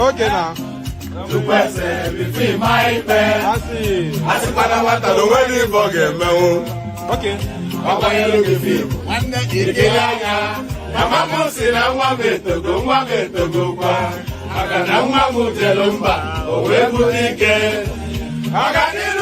Okay now. To person between my pen. I see. I see what I don't want to forget. Okay. I want to feel. One day you get out. I'm not saying I want to go. I got no Jelumba. Oh, where would he get? I got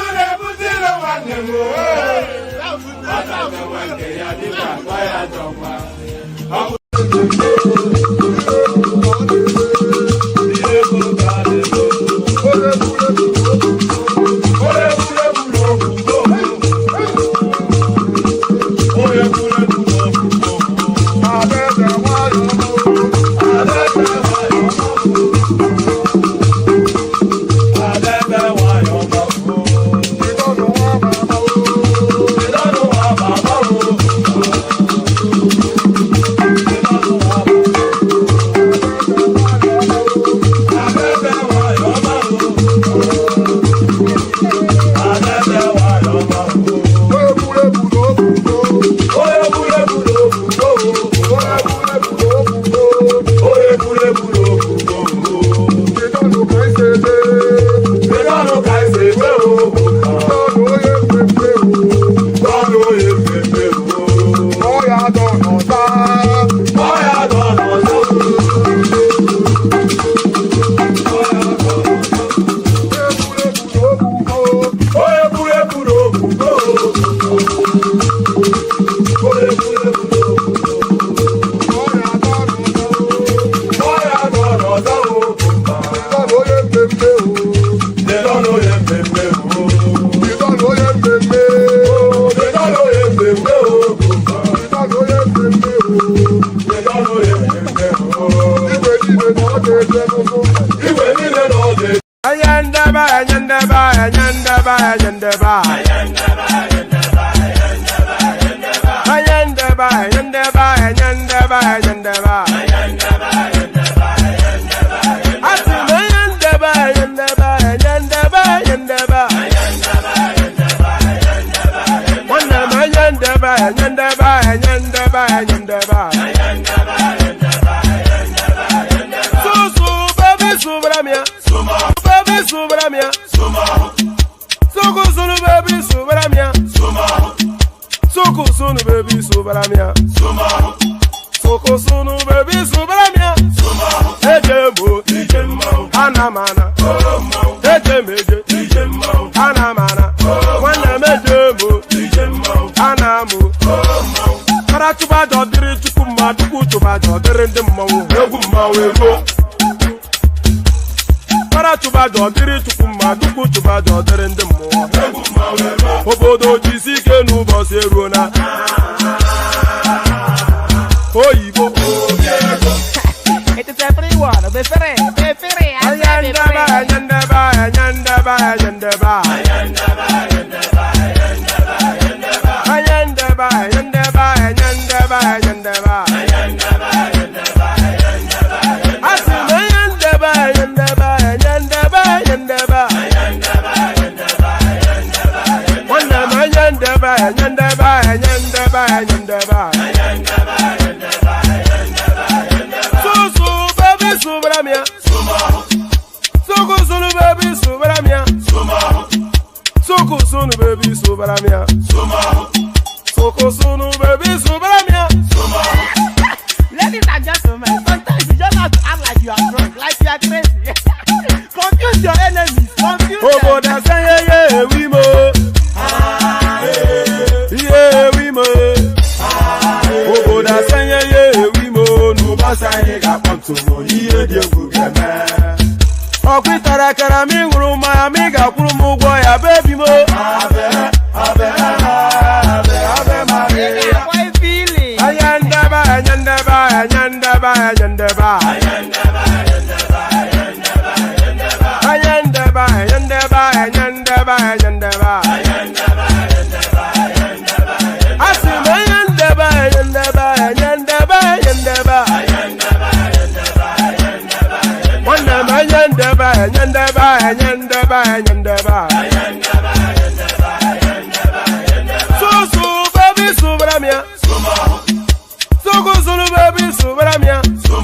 So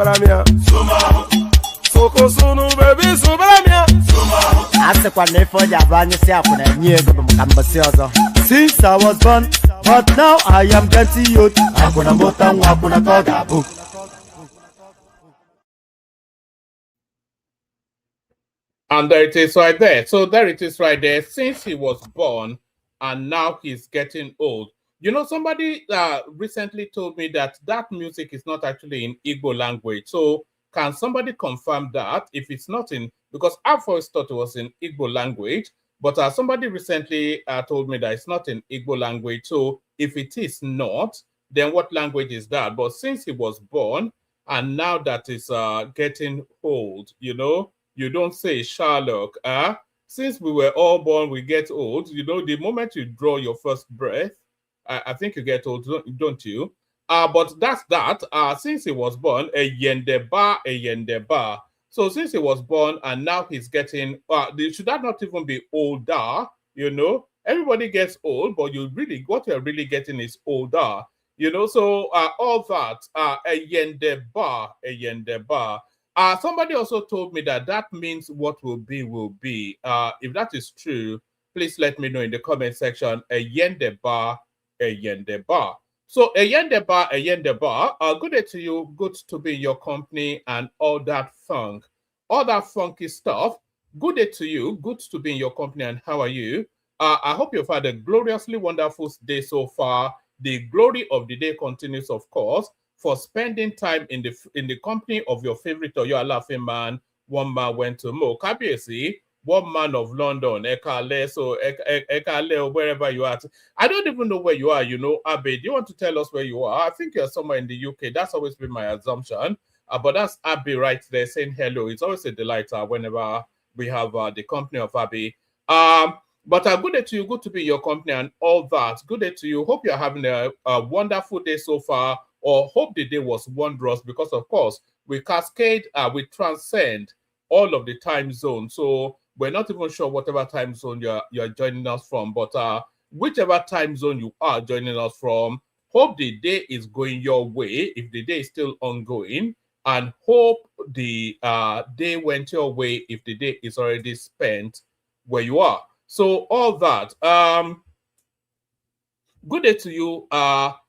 Subaramia. Soko sunu baby Subaramia. Since I was born, but now I am getting old. Hakuna motangu, hakuna togabu. And there it is right there. So there it is right there. Since he was born and now he's getting old. You know, somebody recently told me that music is not actually in Igbo language. So can somebody confirm that if it's not in, because I've always thought it was in Igbo language, but somebody recently told me that it's not in Igbo language. So if it is not, then what language is that? But since he was born and now that is getting old, you know, you don't say Sherlock. Since we were all born, we get old. You know, the moment you draw your first breath, I think you get old, don't you? But that's that. Since he was born, a yendeba. So since he was born and now he's getting, should that not even be older? You know, everybody gets old, but what you're really getting is older. You know, so all that, a yendeba. Somebody also told me that means what will be will be. If that is true, please let me know in the comment section. A yendeba. So a yendeba. Good day to you. Good to be in your company and all that funky stuff. Good day to you. Good to be in your company and how are you? I hope you've had a gloriously wonderful day so far. The glory of the day continues, of course, for spending time in the company of your favorite or your laughing man. One man went to Mo Kabiesi, one man of London, Ekale, so Ekale, or wherever you are. I don't even know where you are, you know, Abe. Do you want to tell us where you are? I think you're somewhere in the UK. That's always been my assumption. But that's Abe right there saying hello. It's always a delight whenever we have the company of Abe. But good day to you. Good to be in your company and all that. Good day to you. Hope you're having a wonderful day so far, or hope the day was wondrous, because of course we cascade, we transcend all of the time zones. So we're not even sure whatever time zone you're joining us from, but whichever time zone you are joining us from, hope the day is going your way if the day is still ongoing, and hope the day went your way if the day is already spent where you are. So all that. Good day to you.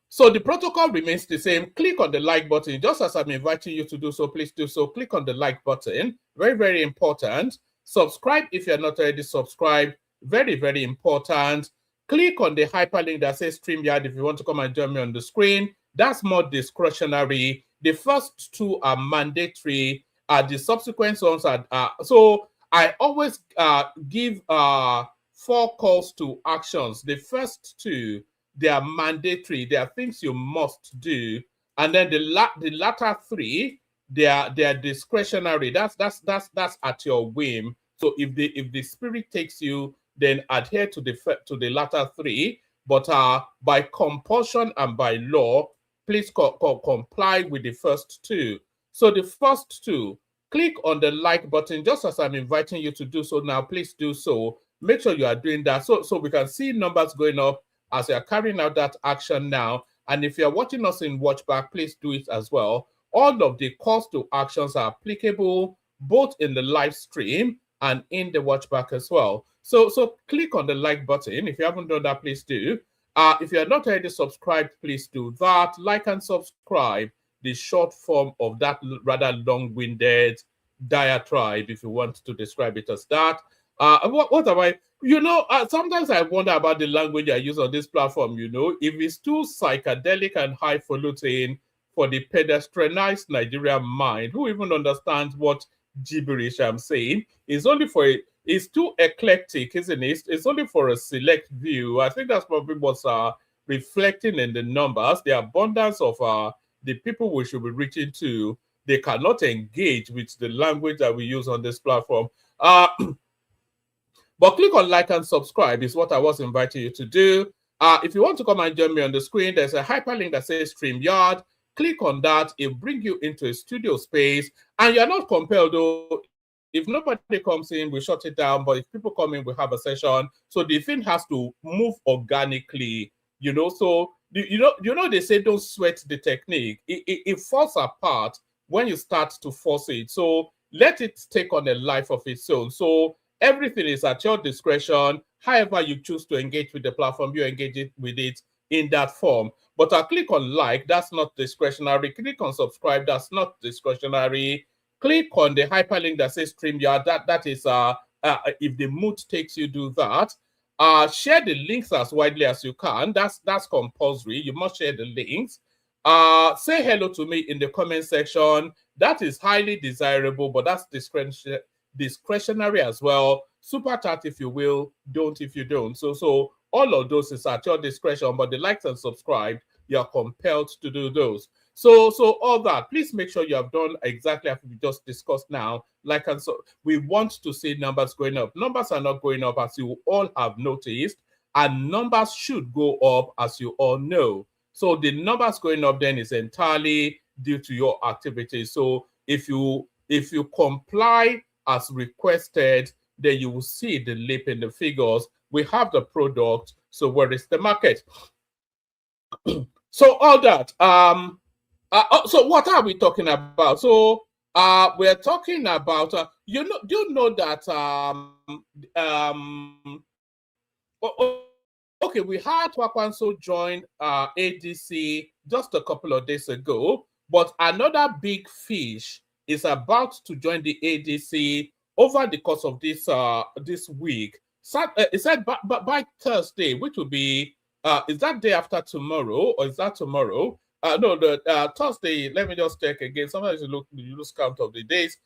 So the protocol remains the same. Click on the like button, just as I'm inviting you to do so. Please do so. Click on the like button. Very, very important. Subscribe if you're not already subscribed. Very, very important. Click on the hyperlink that says StreamYard if you want to come and join me on the screen. That's more discretionary. The first two are mandatory. The subsequent ones are so I always give 4 calls to actions. The first two, they are mandatory. They are things you must do, and then the latter 3, they are discretionary. That's at your whim. So if the spirit takes you, then adhere to the latter 3. But by compulsion and by law, please comply with the first 2. So the first 2, click on the like button, just as I'm inviting you to do so now. Please do so. Make sure you are doing that so we can see numbers going up as you are carrying out that action now. And if you're watching us in Watchback, please do it as well. All of the calls to actions are applicable both in the live stream and in the Watchback as well. So click on the like button. If you haven't done that, please do. If you're not already subscribed, please do that. Like and subscribe, the short form of that rather long-winded diatribe, if you want to describe it as that. What am I? You know, sometimes I wonder about the language I use on this platform, you know, if it's too psychedelic and highfalutin for the pedestrianized Nigerian mind, who even understands what gibberish I'm saying. It's too eclectic, isn't it? It's only for a select view. I think that's probably what's reflecting in the numbers, the abundance of the people we should be reaching to. They cannot engage with the language that we use on this platform. But click on like and subscribe is what I was inviting you to do. If you want to come and join me on the screen, there's a hyperlink that says StreamYard. Click on that. It'll bring you into a studio space. And you're not compelled, though. If nobody comes in, we shut it down. But if people come in, we have a session. So the thing has to move organically, you know. So, you know, they say don't sweat the technique. It falls apart when you start to force it. So let it take on a life of its own. So everything is at your discretion. However you choose to engage with the platform, you engage it with it in that form. But I click on like, that's not discretionary. Click on subscribe, that's not discretionary. Click on the hyperlink that says StreamYard. That is if the mood takes you, do that. Share the links as widely as you can. That's compulsory. You must share the links. Say hello to me in the comment section. That is highly desirable, but that's discretionary as well. Super chat if you will, don't if you don't. So all of those is at your discretion, but the likes and subscribe, you're compelled to do those. So all that, please make sure you have done exactly as we just discussed now. Like, and so we want to see numbers going up. Numbers are not going up, as you all have noticed, and numbers should go up, as you all know. So the numbers going up then is entirely due to your activities. So if you comply as requested, then you will see the leap in the figures. We have the product, so where is the market? So all that. So what are we talking about? So we're talking about do you know that okay, we had Wakwanso join ADC just a couple of days ago, but another big fish is about to join the ADC over the course of this week. It said by Thursday, which will be is that day after tomorrow, or is that tomorrow? No, the Thursday. Let me just check again. Sometimes you lose count of the days.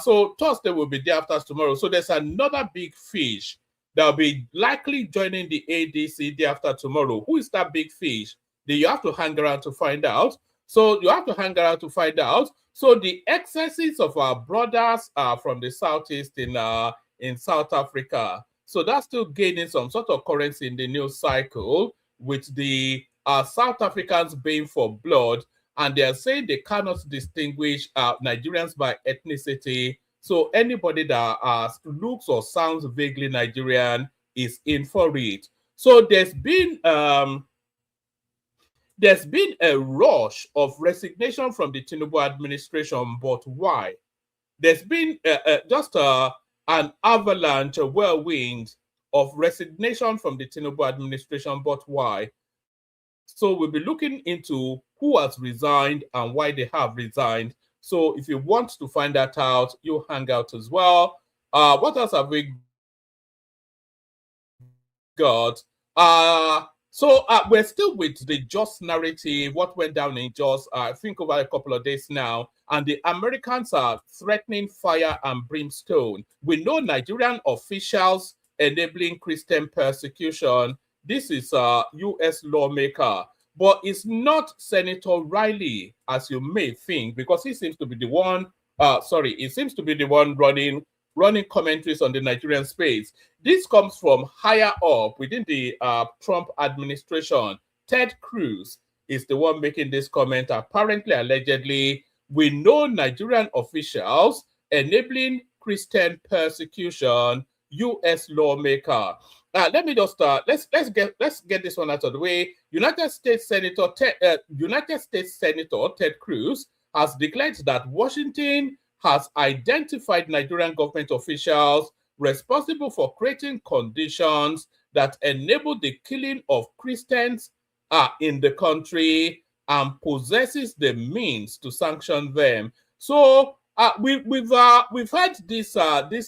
So Thursday will be day after tomorrow. So there's another big fish that will be likely joining the ADC day after tomorrow. Who is that big fish? Then you have to hang around to find out. So the excesses of our brothers from the southeast in South Africa. So that's still gaining some sort of currency in the news cycle, with the South Africans baying for blood, and they are saying they cannot distinguish Nigerians by ethnicity. So anybody that looks or sounds vaguely Nigerian is in for it. So there's been a rush of resignation from the Tinubu administration, but why? There's been just an avalanche, a whirlwind of resignation from the Tinubu administration, but why? So we'll be looking into who has resigned and why they have resigned. So if you want to find that out, you hang out as well. What else have we got? We're still with the Jos narrative, what went down in Jos, I think over a couple of days now, and the Americans are threatening fire and brimstone. We know Nigerian officials enabling Christian persecution. This is a U.S. lawmaker, but it's not Senator Riley, as you may think, because he seems to be the one, running commentaries on the Nigerian space. This comes from higher up within the Trump administration. Ted Cruz is the one making this comment. Apparently, allegedly, we know Nigerian officials enabling Christian persecution. U.S. lawmaker. Let me just let's get this one out of the way. United States Senator Ted Cruz has declared that Washington has identified Nigerian government officials responsible for creating conditions that enable the killing of Christians in the country and possesses the means to sanction them. So we've heard this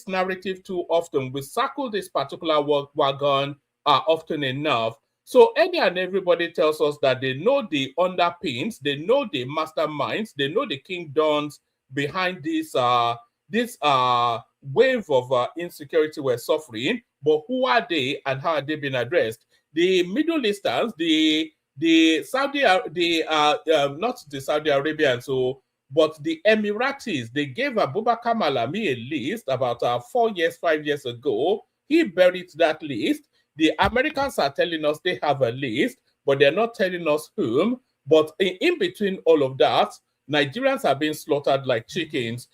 narrative too often. We circle this particular wagon often enough. So any and everybody tells us that they know the underpins, they know the masterminds, they know the kingdoms behind this wave of insecurity we're suffering. But who are they and how are they being addressed? The Middle Easterns, not the Saudi Arabians, but the Emiratis. They gave Abubakar Malami a list about 5 years ago. He buried that list. The Americans are telling us they have a list, but they're not telling us whom. But in between all of that, Nigerians are being slaughtered like chickens.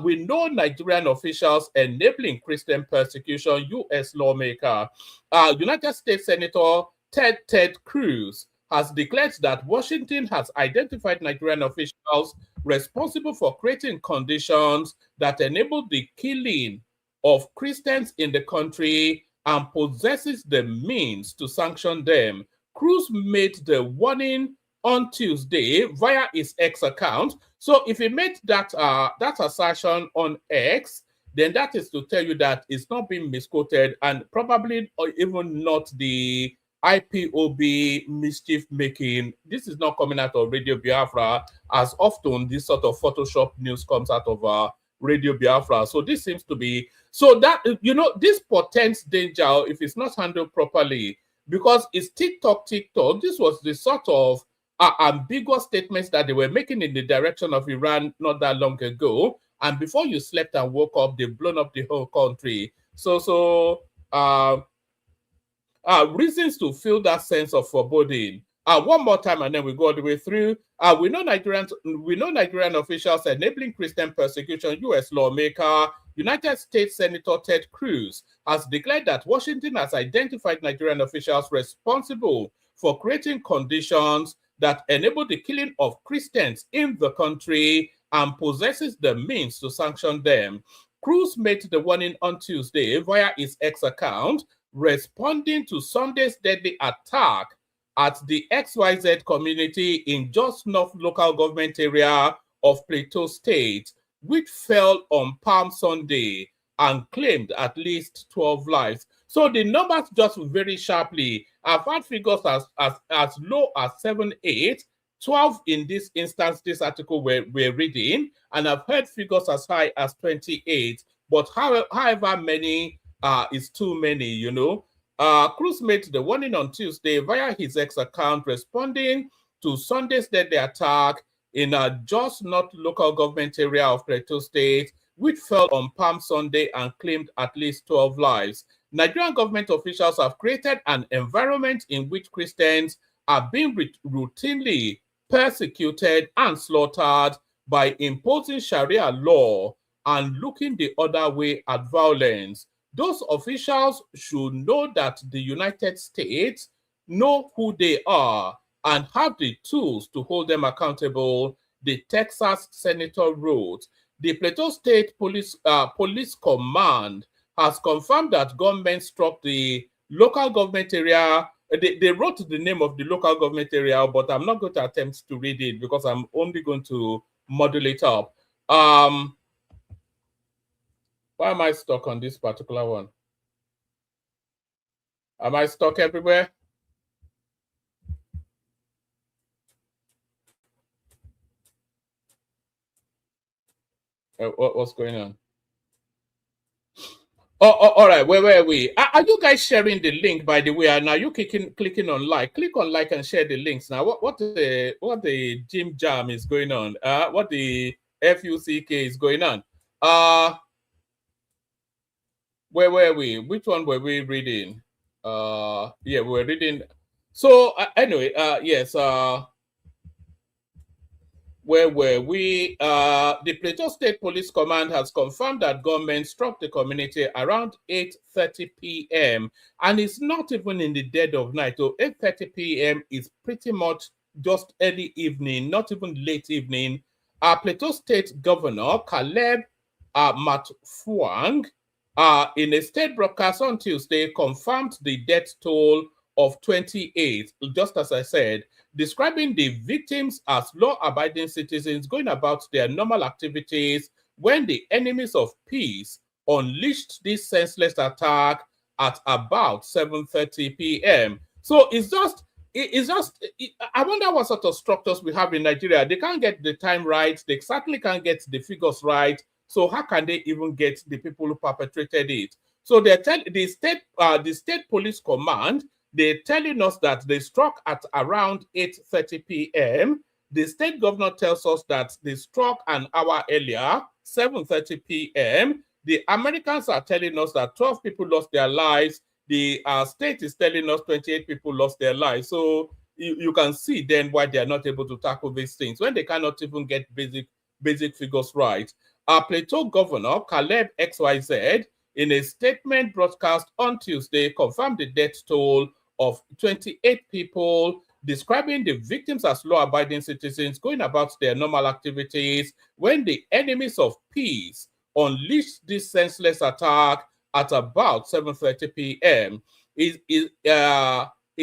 We know Nigerian officials enabling Christian persecution. U.S. lawmaker, United States Senator Ted Cruz has declared that Washington has identified Nigerian officials responsible for creating conditions that enable the killing of Christians in the country and possesses the means to sanction them. Cruz made the warning on Tuesday via his X account. So if he made that that assertion on X, then that is to tell you that it's not being misquoted and probably or even not the IPOB mischief making. This is not coming out of Radio Biafra, as often this sort of Photoshop news comes out of Radio Biafra. So this seems to be, so that, you know, this portends danger if it's not handled properly, because it's TikTok. This was the sort of ambiguous statements that they were making in the direction of Iran not that long ago. And before you slept and woke up, they've blown up the whole country. Reasons to feel that sense of foreboding. One more time, and then we go all the way through. We know Nigerian officials enabling Christian persecution. U.S. lawmaker, United States Senator Ted Cruz has declared that Washington has identified Nigerian officials responsible for creating conditions that enable the killing of Christians in the country and possesses the means to sanction them. Cruz made the warning on Tuesday via his X account, responding to Sunday's deadly attack at the XYZ community in Jos North local government area of Plateau State, which fell on Palm Sunday and claimed at least 12 lives. So the numbers just very sharply. I've had figures as low as 7, 8, 12 in this instance, this article we're reading, and I've heard figures as high as 28. But however many is too many, you know. Cruz made the warning on Tuesday via his X account, responding to Sunday's deadly attack in a Jos North local government area of Plateau State, which fell on Palm Sunday and claimed at least 12 lives. Nigerian government officials have created an environment in which Christians are being routinely persecuted and slaughtered by imposing Sharia law and looking the other way at violence. Those officials should know that the United States know who they are and have the tools to hold them accountable, the Texas senator wrote. The Plateau State Police Command has confirmed that gunmen struck the local government area. They wrote the name of the local government area, but I'm not going to attempt to read it because I'm only going to model it up. Why am I stuck on this particular one? Am I stuck everywhere? What's going on? Oh, all right. Where were we? Are you guys sharing the link, by the way? And now you clicking on like. Click on like and share the links. Now, what the Jim Jam is going on? What the FUCK is going on? Where were we? Which one were we reading? Yeah, we were reading. So anyway, yes. Where were we? The Plateau State Police Command has confirmed that gunmen struck the community around 8:30 p.m. and it's not even in the dead of night. So 8:30 p.m. is pretty much just early evening, not even late evening. Plateau State Governor Caleb Matfuang, in a state broadcast on Tuesday, confirmed the death toll of 28, just as I said, describing the victims as law-abiding citizens going about their normal activities when the enemies of peace unleashed this senseless attack at about 7:30 p.m. So it's just, I wonder what sort of structures we have in Nigeria. They can't get the time right. They certainly can't get the figures right. So how can they even get the people who perpetrated it? So the state police command, they're telling us that they struck at around 8:30 p.m. The state governor tells us that they struck an hour earlier, 7:30 p.m. The Americans are telling us that 12 people lost their lives. The state is telling us 28 people lost their lives. So you can see then why they are not able to tackle these things when they cannot even get basic figures right. Plateau Governor Caleb XYZ, in a statement broadcast on Tuesday, confirmed the death toll of 28 people describing the victims as law-abiding citizens going about their normal activities when the enemies of peace unleashed this senseless attack at about 7:30 p.m. He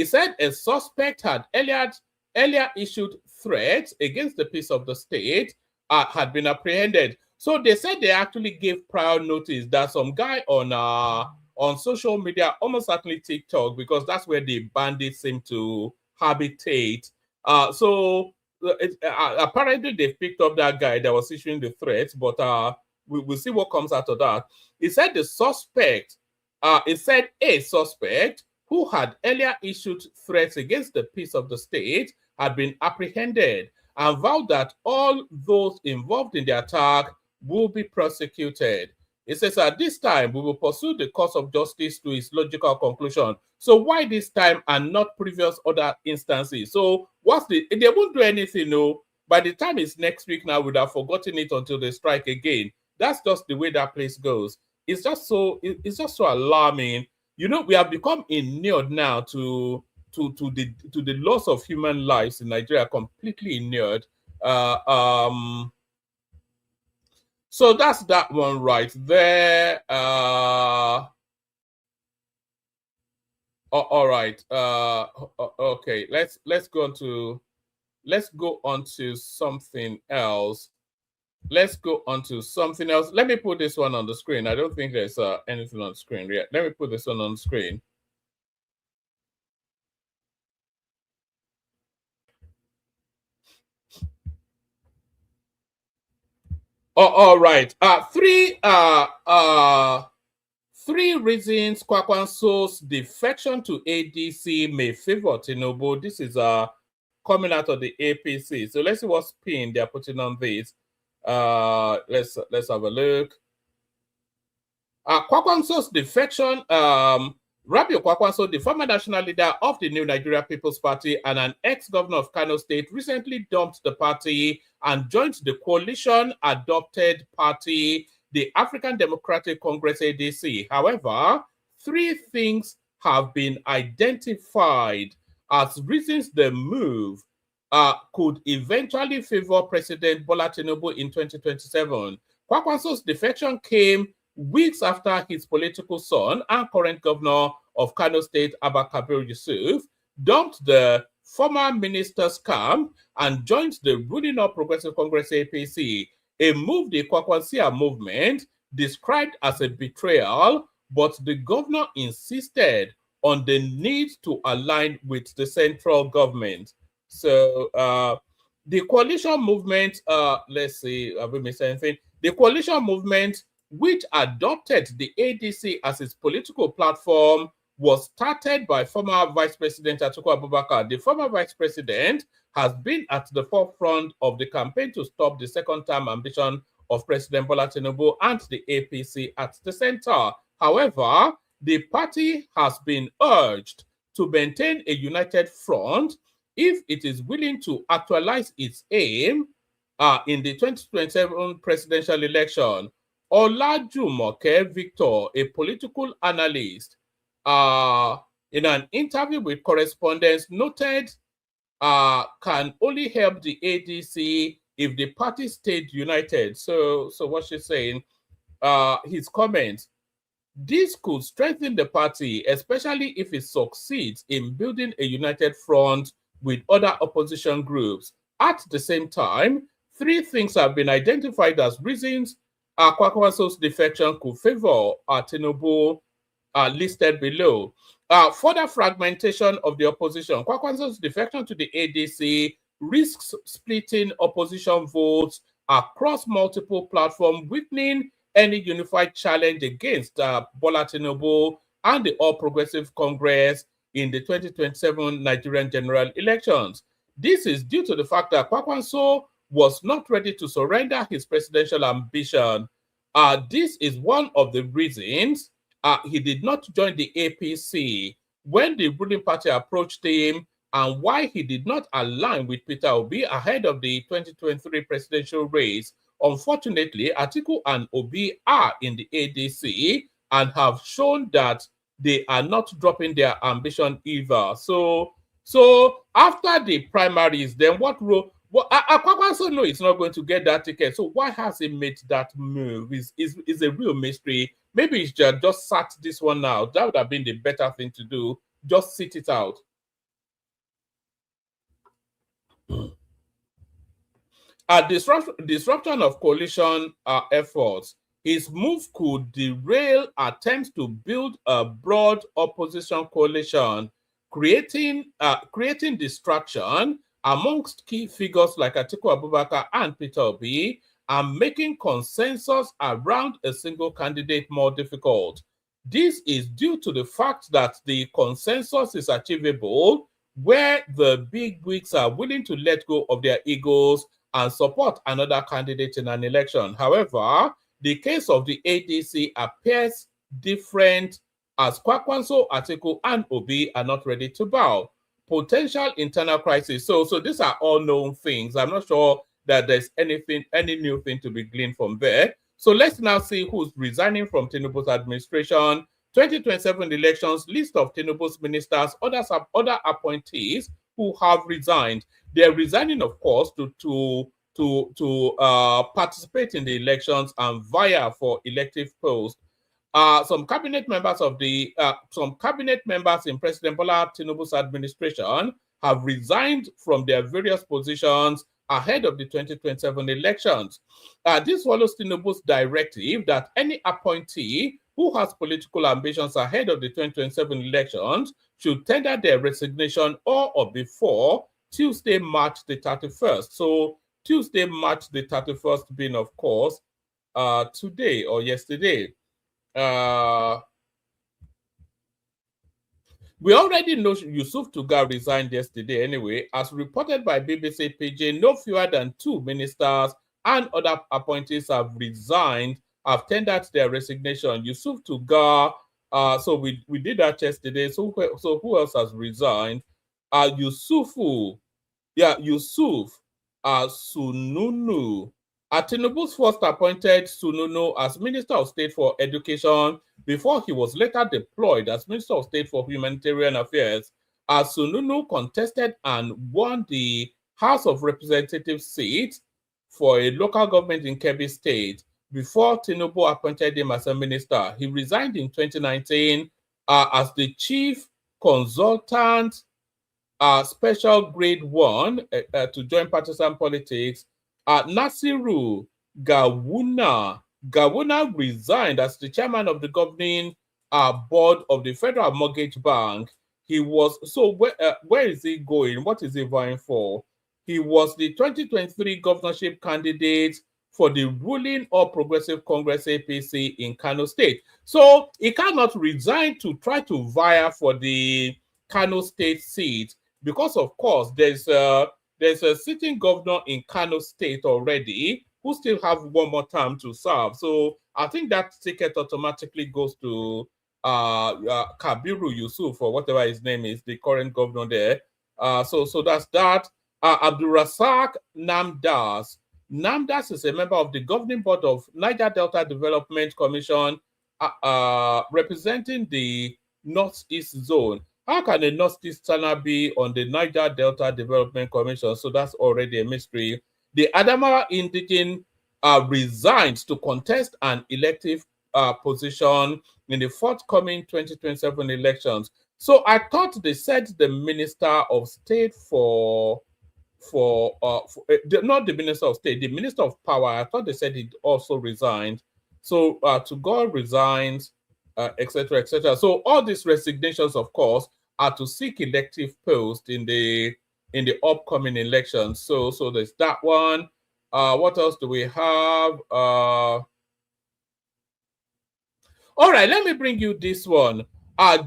said a suspect had earlier issued threats against the peace of the state, had been apprehended. So they said they actually gave prior notice that some guy on social media, almost certainly TikTok, because that's where the bandits seem to habitate. Apparently they picked up that guy that was issuing the threats, but we'll see what comes out of that. He said a suspect who had earlier issued threats against the peace of the state had been apprehended and vowed that all those involved in the attack will be prosecuted. It says at this time, we will pursue the course of justice to its logical conclusion. So why this time and not previous other instances? So they won't do anything, no. By the time it's next week now, we would have forgotten it until they strike again. That's just the way that place goes. It's just so alarming. You know, we have become inured now to the loss of human lives in Nigeria, completely inured. So that's that one right there. All right. Okay. Let's go on to something else. Let me put this one on the screen. I don't think there's anything on the screen yet. Let me put this one on the screen. Oh, all right. Three reasons Kwakwanso's defection to ADC may favor Tinubu. This is coming out of the APC. So let's see what spin they're putting on this. Let's have a look. Kwakwanso's defection. Rabiu Kwakwanso, the former national leader of the New Nigeria People's Party and an ex-governor of Kano State, recently dumped the party and joined the coalition-adopted party, the African Democratic Congress ADC. However, three things have been identified as reasons the move could eventually favor President Bola Tinubu in 2027. Kwakwanso's defection came weeks after his political son and current governor of Kano State, Abba Kabir Yusuf, dumped the former minister's camp and joined the ruling All Progressive Congress APC, a move the Kwakwansia movement described as a betrayal, but the governor insisted on the need to align with the central government. So the coalition movement, let's see, have we missed anything? The coalition movement, which adopted the ADC as its political platform, was started by former Vice President Atiku Abubakar. The former Vice President has been at the forefront of the campaign to stop the second-term ambition of President Bola Tinubu and the APC at the center. However, the party has been urged to maintain a united front if it is willing to actualize its aim in the 2027 presidential election. Olajumoke Victor, a political analyst, in an interview with correspondents, noted can only help the ADC if the party stayed united. So what she's saying, his comment, this could strengthen the party, especially if it succeeds in building a united front with other opposition groups. At the same time, three things have been identified as reasons Kwakwanso's defection could favor Tinubu, listed below. Further fragmentation of the opposition. Kwakwanso's defection to the ADC risks splitting opposition votes across multiple platforms, weakening any unified challenge against Bola Tinubu and the All Progressive Congress in the 2027 Nigerian general elections. This is due to the fact that Kwakwanso was not ready to surrender his presidential ambition. This is one of the reasons he did not join the APC when the ruling party approached him, and why he did not align with Peter Obi ahead of the 2023 presidential race. Unfortunately, Atiku and Obi are in the ADC and have shown that they are not dropping their ambition either. So So after the primaries, then what role? Well, Akwankwaso know it's not going to get that ticket. So why has he made that move? Is a real mystery. Maybe he just sat this one out. That would have been the better thing to do. Just sit it out. Disruption of coalition efforts. His move could derail attempts to build a broad opposition coalition, creating distraction amongst key figures like Atiku Abubakar and Peter Obi, and making consensus around a single candidate more difficult. This is due to the fact that the consensus is achievable where the big wigs are willing to let go of their egos and support another candidate in an election. However, the case of the ADC appears different as Kwankwaso, Atiku, and Obi are not ready to bow. Potential internal crisis. So these are all known things. I'm not sure that there's any new thing to be gleaned from there. So let's now see who's resigning from Tinubu's administration. 2027 elections, list of Tinubu's ministers, other appointees who have resigned. They're resigning, of course, to participate in the elections and vie for elective posts. Some cabinet members in President Bola Tinubu's administration have resigned from their various positions ahead of the 2027 elections. This follows Tinubu's directive that any appointee who has political ambitions ahead of the 2027 elections should tender their resignation or before Tuesday, March the 31st. So Tuesday, March the 31st being, of course, today or yesterday. We already know Yusuf Tuga resigned yesterday anyway. As reported by BBC PJ, no fewer than 2 ministers and other appointees have resigned, have tendered their resignation. Yusuf Tuga, so we did that yesterday. So who else has resigned? Yusuf Sununu. Tinubu's first appointed Sununu as Minister of State for Education before he was later deployed as Minister of State for Humanitarian Affairs. Sununu contested and won the House of Representatives seat for a local government in Kebbi State before Tinubu appointed him as a minister. He resigned in 2019 as the chief consultant, special grade 1 to join partisan politics. Nasiru Gawuna resigned as the chairman of the governing board of the Federal Mortgage Bank. He was, so where is he going? What is he vying for? He was the 2023 governorship candidate for the ruling All Progressive Congress APC in Kano State. So he cannot resign to try to vie for the Kano State seat because, of course, there's a sitting governor in Kano State already who still have one more term to serve. So I think that ticket automatically goes to Kabiru Yusuf or whatever his name is, the current governor there. So that's that. Abdulrasak Namdas. Namdas is a member of the governing board of Niger Delta Development Commission, representing the Northeast Zone. How can a Northeasterner be on the Niger Delta Development Commission? So that's already a mystery. The Adamawa indigene resigns to contest an elective position in the forthcoming 2027 elections. So I thought they said the Minister of State not the Minister of State, the Minister of Power. I thought they said he also resigned. So Tugor resigns, etc., etc. So all these resignations, of course, are to seek elective posts in the upcoming elections. So there's that one. What else do we have? All right, let me bring you this one.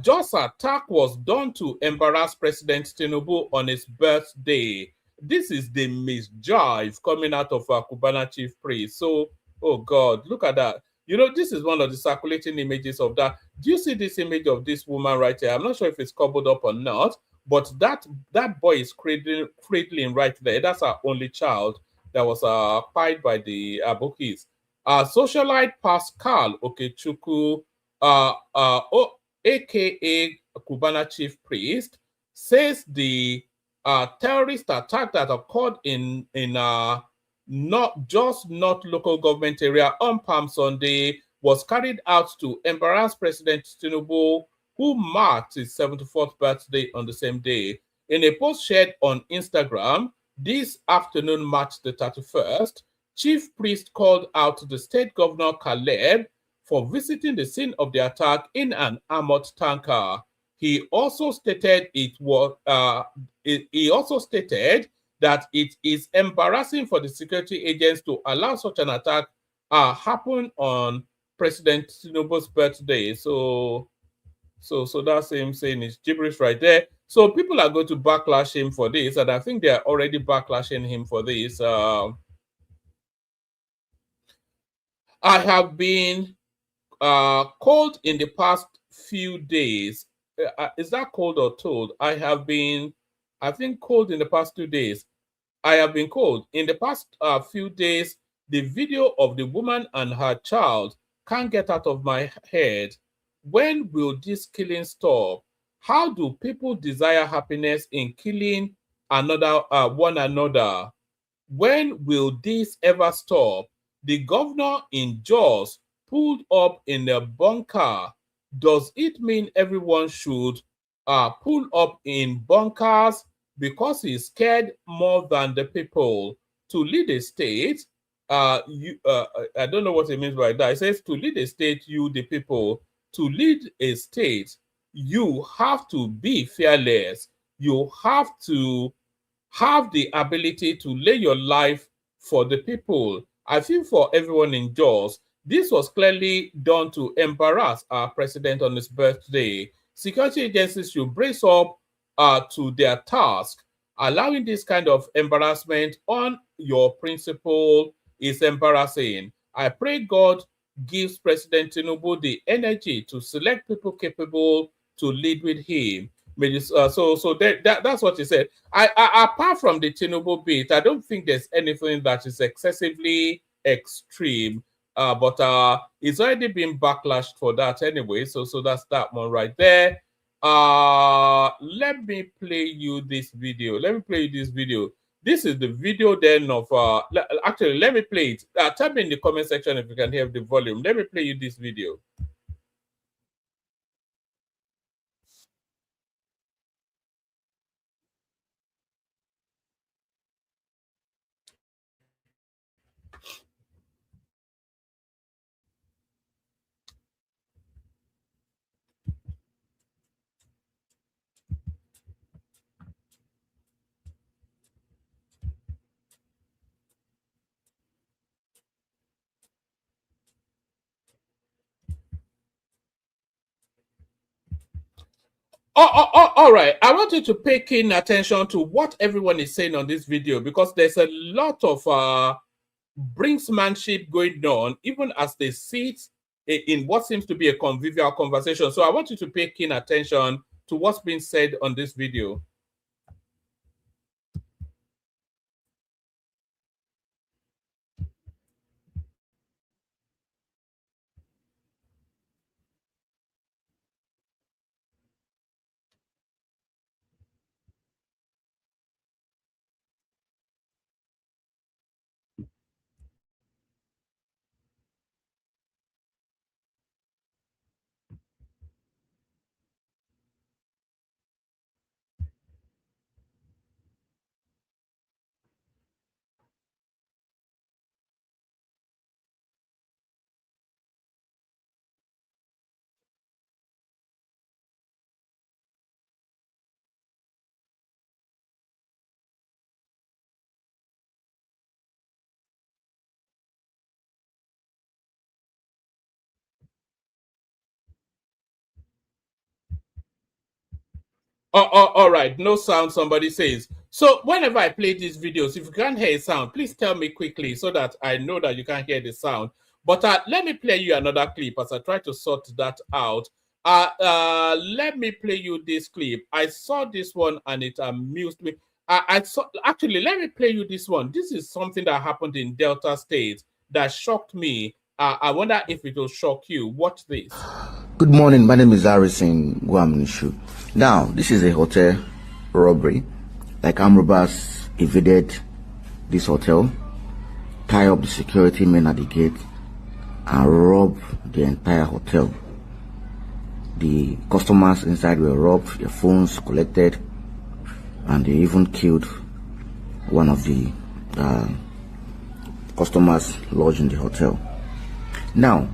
Jos attack was done to embarrass President Tinubu on his birthday. This is the misjive coming out of Cubana chief priest. So, oh God, look at that. You know, this is one of the circulating images of that. Do you see this image of this woman right here? I'm not sure if it's covered up or not, but that boy is cradling right there. That's our only child that was pied by the Abokis. Socialite Pascal Okechukwu, aka Cubana chief priest, says the terrorist attack that occurred in not local government area on Palm Sunday was carried out to embarrass President Tinubu, who marked his 74th birthday on the same day. In a post shared on Instagram this afternoon, March the 31st, Chief Priest called out the state governor Caleb for visiting the scene of the attack in an armored tanker. He also stated that it is embarrassing for the security agents to allow such an attack happen on President Tinubu's birthday. So that's him saying it's gibberish right there. So people are going to backlash him for this, and I think they are already backlashing him for this. I have been called in the past few days. Is that called or told? I think called in the past 2 days. I have been called in the past few days. The video of the woman and her child can't get out of my head. When will this killing stop? How do people desire happiness in killing one another? When will this ever stop? The governor in Jos pulled up in a bunker. Does it mean everyone should pull up in bunkers because he's scared more than the people? To lead a state, I don't know what it means by that. It says to lead a state, you the people. To lead a state, you have to be fearless. You have to have the ability to lay your life for the people. I feel for everyone in Jos, this was clearly done to embarrass our president on his birthday. Security agencies should brace up to their task. Allowing this kind of embarrassment on your principle is embarrassing. I pray God gives President Tinubu the energy to select people capable to lead with him. That's what he said. Apart from the Tinubu bit, I don't think there's anything that is excessively extreme. But it's already been backlashed for that anyway. So that's that one right there. Let me play you this video. This is the video then of actually let me play it. Tell me in the comment section if you can hear the volume. Let me play you this video. All right. I want you to pay keen attention to what everyone is saying on this video, because there's a lot of brinksmanship going on, even as they sit in what seems to be a convivial conversation. So I want you to pay keen attention to what's being said on this video. All right, no sound, somebody says. So whenever I play these videos, if you can't hear a sound, please tell me quickly so that I know that you can't hear the sound. But let me play you another clip as I try to sort that out. Let me play you this clip. I saw this one and it amused me. Actually, let me play you this one. This is something that happened in Delta State that shocked me. I wonder if it will shock you. Watch this. Good morning, my name is Harrison Guamnishu. Now, this is a hotel robbery. Like armed robbers invaded this hotel, tie up the security men at the gate, and rob the entire hotel. The customers inside were robbed, their phones collected, and they even killed one of the customers lodged in the hotel. Now,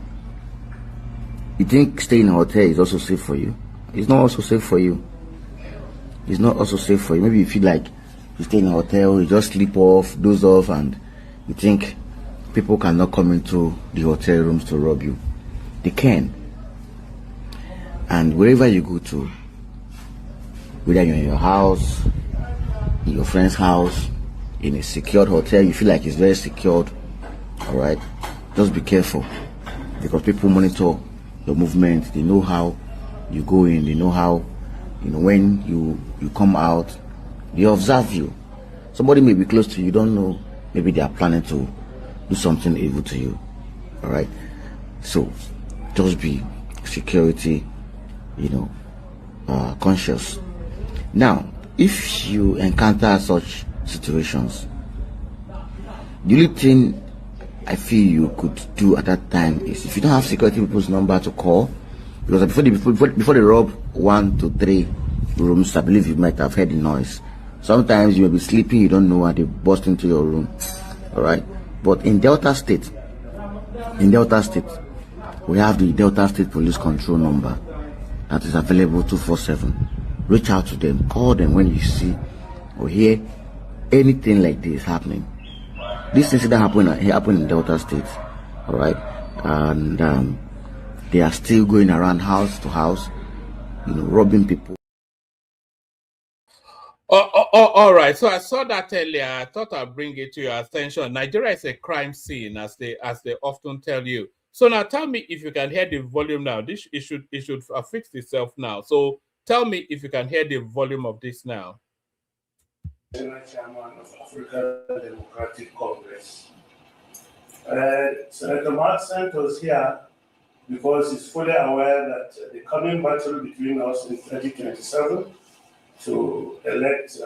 you think staying in a hotel is also safe for you? It's not also safe for you. It's not also safe for you. Maybe you feel like you stay in a hotel, you just sleep off, doze off, and you think people cannot come into the hotel rooms to rob you. They can. And wherever you go to, whether you're in your house, in your friend's house, in a secured hotel, you feel like it's very secured, all right? Just be careful, because people monitor your movement. They know how you go in, they know how, when you come out, they observe you. Somebody may be close to you, you don't know, maybe they are planning to do something evil to you, all right? So just be security, conscious. Now, if you encounter such situations, the only thing I feel you could do at that time is, if you don't have security people's number to call, because before they rob 1 to 3 rooms, I believe you might have heard the noise. Sometimes you may be sleeping, you don't know, and they burst into your room, all right? But in Delta State, we have the Delta State Police Control number that is available 247. Reach out to them, call them when you see or hear anything like this happening. This incident happened in Delta State, all right? And they are still going around house to house, robbing people. All right. So I saw that earlier. I thought I'd bring it to your attention. Nigeria is a crime scene, as they often tell you. So now tell me if you can hear the volume now. It should fix itself now. So tell me if you can hear the volume of this now. Chairman of African Democratic Congress. Senator Mark sent us here because he's fully aware that the coming battle between us in 2027 to elect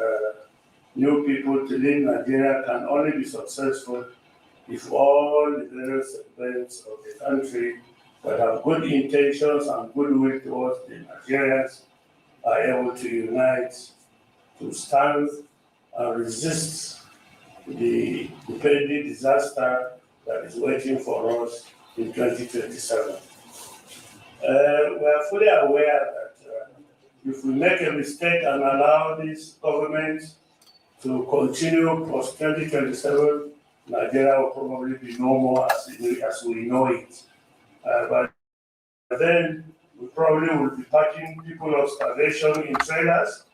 new people to lead Nigeria can only be successful if all the various segments of the country that have good intentions and goodwill towards the Nigerians are able to unite to stand and resist the impending disaster that is waiting for us in 2027. We are fully aware that if we make a mistake and allow this government to continue post 2027, Nigeria will probably be no more as we know it. But then we probably will be packing people of starvation in trailers,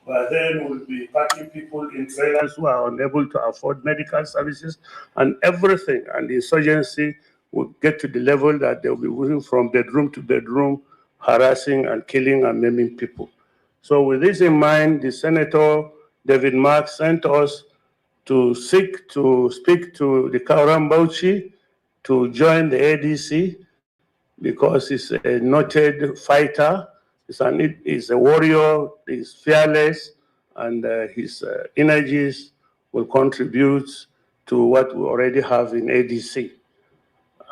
but then we'll be packing people in trailers who are unable to afford medical services and everything. And the insurgency will get to the level that they'll be moving from bedroom to bedroom, harassing and killing and maiming people. So with this in mind, the Senator David Mark sent us to seek to speak to the Kauram Bauchi to join the ADC because he's a noted fighter, he's a warrior, he's fearless, and his energies will contribute to what we already have in ADC.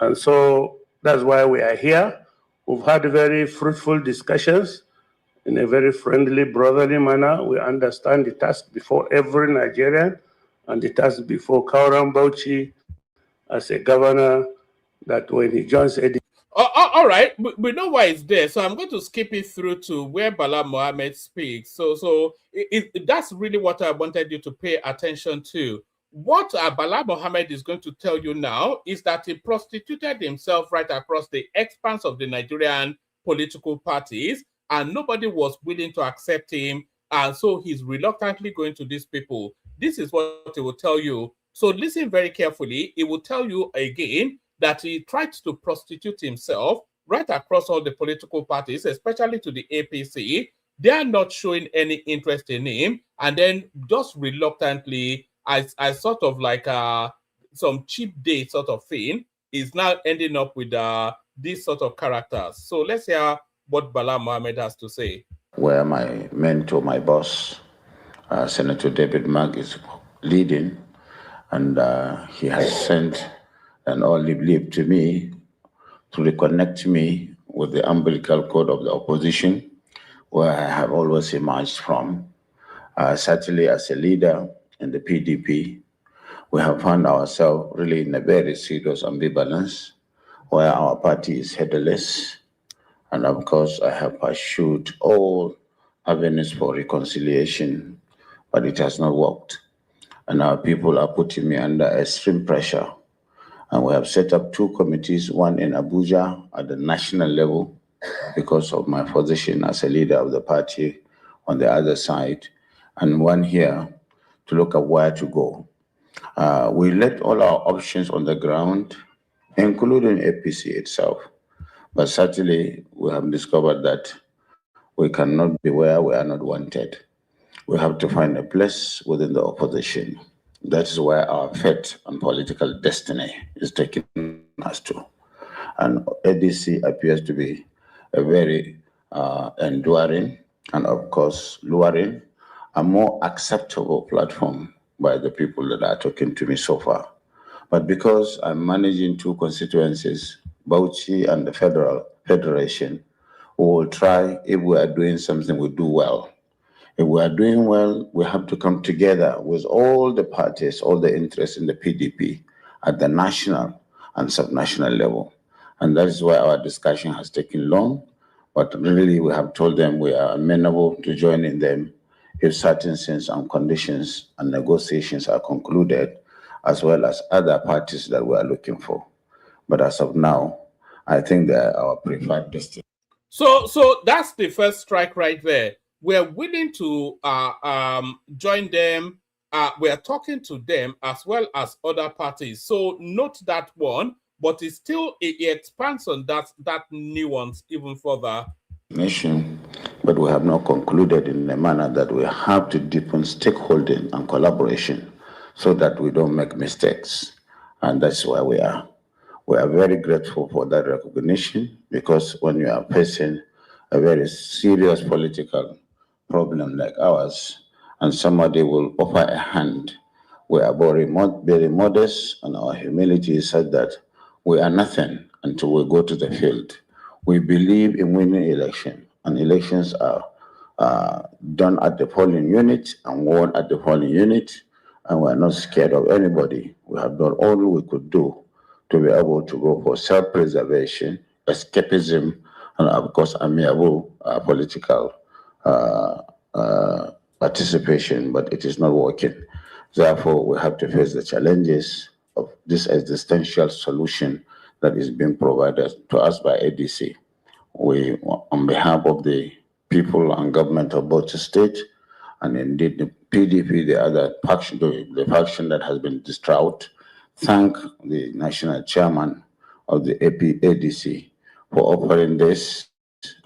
And so that's why we are here. We've had very fruitful discussions in a very friendly, brotherly manner. We understand the task before every Nigerian and the task before Kauram Bauchi as a governor, that when he joins ADC. All right, we know why it's there. So I'm going to skip it through to where Bala Mohammed speaks. So that's really what I wanted you to pay attention to. What Bala Mohammed is going to tell you now is that he prostituted himself right across the expanse of the Nigerian political parties, and nobody was willing to accept him. And so he's reluctantly going to these people. This is what he will tell you. So listen very carefully. It will tell you again that he tried to prostitute himself right across all the political parties, especially to the APC. They are not showing any interest in him. And then just reluctantly, as sort of like some cheap date sort of thing, is now ending up with these sort of characters. So let's hear what Bala Mohammed has to say. Where my mentor, my boss, Senator David Mark is leading, and he has sent an olive leaf to me to reconnect me with the umbilical cord of the opposition, where I have always emerged from. Certainly, as a leader in the PDP, we have found ourselves really in a very serious ambivalence, where our party is headless. And of course, I have pursued all avenues for reconciliation, but it has not worked. And our people are putting me under extreme pressure. And we have set up two committees, one in Abuja at the national level, because of my position as a leader of the party on the other side, and one here to look at where to go. We let all our options on the ground, including APC itself. But certainly, we have discovered that we cannot be where we are not wanted. We have to find a place within the opposition. That is where our fate and political destiny is taking us to. And ADC appears to be a very enduring and, of course, luring, a more acceptable platform by the people that are talking to me so far. But because I'm managing two constituencies, Bauchi and the Federation, we will try, if we are doing something, we do well. If we are doing well, we have to come together with all the parties, all the interests in the PDP at the national and subnational level. And that is why our discussion has taken long, but really we have told them we are amenable to joining them if certain things and conditions and negotiations are concluded, as well as other parties that we are looking for. But as of now, I think they are our preferred destination. So that's the first strike right there. We're willing to join them. We're talking to them as well as other parties. So note that one, but it still it expands on that nuance even further. But we have not concluded in a manner that we have to deepen stakeholding and collaboration so that we don't make mistakes. And that's why we are. We are very grateful for that recognition, because when you are facing a very serious political problem like ours, and somebody will offer a hand, we are very modest, and our humility is such that we are nothing until we go to the field. We believe in winning election, and elections are done at the polling unit and won at the polling unit, and we are not scared of anybody. We have done all we could do to be able to go for self-preservation, escapism, and of course, amiable political participation, but it is not working. Therefore, we have to face the challenges of this existential solution that is being provided to us by ADC. We, on behalf of the people and government of both states, and indeed the PDP, the other faction, the faction that has been distraught, thank the national chairman of the ADC for offering this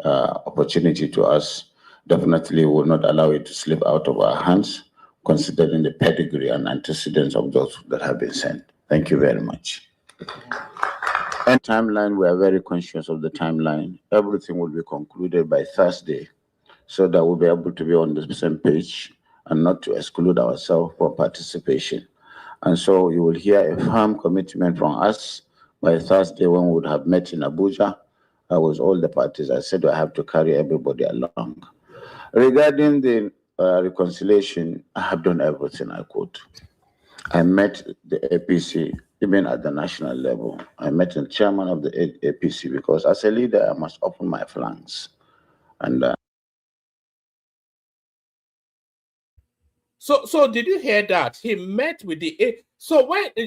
opportunity to us. Definitely will not allow it to slip out of our hands, considering the pedigree and antecedents of those that have been sent. Thank you very much. And timeline, we are very conscious of the timeline. Everything will be concluded by Thursday, so that we'll be able to be on the same page and not to exclude ourselves from participation. And so you will hear a firm commitment from us by Thursday, when we would have met in Abuja with all the parties. I said I have to carry everybody along. Regarding the reconciliation, I have done everything I could. I met the APC, even at the national level. I met the chairman of the APC, because as a leader, I must open my flanks. And So did you hear that? He met with the so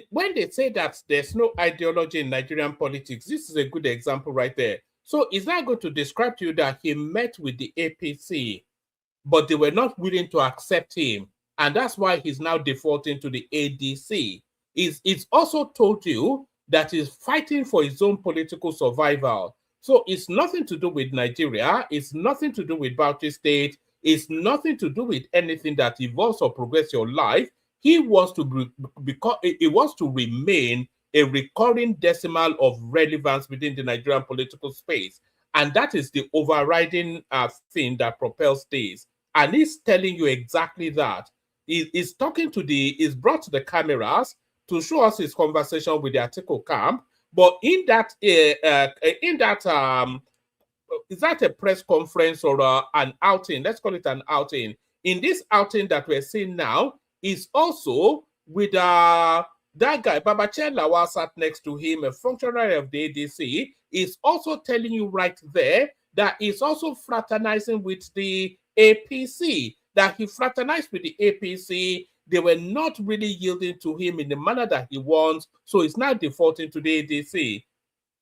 when they say that there's no ideology in Nigerian politics, this is a good example right there. So is that going to describe to you that he met with the APC, but they were not willing to accept him, and that's why he's now defaulting to the ADC? It's also told you that he's fighting for his own political survival. So it's nothing to do with Nigeria. It's nothing to do with Bauchi State. It's nothing to do with anything that evolves or progress your life. He wants to it wants to remain a recurring decimal of relevance within the Nigerian political space. And that is the overriding thing that propels this. and he's telling you exactly that. He's talking to he's brought the cameras to show us his conversation with the Atiku camp. But in that, is that a press conference or an outing? Let's call it an outing. In this outing that we're seeing now, is also with that guy, Babachir Lawal, sat next to him, a functionary of the ADC, is also telling you right there that he's also fraternizing with the APC, that he fraternized with the APC. They were not really yielding to him in the manner that he wants, so he's now defaulting to the ADC.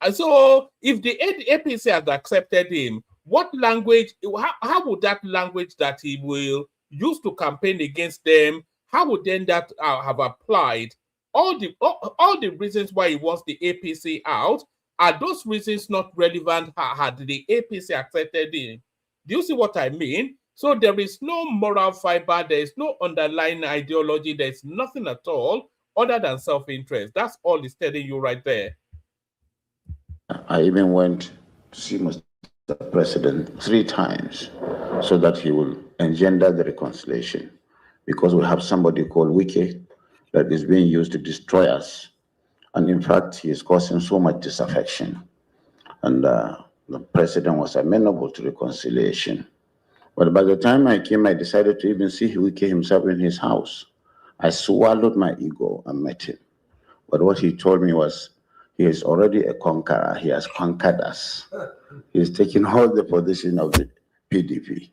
And so if the APC has accepted him, what language, how would that language that he will use to campaign against them, how would then that have applied? All the reasons why he wants the APC out, are those reasons not relevant had the APC accepted him? Do you see what I mean? So there is no moral fiber, there is no underlying ideology, there is nothing at all other than self-interest. That's all he's telling you right there. I even went to see Mr. President 3 times so that he will engender the reconciliation, because we have somebody called Wike that is being used to destroy us. And in fact, he is causing so much disaffection. And the president was amenable to reconciliation. But by the time I came, I decided to even see Wike himself in his house. I swallowed my ego and met him. But what he told me was, he is already a conqueror. He has conquered us. He's taken all the position of the PDP.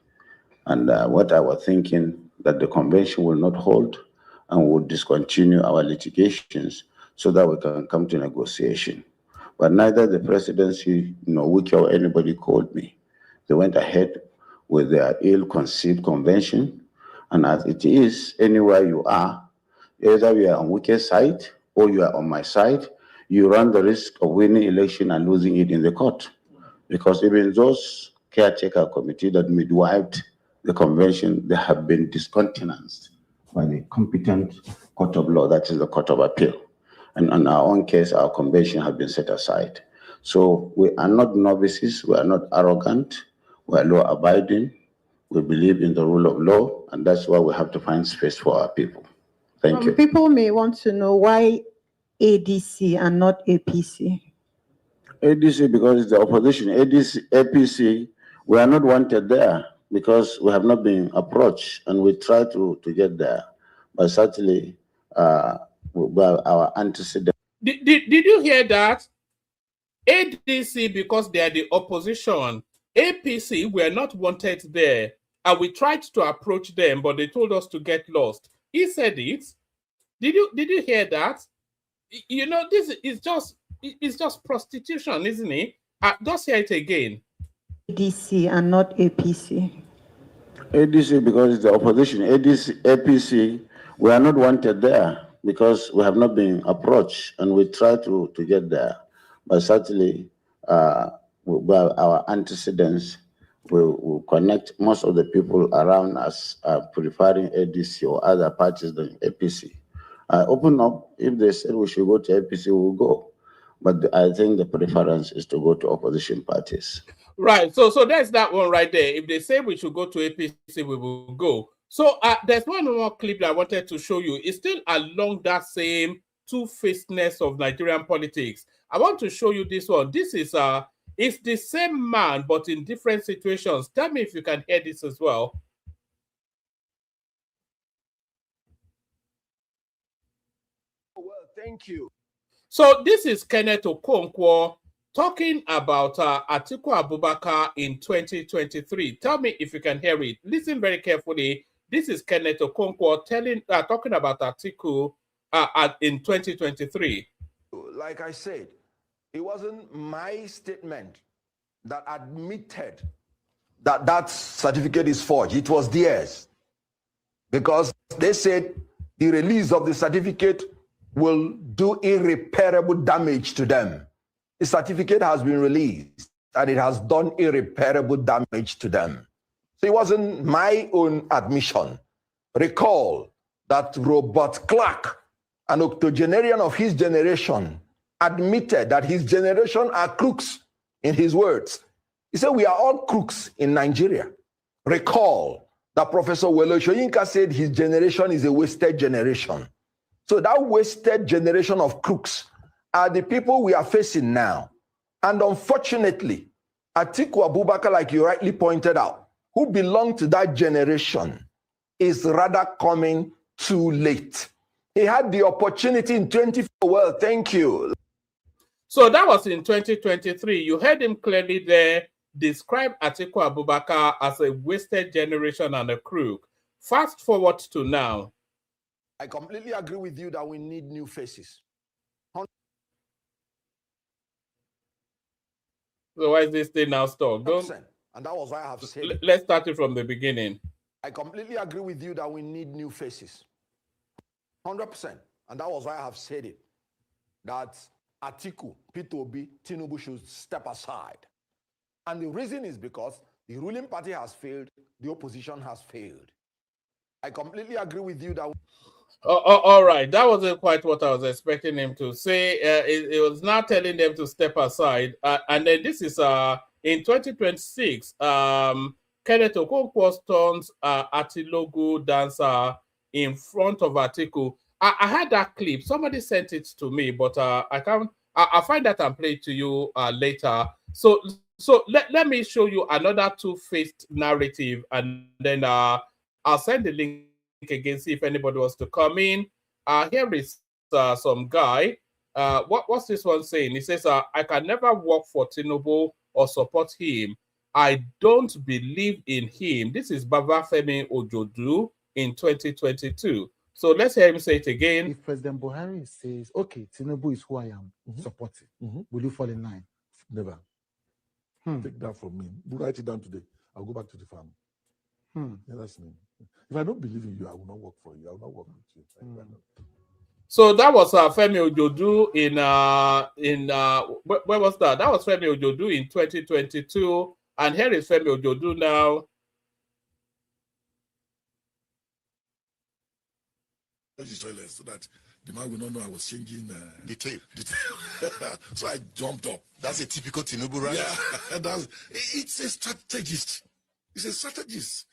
And what I was thinking, that the convention will not hold and will discontinue our litigations so that we can come to negotiation. But neither the presidency, Wiki or anybody called me. They went ahead with their ill-conceived convention. And as it is, anywhere you are, either you are on Wiki's side or you are on my side, you run the risk of winning election and losing it in the court. Because even those caretaker committee that midwifed the convention, they have been discountenanced by the competent court of law, that is the Court of Appeal. And in our own case, our convention has been set aside. So we are not novices, we are not arrogant, we are law-abiding, we believe in the rule of law, and that's why we have to find space for our people. Thank you. People may want to know why ADC and not APC. ADC because it's the opposition. APC, we are not wanted there because we have not been approached, and we try to get there. But certainly, our antecedent. Did you hear that? ADC because they are the opposition. APC, we are not wanted there. And we tried to approach them, but they told us to get lost. He said it. Did you hear that? This is just prostitution, isn't it? Just hear it again. ADC and not APC. ADC because it's the opposition. APC, we are not wanted there because we have not been approached, and we try to get there. But certainly, our antecedents will connect most of the people around us preferring ADC or other parties than APC. Open up, if they said we should go to APC, we will go. But I think the preference is to go to opposition parties. Right, so there's that one right there. If they say we should go to APC, we will go. So there's one more clip that I wanted to show you. It's still along that same two-facedness of Nigerian politics. I want to show you this one. This is it's the same man, but in different situations. Tell me if you can hear this as well. Well, thank you. So this is Kenneth Okonkwo talking about Atiku Abubakar in 2023. Tell me if you can hear it. Listen very carefully. This is Kenneth Okonkwo talking about Atiku in 2023. Like I said, it wasn't my statement that admitted that that certificate is forged. It was theirs. Because they said the release of the certificate will do irreparable damage to them. The certificate has been released and it has done irreparable damage to them. So it wasn't my own admission. Recall that Robert Clark, an octogenarian of his generation, admitted that his generation are crooks, in his words. He said, we are all crooks in Nigeria. Recall that Professor Welo Soyinka said his generation is a wasted generation. So that wasted generation of crooks are the people we are facing now. And unfortunately, Atiku Abubakar, like you rightly pointed out, who belonged to that generation, is rather coming too late. He had the opportunity in 24. Well, thank you. So that was in 2023. You heard him clearly there describe Atiku Abubakar as a wasted generation and a crook. Fast forward to now. I completely agree with you that we need new faces. So why is this thing now stalled? And that was why I have said it. Let's start it from the beginning. I completely agree with you that we need new faces. 100%. And that was why I have said it. That Atiku, P2B, Tinubu should step aside. And the reason is because the ruling party has failed, the opposition has failed. I completely agree with you that... All right, that wasn't quite what I was expecting him to say. It was now telling them to step aside. And then this is in 2026, Kenneth Okonkwo turns Atilogu dancer in front of Atiku. I had that clip. Somebody sent it to me, but I can't. I'll find that and play it to you later. So let me show you another two-faced narrative, and then I'll send the link again, see if anybody wants to come in. Here is some guy. What's this one saying? He says, I can never work for Tinubu or support him. I don't believe in him. This is Babafemi Ojodu in 2022. So let's hear him say it again. If President Buhari says, okay, Tinubu is who I am supporting, will you fall in line? Never. Take that from me. Write it down today. I'll go back to the farm. Yeah, that's me. If I don't believe in you, I will not work for you. I will not work with you. So that was Femi Ojodu in where was that? That was Femi Ojodu in 2022, and here is Femi Ojodu now. So that the man will not know I was changing the tape. So I jumped up. That's a typical Tinubu, right? Yeah, it's a strategist. He's a strategist.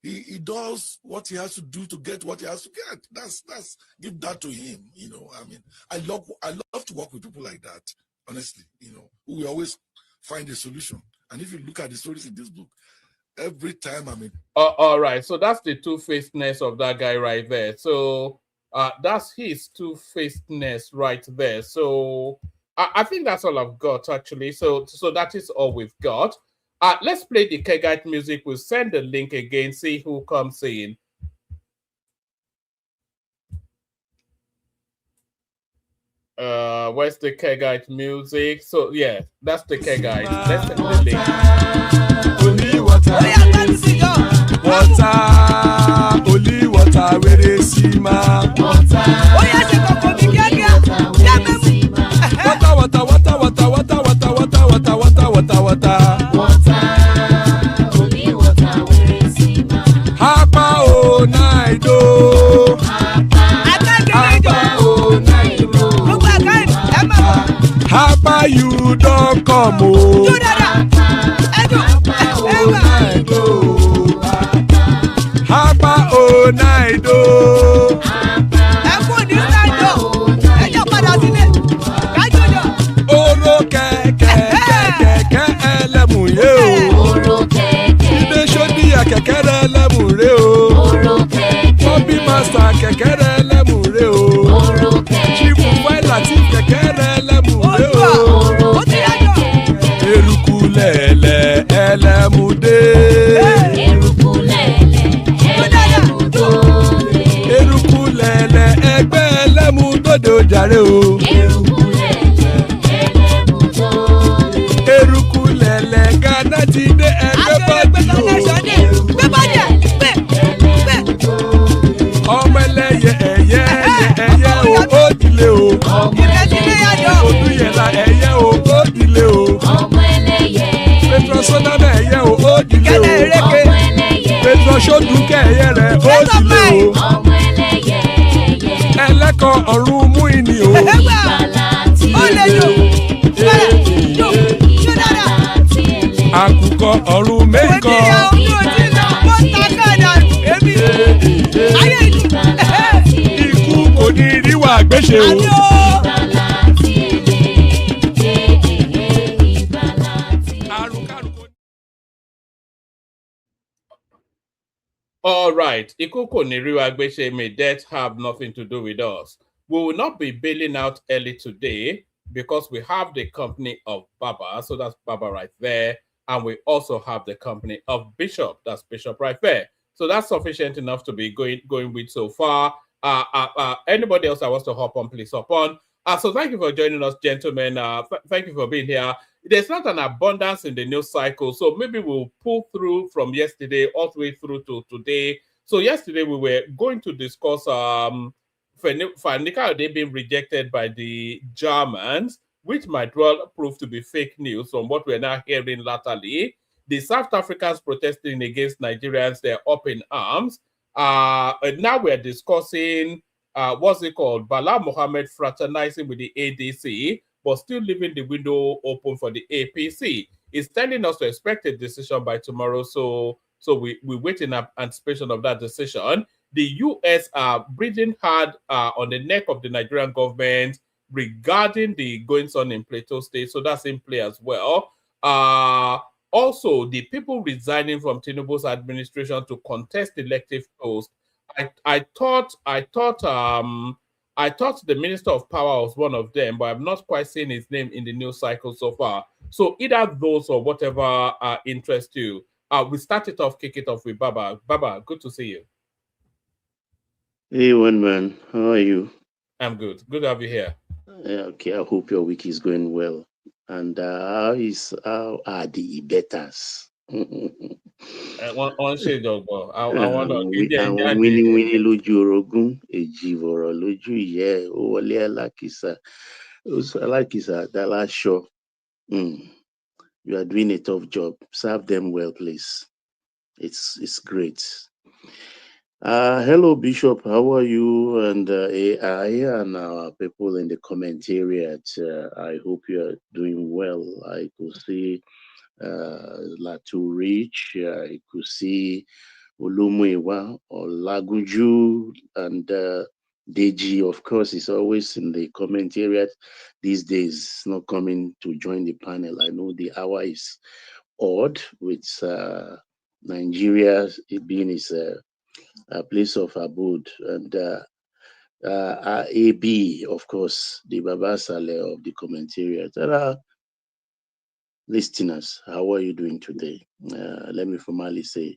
He does what he has to do to get what he has to get. That's give that to him. You know, I mean, I love to work with people like that. Honestly, you know, who will always find a solution. And if you look at the stories in this book, every time I mean. All right, so that's the two-facedness of that guy right there. So that's his two-facedness right there. So I think that's all I've got actually. So that is all we've got. Let's play the Kegite music. We'll send the link again, see who comes in. Where's the Kegite music? So yeah, that's the Kegite. Let's send the link. Only water, only water, where they see ma. Water, Hapa o naido. Hapa you don't come o. Hapa o naido. Oro kẹ̀kẹ́ ẹlẹ́mù yé o. Ilé sọ́díyà kẹ̀kẹ́ rẹ̀ ẹlẹ́mù rẹ̀ o. Bobby master kẹ̀kẹ́ rẹ̀ ẹlẹ́mù rẹ̀ o. Chifu Faila ti kẹ̀kẹ́ rẹ̀ ẹlẹ́mù rẹ̀ o. Eruku lẹ̀lẹ̀ ẹlẹ́mù dé. Eruku lẹ̀lẹ̀ ẹgbẹ́ ẹlẹ́mù dòde ojàre o. Eruku lẹ̀lẹ̀ Ghana ti dé ẹgbẹ́ bọ́dì o. Ọmọ ẹlẹ́yẹ ẹyẹ o ó dìle o. Odúyẹ̀lá ẹyẹ o ó dìle o. Petrosodana ẹyẹ o ó dìle o. Petrosodúnkẹ́ ẹyẹ rẹ̀ ó dìle o. Ẹlẹ́kọ̀ ọ̀run mú ìní o. Àkùkọ ọ̀run mẹ́kọ̀. gbéṣe o. All right, Ikoko Niriwa Gbeshe, may death have nothing to do with us. We will not be bailing out early today because we have the company of Baba, so that's Baba right there, and we also have the company of Bishop, that's Bishop right there. So that's sufficient enough to be going with so far. Anybody else that wants to hop on, please hop on. So thank you for joining us, gentlemen. Thank you for being here. There's not an abundance in the news cycle, so maybe we'll pull through from yesterday all the way through to today. So yesterday we were going to discuss Fanika being rejected by the Germans, which might well prove to be fake news from what we're now hearing latterly. The South Africans protesting against Nigerians, they're up in arms. And now we're discussing what's it called? Bala Mohammed fraternizing with the ADC, but still leaving the window open for the APC. It's telling us to expect a decision by tomorrow. So we wait in anticipation of that decision. The US are breathing hard on the neck of the Nigerian government regarding the goings on in Plateau State. So that's in play as well. Also, the people resigning from Tinubu's administration to contest elective posts. I thought the Minister of Power was one of them, but I've not quite seen his name in the news cycle so far. So either those or whatever interests you. We start it off, kick it off with Baba. Baba, good to see you. Hey, one man, how are you? I'm good. Good to have you here. Okay, I hope your week is going well. And how are the betters? One shade of I want àwọn wíníwíní lójú orogún èjìvọ̀rọ̀ lójú ìyẹ́ ẹ̀ ó wọlé alákìsà dáláṣọ. You are doing a tough job. Serve them well, please. It's great. Hello, Bishop. How are you? And AI and our people in the commentariat. I hope you are doing well. I could see Latu Rich. I could see Olumuyiwa Olagunju and Deji. Of course, is always in the commentariat these days. Not coming to join the panel. I know the hour is odd with Nigeria being its a place of abode, and AB, of course, the Baba Saleh of the commentariat. Listeners, how are you doing today? Let me formally say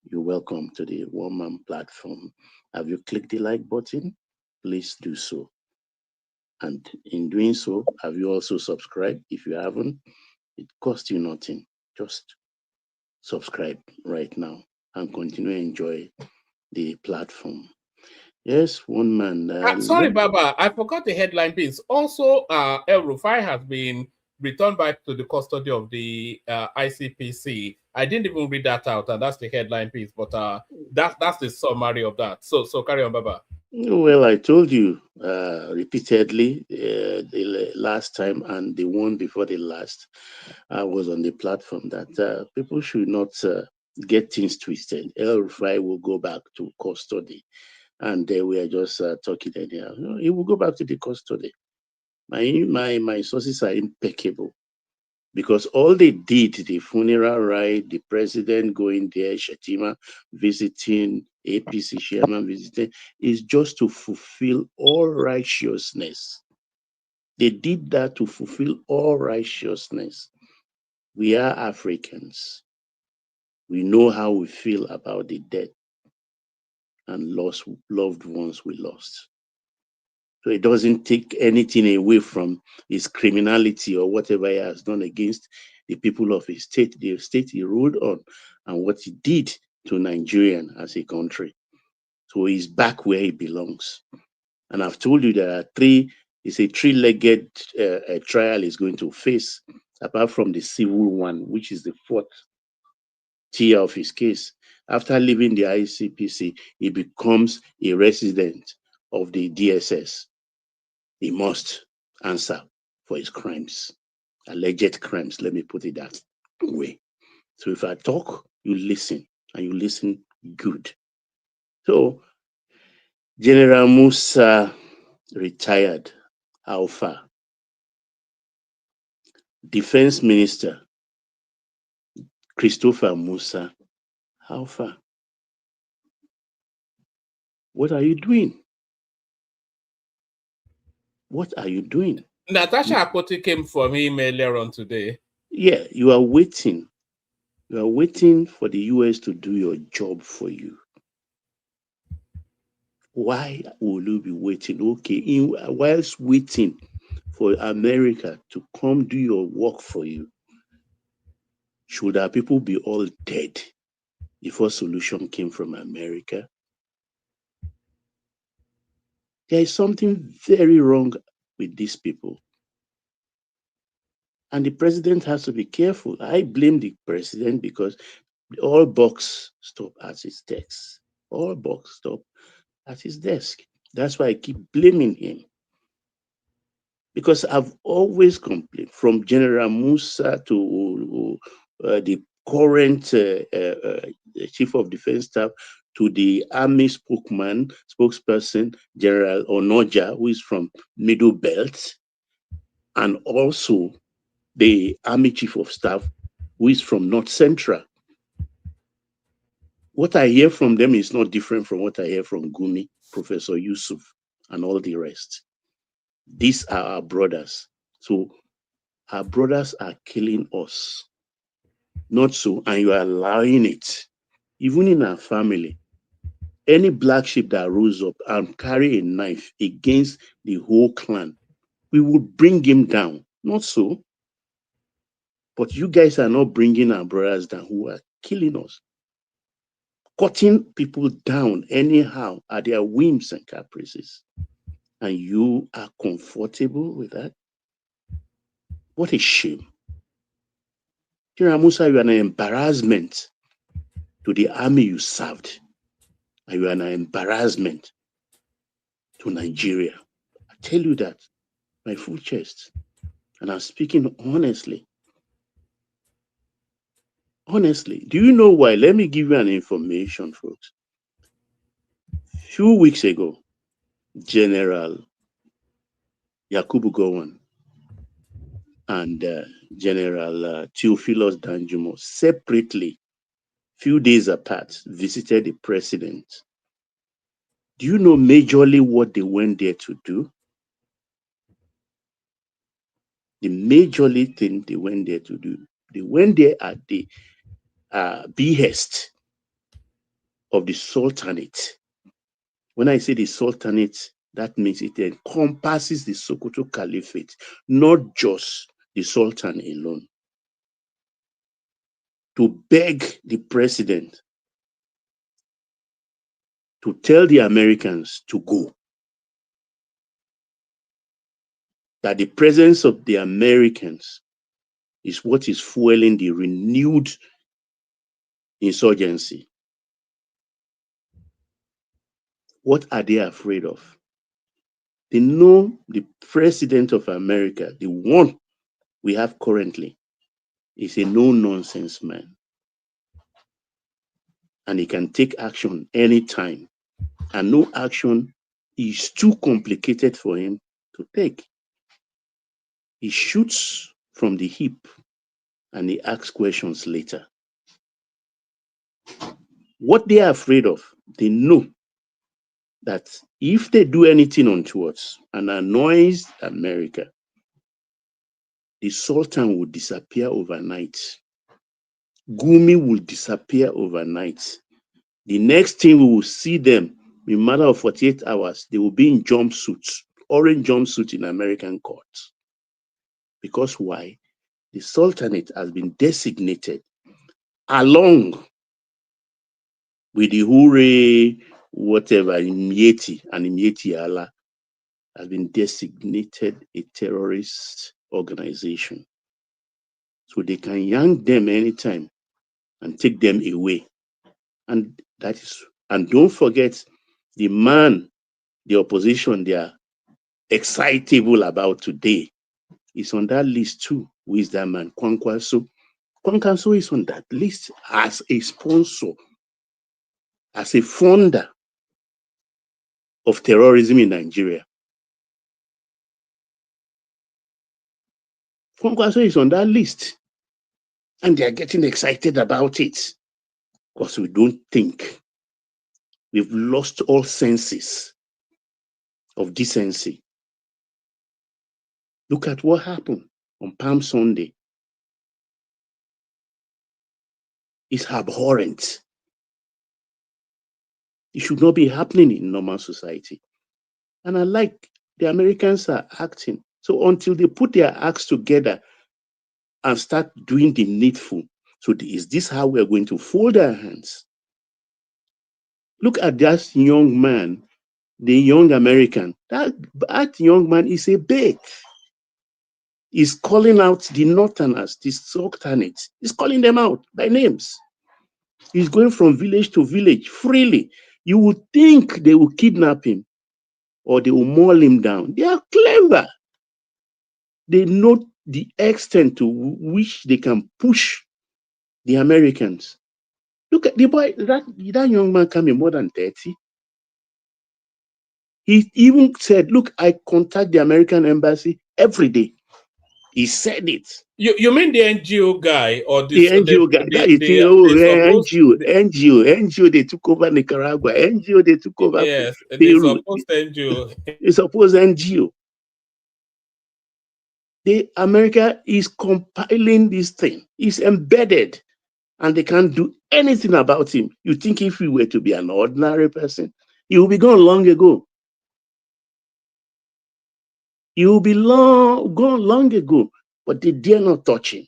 you're welcome to the One Man platform. Have you clicked the like button? Please do so. And in doing so, have you also subscribed? If you haven't, it costs you nothing. Just subscribe right now and continue to enjoy the platform. Yes, one man. Sorry, Baba, I forgot the headline piece. Also, El-Rufai has been returned back to the custody of the ICPC. I didn't even read that out, and that's the headline piece. But that's the summary of that. So carry on, Baba. Well, I told you repeatedly the last time and the one before the last, I was on the platform that people should not get things twisted. El-Rufai will go back to custody. And we are just talking anyhow. No, he will go back to the custody. My sources are impeccable because all they did, the funeral ride, the president going there, Shetima visiting, APC chairman visiting, is just to fulfill all righteousness. They did that to fulfill all righteousness. We are Africans. We know how we feel about the death and loved ones we lost. So it doesn't take anything away from his criminality or whatever he has done against the people of his state, the state he ruled on, and what he did to Nigeria as a country. So he's back where he belongs. And I've told you there are it's a three-legged trial he's going to face, apart from the civil one, which is the fourth tier of his case. After leaving the ICPC, he becomes a resident of the DSS. He must answer for his crimes, alleged crimes. Let me put it that way. So if I talk, you listen, and you listen good. So General Musa retired. How far? Defense Minister Christopher Musa. How far? What are you doing? What are you doing? Natasha Akpoti came for him earlier on today. Yeah, you are waiting. You are waiting for the US to do your job for you. Why will you be waiting? Okay, whilst waiting for America to come do your work for you, should our people be all dead before solution came from America? There is something very wrong with these people. And the president has to be careful. I blame the president because all bucks stop at his desk. All bucks stop at his desk. That's why I keep blaming him. Because I've always complained, from General Musa to the current Chief of Defense Staff to the Army spokesperson, General Onoja, who is from Middle Belt, and also the Army Chief of Staff, who is from North Central. What I hear from them is not different from what I hear from Gumi, Professor Yusuf, and all the rest. These are our brothers. So our brothers are killing us. Not so, and you are allowing it. Even in our family, any black sheep that rose up and carry a knife against the whole clan, we would bring him down. Not so. But you guys are not bringing our brothers down who are killing us. Cutting people down anyhow at their whims and caprices. And you are comfortable with that? What a shame. General Musa, you are an embarrassment to the army you served. And you are an embarrassment to Nigeria. I tell you that, my full chest. And I'm speaking honestly. Honestly, do you know why? Let me give you an information, folks. A few weeks ago, General Yakubu Gowon and General Theophilus Danjumo separately, few days apart, visited the president. Do you know majorly what they went there to do? The majorly thing they went there to do, they went there at the behest of the Sultanate. When I say the Sultanate, that means it encompasses the Sokoto Caliphate, not just the Sultan alone. To beg the president to tell the Americans to go. That the presence of the Americans is what is fueling the renewed insurgency. What are they afraid of? They know the president of America, the one we have currently, is a no-nonsense man. And he can take action anytime. And no action is too complicated for him to take. He shoots from the hip and he asks questions later. What they are afraid of, they know that if they do anything untoward and annoys America, the Sultan will disappear overnight. Gumi will disappear overnight. The next thing we will see them, in a matter of 48 hours, they will be in jumpsuits, orange jumpsuit in American courts. Because why? The Sultanate has been designated along with the Hure, whatever, Imyeti and Imyeti Allah, has been designated a terrorist organization. So they can yank them anytime and take them away. And that is, and don't forget the man, the opposition they are excitable about today is on that list too. Who is that man? Kwankwaso. Kwankwaso is on that list as a sponsor, as a funder of terrorism in Nigeria. Kwankwaso is on that list. And they are getting excited about it because we don't think. We've lost all senses of decency. Look at what happened on Palm Sunday. It's abhorrent. It should not be happening in normal society. And I like the Americans are acting. So until they put their acts together and start doing the needful, so is this how we're going to fold our hands? Look at that young man, the young American. That young man is a bait. He's calling out the Northerners, the Southerners. He's calling them out by names. He's going from village to village freely. You would think they will kidnap him or they will maul him down. They are clever. They know the extent to which they can push the Americans. Look at the boy, that young man can be more than 30. He even said, look, I contact the American embassy every day. He said it. You mean the NGO guy or the NGO guy? NGO, they took over Nicaragua. NGO, they took over Peru. Supposed NGO. It's supposed NGO. America is compiling this thing. It's embedded, and they can't do anything about him. You think if he were to be an ordinary person, he will be gone long ago. He will be gone long ago, but they dare not touch him.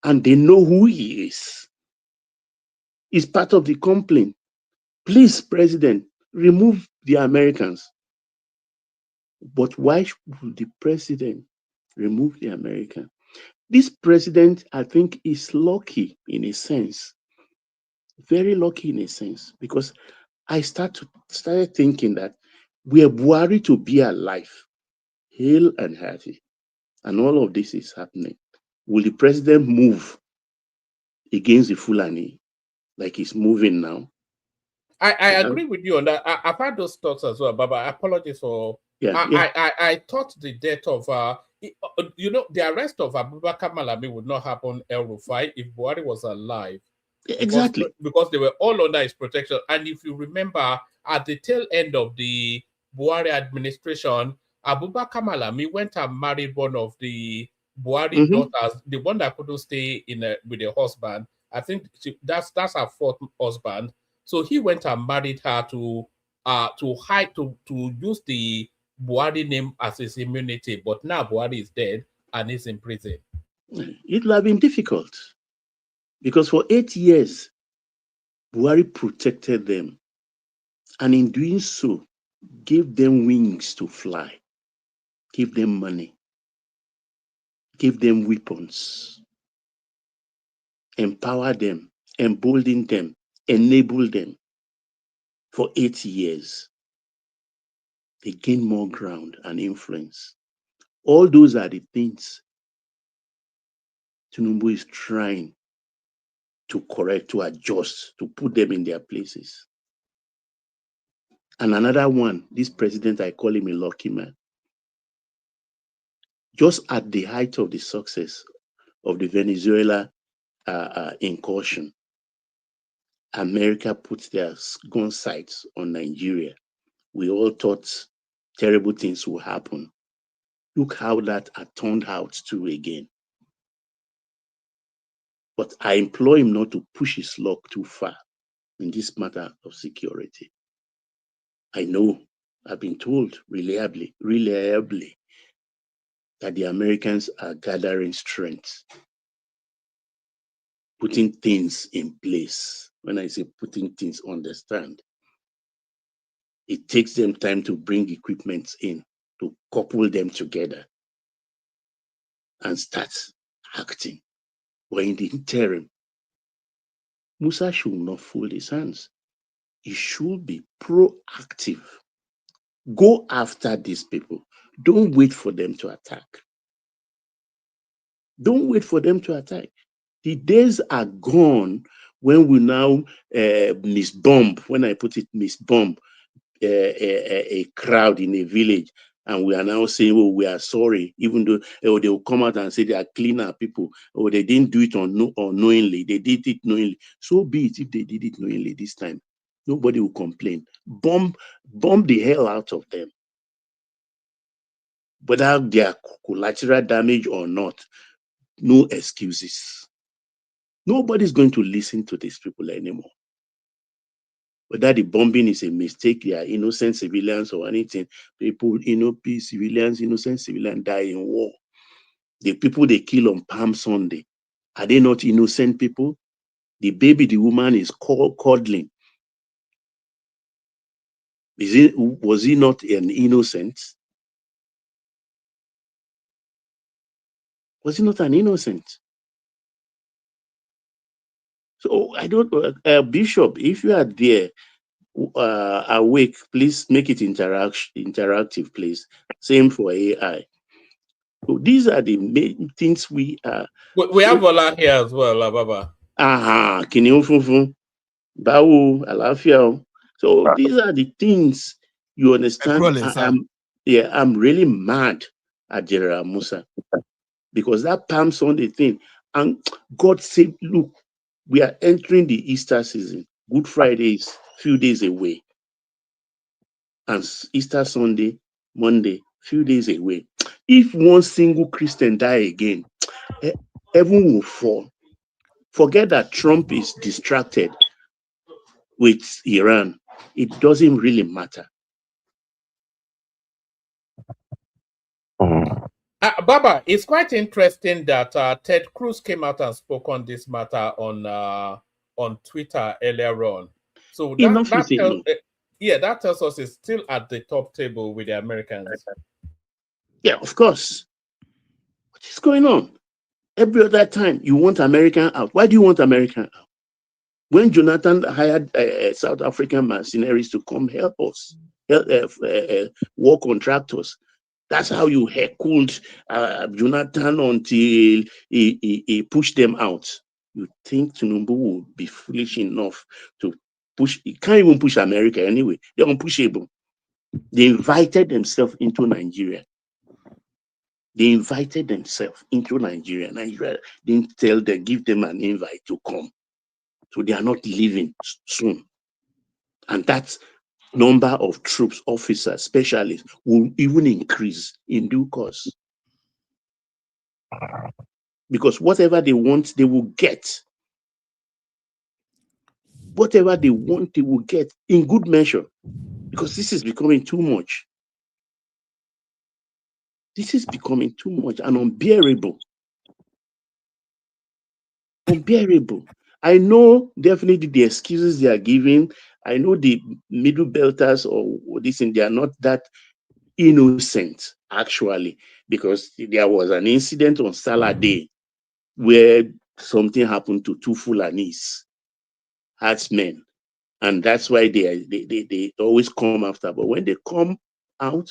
And they know who he is. He's part of the complaint. Please, President, remove the Americans. But why should the president remove the American? This president, I think, is lucky in a sense. Very lucky in a sense, because I started thinking that we are Buhari to be alive, hale and hearty, and all of this is happening. Will the president move against the Fulani like he's moving now? I agree with you on that. I've had those thoughts as well, but apologies for. I thought the death of the arrest of Abubakar Malami would not happen El-Rufai if Buhari was alive. Exactly. Because they were all under his protection. And if you remember, at the tail end of the Buhari administration, Abubakar Malami went and married one of the Buhari daughters, the one that couldn't stay with her husband. I think that's her fourth husband. So he went and married her to use the Buhari name as his immunity. But now Buhari is dead and he's in prison. It will have been difficult because for 8 years, Buhari protected them. And in doing so, gave them wings to fly, gave them money, gave them weapons, empower them, embolden them, enable them. For 8 years, they gained more ground and influence. All those are the things Tinubu is trying to correct, to adjust, to put them in their places. And another one, this president, I call him a lucky man. Just at the height of the success of the Venezuela incursion, America put their gun sights on Nigeria. We all thought terrible things would happen. Look how that turned out to again. But I implore him not to push his luck too far in this matter of security. I know, I've been told reliably, that the Americans are gathering strength, putting things in place. When I say putting things, understand. It takes them time to bring equipment in, to couple them together and start acting. But in the interim, Musa should not fold his hands. He should be proactive. Go after these people. Don't wait for them to attack. Don't wait for them to attack. The days are gone when we now misbomb, when I put it misbomb, a crowd in a village And we are now saying, oh, we are sorry, even though they will come out and say they are cleaner people, or they didn't do it unknowingly, they did it knowingly. So be it if they did it knowingly this time. Nobody will complain. Bomb the hell out of them. Whether they are collateral damage or not, no excuses. Nobody's going to listen to these people anymore. Whether the bombing is a mistake, they are innocent civilians or anything, people, civilians, innocent civilians die in war. The people they kill on Palm Sunday, are they not innocent people? The baby the woman is cuddling, was he not an innocent? Was he not an innocent? So I don't, Bishop, if you are there, awake, please make it interactive, please. Same for AI. So these are the main things we are. We have Ola here as well, Baba. Kiniofufu, Bawu, Alafia. So these are the things you understand. I'm really mad at General Musa because that Palm Sunday thing, and God said, look, we are entering the Easter season. Good Friday is few days away. And Easter Sunday, Monday, few days away. If one single Christian die again, heaven will fall. Forget that Trump is distracted with Iran. It doesn't really matter. Baba, it's quite interesting that Ted Cruz came out and spoke on this matter on Twitter earlier on. So that tells us it's still at the top table with the Americans. Yeah, of course. What is going on? Every other time you want American out. Why do you want American out? When Jonathan hired South African mercenaries to come help us, war contractors, that's how you heckled Jonathan until he pushed them out. You think Tinubu will be foolish enough to push? He can't even push America anyway. They're unpushable. They invited themselves into Nigeria. Nigeria didn't tell them, give them an invite to come. So they are not leaving soon. And that number of troops, officers, specialists will even increase in due course. Because whatever they want, they will get. Whatever they want, they will get in good measure. Because this is becoming too much. This is becoming too much and unbearable. Unbearable. I know definitely the excuses they are giving. I know the middle belters or this thing, they are not that innocent, actually, because there was an incident on Salah Day where something happened to two Fulanese herdsmen, and that's why they always come after. But when they come out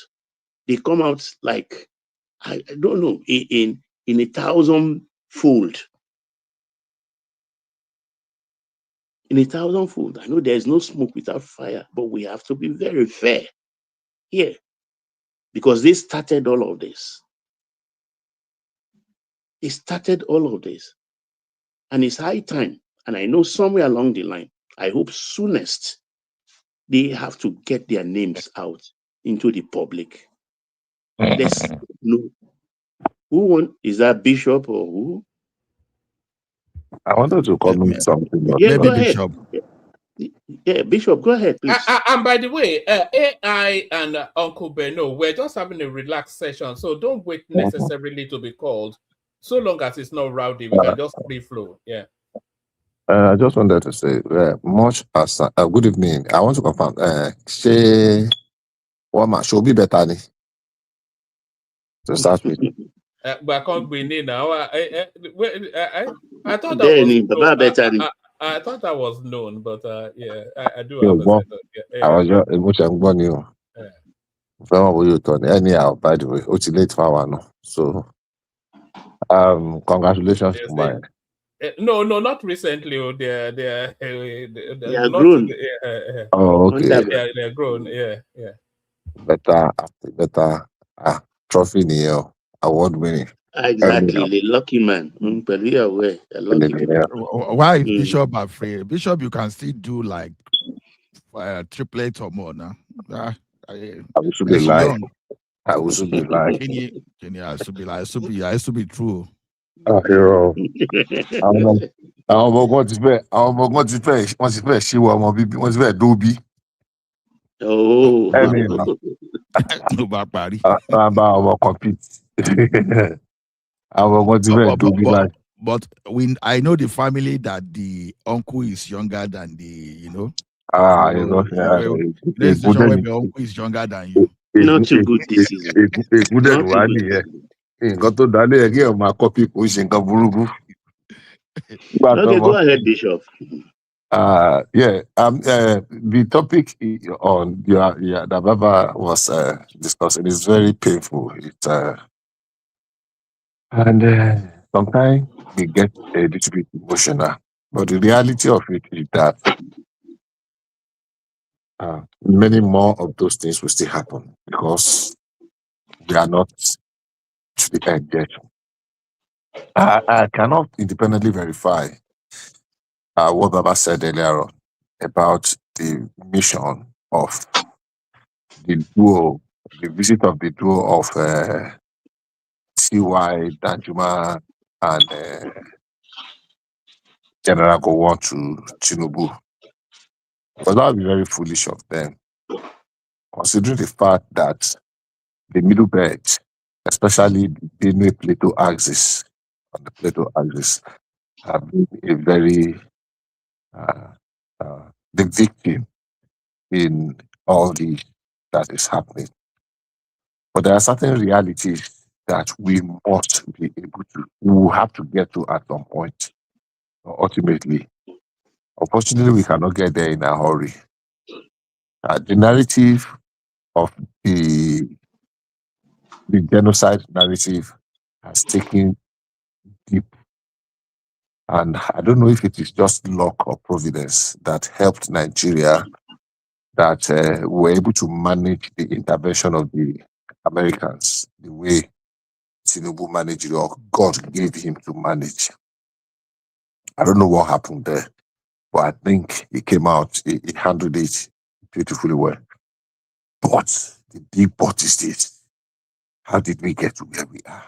like, I don't know, in 1,000-fold. In 1,000-fold. I know there's no smoke without fire, but we have to be very fair here because they started all of this. They started all of this. And it's high time. And I know somewhere along the line, I hope soonest, they have to get their names out into the public. Let's know who is that, Bishop or who? I wanted to comment something. Yeah, go ahead. Bishop. Yeah, Bishop, go ahead, please. And by the way, AI and Uncle Beno, we're just having a relaxed session, so don't wait necessarily to be called. So long as it's not rowdy, we can just free flow. Yeah. I just wanted to say, much as good evening. I want to confirm. Say, what man should be better to start with. But I can't be in now. I thought that I thought that was known, but yeah, I do have a set of, I was just emotional one you. Anyhow, by the way, it's late for one. So congratulations to my no, not recently. They're grown. Oh, okay. They're grown. Yeah. Better Trophy nìyẹn award winning. Exactly, the lucky man. But we are aware, a lucky man. Why is Bishop afraid? Bishop, you can still do like triplets or more now. I will be lying. I will be lying. I should be true. Hero. àwọn ọmọ kan ti fẹ́ ṣíwọ ọmọ bíbí wọ́n ti fẹ́ dóbi. Ẹni ìlà ló bá parí. Bá ọmọ compete. Àwọn ọmọ ti fẹ́ dóbi báyìí. But I know the family that the uncle is younger than the, the uncle is younger than you. Not too good this season. Nǹkan tó dálé ẹ̀ kí ẹ̀ máa kọ́pì kò ṣe nǹkan burúkú. Okay, go ahead, Bishop. The topic on that Baba was discussing is very painful. And sometimes we get a little bit emotional, but the reality of it is that many more of those things will still happen because we are not to the end yet. I cannot independently verify what Baba said earlier on about the mission of the duo, the visit of the duo of CY Danjuma and General Gowon to Tinubu. Because that would be very foolish of them, considering the fact that the middle belt, especially the Benue Plateau axis, on the Plateau axis, have been a very the victim in all that is happening. But there are certain realities that we must be able to, we will have to get to at some point, ultimately. Unfortunately, we cannot get there in a hurry. The narrative of the genocide narrative has taken deep. And I don't know if it is just luck or providence that helped Nigeria, that were able to manage the intervention of the Americans the way Tinubu managed it, or God gave him to manage. I don't know what happened there, but I think he came out, he handled it beautifully well. But the big but is this: how did we get to where we are?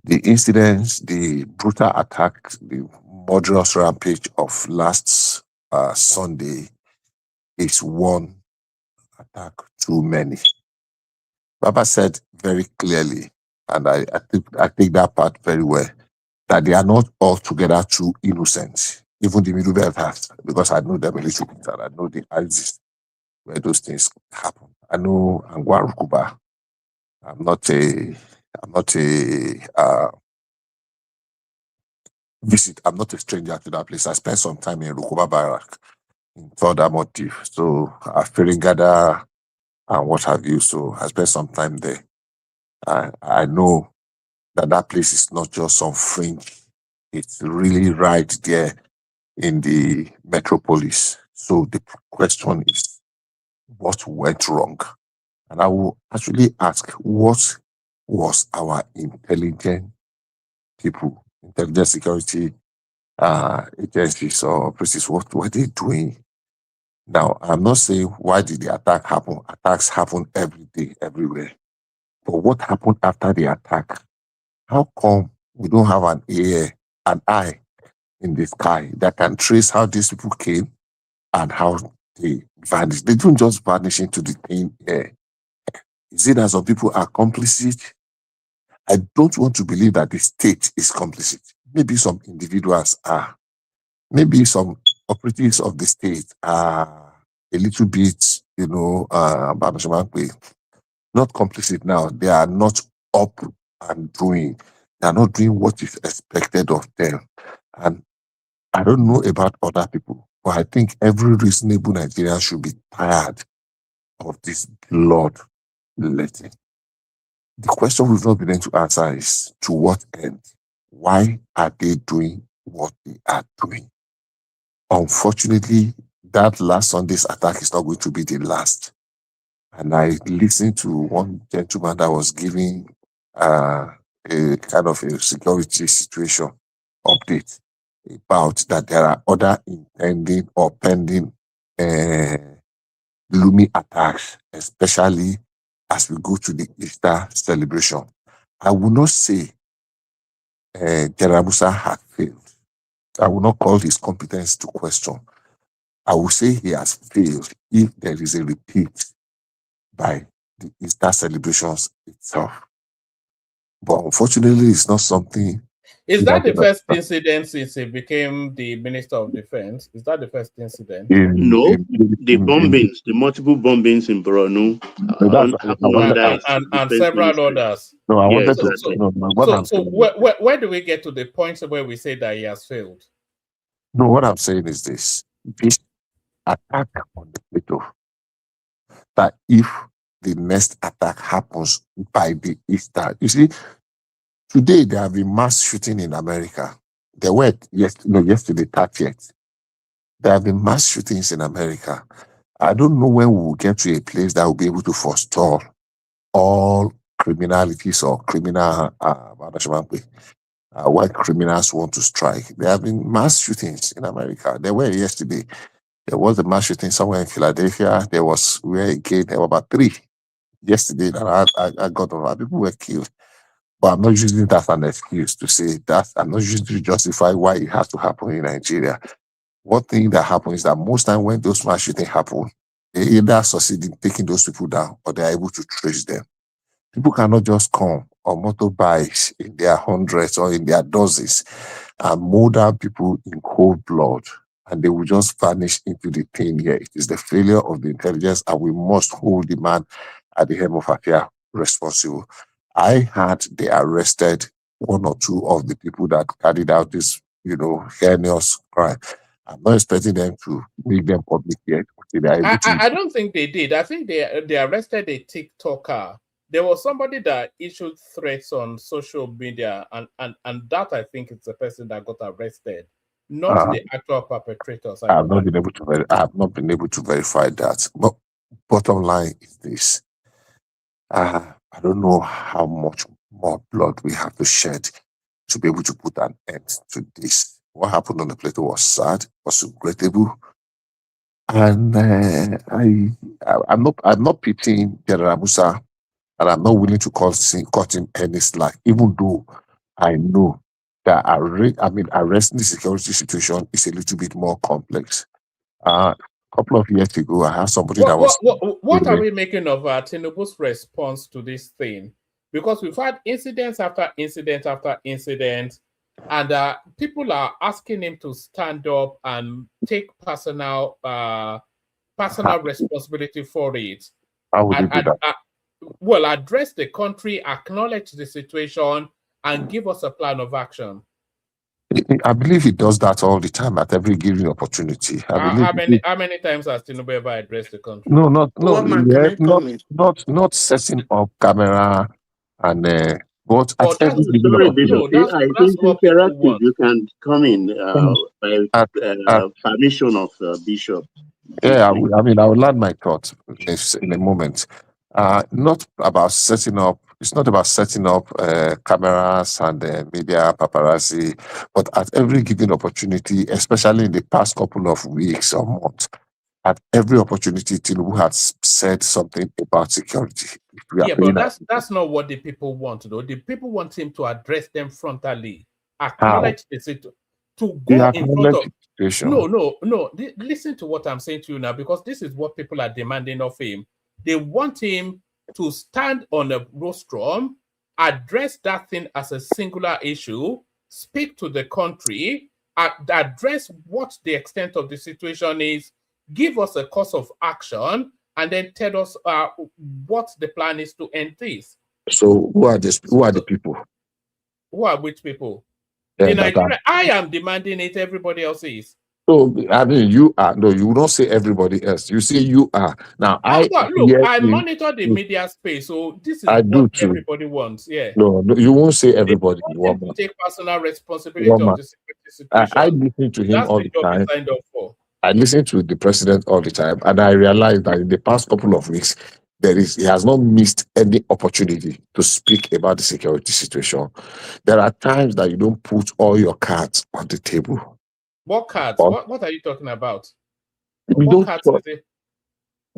The incidents, the brutal attack, the murderous rampage of last Sunday is one attack too many. Baba said very clearly, and I take that part very well, that they are not altogether too innocent. Even the middle belt has, because I know them a little bit, and I know the axis where those things happen. I know Angwa Rukuba. I'm not a I'm not a stranger to that place. I spent some time in Rukuba Barrack in Third Motive. So Feringada and what have you. So I spent some time there. I know that place is not just some fringe. It's really right there in the metropolis. So the question is, what went wrong? And I will actually ask, what was our intelligent people, intelligence security agencies or places, what were they doing? Now, I'm not saying why did the attack happen? Attacks happen every day, everywhere. But what happened after the attack? How come we don't have an eye in the sky that can trace how these people came and how they vanished? They don't just vanish into the thin air. Is it that some people are complicit? I don't want to believe that the state is complicit. Maybe some individuals are. Maybe some operatives of the state are a little bit, not complicit now. They are not up and doing. They are not doing what is expected of them. And I don't know about other people, but I think every reasonable Nigerian should be tired of this bloodletting. The question we've not been able to answer is, to what end? Why are they doing what they are doing? Unfortunately, that last Sunday's attack is not going to be the last. and I listened to one gentleman that was giving a kind of a security situation update about that there are other impending or pending looming attacks, especially as we go to the Easter celebration. I will not say General Musa had failed. I will not call his competence to question. I will say he has failed if there is a repeat by the Easter celebrations itself. But unfortunately, it's not something. Is that the first incident since he became the Minister of Defense? Is that the first incident? No, the bombings, the multiple bombings in Borno, and several others. No, I wanted to. Exactly. So where do we get to the point where we say that he has failed? No, what I'm saying is this attack on the Plateau, that if the next attack happens by the Easter, you see, today there have been mass shooting in America. There were yesterday 30th. There have been mass shootings in America. I don't know when we will get to a place that will be able to forestall all criminalities or criminal when criminals want to strike. There have been mass shootings in America. There were yesterday. There was a mass shooting somewhere in Philadelphia. There was there were about 3 yesterday that I got over. People were killed. But I'm not using that as an excuse to say that. I'm not using it to justify why it has to happen in Nigeria. One thing that happens is that most times when those mass shootings happen, they either succeed in taking those people down or they're able to trace them. People cannot just come on motorbikes in their hundreds or in their dozens and mow down people in cold blood, and they will just vanish into the thin air. It is the failure of the intelligence, and we must hold the man at the helm of affairs responsible. I had they arrested 1 or 2 of the people that carried out this, heinous crime. I'm not expecting them to make them public yet. I don't think they did. I think they arrested a TikToker. There was somebody that issued threats on social media, and that I think is the person that got arrested, not the actual perpetrators. I have not been able to verify that. But bottom line is this: I don't know how much more blood we have to shed to be able to put an end to this. What happened on the Plateau was sad, was regrettable, and I'm not pitying General Musa, and I'm not willing to cut him any slack, even though I know that arresting the security situation is a little bit more complex. A couple of years ago, I had somebody that was. What are we making of Tinubu's response to this thing? Because we've had incidents after incident after incident, and people are asking him to stand up and take personal responsibility for it. How would he do that? Well, address the country, acknowledge the situation, and give us a plan of action. I believe he does that all the time at every given opportunity. How many times has Tinubu ever addressed the country? No, not setting up camera and but at every given opportunity. I think interactive. You can come in by permission of Bishop. Yeah, I will land my thought in a moment. Not about setting up. It's not about setting up cameras and media paparazzi, but at every given opportunity, especially in the past couple of weeks or months, at every opportunity, Tinubu has said something about security. Yeah, but that's not what the people want, though. The people want him to address them frontally, acknowledge the situation, to go in front of. No. Listen to what I'm saying to you now, because this is what people are demanding of him. They want him to stand on a rostrum, address that thing as a singular issue, speak to the country, address what the extent of the situation is, give us a course of action, and then tell us what the plan is to end this. So who are the people? Who are which people? In Nigeria, I am demanding it, everybody else is. So, you are. No, you don't say everybody else. You say you are. Now, I monitor the media space, so this is what everybody wants. Yeah. No, you won't say everybody. They want to take personal responsibility of the situation. I listen to him That's all the the job time. he signed up for. I listen to the president all the time, and I realized that in the past couple of weeks, he has not missed any opportunity to speak about the security situation. There are times that you don't put all your cards on the table. What cards? Or What are you talking about? you What cards is it?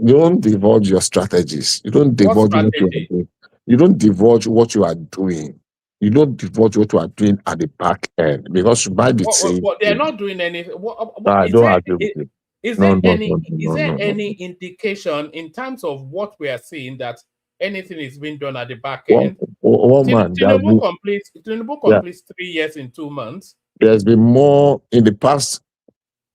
don't divulge your strategies. You don't What divulge what you are strategy? doing. You don't divulge what you are doing. You don't divulge what you are doing at the back end, because you might be saying, What they're not doing anything. I don't agree with you. Is No, there no, any no, is no, there no, no. any indication in terms of what we are seeing that anything is being done at the back One, end? one man, Tinubu completes yeah, 3 years in 2 months. there's been more in the past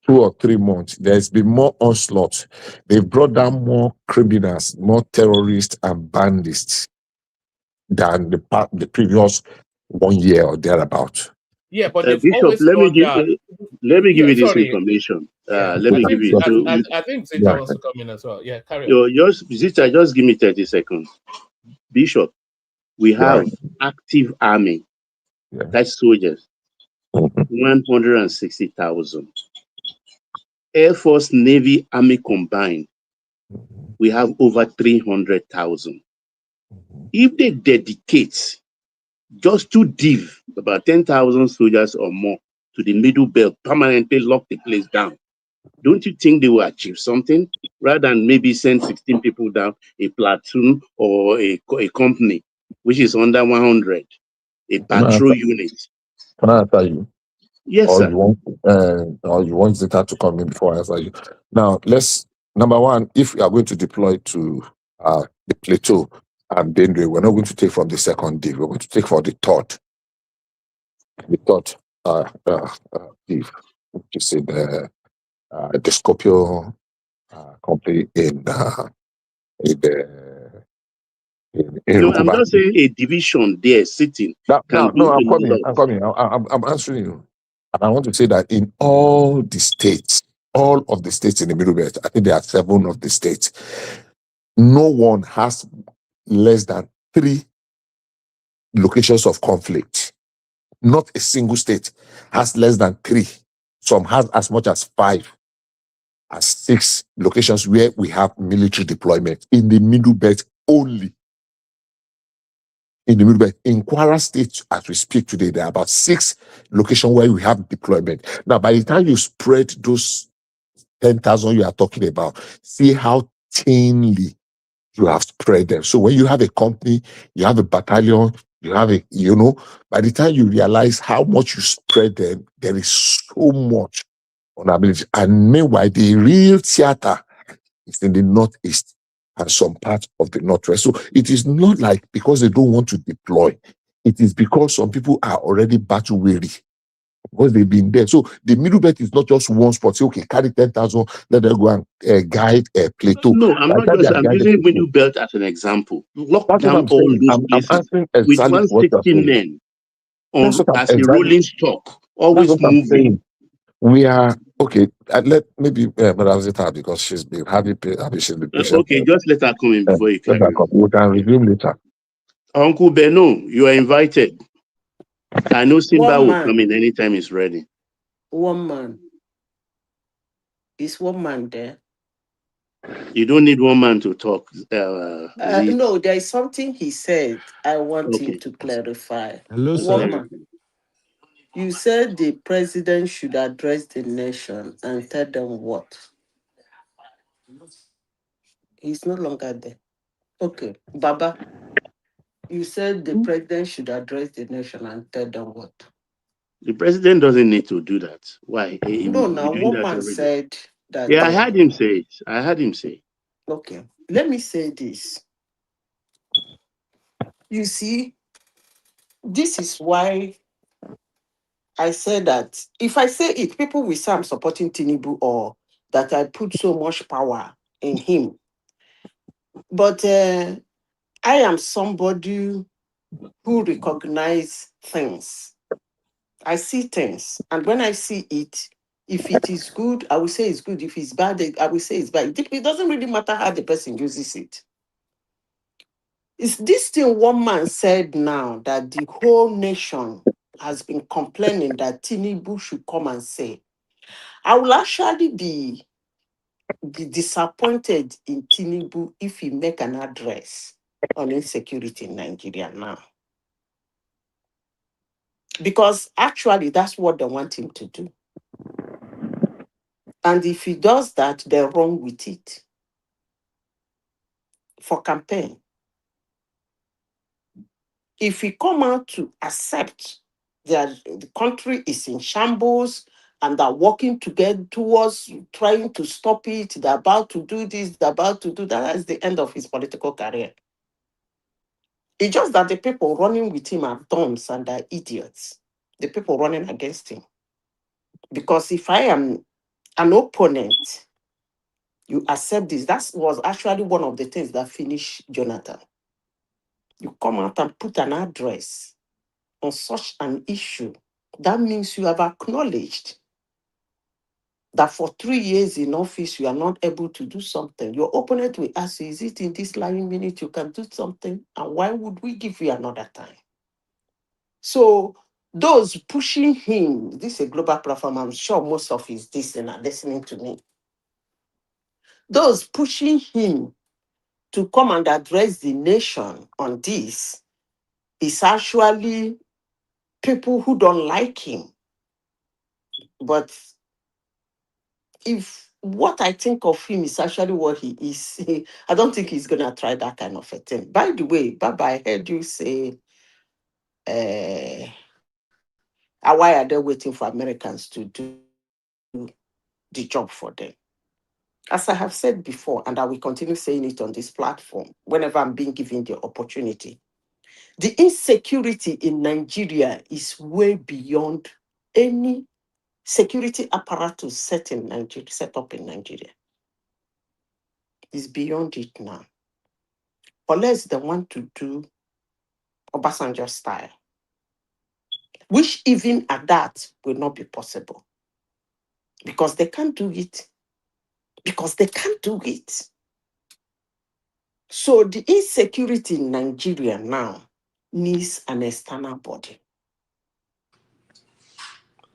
2 or 3 months. There's been more onslaught. They've brought down more criminals, more terrorists and bandits than the previous 1 year or thereabout. Yeah, but they've Bishop, always brought down. let me give Yeah, you this sorry. information. Yeah, Let me give you. So, I think Zita wants to come in as well. Yeah, carry on. Zita, just give me 30 seconds. Bishop, we have active army, that's soldiers, 160,000. Air Force, Navy, Army combined, we have over 300,000. If they dedicate just to div about 10,000 soldiers or more to the middle belt, permanently lock the place down, don't you think they will achieve something rather than maybe send 16 people down, a platoon or a company, which is under 100, a patrol unit? Can I answer you? Yes, sir. Or you want Zeta to come in before I answer you? Now, number one, if we are going to deploy to the plateau and Benue, we're not going to take from the second div. We're going to take for the third div, which is in the Scorpio company in No, I'm Rufai. not saying a division there sitting can go No, to I'm coming. I'm answering you. And I want to say that in all the states, all of the states in the Middle Belt, I think there are 7 of the states, no one has less than 3 locations of conflict. Not a single state has less than 3. Some has as much as 5 as 6 locations where we have military deployment in the Middle Belt only. In the Middle Belt, in Kwara State, as we speak today, there are about 6 locations where we have deployment. Now, by the time you spread those 10,000 you are talking about, see how thinly you have spread them. So when you have a company, you have a battalion, you have by the time you realize how much you spread them, there is so much vulnerability. And meanwhile, the real theater is in the northeast and some parts of the northwest. So it is not like because they don't want to deploy. It is because some people are already battle weary because they've been there. So the Middle Belt is not just one spot. Say, okay, carry 10,000, let them go and guide a plateau. No, I'm using Middle Belt as an example. Lock That's down what I'm all saying. those I'm places answering with exactly what you're 160 saying. men That's what I'm as a rolling stock, That's always what I'm moving. saying. We are okay. Let maybe Madam Zita, because she's been she's been patient. Okay, just let her come in before you carry on. We can resume later. Uncle Beno, you are invited. I know Simba One will man. come in anytime he's ready. One man. Is one man there? You don't need one man to talk. No, there is something he said I want him Okay. to clarify. Hello, One sir. man. You said the president should address the nation and tell them what? He's no longer there. Okay. Baba, you said the president should address the nation and tell them what? The president doesn't need to do that. Why? He No, will be now doing one that man every day. said that. Yeah, I heard him say it. Okay. Let me say this. You see, this is why I said that if I say it, people will say I'm supporting Tinubu or that I put so much power in him. But I am somebody who recognize things. I see things. And when I see it, if it is good, I will say it's good. If it's bad, I will say it's bad. It doesn't really matter how the person uses it. It's this thing one man said now that the whole nation has been complaining that Tinubu should come and say. I will actually be be disappointed in Tinubu if he make an address on insecurity in Nigeria now. Because actually, that's what they want him to do. And if he does that, they're wrong with it. For campaign, if we come out to accept that the country is in shambles and they're working together towards trying to stop it, they're about to do this, they're about to do that, that's the end of his political career. It's just that the people running with him are dumps and are idiots. The people running against him. Because if I am an opponent, you accept this. That was actually one of the things that finished Jonathan. You come out and put an address on such an issue. That means you have acknowledged that for 3 years in office, you are not able to do something. Your opponent will ask you, is it in this lying minute you can do something? And why would we give you another time? So those pushing him, this is a global platform, I'm sure most of his listeners are listening to me. Those pushing him to come and address the nation on this is actually people who don't like him. But if what I think of him is actually what he is, I don't think he's going to try that kind of a thing. By the way, Baba, I heard you say, why are they waiting for Americans to do the job for them? As I have said before, and I will continue saying it on this platform, whenever I'm being given the opportunity, the insecurity in Nigeria is way beyond any security apparatus set up in Nigeria. It's beyond it now. Unless they want to do Obasanjo style, which even at that will not be possible. Because they can't do it. So the insecurity in Nigeria now needs an external body.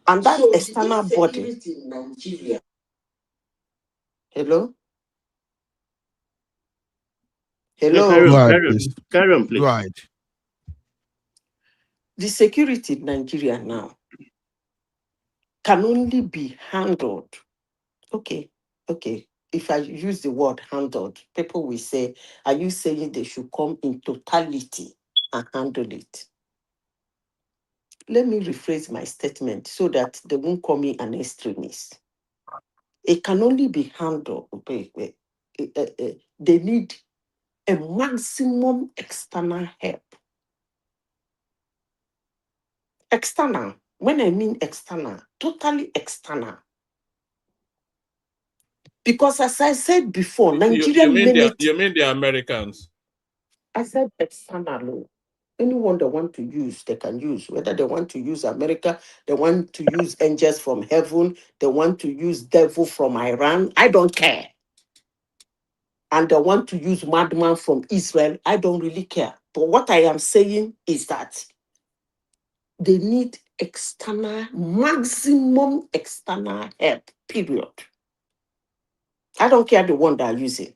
And that external body. In Nigeria. Hello? Hello? Carry on, please. Right. The security in Nigeria now can only be handled. Okay. If I use the word handled, people will say, are you saying they should come in totality and handle it? Let me rephrase my statement so that they won't call me an extremist. It can only be handled. They need a maximum external help. External. When I mean external, totally external. Because as I said before, Nigerian you mean the Americans? I said external. Anyone they want to use, they can use. Whether they want to use America, they want to use angels from heaven, they want to use devil from Iran, I don't care. And they want to use madman from Israel, I don't really care. But what I am saying is that they need maximum external help, period. I don't care the one they are using.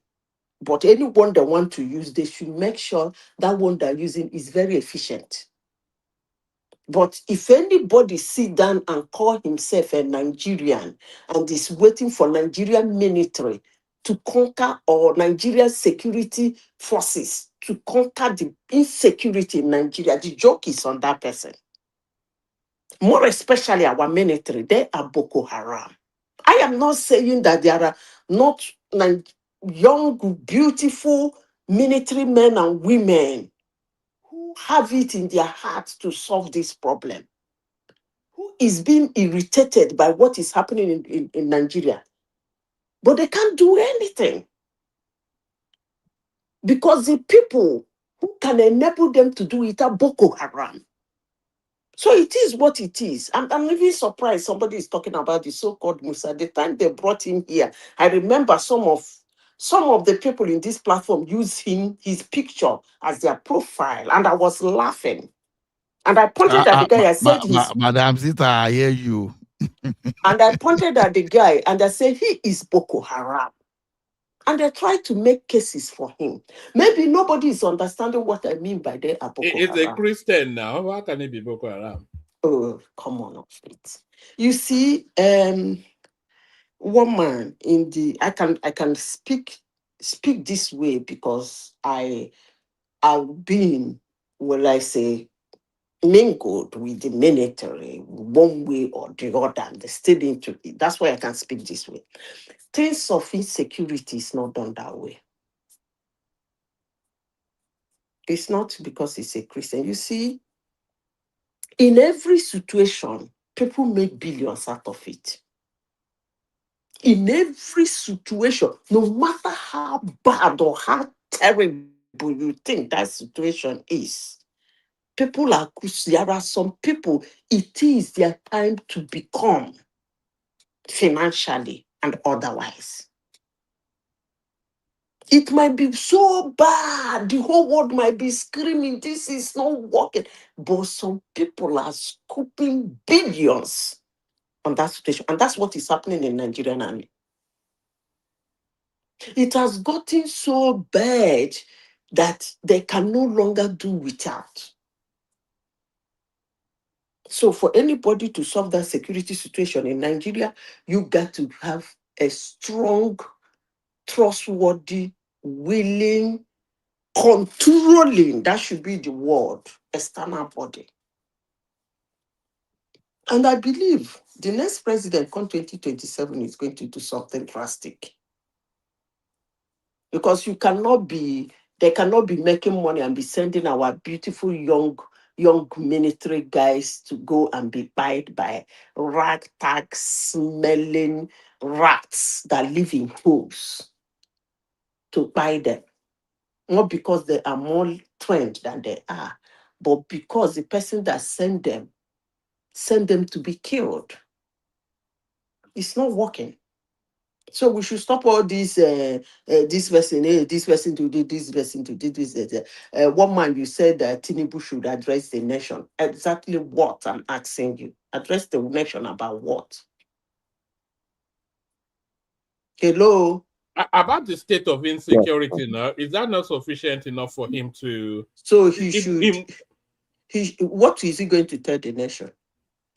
But anyone they want to use, they should make sure that one they're using is very efficient. But if anybody sit down and call himself a Nigerian and is waiting for Nigerian military to conquer, or Nigerian security forces to conquer the insecurity in Nigeria, the joke is on that person. More especially our military, they are Boko Haram. I am not saying that there are not young, beautiful military men and women who have it in their hearts to solve this problem, who is being irritated by what is happening in Nigeria. But they can't do anything. Because the people who can enable them to do it are Boko Haram. So it is what it is. I'm even surprised somebody is talking about the so-called Musa. The time they brought him here, I remember some of the people in this platform use his picture as their profile, and I was laughing. And I pointed at the guy, I said Madam Zita, I hear you. And I pointed at the guy and I said, he is Boko Haram. And they try to make cases for him. Maybe nobody is understanding what I mean by the Boko It's a Haram. Christian now. How can it be Boko Haram? Oh, come on, it. You see, one man in the I can speak this way because I've been, will I say, mingled with the military one way or the other, and they still into it. That's why I can speak this way. Things of insecurity is not done that way. It's not because it's a Christian. You see, in every situation, people make billions out of it. In every situation, no matter how bad or how terrible you think that situation is, people are, there are some people, it is their time to become financially and otherwise. It might be so bad, the whole world might be screaming, this is not working. But some people are scooping billions on that situation. And that's what is happening in Nigerian army. It has gotten so bad that they can no longer do without. So for anybody to solve that security situation in Nigeria, you got to have a strong, trustworthy, willing, controlling, that should be the word, external body. And I believe the next president, come 2027, is going to do something drastic. Because they cannot be making money and be sending our beautiful young military guys to go and be bite by ragtag smelling rats that live in holes to buy them. Not because they are more trained than they are, but because the person that sent them to be killed. It's not working. So we should stop all this, this person to do this, person to do this. One man, you said that Tinubu should address the nation. Exactly what I'm asking you. Address the nation about what? Hello? About the state of insecurity now, is that not sufficient enough for him to... So what is he going to tell the nation?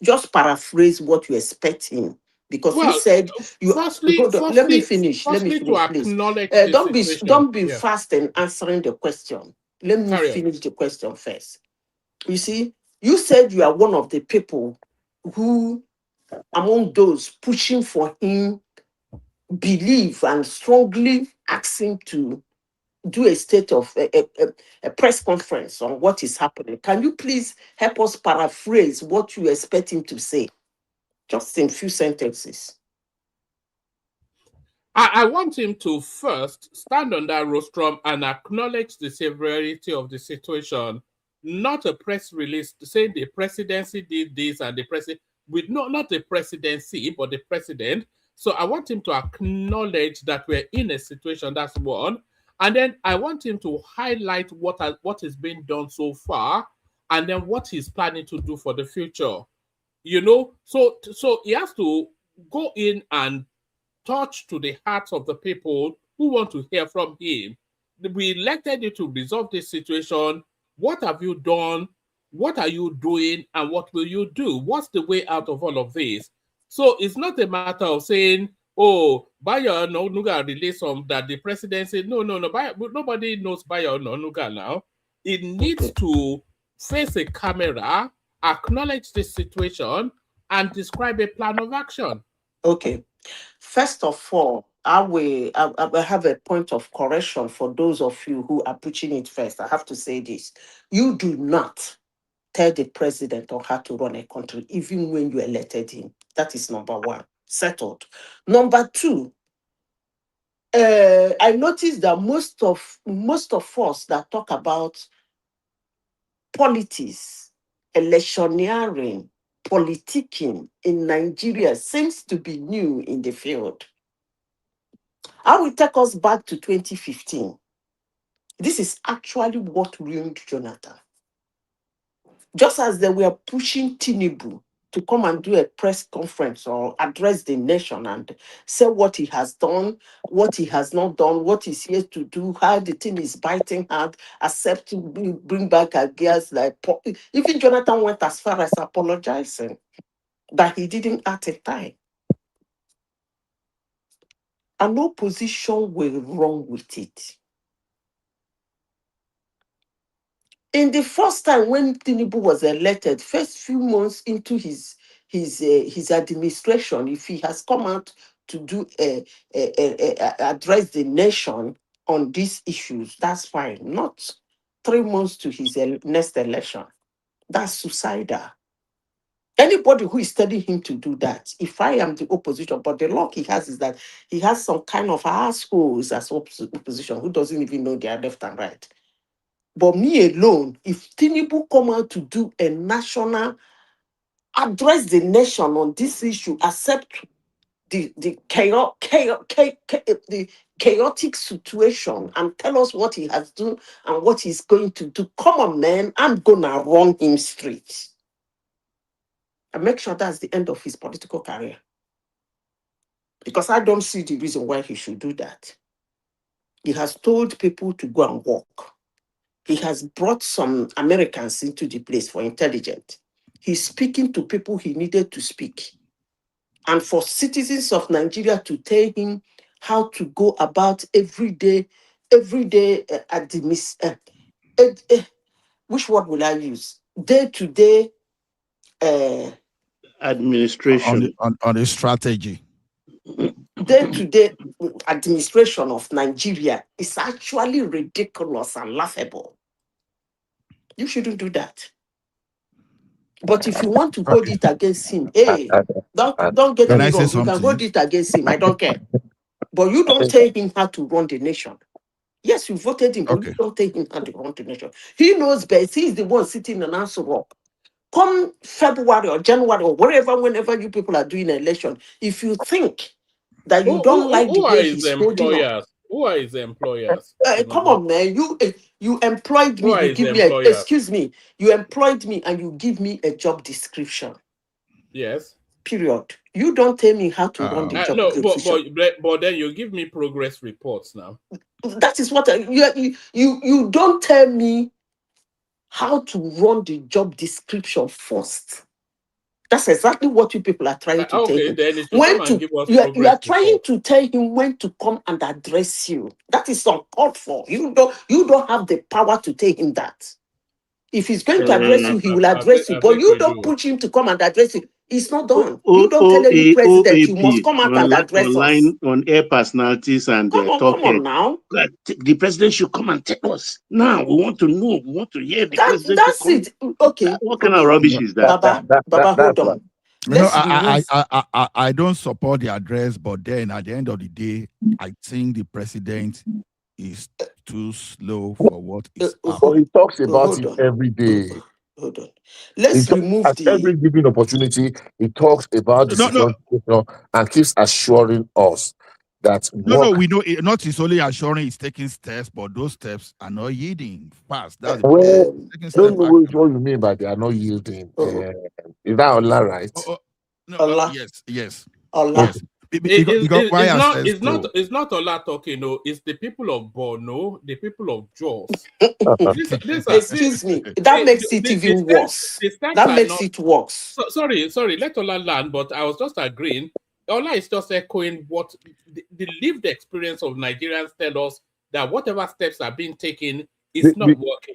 Just paraphrase what you expect him. Because he said, let me finish, to acknowledge please. Don't be fast in answering the question. Let me finish the question first. You see, you said you are one of the people who, among those pushing for him, believe and strongly ask him to do a state of a press conference on what is happening. Can you please help us paraphrase what you expect him to say? Just in few sentences. I want him to first stand on that rostrum and acknowledge the severity of the situation, not a press release saying the presidency did this and the president, with not the presidency, but the president. So I want him to acknowledge that we're in a situation, that's one. And then I want him to highlight what is being done so far, and then what he's planning to do for the future. You know, so he has to go in and touch to the hearts of the people who want to hear from him. We elected you to resolve this situation. What have you done? What are you doing? And what will you do? What's the way out of all of this? So it's not a matter of saying, oh, Bayo Onanuga released some that the president said, no, nobody knows Bayo Onanuga now. It needs to face a camera, acknowledge the situation, and describe a plan of action. Okay. First of all, I have a point of correction for those of you who are pushing it first. I have to say this. You do not tell the president on how to run a country, even when you elected him. That is number one. Settled. Number two, I noticed that most of us that talk about politics, electioneering, politicking in Nigeria seems to be new in the field. I will take us back to 2015. This is actually what ruined Jonathan. Just as they were pushing Tinubu to come and do a press conference or address the nation and say what he has done, what he has not done, what he's here to do, how the thing is biting hard, accept to bring back ideas like even Jonathan went as far as apologizing that he didn't at a time. And no opposition will run with it. In the first time when Tinubu was elected, first few months into his administration, if he has come out to do address the nation on these issues, that's fine. Not 3 months to his next election. That's suicidal. Anybody who is telling him to do that, if I am the opposition, but the luck he has is that he has some kind of assholes as opposition who doesn't even know their left and right. But me alone, if Tinubu come out to do a national, address the nation on this issue, accept the chaotic situation and tell us what he has done and what he's going to do. Come on, man, I'm gonna run him straight. And make sure that's the end of his political career. Because I don't see the reason why he should do that. He has told people to go and work. He has brought some Americans into the place for intelligence. He's speaking to people he needed to speak. And for citizens of Nigeria to tell him how to go about everyday which word will I use? Day-to-day administration. On the strategy. Day-to-day administration of Nigeria is actually ridiculous and laughable. You shouldn't do that. But if you want to hold it against him, hey, don't get Can me I say wrong. You can something? hold it against him. I don't care. But you don't tell him how to run the nation. Yes, you voted him, but you don't tell him how to run the nation. He knows best. He's the one sitting in Answer Rock. Come February or January or wherever, whenever you people are doing an election, if you think that you don't like the who are way his he's holding up, employers? Who are his employers? come on, man. You employed Who me. are You his give me employers? excuse me. You employed me and you give me a job description. Yes. Period. You don't tell me how to run the job No, description. but then you give me progress reports now. That is what you don't tell me how to run the job description first. That's exactly what you people are trying to tell Okay, him. then it should come and give us progress You are trying report. to tell him when to come and address you. That is uncalled for. You don't have the power to tell him that. If he's going to address you, he will address you. But you don't push him to come and address you. It's not done. You don't tell any president you must come out and address us. On air personalities and come on now. The president should come and tell us. Now we want to know. We want to hear the president. That's it. Okay. What kind of rubbish is that? Baba, hold on. I don't support the address, but then at the end of the day, I think the president is too slow for what is But he talks about it on. every day. Hold on. Let's remove at every given opportunity. He talks about the situation and keeps assuring us that no, we know it, not it's only assuring it's taking steps, but those steps are not yielding fast. That's the problem. Don't know what you mean by they are not yielding. Is that Allah right? No, Allah. Yes. Allah. Yes. Because why it's not Allah talking, no, it's the people of Borno, the people of Jos. Excuse me. That makes it even worse. That makes it worse. Sorry, let Allah land, but I was just agreeing. Allah is just echoing what the lived experience of Nigerians tell us, that whatever steps are being taken is not working.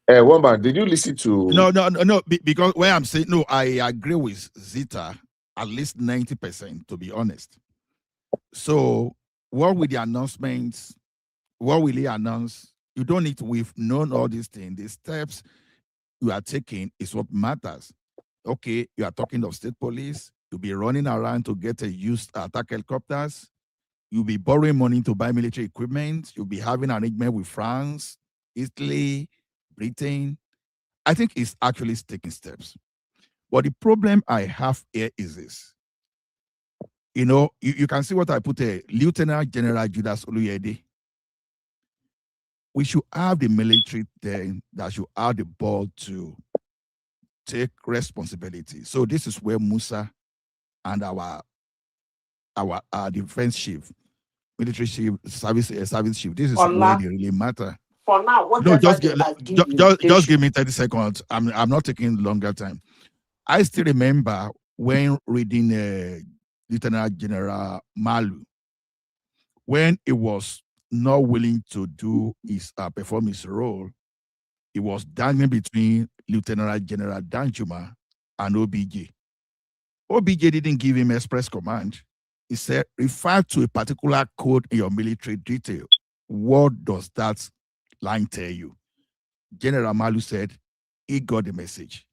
Wamba, did you listen to? No, because where I'm saying, no, I agree with Zita, at least 90%, to be honest. So, what will the announcements, what will he announce? You don't need to, we've known all these things. The steps you are taking is what matters. Okay, you are talking of state police, you'll be running around to get a used attack helicopters, you'll be borrowing money to buy military equipment, you'll be having an arrangement with France, Italy, Britain. I think it's actually taking steps. But the problem I have here is this. You know, you can see what I put here, Lieutenant General Judas Oluyede. We should have the military then that should have the ball to take responsibility. So this is where Musa and our defense chief, military chief, service chief, this is where they really matter. For now, No, whatever just give me 30 seconds. I'm not taking longer time. I still remember when reading Lieutenant General Malu, when he was not willing to do his perform his role, he was dangling between Lieutenant General Danjuma and OBJ. OBJ didn't give him express command. He said, refer to a particular code in your military detail. What does that line tell you? General Malu said he got the message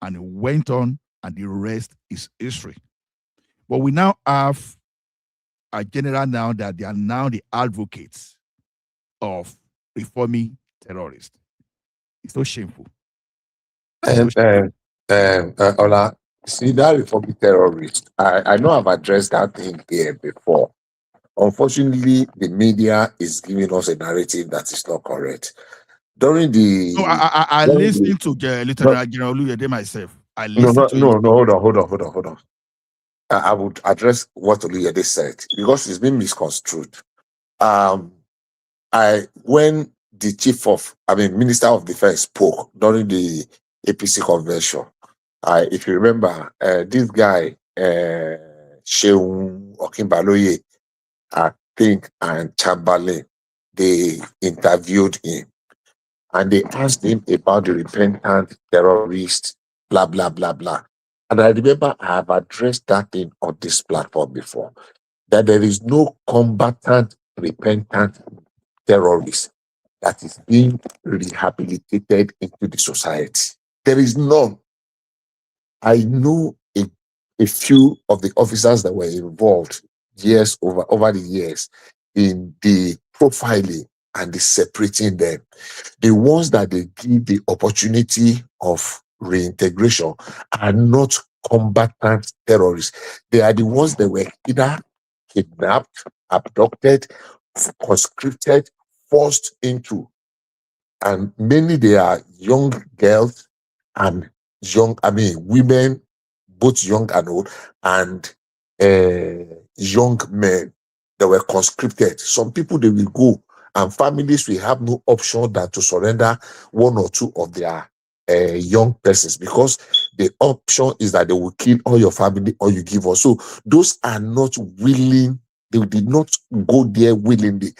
and he went on, and the rest is history. But we now have a general now that they are now the advocates of reforming terrorists. It's so shameful. Ola, see that reforming terrorist, I know I've addressed that thing here before. Unfortunately, the media is giving us a narrative that is not correct. During the No, I listened to Lieutenant General Oluyede myself. I listened to no, hold on. I would address what Oluyede said because it's been misconstrued. When the Minister of Defense spoke during the APC convention, if you remember, this guy, Sheung Okinbaloye, I think, and Chamberlain, they interviewed him and they asked him about the repentant terrorists, blah, blah, blah, blah. And I remember I have addressed that thing on this platform before, that there is no combatant, repentant terrorist that is being rehabilitated into the society. There is none. I know a few of the officers that were involved over the years in the profiling and the separating them. The ones that they give the opportunity of reintegration are not combatant terrorists. They are the ones that were either kidnapped, abducted, conscripted, forced into. And mainly they are young girls and women, both young and old, and young men that were conscripted. Some people, they will go, and families will have no option than to surrender one or two of their young persons, because the option is that they will kill all your family or you give us. So those are not willing. They did not go there willingly.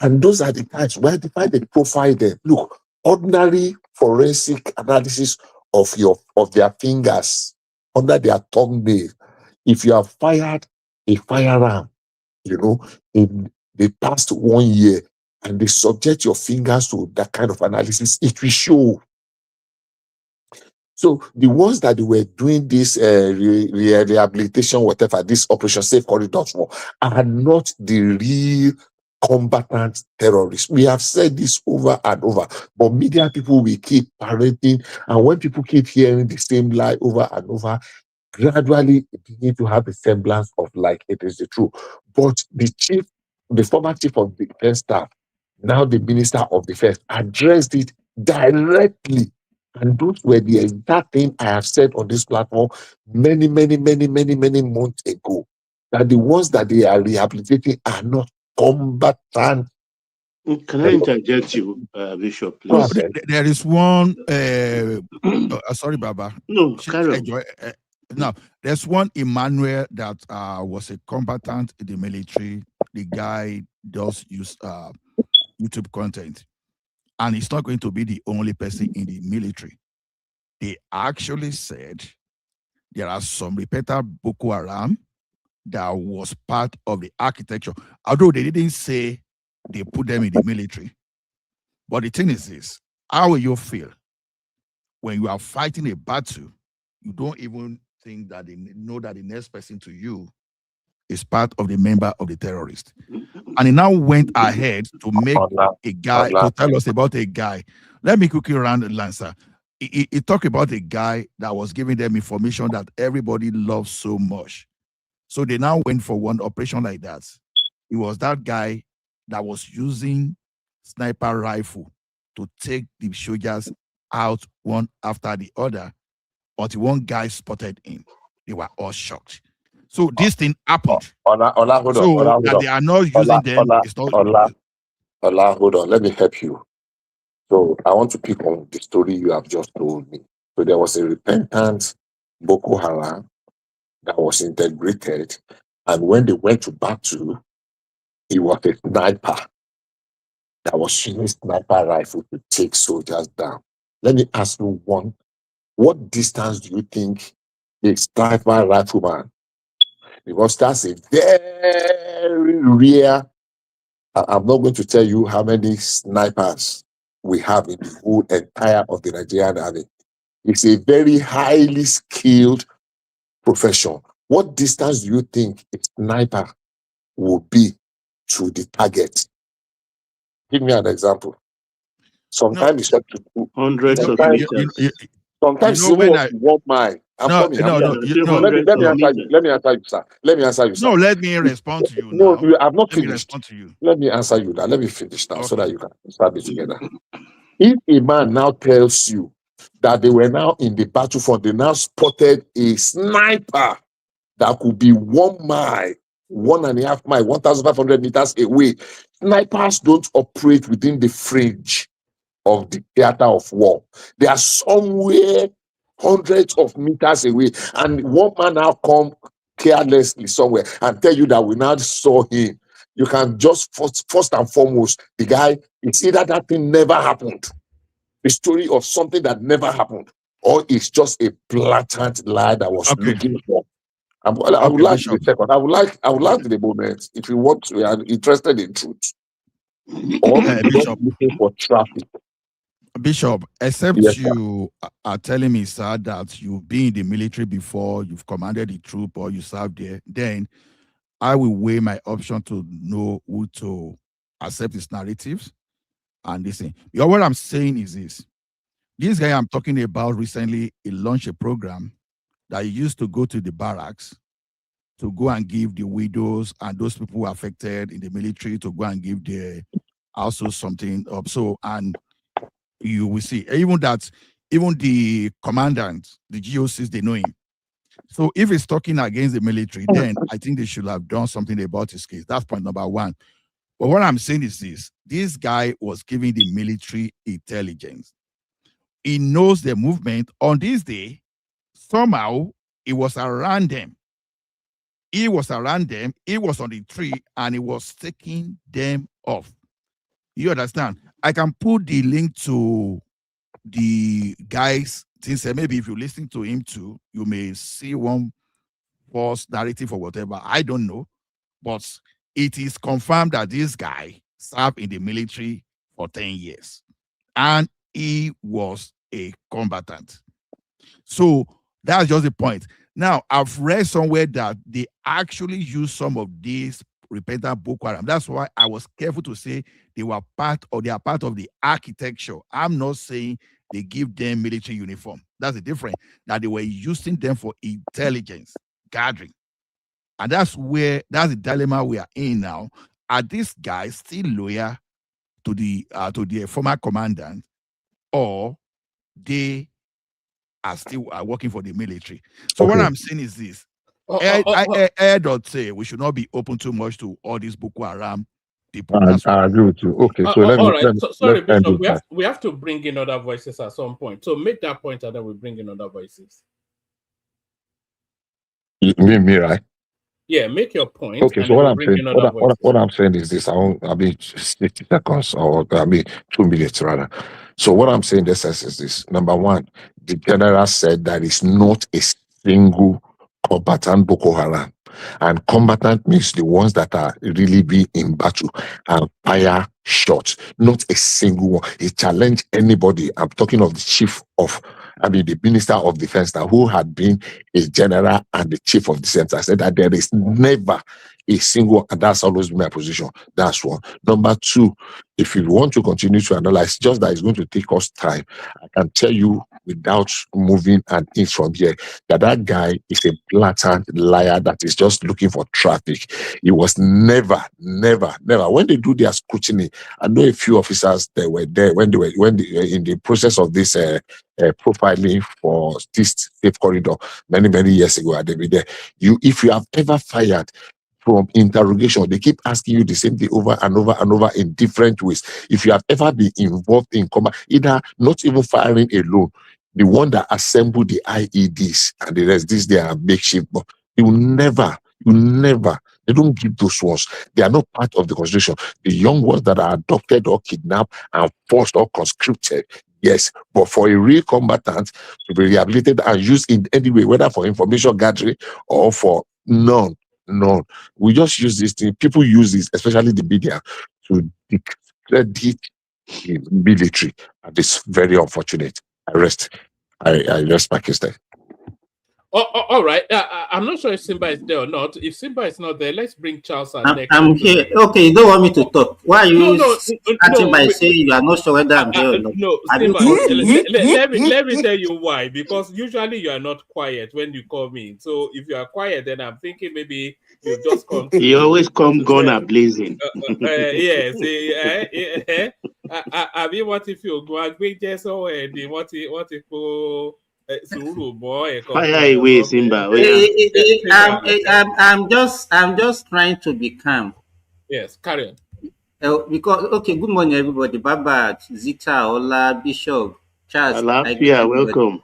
And those are the types where they profile them. Look, ordinary forensic analysis of their fingers under their thumbnail. If you have fired a firearm, in the past 1 year, and they subject your fingers to that kind of analysis, it will show. So the ones that were doing this rehabilitation, whatever, this Operation Safe Corridors for, are not the real combatant terrorists. We have said this over and over, but media people will keep parroting, and when people keep hearing the same lie over and over, gradually begin to have a semblance of like it is the truth. But the former chief of the defense staff, now the Minister of Defense, addressed it directly. And those were the exact thing I have said on this platform many months ago, that the ones that they are rehabilitating are not combatant. Can I interject you, Bishop, please? There is one. Sorry, Baba. No, carry on. Now, there's one Emmanuel that was a combatant in the military. The guy does use YouTube content, and he's not going to be the only person in the military. They actually said there are some repentant Boko Haram that was part of the architecture, although they didn't say they put them in the military. But the thing is this: how will you feel when you are fighting a battle? You don't even think that they know that the next person to you is part of the member of the terrorist. And he now went ahead to make a guy, to tell us about a guy. Let me quickly round Lancer. He talked about a guy that was giving them information that everybody loves so much. So they now went for one operation like that. It was that guy that was using sniper rifle to take the soldiers out one after the other, until one guy spotted him. They were all shocked. So this thing happened. Ola, hold so on. Ola, hold that on. they are not using them. It's not. Ola, hold on. Let me help you. So I want to pick on the story you have just told me. So there was a repentant Boko Haram that was integrated, and when they went to battle, he was a sniper that was using sniper rifle to take soldiers down. Let me ask you one: what distance do you think a sniper rifleman? Because that's a very rare. I'm not going to tell you how many snipers we have in the whole entire of the Nigerian army. It's a very highly skilled profession. What distance do you think a sniper will be to the target? Give me an example. Sometimes it's up to hundreds of meters. Sometimes it's almost 1 mile. I'm coming. Let me answer you. Let me answer you, sir. Let me answer you, sir. No, let me respond to you No, now. you have not Let me finished. respond to you. Let me answer you now. Let me finish now so that you can start it together. If a man now tells you that they were now in the battlefront, they now spotted a sniper that could be 1 mile, 1.5 miles, 1,500 meters away. Snipers don't operate within the fringe of the theater of war. They are somewhere hundreds of meters away, and one man now come carelessly somewhere and tell you that we now saw him. You can just first and foremost, the guy, it's either that thing never happened, the story of something that never happened, or it's just a blatant lie that was looking for. I would like the second. I would like the moment if you want to, are interested in truth, or just looking for traffic. Bishop, except Yes, you are telling me, sir, that you've been in the military before, you've commanded the troop, or you served there, then I will weigh my option to know who to accept his narratives and listen. Because what I'm saying is this guy I'm talking about recently, he launched a program that he used to go to the barracks to go and give the widows and those people who are affected in the military to go and give their also something up. So, and you will see, even the commandants, the GOCs, they know him. So if he's talking against the military, then I think they should have done something about his case. That's point number one. But what I'm saying is this guy was giving the military intelligence. He knows the movement. On this day, somehow he was around them. He was around them. He was on the tree and he was taking them off. You understand? I can put the link to the guy's things. Maybe if you listen to him too, you may see one false narrative or whatever. I don't know. But it is confirmed that this guy served in the military for 10 years. And he was a combatant. So that's just the point. Now, I've read somewhere that they actually use some of these repentant Boko Haram. That's why I was careful to say they are part of the architecture. I'm not saying they give them military uniform. That's the difference. That they were using them for intelligence gathering. And that's the dilemma we are in now. Are these guys still loyal to the former commandant, or they are still working for the military? So what I'm saying is this. I don't say we should not be open too much to all these Boko Haram people. I agree with you. Okay, so sorry, Bishop, we have to bring in other voices at some point. So make that point and then we bring in other voices. Me, right? Yeah, make your point. Okay, so what I'm saying is this. I'll be 60 seconds, or 2 minutes rather. So what I'm saying in this sense is this. Number one, the general said that it's not a single combatant Boko Haram. And combatant means the ones that are really be in battle and fire shots. Not a single one. He challenged anybody. I'm talking of the Minister of Defense now, who had been a general and the chief of defense. I said that there is never a single, and that's always been my position. That's one. Number two, if you want to continue to analyze, just that it's going to take us time. I can tell you without moving an inch from here. That guy is a blatant liar that is just looking for traffic. He was never. When they do their scrutiny, I know a few officers that were there when they were in the process of this profiling for this safe corridor many years ago. They were there. If you have ever fired from interrogation, they keep asking you the same thing over and over in different ways. If you have ever been involved in combat, either not even firing alone, the one that assembled the IEDs and the rest, these they are makeshift, but you never, they don't give those ones. They are not part of the constitution. The young ones that are adopted or kidnapped and forced or conscripted, yes, but for a real combatant to be rehabilitated and used in any way, whether for information gathering or for none. We just use this thing. People use this, especially the media, to discredit the military, and it's very unfortunate. I rest my case there. All right. I'm not sure if Simba is there or not. If Simba is not there, let's bring Charles and next. I'm here. Okay, you don't want me to talk. Why are you starting by saying you are not sure whether I'm here or not? No, Simba, let me tell you why. Because usually you are not quiet when you call me. So if you are quiet, then I'm thinking maybe you just come. You always come gun blazing. Yes. I mean, what if you go and bring just what if you fire away, Simba. I'm just trying to be calm. Yes, carry on. Because good morning, everybody. Baba, Zita, Ola, Bishop, Charles. Alafia, welcome.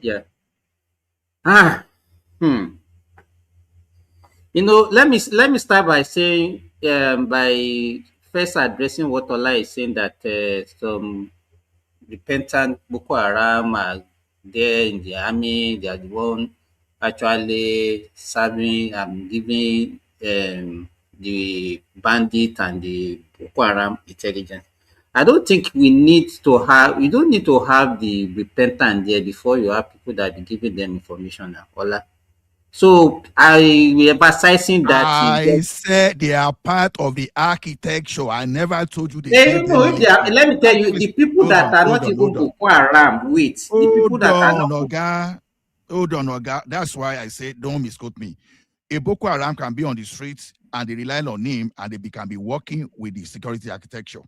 Yeah. Let me start by saying, by first addressing what Ola is saying, that some repentant Boko Haram are there in the army. They are the one actually serving and giving the bandit and the Boko Haram intelligence. I don't think we don't need to have the repentant there before you have people that are giving them information now. Ola. So I emphasizing that I said they are part of the architecture. I never told you let me tell you, the people that are not even Boko Haram, the people that are not. Hold on, Oga. That's why I said don't misquote me. A Boko Haram can be on the streets and they rely on him and they can be working with the security architecture.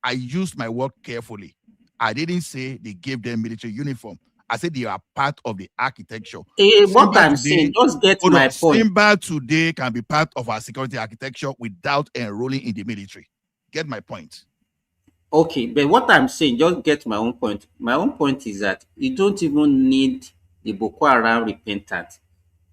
I used my word carefully. I didn't say they gave them military uniform. I said they are part of the architecture. What I'm saying, just get my point. Simba today can be part of our security architecture without enrolling in the military. Get my point. Okay, but what I'm saying, just get my own point. My own point is that you don't even need the Boko Haram repentant.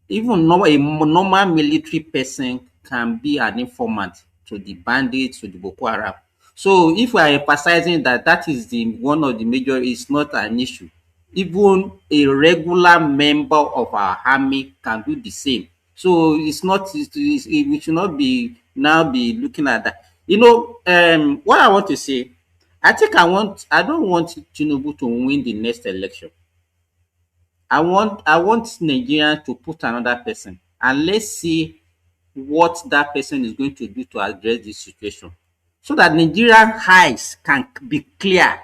Even a normal military person can be an informant to the bandits, to the Boko Haram. So if we are emphasizing that is one of the major, it's not an issue. Even a regular member of our army can do the same. So it's not, we should not be looking at that. What I want to say, I don't want Tinubu to win the next election. I want Nigerians to put another person, and let's see what that person is going to do to address this situation, so that Nigerian eyes can be clear.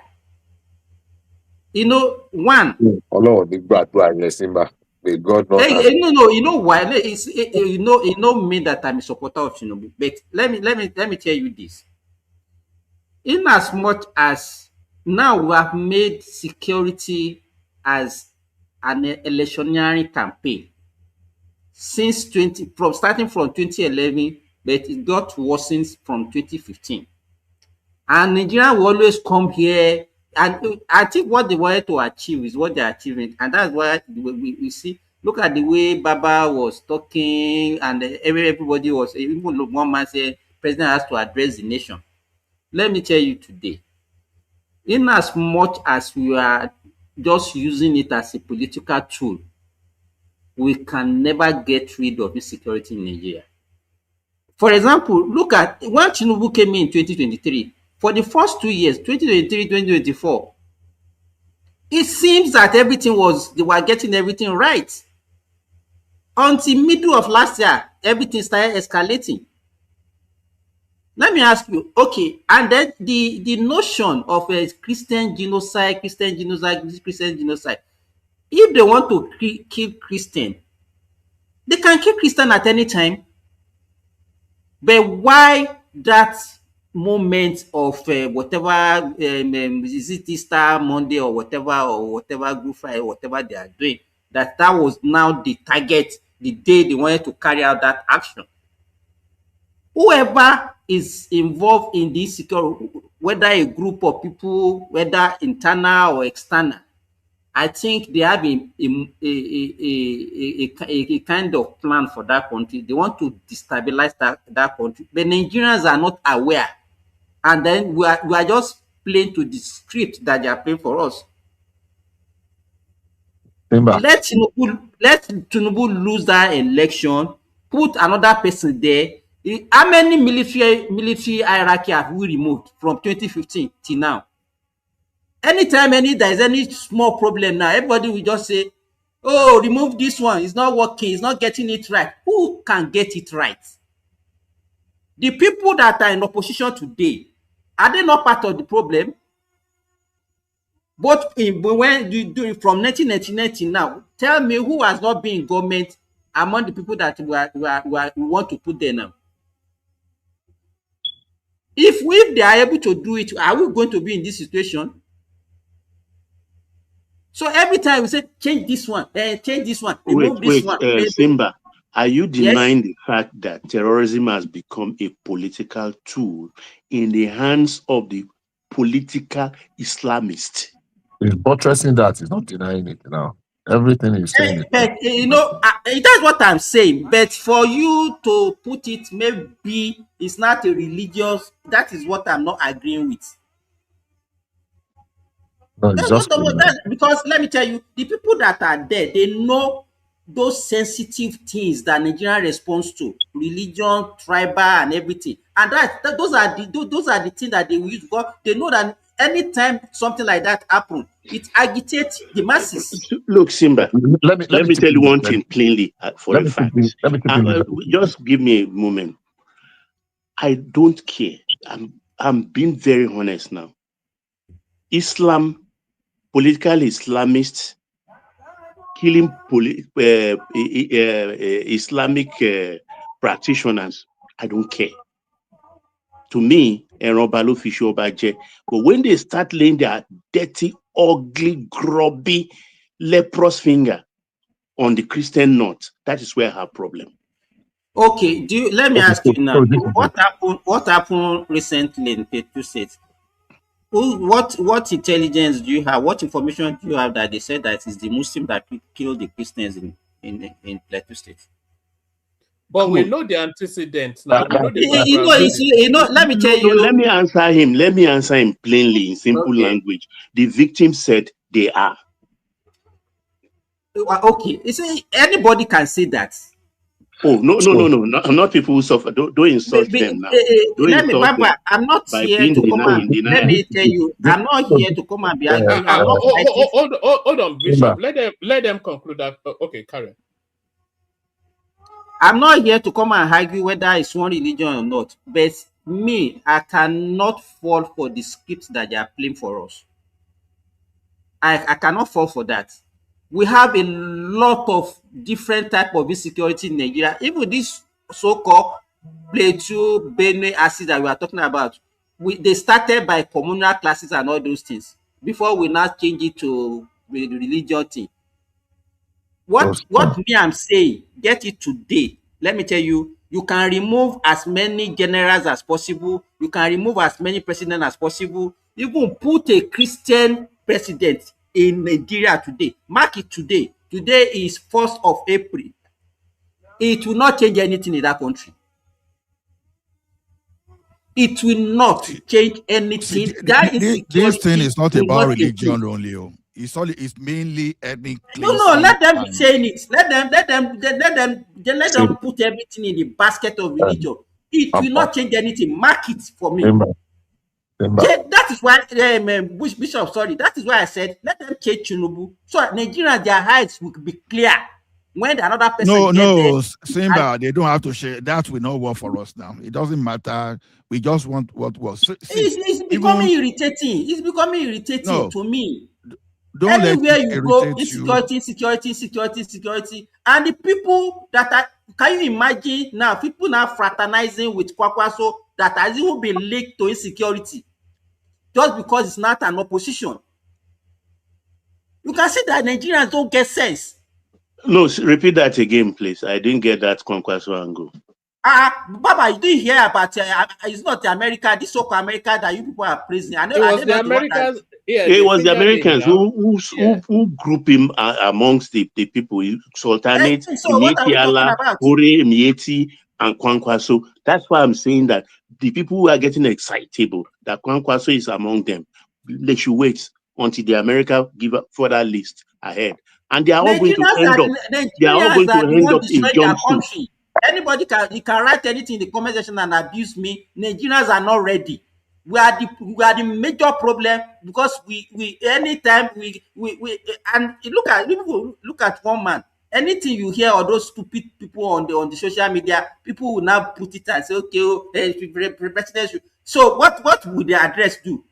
One. Hello, the bad Simba. May God not. No. You know why? Mean that I'm a supporter of Tinubu. But let me tell you this. In as much as now we have made security as an electioneering campaign starting from 2011, but it got worsened from 2015. And Nigeria will always come here, and I think what they wanted to achieve is what they're achieving, and that's why we see. Look at the way Baba was talking, and everybody was, even one man said, President has to address the nation. Let me tell you today, in as much as we are just using it as a political tool, we can never get rid of insecurity in Nigeria. For example, look at when Tinubu came in 2023, for the first 2 years, 2023, 2024, it seems that they were getting everything right. Until middle of last year, everything started escalating. Let me ask you, okay, and then the notion of a Christian genocide, if they want to kill Christian, they can kill Christian at any time. But why that moment of whatever is it Easter Monday or whatever Good Friday, whatever they are doing, that was now the target, the day they wanted to carry out that action? Whoever is involved in this security, whether a group of people, whether internal or external, I think they have a kind of plan for that country. They want to destabilize that country. The Nigerians are not aware. And then we are just playing to the script that they are playing for us. Let Tinubu lose that election, put another person there. How many military hierarchy have we removed from 2015 till now? Anytime there is any small problem now, everybody will just say, oh, remove this one, it's not working, it's not getting it right. Who can get it right? The people that are in opposition today, are they not part of the problem? But when you do it from 1999 now, tell me who has not been in government among the people that we want to put there now? If they are able to do it, are we going to be in this situation? So every time we say change this one, remove this one. Simba, are you denying Yes? the fact that terrorism has become a political tool in the hands of the political Islamists? He's buttressing that. He's not denying it now. Everything he's saying is But that's what I'm saying. But for you to put it, maybe it's not a religious. That is what I'm not agreeing with. no, it's just Because let me tell you, the people that are there, they know those sensitive things that Nigeria responds to, religion, tribal, and everything. And those are the things that they will use, because they know that anytime something like that happens, it agitates the masses. Look, Simba, let me tell you one thing plainly for a fact. Just give me a moment. I don't care. I'm being very honest now. Islam, political Islamists, killing Islamic practitioners, I don't care. To me, but when they start laying their dirty, ugly, grubby, leprous finger on the Christian knot, that is where I have problem. Okay, let me ask you now, what happened recently in Plateau State? What intelligence do you have? What information do you have that they said that it's the Muslim that killed the Christians in Plateau State? But we know the antecedents now. We know the let me tell you. Let me answer him. Let me answer him plainly in simple language. The victim said they are. Okay, you see, anybody can say that. Oh, no. Not people who suffer. Don't insult them now. I'm not here to come and let me tell you. I'm not here to come and be arguing. Hold on, Bishop. Let them conclude that. Okay, Karen. I'm not here to come and argue whether it's one religion or not. But me, I cannot fall for the scripts that they are playing for us. I cannot fall for that. We have a lot of different type of insecurity in Nigeria. Even this so-called Plateau, Benue, acid that we are talking about, they started by communal classes and all those things before we now change it to the religion thing. What me I'm saying, get it today. Let me tell you, you can remove as many generals as possible. You can remove as many presidents as possible. Even put a Christian president in Nigeria today. Mark it today. Today is 1st of April. It will not change anything in that country. It will not change anything. This thing is not about religion only. It's mainly ethnic. No, let them be saying it. Let them put everything in the basket of religion. It will not change anything. Mark it for me. That is why Bishop, sorry, that is why I said let them change Tinubu. So Nigeria, their eyes will be clear. When another person No, Simba, they don't have to share. That will not work for us now. It doesn't matter. We just want what was. See, it's becoming irritating. It's becoming irritating to me. Don't Anywhere let it you go, irritate you. insecurity. And the people that are, can you imagine now, people now fraternizing with Kwakwaso that has even been linked to insecurity just because it's not an opposition. You can see that Nigerians don't get sense. No, repeat that again, please. I didn't get that Kwankwaso angle. Baba, you didn't hear about it's not the America, this so-called America that you people are praising. I know it was the Americans. Yeah, it was the Americans who group him amongst the people. Sultanate, so what are we talking about? Hore, Mieti, and Kwankwaso. That's why I'm saying that the people who are getting excitable that Kwankwaso is among them, they should wait until the America give a further list ahead. And they are all going to end up. They are all going to end up in jumpsuits. Anybody can write anything in the comment section and abuse me. Nigerians are not ready. We are the major problem because we anytime we and look at one man. Anything you hear or those stupid people on the social media, people will now put it and say, okay, so what would the address do?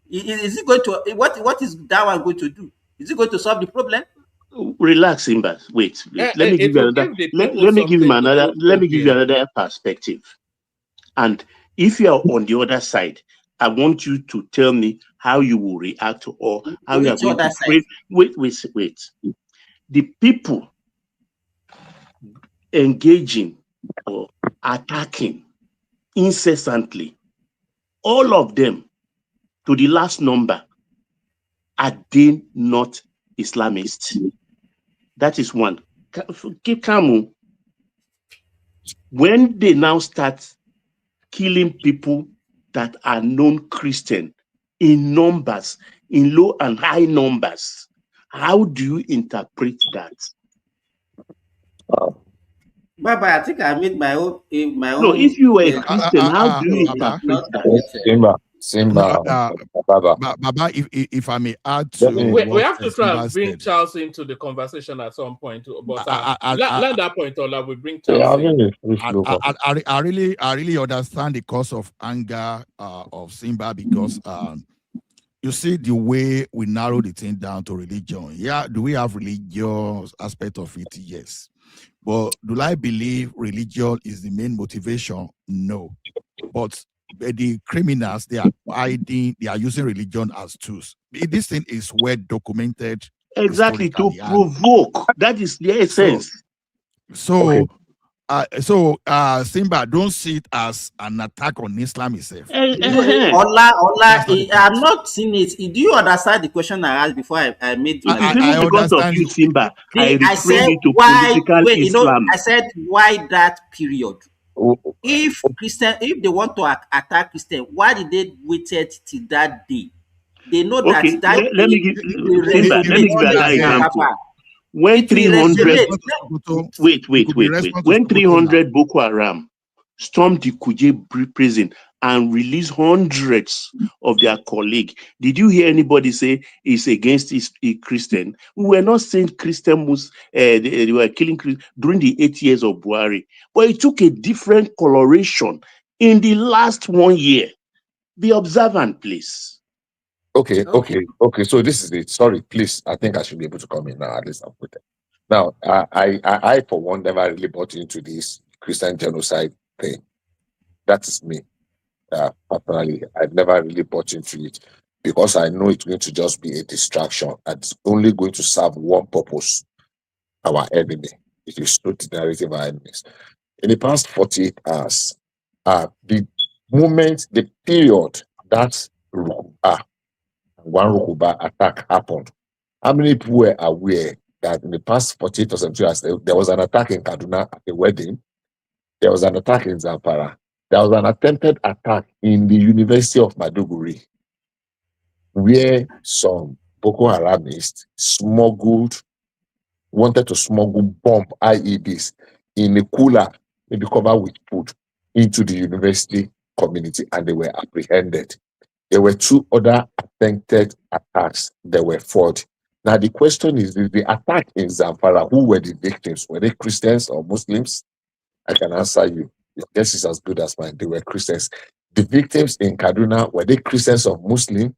Is it going to what is that one going to do? Is it going to solve the problem? Relax, Simba. Wait. Let me give you another. Let me give you another. Let me give you another perspective. And if you are on the other side, I want you to tell me how you will react or how you are going to pray. Wait. The people engaging or attacking incessantly, all of them, to the last number, are they not Islamists? That is one. Keep calm. When they now start killing people that are non-Christian in numbers, in low and high numbers, how do you interpret that? Baba, I think I made my own. No, if you were a Christian, how do you interpret that? Simba, Baba, if I may add to we have to try and bring Charles into the conversation at some point. But let that point, Ola, we bring Charles in. I really understand the cause of anger of Simba because you see the way we narrow the thing down to religion. Yeah, do we have religious aspect of it? Yes. But do I believe religion is the main motivation? No. But the criminals, they are hiding, they are using religion as tools. This thing is well documented. Exactly, to provoke. That is the essence. So Simba, don't see it as an attack on Islam itself. Ola, I'm not seeing it. Do you understand the question I asked before I made my I because of you, Simba, I said you to why political Islam. I said why that period? If they want to attack Christian, why did they wait till that day? They know that let me give you another example. When 300 when 300 Boko Haram stormed the Kuje prison and released hundreds of their colleagues, did you hear anybody say it's against a Christian? We were not saying Christian was they were killing Christians during the 8 years of Buhari, but it took a different coloration in the last 1 year. Be observant, please. Okay. So this is it. Sorry, please. I think I should be able to come in now. At least I'm with it. Now, I for one never really bought into this Christian genocide thing. That is me. Personally, I've never really bought into it because I know it's going to just be a distraction and it's only going to serve one purpose: our enemy. It is to the narrative of our enemies. In the past 48 hours, the period that one Rukuba attack happened, how many people were aware that in the past 48 or 72 hours, there was an attack in Kaduna at a wedding, there was an attack in Zamfara, there was an attempted attack in the University of Maiduguri, where some Boko Haramists wanted to smuggle bomb IEDs in a cooler, maybe covered with food, into the university community, and they were apprehended. There were 2 other attempted attacks that were fought Now the question is the attack in Zamfara, who were the victims? Were they Christians or Muslims? I can answer you. Your guess is as good as mine. They were Christians. The victims in Kaduna, were they Christians or Muslim?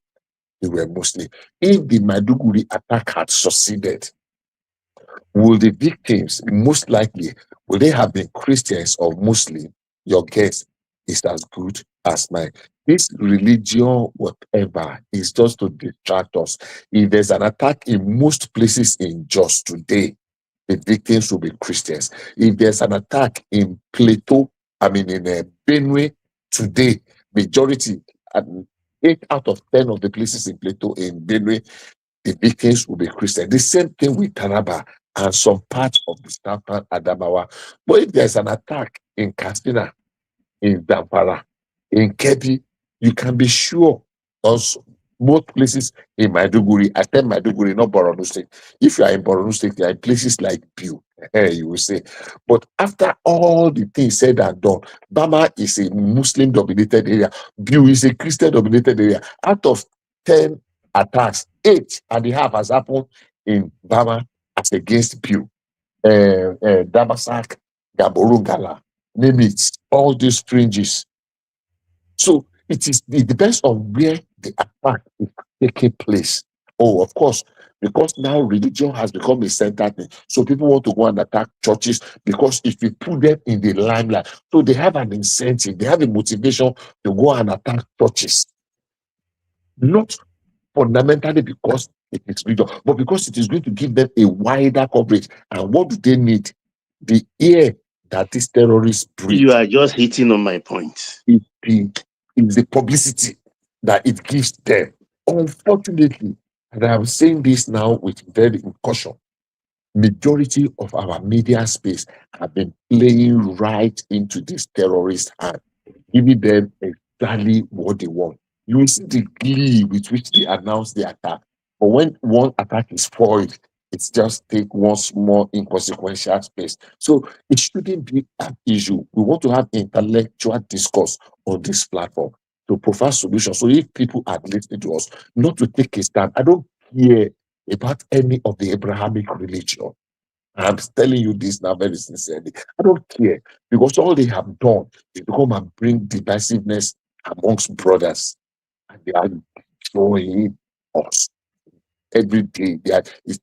They were Muslim. If the Maiduguri attack had succeeded, will the victims, most likely, will they have been Christians or Muslim? Your guess is as good as mine. This religion, whatever, is just to distract us. If there's an attack in most places in Jos today, the victims will be Christians. If there's an attack in Plateau, in Benue today, majority, 8 out of 10 of the places in Plateau, in Benue, the victims will be Christian. The same thing with Taraba and some parts of the southern Adamawa. But if there's an attack in Katsina, in Zamfara, in Kebbi, you can be sure also most places in Maiduguri, I said Maiduguri, not Borno State. If you are in Borno State, you are in places like Biu, you will say. But after all the things said and done, Bama is a Muslim-dominated area. Biu is a Christian-dominated area. Out of 10 attacks, 8.5 has happened in Bama as against Biu. Damasak, Gaborungala, name it, all these fringes. So it depends on where the attack is taking place. Oh, of course, because now religion has become a center thing. So people want to go and attack churches because if you put them in the limelight, so they have an incentive, they have a motivation to go and attack churches. Not fundamentally because it is religion, but because it is going to give them a wider coverage. And what do they need? The ear that these terrorists breathe. You are just hitting on my point. It's the publicity that it gives them. Unfortunately, and I'm saying this now with very caution, majority of our media space have been playing right into this terrorist hand, giving them exactly what they want. You will see the glee with which they announce the attack. But when one attack is foiled, it's just take one small inconsequential space. So it shouldn't be an issue. We want to have intellectual discourse on this platform to provide solutions. So if people are listening to us, not to take a stand. I don't care about any of the Abrahamic religion. I'm telling you this now very sincerely. I don't care because all they have done is to come and bring divisiveness amongst brothers, and they are destroying us every day.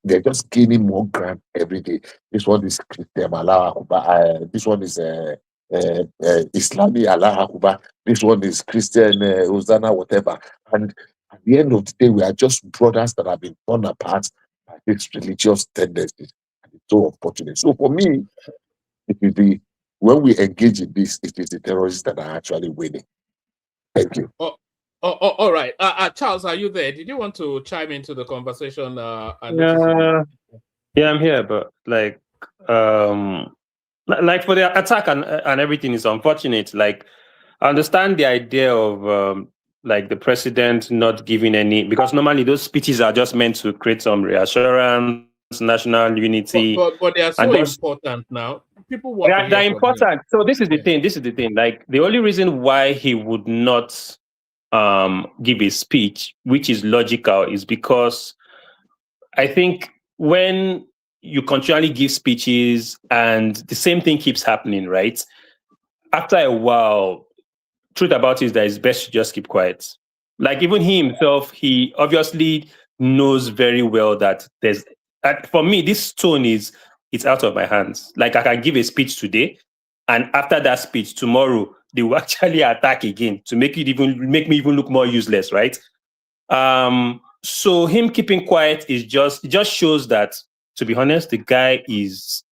They're just gaining more ground every day. This one is Christian Allah Akbar. This one is Islamic Allah Akbar. This one is Christian Hosanna, whatever. And at the end of the day, we are just brothers that have been torn apart by these religious tendencies. And it's so unfortunate. So for me, when we engage in this, it is the terrorists that are actually winning. Thank you. All right. Charles, are you there? Did you want to chime into the conversation? Yeah, I'm here, but like for the attack and everything is unfortunate. Like, I understand the idea of like the president not giving any, because normally those speeches are just meant to create some reassurance, national unity. But they are so important now. People want they're important. So this is the thing. This is the thing. Like, the only reason why he would not give a speech, which is logical, is because I think when you continually give speeches and the same thing keeps happening, right? After a while, truth about it is that it's best to just keep quiet. Like, even he himself, he obviously knows very well that for me, this tone it's out of my hands. Like, I can give a speech today, and after that speech, tomorrow, they will actually attack again to make me even look more useless, right? So him keeping quiet it just shows that, to be honest, the guy it's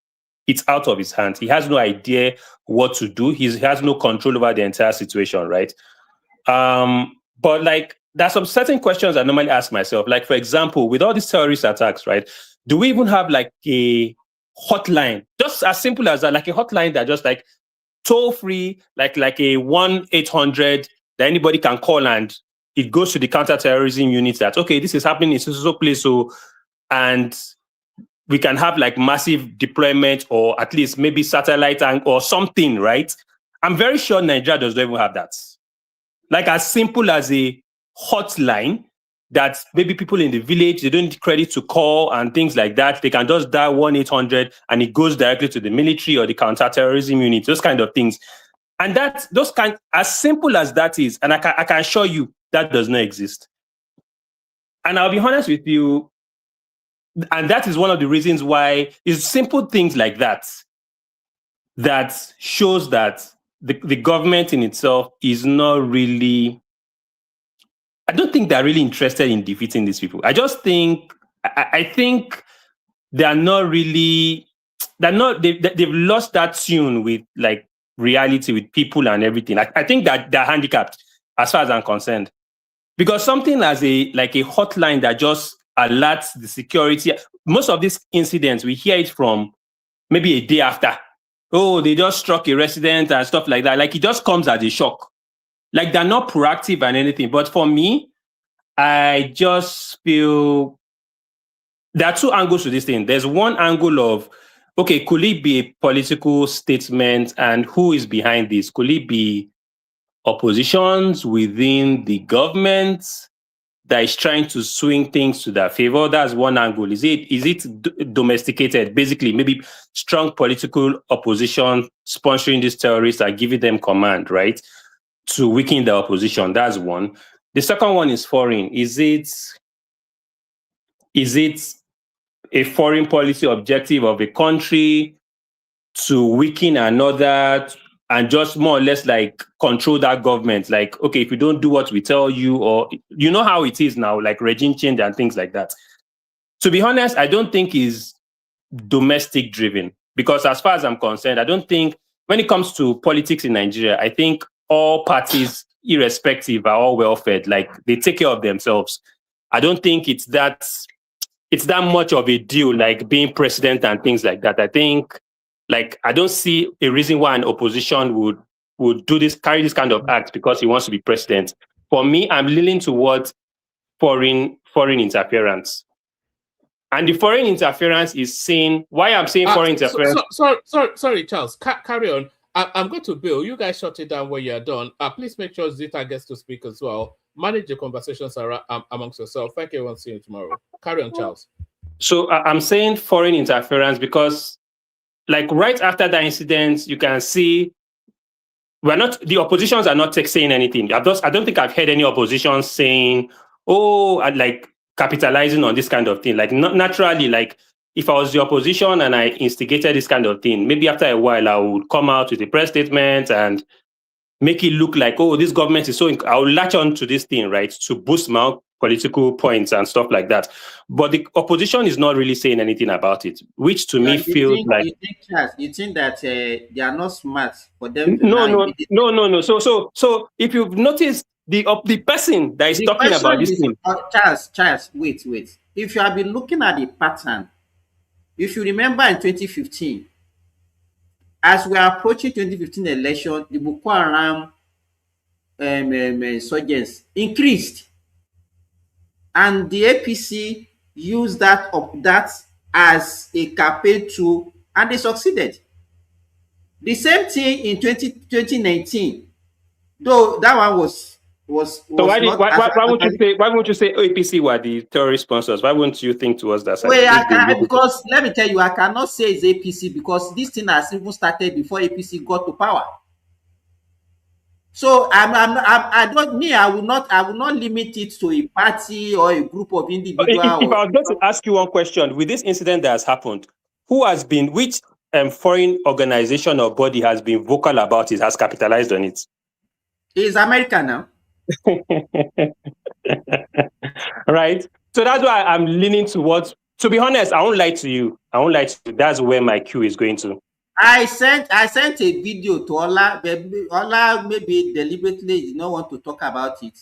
out of his hands. He has no idea what to do. He has no control over the entire situation, right? But like, there's some certain questions I normally ask myself. Like, for example, with all these terrorist attacks, right? Do we even have like a hotline, just as simple as that, like a hotline that just like toll free, like a 1-800 that anybody can call, and it goes to the counterterrorism unit that, okay, this is happening in so place, so, and we can have like massive deployment, or at least maybe satellite or something, right? I'm very sure Nigeria does not even have that. Like, as simple as a hotline that maybe people in the village, they don't need credit to call and things like that. They can just dial 1-800 and it goes directly to the military or the counterterrorism unit, those kind of things. And as simple as that is, and I can assure you that does not exist. And I'll be honest with you, and that is one of the reasons why it's simple things like that that shows that the government in itself is not really, I don't think they're really interested in defeating these people. I just think, I think they are not really, they've lost that tune with like reality, with people and everything. I think that they're handicapped as far as I'm concerned. Because something as a hotline that just alerts the security, most of these incidents, we hear it from maybe a day after. Oh, they just struck a resident and stuff like that. Like it just comes as a shock. Like they're not proactive and anything. But for me, I just feel there are two angles to this thing. There's one angle of, okay, could it be a political statement and who is behind this? Could it be oppositions within the government that is trying to swing things to their favor? That's one angle. Is it domesticated? Basically, maybe strong political opposition sponsoring these terrorists are giving them command, right, to weaken the opposition. That's one. The second one is foreign. Is it a foreign policy objective of a country to weaken another and just more or less like control that government? Like, okay, if you don't do what we tell you, or you know how it is now, like regime change and things like that. To be honest, I don't think is domestic driven, because as far as I'm concerned, I don't think when it comes to politics in Nigeria, I think all parties, irrespective, are all well fed. Like they take care of themselves. I don't think it's that much of a deal, like being president and things like that. I think, like, I don't see a reason why an opposition would do this, carry this kind of act because he wants to be president. For me, I'm leaning towards foreign interference. And the foreign interference is seen. Why I'm saying foreign interference? Sorry, Charles. Carry on. I'm going to Bill. You guys shut it down when you're done. Please make sure Zita gets to speak as well. Manage the conversations amongst yourself. Thank you. I'll see you tomorrow. Carry on, Charles. So I'm saying foreign interference because, like, right after that incident, you can see the oppositions are not saying anything. I don't think I've heard any opposition saying, oh, like capitalizing on this kind of thing. Like, naturally, like if I was the opposition and I instigated this kind of thing, maybe after a while I would come out with a press statement and make it look like, oh, this government is so, I will latch on to this thing, right, to boost my political points and stuff like that. But the opposition is not really saying anything about it, which to me feels like... You think that they are not smart for them to... No. So if you've noticed, the person that is talking about this thing... Charles, wait. If you have been looking at the pattern, if you remember in 2015, as we are approaching 2015 election, the Boko Haram insurgents increased, and the APC used that as a campaign tool, and they succeeded. The same thing in 2019, though that one was so why won't you say APC were the terrorist sponsors? Why wouldn't you think towards that side? Well, because let me tell you, I cannot say it's APC because this thing has even started before APC got to power. So I will not limit it to a party or a group of individuals. If I was going to ask you one question, with this incident that has happened, which foreign organization or body has been vocal about it, has capitalized on it? It's America now. Right. So that's why I'm leaning towards, to be honest, I won't lie to you. That's where my cue is going to. I sent a video to Ola. Ola maybe deliberately did not want to talk about it.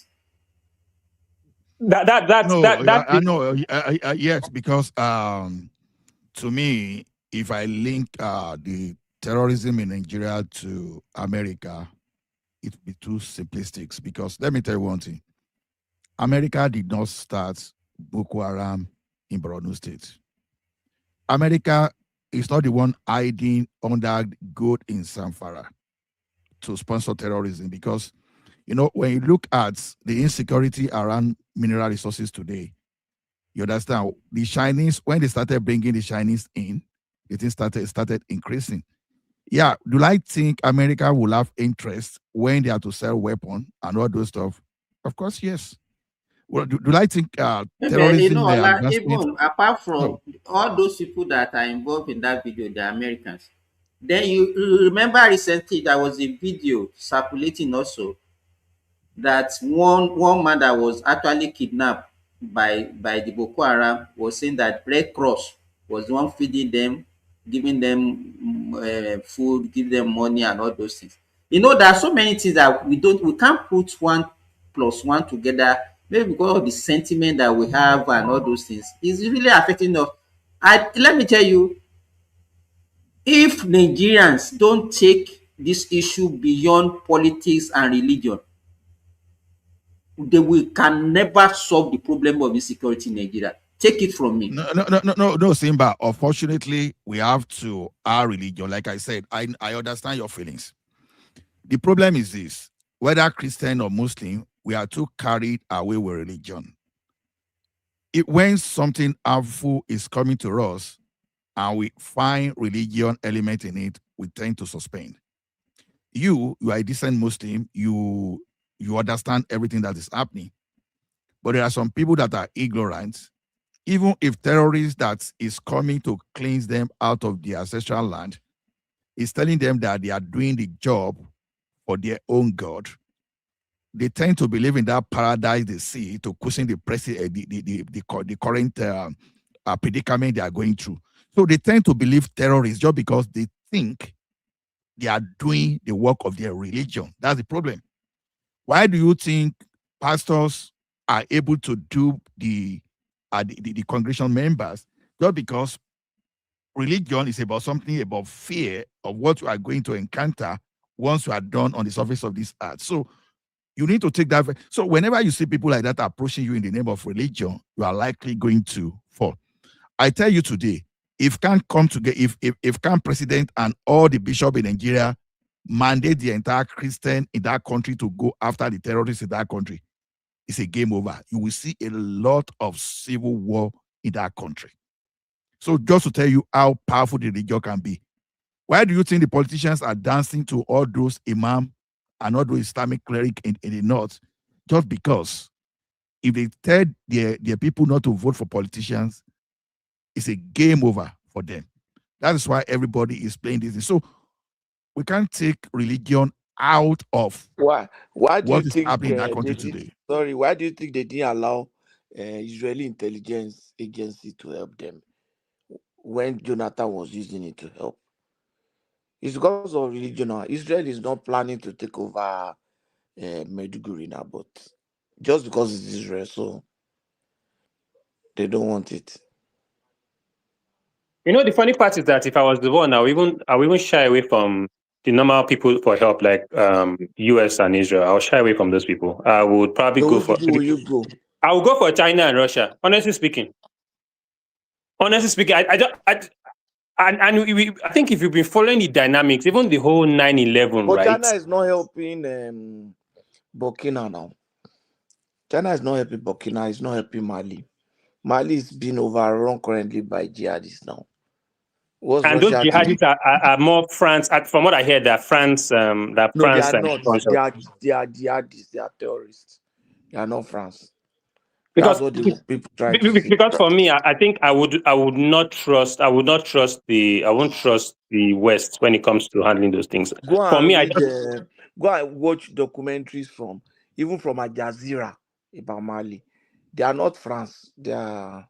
I know. Yes, because to me, if I link the terrorism in Nigeria to America, it would be too simplistic. Because let me tell you one thing: America did not start Boko Haram in Borno State. America is not the one hiding under goat in Zamfara to sponsor terrorism, because You know, when you look at the insecurity around mineral resources today, you understand the Chinese, when they started bringing the Chinese in, it started increasing. Yeah, do I think America will have interest when they are to sell weapons and all those stuff? Of course, yes. Well, do I think Maybe, you terrorism know, like, advancement? even apart from No. all those people that are involved in that video, the Americans. Then you remember recently there was a video circulating also that one man that was actually kidnapped by the Boko Haram was saying that Red Cross was the one feeding them, giving them food, give them money and all those things. You know, there are so many things that we can't put one plus one together, maybe because of the sentiment that we have and all those things. It's really affecting us. Let me tell you, if Nigerians don't take this issue beyond politics and religion, we can never solve the problem of insecurity in Nigeria. Take it from me. No, Simba. Unfortunately, we have to our religion. Like I said, I understand your feelings. The problem is this: whether Christian or Muslim, we are too carried away with religion. When something harmful is coming to us, and we find religion element in it, we tend to suspend. You are a decent Muslim. You understand everything that is happening, but there are some people that are ignorant. Even if terrorists that is coming to cleanse them out of their ancestral land is telling them that they are doing the job for their own God, they tend to believe in that paradise they see to cushion the current predicament they are going through. So they tend to believe terrorists just because they think they are doing the work of their religion. That's the problem. Why do you think pastors are able to do the congregation members? Just because religion is about something about fear of what you are going to encounter once you are done on the surface of this earth. So you need to take that. So whenever you see people like that approaching you in the name of religion, you are likely going to fall. I tell you today, if can't come together, if can president and all the bishop in Nigeria mandate the entire Christian in that country to go after the terrorists in that country, it's a game over. You will see a lot of civil war in that country. So just to tell you how powerful the religion can be. Why do you think the politicians are dancing to all those imam and all those Islamic cleric in the north? Just because if they tell their people not to vote for politicians, it's a game over for them. That is why everybody is playing this. So we can't take religion out of Why do you what is think happening in that they country did? today. Sorry, why do you think they didn't allow Israeli intelligence agency to help them when Jonathan was using it to help? It's because of religion. Israel is not planning to take over Maiduguri now, but just because it's Israel, so they don't want it. You know, the funny part is that if I was the one, I would even shy away from the normal people for help, like US and Israel. I'll shy away from those people. I would probably So go which for. people will you go? I will go for China and Russia. Honestly speaking, I don't. I think if you've been following the dynamics, even the whole 9/11, But right? China is not helping Burkina now. China is not helping Burkina. It's not helping Mali. Mali is being overrun currently by jihadists now. What's And those Russia doing? jihadis are more France. From what I hear, they're France. No, they are not. Sponsor. They are jihadists. They are terrorists. They are not France. That's Because what people try to say. because for me, I think I would not trust I won't trust the West when it comes to handling those things. Go For me, and I read. just Go and watch documentaries even from Al Jazeera about Mali. They are not France. They are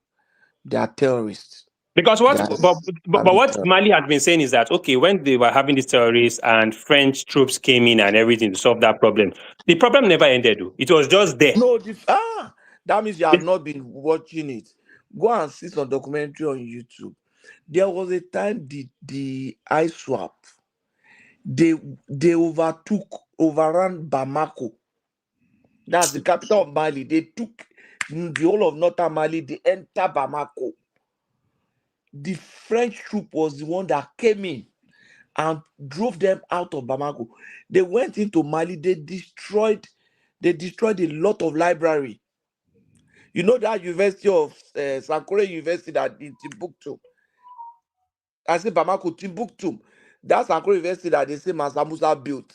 terrorists. because They are but Islamic what terrorists. Mali has been saying is that okay, when they were having these terrorists and French troops came in and everything to solve that problem, the problem never ended. Though. It was just there. No, that means you have not been watching it. Go and see some documentary on YouTube. There was a time the ISWAP they overran Bamako. That's the capital of Mali. They took the whole of northern Mali. They enter Bamako. The French troop was the one that came in and drove them out of Bamako. They went into Mali. They destroyed They destroyed a lot of library. You know that University of Sankore University that in Timbuktu. I say Bamako, Timbuktu. That's Sankore University that they say Mansa Musa built.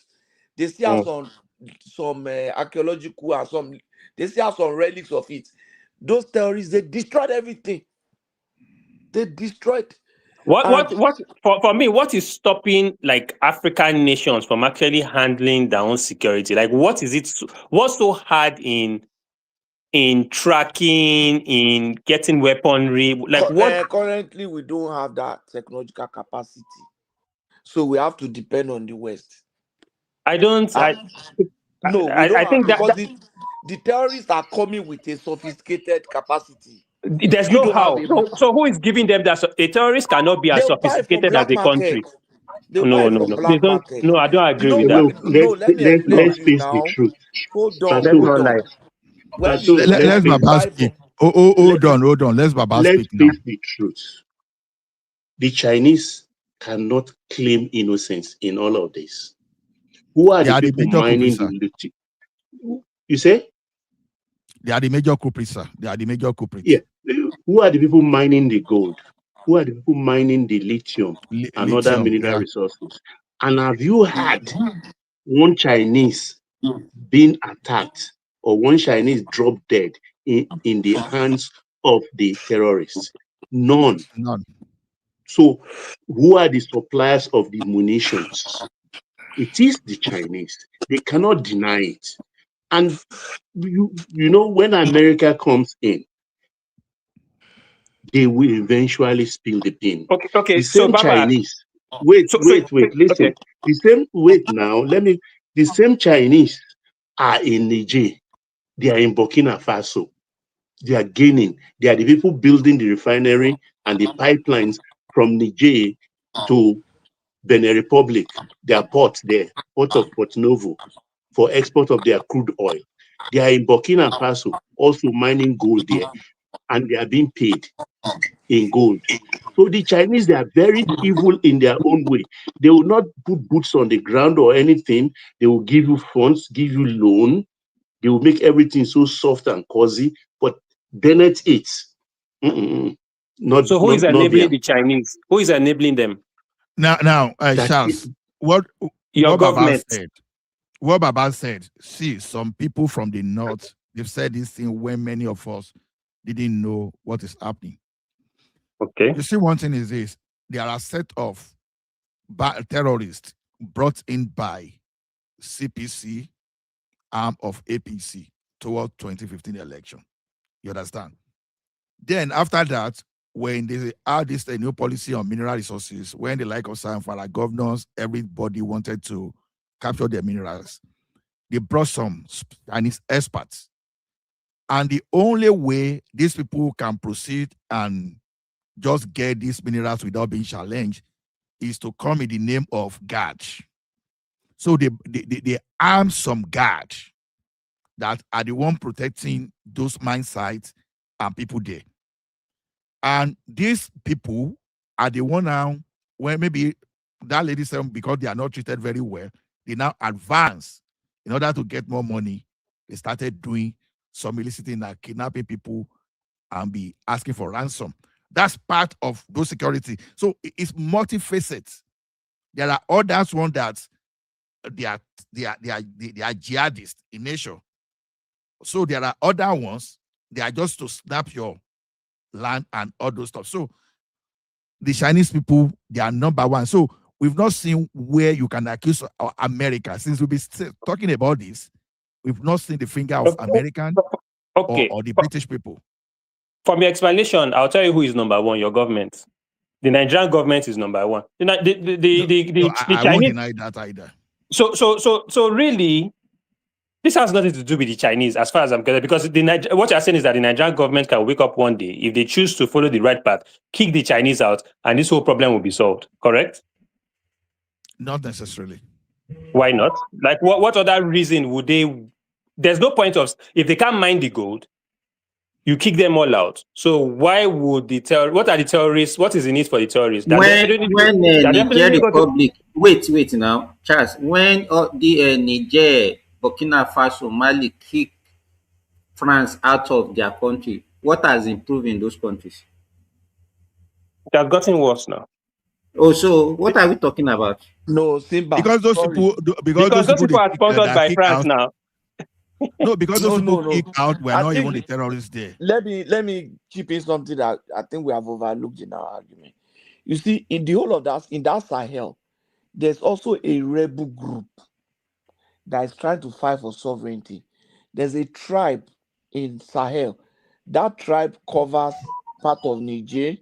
They still have some archaeological and some. They still have some relics of it. Those terrorists, they destroyed everything. They destroyed. For me, what is stopping like African nations from actually handling their own security? Like, what is it? What's so hard in tracking, in getting weaponry? Like, what? Currently, we don't have that technological capacity, so we have to depend on the West. I don't. No, we don't have, because the terrorists are coming with a sophisticated capacity. There's no how. So who is giving them that? A terrorist cannot be as sophisticated as a country. No. They don't. No, I don't agree with that. No, let me explain let's this face now. the truth. Hold on. Let's Baba speak. Hold on. Let's Baba speak now. Let's face the truth. The Chinese cannot claim innocence in all of this. Who are the people mining the lithium? You say? They are the major culprits, sir. They are the major culprits. Yeah. Who are the people mining the gold? Who are the people mining the lithium and other mineral resources? And have you had one Chinese being attacked or one Chinese dropped dead in the hands of the terrorists? None. So who are the suppliers of the munitions? It is the Chinese. They cannot deny it. And you know, when America comes in, they will eventually spill the bean. Okay. The same Chinese. Wait, listen. Okay. The same Chinese are in Niger. They are in Burkina Faso. They are gaining. They are the people building the refinery and the pipelines from Niger to Benin Republic. Their ports there, port of Port Novo, for export of their crude oil. They are in Burkina Faso, also mining gold there, and they are being paid in gold. So the Chinese, they are very evil in their own way. They will not put boots on the ground or anything. They will give you funds, give you loan. They will make everything so soft and cozy, but Bennett eats. So who is enabling the Chinese? Who is enabling them? Now, Charles, what government Baba said. What Baba said. See, some people from the north, they've said this thing when many of us didn't know what is happening. Okay. You see, one thing is this: there are a set of terrorists brought in by CPC, arm of APC, toward 2015 election. You understand? Then after that, when they had this new policy on mineral resources, when the like of Sanfara governors, everybody wanted to capture their minerals, they brought some Chinese experts. And the only way these people can proceed and just get these minerals without being challenged is to come in the name of guards. So they arm some guards that are the one protecting those mine sites and people there. And these people are the one now, when maybe that lady said because they are not treated very well, they now advance in order to get more money. They started doing some illicit thing like kidnapping people and be asking for ransom. That's part of those security. So it's multifaceted. There are others one that they are jihadists in nature. So there are other ones, they are just to snap your land and all those stuff. So the Chinese people, they are number one. So we've not seen where you can accuse America. Since we'll be talking about this, we've not seen the finger of American or the British people. From your explanation, I'll tell you who is number one, your government. The Nigerian government is number one. I Chinese, won't deny that either. So really, this has nothing to do with the Chinese, as far as I'm concerned, because what you're saying is that the Nigerian government can wake up one day, if they choose to follow the right path, kick the Chinese out, and this whole problem will be solved, correct? Not necessarily. Why not? Like, what other reason would they... There's no point of... If they can't mine the gold, you kick them all out. So why would what are the terrorists? What is in it for the terrorists? When Niger Republic... Wait now, Charles. When the Niger Burkina Faso, Mali kick France out of their country, what has improved in those countries? It has gotten worse now. Oh, so what are we talking about? No, Simba. Because those Sorry. people, Because those people are they sponsored by kick France out. now. No, because those people No. kick out were I not even think the terrorists there. let me chip in something that I think we have overlooked in our argument. You see, in the whole of that, in that Sahel, there's also a rebel group that is trying to fight for sovereignty. There's a tribe in Sahel. That tribe covers part of Niger,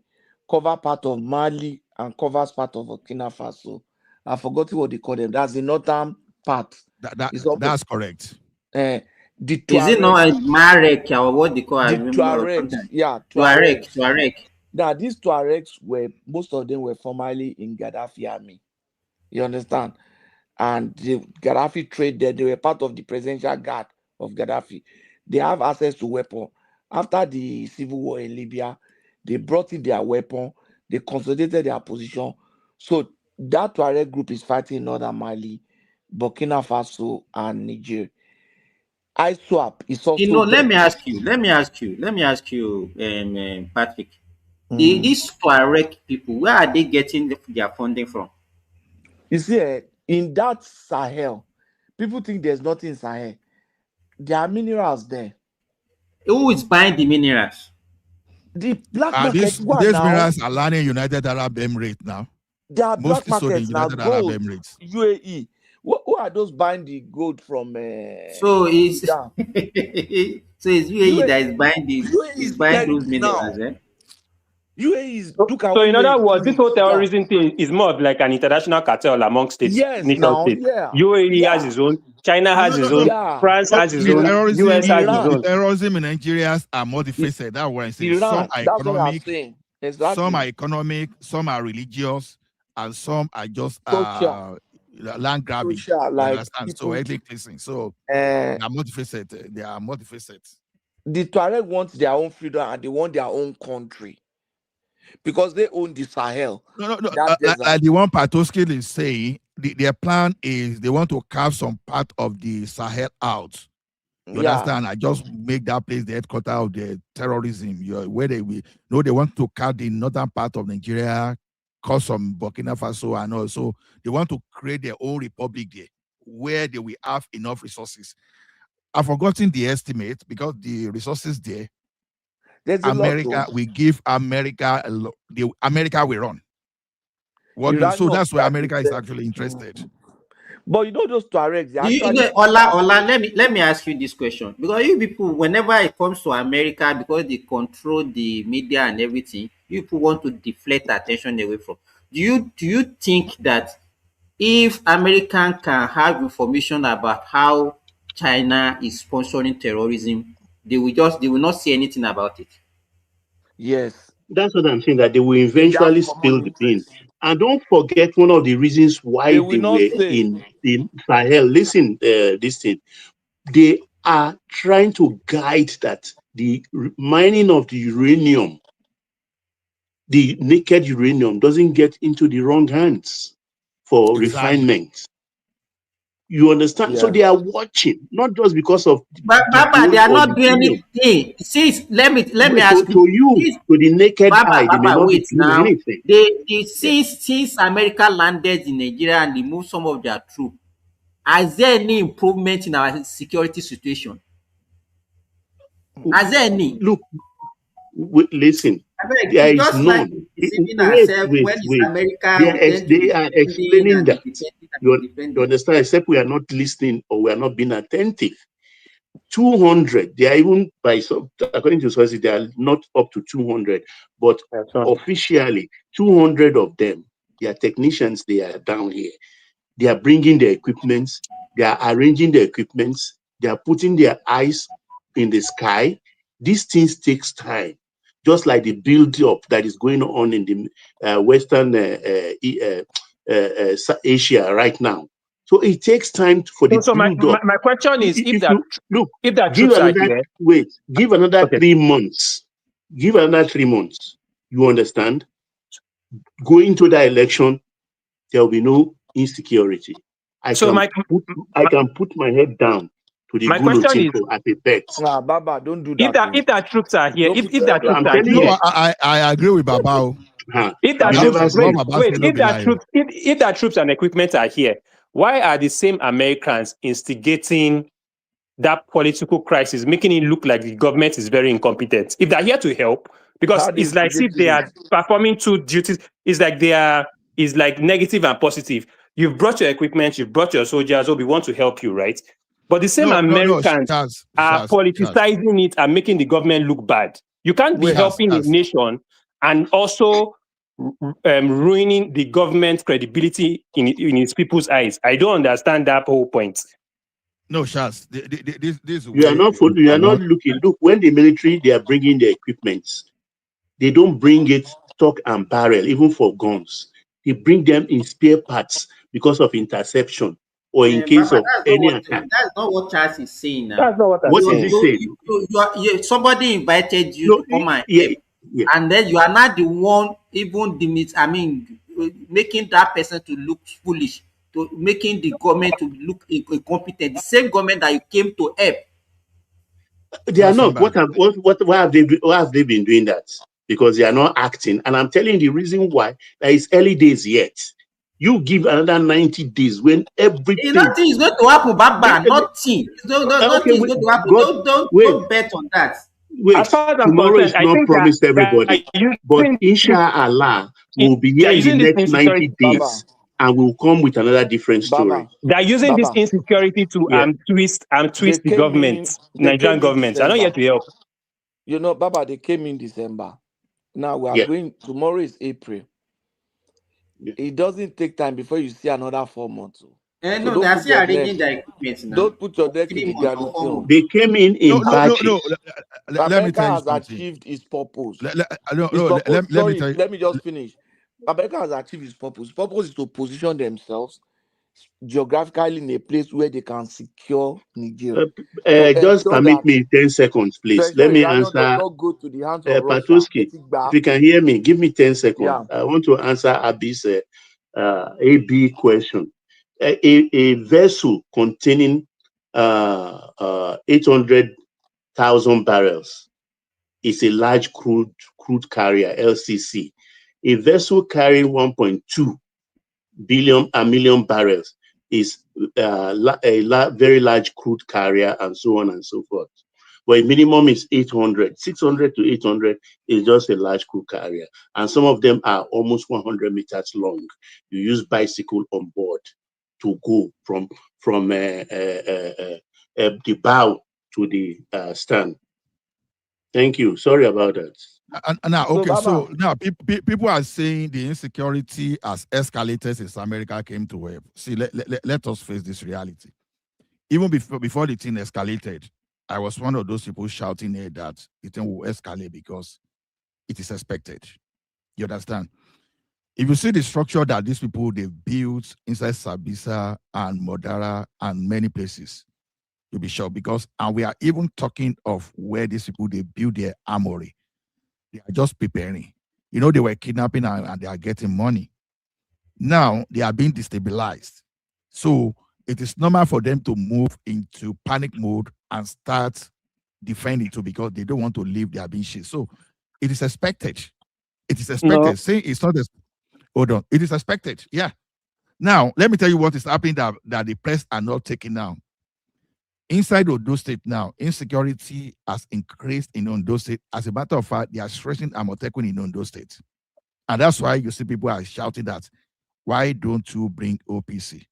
covers part of Mali, and covers part of Burkina Faso. I've forgotten what they call them. That's the northern part. That's correct. The Is it not Tuaregs. Marek or what they call? I The remember Tuaregs, something. yeah, Tuareg. Now, these Tuaregs were, most of them were formerly in Gaddafi army. You understand? And the Gaddafi trade there, they were part of the presidential guard of Gaddafi. They have access to weapon. After the civil war in Libya, they brought in their weapon, they consolidated their position. So that Tuareg group is fighting in northern Mali, Burkina Faso, and Niger. ISWAP is also Let there. me ask you, Patrick. These Tuareg people, where are they getting their funding from? You see, in that Sahel, people think there's nothing in Sahel. There are minerals there. Who is buying the minerals? The black market These now. minerals are landing United Arab Emirates now. There are black Mostly sold in markets now. United Arab Gold, Emirates. UAE. Who are those buying the gold from? So it's Sudan? so it's UAE that is buying UAE is is buying clearing those it now. minerals, eh? UAE is look at So what in UAE other is words, doing this whole in Sudan. terrorism thing is more of like an international cartel among states, Yes, nation now, states. yeah. UAE has his own, China has his own, Yeah. France has his The own, US has his Iran. own. terrorism in Nigeria are multifaceted. That's what I'm saying. Some Iran. are That's what I'm economic, saying. some are Exactly. economic, some are religious, and some are just Social. land grabbing. Social, You like understand? So people. ethnic cleansing. So Uh, they are multifaceted. They are multifaceted. the Tuareg want their own freedom and they want their own country because they own the Sahel. No. That desert. Like the one Patoskil is saying, their plan is they want to carve some part of the Sahel out. You understand? I just make that place the headquarters of the terrorism. Where they want to cut the northern part of Nigeria, cause some Burkina Faso, and also they want to create their own republic there, where they will have enough resources. I've forgotten the estimate because the resources there, There's a America, lot, we give America America will run. So Iranian, that's where that America is them. actually interested. But you know those Tuaregs, they Do you actually Ola, let me ask you this question. Because you people, whenever it comes to America, because they control the media and everything, you people want to deflect attention away from. Do you think that if American can have information about how China is sponsoring terrorism, they will not say anything about it? Yes. That's what I'm saying, that they will If they have eventually common spill the beans. interest, And don't forget one of the reasons they why will they not were say. in Sahel. Listen, this thing. They are trying to guide that the mining of the uranium, the naked uranium, doesn't get into the wrong hands for Exactly. refinement. You understand? So Yeah. they are watching, not just because of But the Baba, they gold are or not the doing helium. anything. Since let me Wait, ask you, to you, since to the naked eye, they may Baba, not be wait doing now. anything. Yeah. Since America landed in Nigeria and they moved some of their troops, has there any improvement in our security situation? Has there any? Look, listen, Abeg, there we is just like none. deceiving Wait, ourselves. wait, When it's wait. America, They we are, tend to they be are defending explaining and be that. defending and You, be you defending. understand? Except we are not listening or we are not being attentive. 200, they are even by some, according to sources, they are not up to 200, but officially 200 of them, they are technicians, they are down here. They are bringing their equipments, they are arranging their equipments, they are putting their eyes in the sky. These things takes time, just like the build up that is going on in the Western Asia right now. So it takes time for the So my build up. question is, If you look, if that give troops are another here, give another okay. 3 months. Give another 3 months. You understand? Going to the election, there will be no insecurity. I So can put my head down to the my question is, guillotine as a pet. Nah, Baba, don't do if that. if that troops are here, Don't if put your that head troops I'm down. are telling No, you. here, I agree with Babao. if that You troops never wait, say. if that troops if that troops and equipment are here, why are the same Americans instigating that political crisis, making it look like the government is very incompetent? If they're here to help, because How they it's like if they are performing two duties, it's like is like negative and positive. You've brought your equipment, you've brought your soldiers, we want to help you, right? But the same No, Americans are politicizing it and making the government look bad. You can't be helping a nation and also ruining the government's credibility in its people's eyes. I don't understand that whole point. No, Shaz, this You are not looking. Look, when the military they are bringing the equipment, they don't bring it stock and barrel, even for guns. They bring them in spare parts because of interception or in case Baba, of any attack. that's not what Charles is saying now. That's not what I'm What saying. is he saying? Somebody invited you to come and help, and then you are not the one even making that person to look foolish, to making the government to look incompetent. The same government that you came to help. They are not. Why have they been doing that? Because they are not acting. And I'm telling you the reason why. That is early days yet. You give another 90 days when everything. Nothing is going to happen, Baba. Nothing. Nothing is going to happen. Don't bet on that. Wait, as far as I'm tomorrow concerned, is I not think promised that everybody. But inshallah, we'll be here in the next 90 days and we'll come with another different story. They're using this insecurity to twist the government, Nigerian government. I'm not here to help. You know, Baba, they came in December. Now we are going, tomorrow is April. It doesn't take time before you see another 4 months. No, they are still arranging their equipment now. Don't put your neck in the garrison. They came in batches. Let me America tell you has something. achieved its purpose. Let me just finish. America has achieved its purpose. Purpose is to position themselves geographically in a place where they can secure Niger. Just permit me 10 seconds, please. Let me answer. Not go to the hands of Russia. Patuski, if you can hear me, give me 10 seconds. Yeah. I want to answer Abi's AB question. A vessel containing 800,000 barrels is a large crude carrier, LCC. A vessel carrying 1.2 million barrels is a very large crude carrier, and so on and so forth. But a minimum is 800. 600 to 800 is just a large crude carrier. And some of them are almost 100 meters long. You use bicycle on board to go from the bow to the stand. Thank you. Sorry about that. So now people are saying the insecurity has escalated since America came to help. See, let us face this reality. Even before the thing escalated, I was one of those people shouting here that the thing will escalate because it is expected. You understand? If you see the structure that these people they've built inside Sabisa and Modara and many places, you'll be shocked and we are even talking of where these people they build their armory. They are just preparing. You know, they were kidnapping and they are getting money. Now they are being destabilized. So it is normal for them to move into panic mode and start defending too because they don't want to leave their being shit. So it is expected. It is expected. No. Say it's not hold on. It is expected. Yeah. Now let me tell you what is happening that the press are not taking now. Inside Ondo State now, insecurity has increased in Ondo State. As a matter of fact, they are stretching Amotekun in Ondo State. And that's why you see people are shouting that, why don't you bring OPC?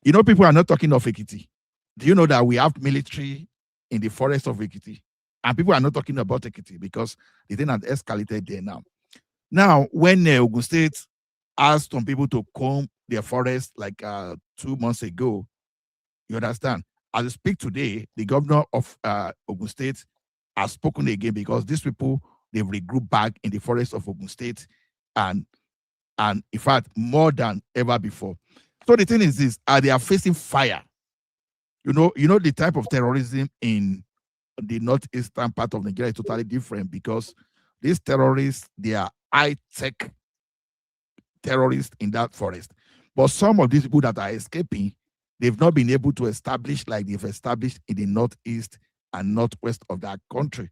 You know, people are not talking of Ekiti. Do you know that we have military in the forest of Ekiti? And people are not talking about Ekiti because the thing has escalated there now. Now, when Ogun State asked some people to comb their forest like 2 months ago, you understand? As I speak today, the governor of Ogun State has spoken again because these people, they've regrouped back in the forest of Ogun State and in fact, more than ever before. So the thing is this, they are facing fire. You know the type of terrorism in the northeastern part of Nigeria is totally different because these terrorists, they are high-tech terrorists in that forest. But some of these people that are escaping, they've not been able to establish like they've established in the northeast and northwest of that country.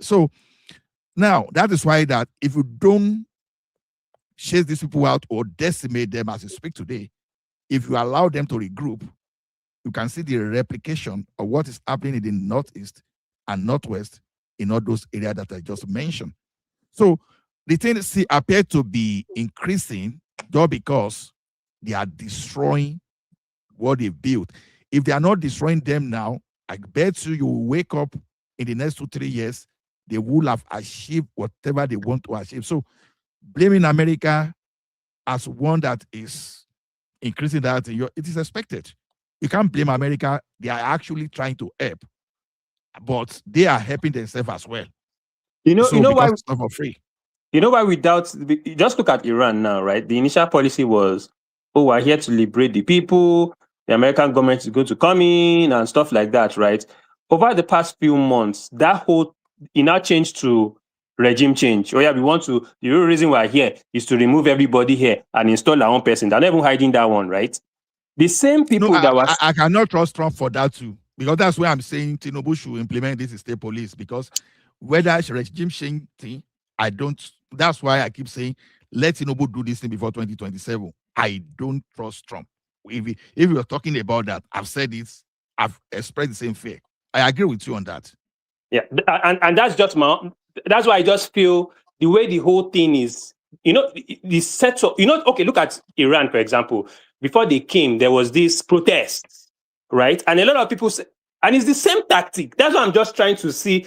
So now that is why that if you don't chase these people out or decimate them as you speak today, if you allow them to regroup, you can see the replication of what is happening in the northeast and northwest in all those areas that I just mentioned. So the tendency appears to be increasing just because they are destroying what they built. If they are not destroying them now, I bet you will wake up in the next 2-3 years, they will have achieved whatever they want to achieve. So blaming America as one that is increasing that, it is expected. You can't blame America. They are actually trying to help, but they are helping themselves as well. You know why it's not for free. You know why we doubt? Just look at Iran now, right? The initial policy was, "Oh, we're here to liberate the people. The American government is going to come in and stuff like that," right? Over the past few months, it now changed to regime change. Oh yeah, the real reason we're here is to remove everybody here and install our own person. They're not even hiding that one, right? The same people I cannot trust Trump for that too, because that's why I'm saying Tinubu should implement this state police, because whether it's regime change thing, I don't. That's why I keep saying let Tinubu do this thing before 2027. I don't trust Trump. If you're talking about that, I've said this. I've expressed the same fear. I agree with you on that. Yeah, and that's just that's why I just feel the way the whole thing is, the setup, okay, look at Iran, for example. Before they came, there was this protest, right? And a lot of people say, and it's the same tactic. That's what I'm just trying to see.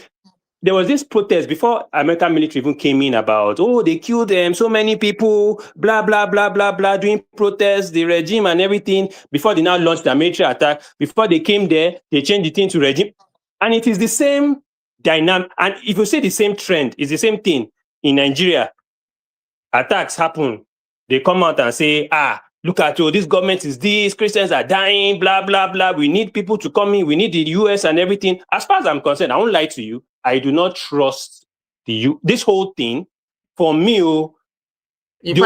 There was this protest before American military even came in about, oh, they killed them, so many people, blah, blah, blah, blah, blah, doing protests, the regime and everything, before they now launched their military attack. Before they came there, they changed the thing to regime. And it is the same dynamic. And if you say the same trend, it's the same thing in Nigeria. Attacks happen. They come out and say, look at you, this government is this, Christians are dying, blah, blah, blah. We need people to come in. We need the US and everything. As far as I'm concerned, I won't lie to you. I do not trust this whole thing. For me, just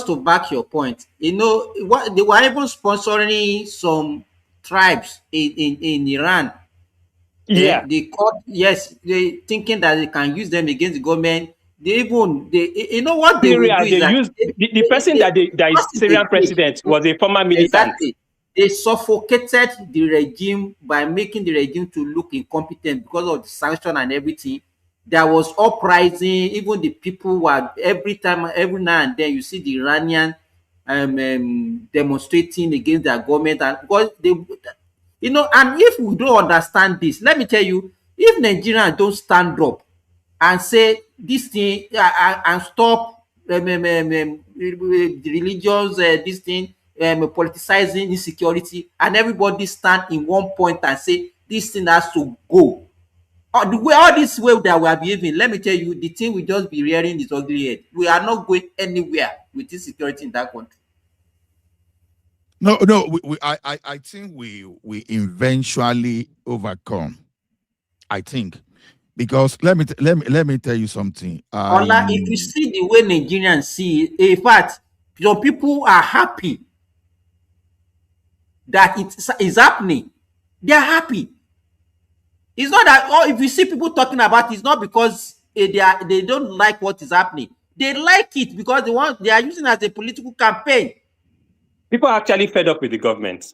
to back your point, what they were even sponsoring some tribes in Iran. Yeah, they thinking that they can use them against the government. What they will do is that the person that is Syrian president was a former militant. Exactly. They suffocated the regime by making the regime to look incompetent because of the sanction and everything. There was uprising. Even the people were every now and then you see the Iranian demonstrating against their government, and because and if we don't understand this, let me tell you, if Nigerians don't stand up and say this thing and stop religions, this thing, politicizing insecurity, and everybody stand in one point and say this thing has to go. All this way that we are behaving, let me tell you, the thing will just be rearing its ugly head. We are not going anywhere with insecurity in that country. No, I think we eventually overcome. I think, because let me tell you something. If you see the way Nigerians see it, in fact, some people are happy that it's happening. They are happy. It's not that, if you see people talking about it, it's not because they don't like what is happening. They like it because they are using it as a political campaign. People are actually fed up with the government.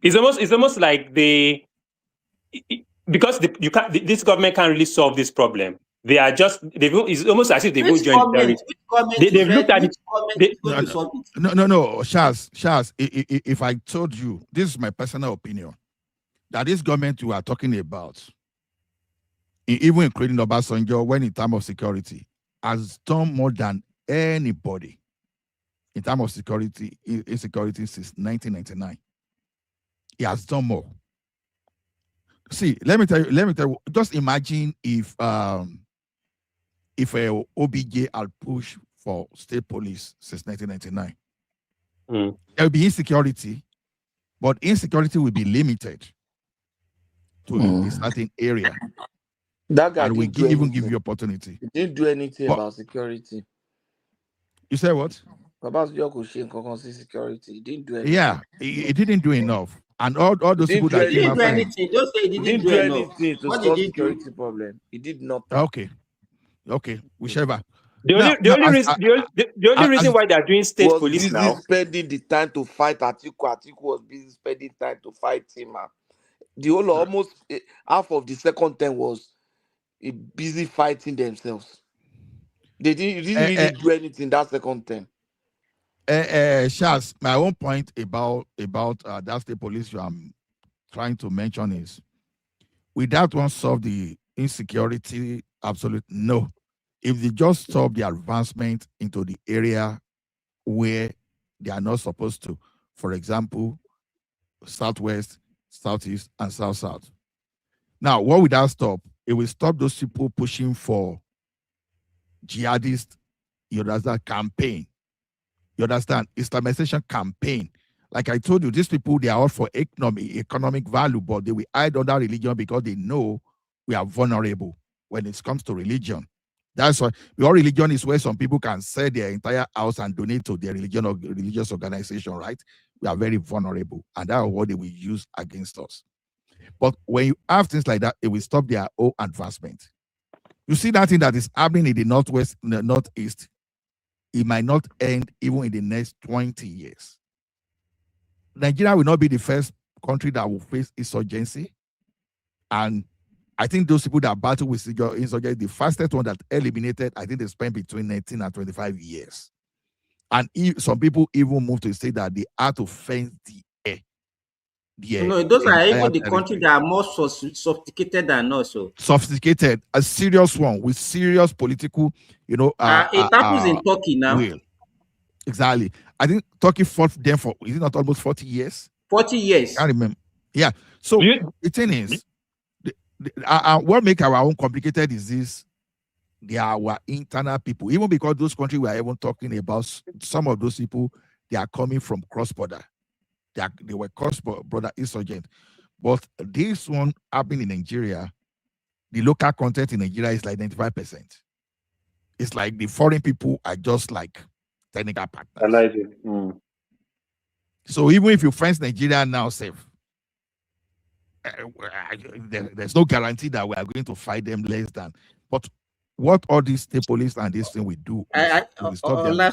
It's almost like because this government can't really solve this problem. They are it's almost as if they've joined they've looked at it. No, Charles, if I told you, this is my personal opinion, that this government you are talking about, even including Obasanjo, when in terms of security, has done more than anybody in terms of security, insecurity since 1999. He has done more. See, let me tell you, just imagine if OBJ had pushed for state police since 1999. There will be insecurity, but insecurity will be limited to a certain area. That guy and we even give you opportunity. He didn't do anything about security. You say what? Security. He didn't do anything. Yeah, he didn't do enough. And all those people that He came didn't do after him. anything. Don't say he didn't do enough. anything to What solve did he do? security problem. He did nothing. Okay, whichever. The only reason why they are doing state was police busy now. spending the time to fight Atiku. Atiku was busy spending time to fight him. The whole almost half of the second term was busy fighting themselves. They didn't really do anything that second term. Shaz, my own point about that state police you I'm trying to mention is, will that one solve the insecurity? Absolutely no. If they just stop the advancement into the area where they are not supposed to, for example, southwest, southeast, and south. Now, what will that stop? It will stop those people pushing for jihadist, you understand, campaign. You understand? Islamization campaign. Like I told you, these people, they are all for economic value, but they will hide under religion because they know we are vulnerable when it comes to religion. That's why your religion is where some people can sell their entire house and donate to their religion or religious organization, right? We are very vulnerable, and that's what they will use against us. But when you have things like that, it will stop their own advancement. You see that thing that is happening in the northwest, in the northeast, it might not end even in the next 20 years. Nigeria will not be the first country that will face insurgency. And I think those people that battle with insurgency, the fastest one that eliminated, I think they spent between 19 and 25 years. And some people even moved to say that they had to fence the air. No, those are even the countries that are more sophisticated than us. So. Sophisticated, a serious one with serious political, it happens in Turkey now. Will. Exactly. I think Turkey fought them for, is it not almost 40 years? 40 years. I can't remember. Yeah. So the thing is, what makes our own complicated is this. They are our internal people. Even because those countries we are even talking about, some of those people, they are coming from cross-border. They were cross-border insurgent. But this one happened in Nigeria. The local content in Nigeria is like 95%. It's like the foreign people are just like technical partners. So even if you fence Nigeria now, safe, there's no guarantee that we are going to fight them less than. But what all these state police and this thing we do is stop them.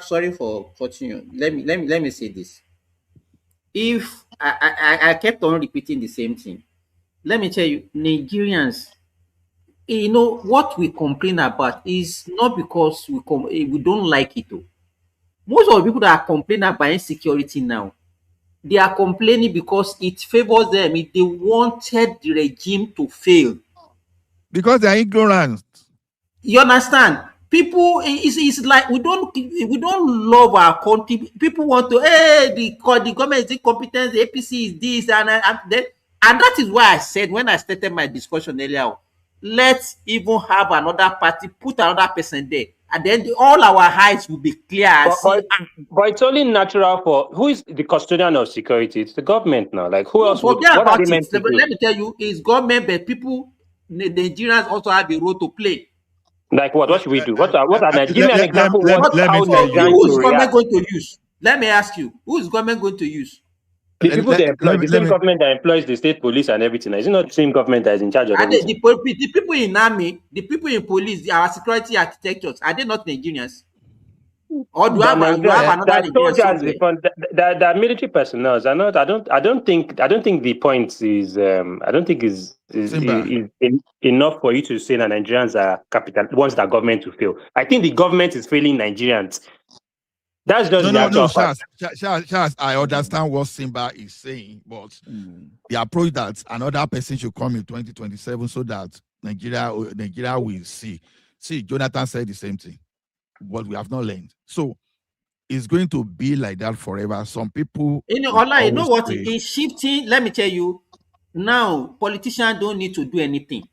Sorry for cutting you. Let me say this. If I kept on repeating the same thing, let me tell you, Nigerians, what we complain about is not because we don't like it. Most of the people that are complaining about insecurity now, they are complaining because it favors them. They wanted the regime to fail. Because they are ignorant. You understand? People, it's like we don't love our country. People want to, the government is incompetent, the APC is this, and that is why I said when I started my discussion earlier, let's even have another party, put another person there, and then all our eyes will be clear. But it's only natural for who is the custodian of security? It's the government now. Like who else? What are they meant to do? Let me tell you, it's government, but people, the Nigerians also have a role to play. Like what? What should we do? What are give me an example? Who is government going to use? Let me ask you, who is government going to use? The people they employ, the same government that employs the state police and everything. Is it not the same government that is in charge of everything? The people in army, the people in police, our security architectures, are they not Nigerians? Or do you have another soldiers? The military personnel are not. I don't think the point is. I don't think is enough for you to say that Nigerians are capital wants the government to fail. I think the government is failing Nigerians. That's just the actual fact. Charles, I understand what Simba is saying, but the approach that another person should come in 2027 so that Nigeria will see. See, Jonathan said the same thing, but we have not learned. So it's going to be like that forever. Some people, you know what? It's shifting. Let me tell you, now politicians don't need to do anything.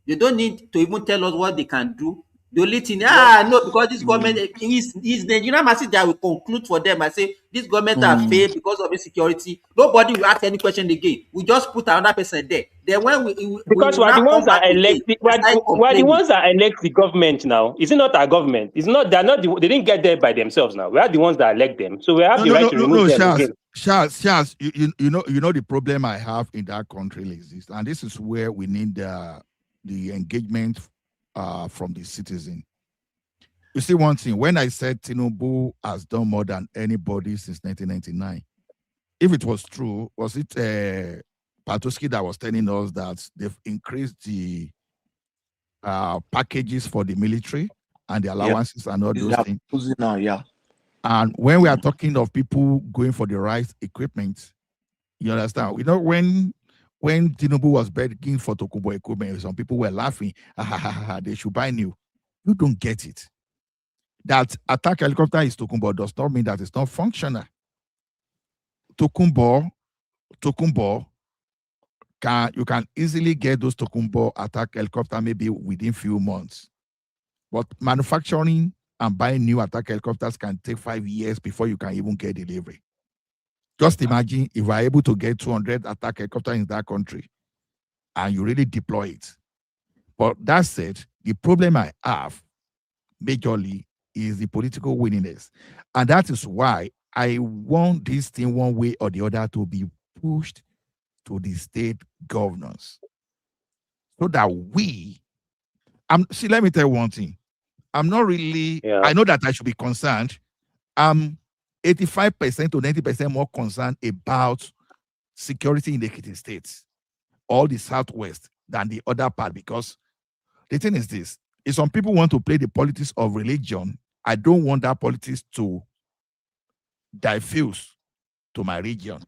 They don't need to even tell us what they can do. The only thing, no, because this government is the Nigerian masses that will conclude for them and say this government has failed because of insecurity. Nobody will ask any question again. We just put another person there. Then when we Because will we're the not come ones back that again elect. and start We're the complaining. ones that elect the government now. Is it not our government? It's not. They're not. They didn't get there by themselves. Now we are the ones that elect them. So we have the right to remove them again. Charles, you know the problem I have in that country is this, and this is where we need the engagement from the citizen. You see one thing, when I said Tinubu has done more than anybody since 1999, if it was true, was it Patoski that was telling us that they've increased the packages for the military and the allowances and all those things? Now, yeah. And when we are talking of people going for the right equipment, you understand? You know, when Tinubu was begging for Tokumbo equipment, some people were laughing, they should buy new. You don't get it. That attack helicopter is Tokumbo does not mean that it's not functional. Tokumbo, you can easily get those Tokumbo attack helicopter maybe within few months. But manufacturing and buying new attack helicopters can take 5 years before you can even get delivery. Just imagine if we're able to get 200 attack helicopters in that country and you really deploy it. But that said, the problem I have majorly is the political willingness. And that is why I want this thing one way or the other to be pushed to the state governors. So that see, let me tell you one thing. I'm not really, I know that I should be concerned. I'm 85% to 90% more concerned about security in the Ekiti states, all the Southwest, than the other part, because the thing is this, if some people want to play the politics of religion, I don't want that politics to diffuse to my region.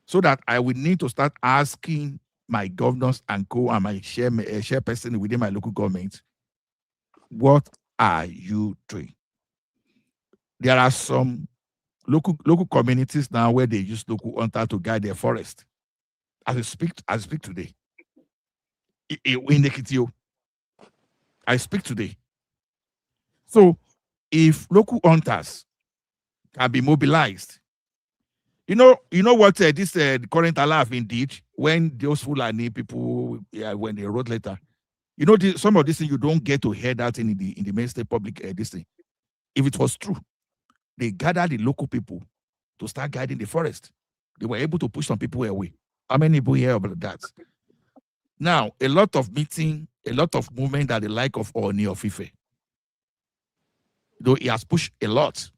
So that I would need to start asking my governors and and my chairperson within my local government, what are you doing? There are some local communities now where they use local hunter to guide their forest. As I speak today, in Ekiti, I speak today. So if local hunters can be mobilized, you know what this current Alafin did when those Fulani people, when they wrote letter. You know, some of these things you don't get to hear that in the mainstream public this thing. If it was true, they gathered the local people to start guiding the forest. They were able to push some people away. How many people hear about that? Now, a lot of meeting, a lot of movement that the like of Oni of Ife. Though he has pushed a lot.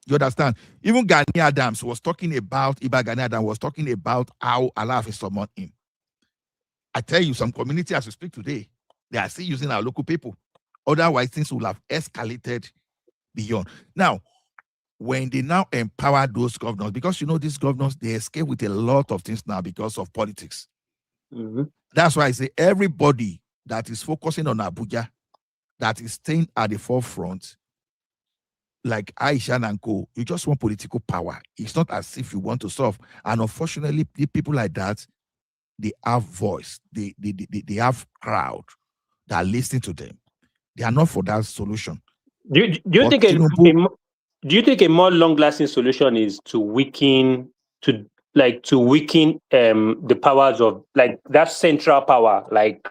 You understand? Even Gani Adams was talking about, Gani Adams was talking about how Allah has summoned him. I tell you, some community as we speak today, they are still using our local people. Otherwise, things will have escalated beyond. Now, when they now empower those governors, because you know these governors, they escape with a lot of things now because of politics. That's why I say everybody that is focusing on Abuja, that is staying at the forefront, like Aisha and Co., you just want political power. It's not as if you want to solve. And unfortunately, people like that, they have voice. They have crowd that are listening to them. They are not for that solution. Do you think a more long-lasting solution is to weaken the powers of like that central power, like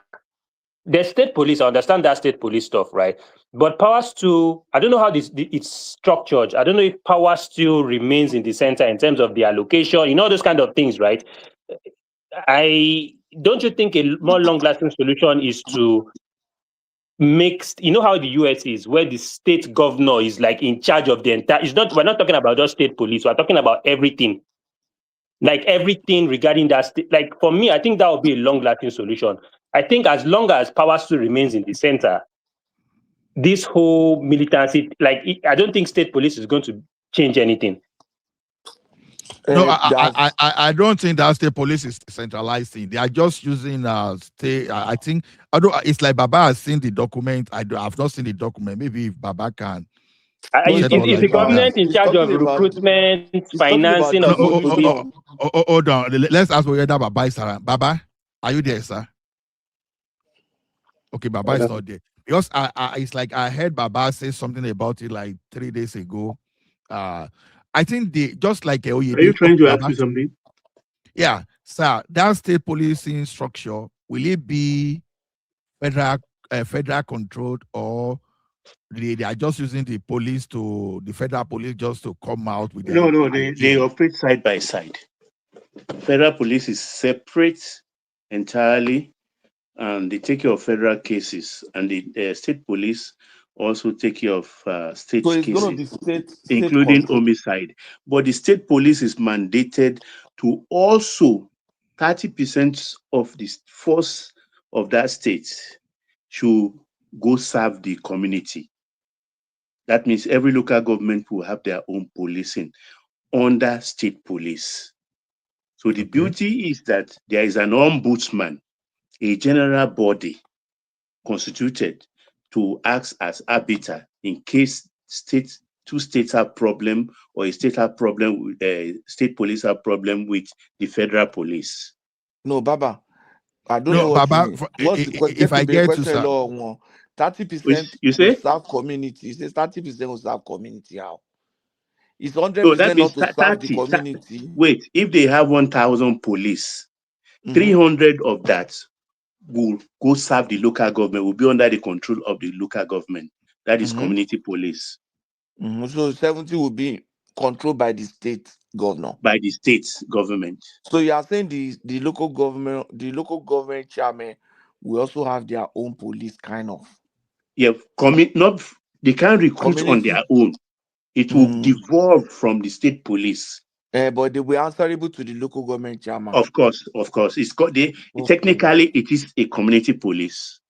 the state police? I understand that state police stuff, right? But power still, I don't know how it's structured. I don't know if power still remains in the center in terms of the allocation, those kind of things, right? Don't you think a more long-lasting solution is to mix, how the US is, where the state governor is like in charge of the entire, we're not talking about just state police, we're talking about everything. Like everything regarding that state. Like for me, I think that would be a long-lasting solution. I think as long as power still remains in the center, this whole militancy, I don't think state police is going to change anything. No, I don't think that state police is centralizing. They are just using state. I think, although it's like Baba has seen the document. I've not seen the document. Maybe if Baba can. Is the government in charge of recruitment, financing? Hold on. Let's ask whether Baba is around. Baba, are you there, sir? Okay, Baba is not there. Because it's like I heard Baba say something about it like 3 days ago. I think they just like Are you trying to ask me something? Yeah, sir. That state policing structure, will it be federal controlled, or they are just using the federal police just to come out with their No, they idea? operate side by side. Federal police is separate entirely, and they take care of federal cases, and the state police also take care of state So it's cases, going to be state including control. homicide. But the state police is mandated to also 30% of the force of that state should go serve the community. That means every local government will have their own policing under state police. So the beauty is that there is an ombudsman, a general body constituted to act as arbiter in case two states have problem, or a state have problem with state police have problem with the federal police. No, Baba, I don't No, know what Baba, you mean. What's the question? if I get to, sir, 30% You will say? serve community. You say 30% will serve community. How? It's So 100% that not means to serve the community. Wait, if they have 1,000 police, Mhm. 300 of that will go serve the local government, will be under the control of the local government. That is community police. So 70 will be controlled by the state governor. By the state government. So you are saying the local government chairman will also have their own police, kind of. Yeah, they can't recruit on Community. their own. It will devolve from the state police. But they will answerable to the local government chairman. Of course. It's got technically it is a community police.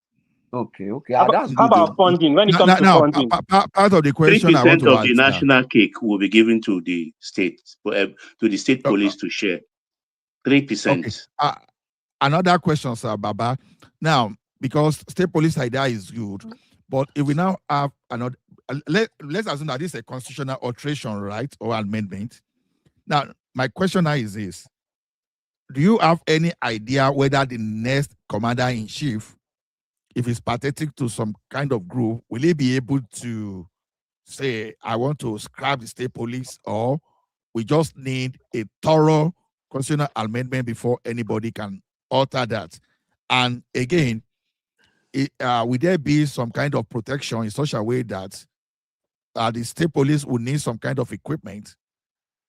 Okay. How about funding? When it comes to funding, part of the question 3% I want to of ask the now. national cake will be given to the state, to the state police to share. 3%. Okay. Another question, sir, Baba. Now, because state police idea is good, but if we now have another, let's assume that this is a constitutional alteration, right, or amendment. Now, my question now is this: do you have any idea whether the next commander-in-chief, if it's pathetic to some kind of group, will he be able to say, I want to scrap the state police, or we just need a thorough constitutional amendment before anybody can alter that? And again, will there be some kind of protection in such a way that the state police will need some kind of equipment,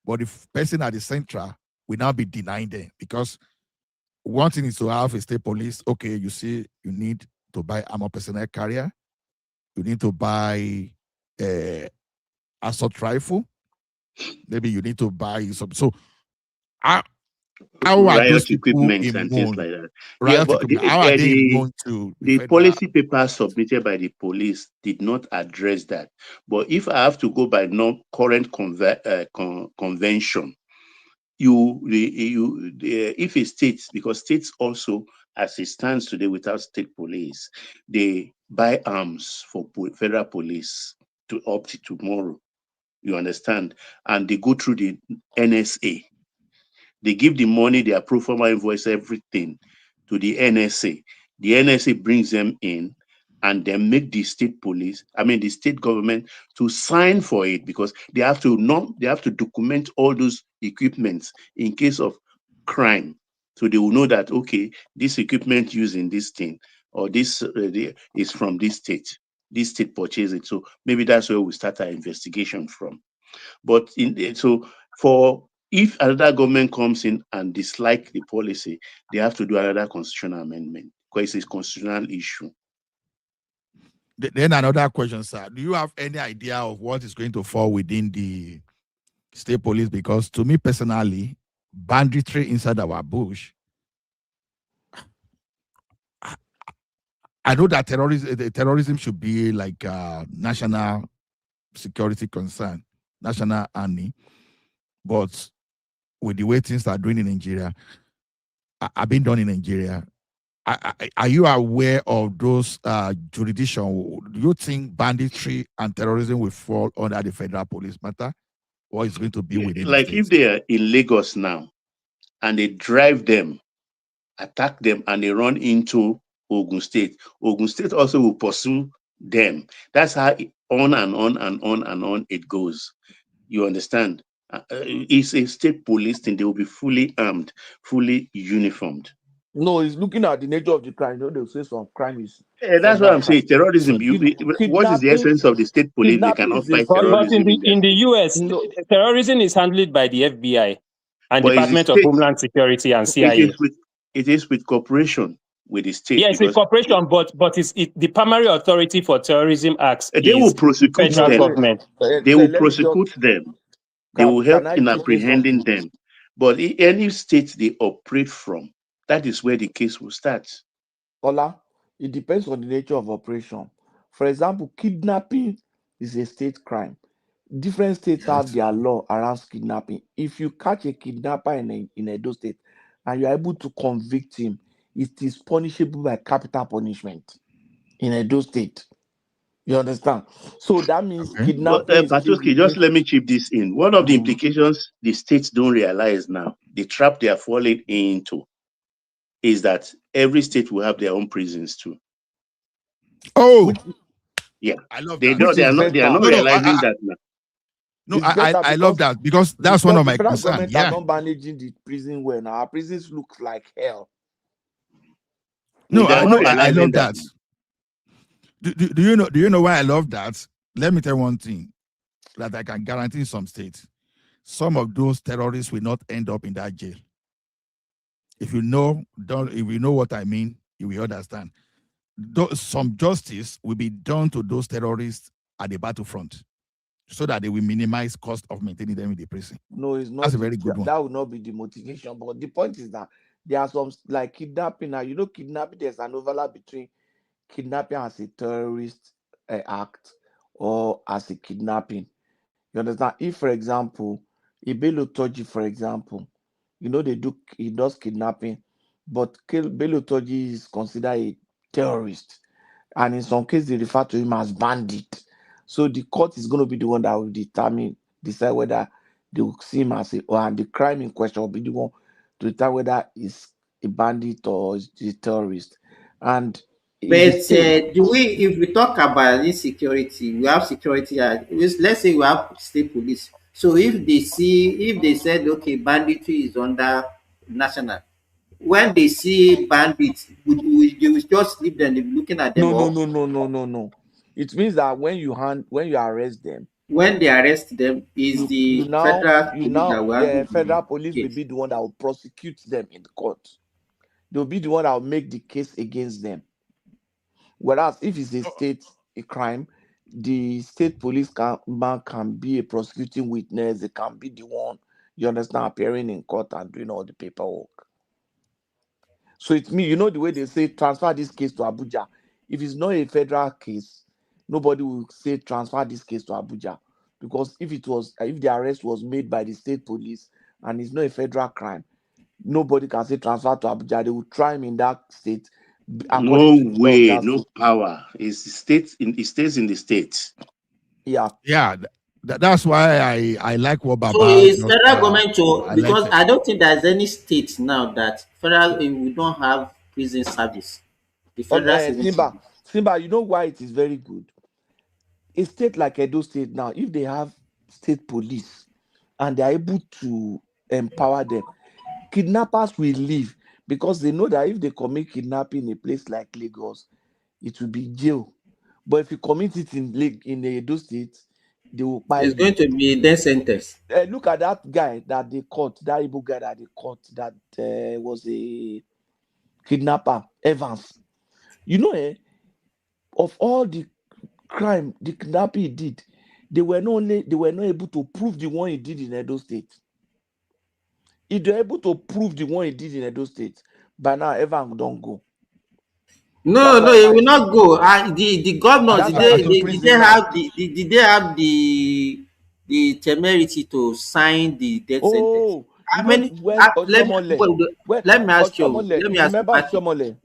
but the person at the central will now be denying them? Because one thing is to have a state police. Okay, you see, you need to buy armor personnel carrier, you need to buy assault rifle, maybe you need to buy some. So how are those people equipment immune? And things like that? Riot equipment, how are they immune to the policy paper submitted by the police did not address that? But if I have to go by current convention, if a state, because states also, as it stands today without state police, they buy arms for federal police to up to tomorrow. You understand? And they go through the NSA. They give the money, their pro forma invoice, everything to the NSA. The NSA brings them in and then make the state the state government to sign for it, because they have to document all those equipments in case of crime. So they will know that, okay, this equipment used in this thing, or this is from this state purchased it. So maybe that's where we start our investigation from. But if another government comes in and dislike the policy, they have to do another constitutional amendment, because it's a constitutional issue. Then another question, sir. Do you have any idea of what is going to fall within the state police? Because to me personally, banditry inside our bush, I know that terrorism should be like a national security concern, national army. But with the way things are doing in Nigeria, I've been done in Nigeria. Are you aware of those jurisdictions? Do you think banditry and terrorism will fall under the federal police matter, or is going to be within like the if they are in Lagos now and they drive them, attack them, and they run into Ogun State. Ogun State also will pursue them. That's how on and on and on and on it goes. You understand? It's a state police thing. They will be fully armed, fully uniformed. No, it's looking at the nature of the crime. You know, they'll say some crime is That's what federal I'm crime. saying. Terrorism. What is the Kidnapping, essence of the state police? They kidnapping cannot is a fight state. But terrorism in the US, No, terrorism is handled by the FBI and but it's the Department of state. Homeland Security and It CIA. is with cooperation with the state, Yes, it's because corporation, but the primary authority for terrorism acts they will is prosecute federal them. government. They will let me just, prosecute them. They will can help I in chip in apprehending something? them. But in any state they operate from, that is where the case will start. Ola, it depends on the nature of operation. For example, kidnapping is a state crime. Different states have their law around kidnapping. If you catch a kidnapper in Edo State and you are able to convict him, it is punishable by capital punishment in Edo State. You understand? So that means Okay. But kidnapping is still Patoski, just within. let me chip this in. One of the Mhm. implications the states don't realize now, the trap they are falling into, is that every state will have their own prisons too. Oh, Which, Yeah, I love they that. don't. which They is are not. They are better. not No, no, realizing that now. no, It's better I love because that because that's one of the my federal concerns. government are Yeah. not managing the prison well. Now our prisons look like hell. No, They are not I realizing love that. that. Do you know why I love that? Let me tell you one thing that I can guarantee in some states. Some of those terrorists will not end up in that jail. If you know what I mean, you will understand. Some justice will be done to those terrorists at the battlefront so that they will minimize cost of maintaining them in the prison. No, it's That's not a very good one. that would not be the motivation. But the point is that there are some like kidnapping. Now you know kidnapping. There's an overlap between kidnapping as a terrorist act or as a kidnapping. You understand? If, for example, Ibelo Toji, for example, you know he does kidnapping, but Bello Toji is considered a terrorist, and in some cases they refer to him as bandit. So the court is going to be the one that will decide whether they will see him as and the crime in question will be the one to decide whether he's a bandit or is a terrorist. And if But it's state, if we talk about insecurity, we have security. Let's say we have state police. So if they said okay, banditry is under national, when they see bandits, they will just leave them, they be looking at them, or no. It means that when you arrest them, when they arrest them, is you the now federal you police now that will handle the the federal police will case. be the one that will prosecute them in the court. They'll be the one that will make the case against them. Whereas if it's a state a crime, the state police can be a prosecuting witness. They can be the one, you understand, appearing in court and doing all the paperwork. So it's me, you know the way they say transfer this case to Abuja. If it's not a federal case, nobody will say transfer this case to Abuja. Because if the arrest was made by the state police and it's not a federal crime, nobody can say transfer to Abuja. They will try him in that state according No to the law of way, that no state. power. It stays in the state. Yeah. Yeah, that's why I like what So Baba is just federal government to, because highlighted. I don't think there's any state now that federal we don't have prison service. The federal civil service. Simba, you know why it is very good? A state like Edo State now, if they have state police and they are able to empower them, kidnappers will leave because they know that if they commit kidnapping in a place like Lagos, it will be jail. But if you commit it in Edo State, they will buy It's going you. to be death sentence. Look at that guy that they caught, that Igbo guy that they caught that was a kidnapper, Evans. You know, of all the crime, the kidnapping he did, they were not able to prove the one he did in Edo State. If they're able to prove the one he did in Edo State, by now Evans don't go. No, That's no, why it will not go. The governors, that's why he's in did they prison now. have did they have the temerity to sign the death sentence? Oh, you How know many? when Let me Oshomole, let me ask you. Oshomole, Let me you ask you, remember Patrick. Oshomole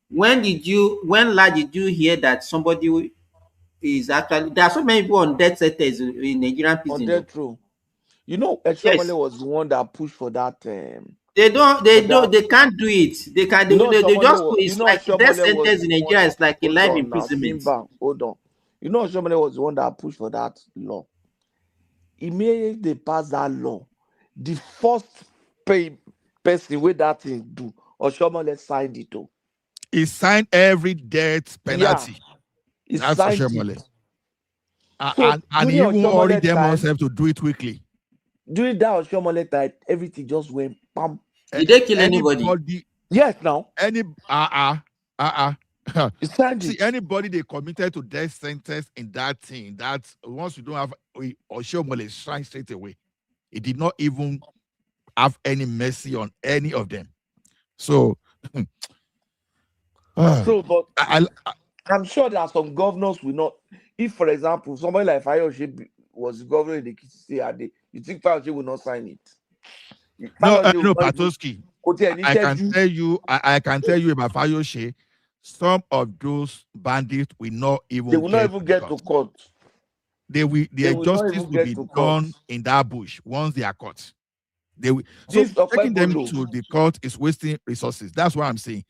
When last did you hear that somebody is actually, there are so many people on death sentence in Nigerian on prison, though. death row? You know, Oshomole Yes. was the one that pushed for that They can't do it. They can. You know, They just Shomole, you it's know, like death Shomole was sentence the in one Nigeria that, is like a hold life on now, imprisonment. Simba, hold on. You know, Shomole was the one that pushed for that law. Immediately they passed that law, the first person with that thing do, or Shomole signed it. Oh. He signed every death Yeah, penalty. he That's for signed sure, it. Mole. So And he during even already Oshomole them time, himself to do it quickly. during that Oshomole time, everything just went pam. Did they kill anybody? Anybody, Yes, now. He signed See, it. anybody they committed to death sentence in that thing, that once you don't have Oshomole shine straight away. He did not even have any mercy on any of them. So, So, but I'm sure there are some governors will not. If, for example, somebody like Fayoshe was the governor in the KCC, you think Fayoshe will not sign it? no, Fayoshe will no, not even Patoski. go to an I can interview. tell you, I can tell you about Fayoshe. Some of those bandits will not even They will not get even get to court. Their Will not justice even will get be to court. done in that bush once they are caught. They will, so This taking them Okpebolo. to the court is wasting resources. That's what I'm saying.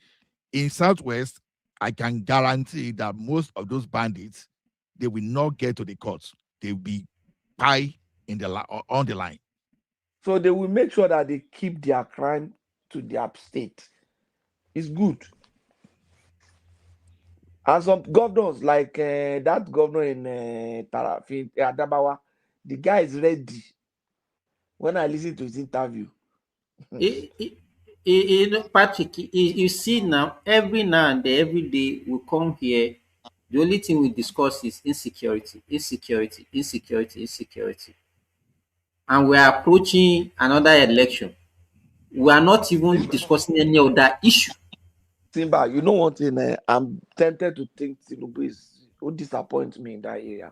In Southwest, I can guarantee that most of those bandits, they will not get to the courts. They will be high in the on the line. So they will make sure that they keep their crime to their state. It's good. And some governors, like that governor in Tarafin, Adabawa, the guy is ready. When I listen to his interview, Patrick, you see now, every now and then, every day we come here, the only thing we discuss is insecurity, insecurity, insecurity, insecurity. And we are approaching another election. We are not even discussing any other issue. Simba, you know one thing, I'm tempted to think Tinubu is who disappoints me in that area.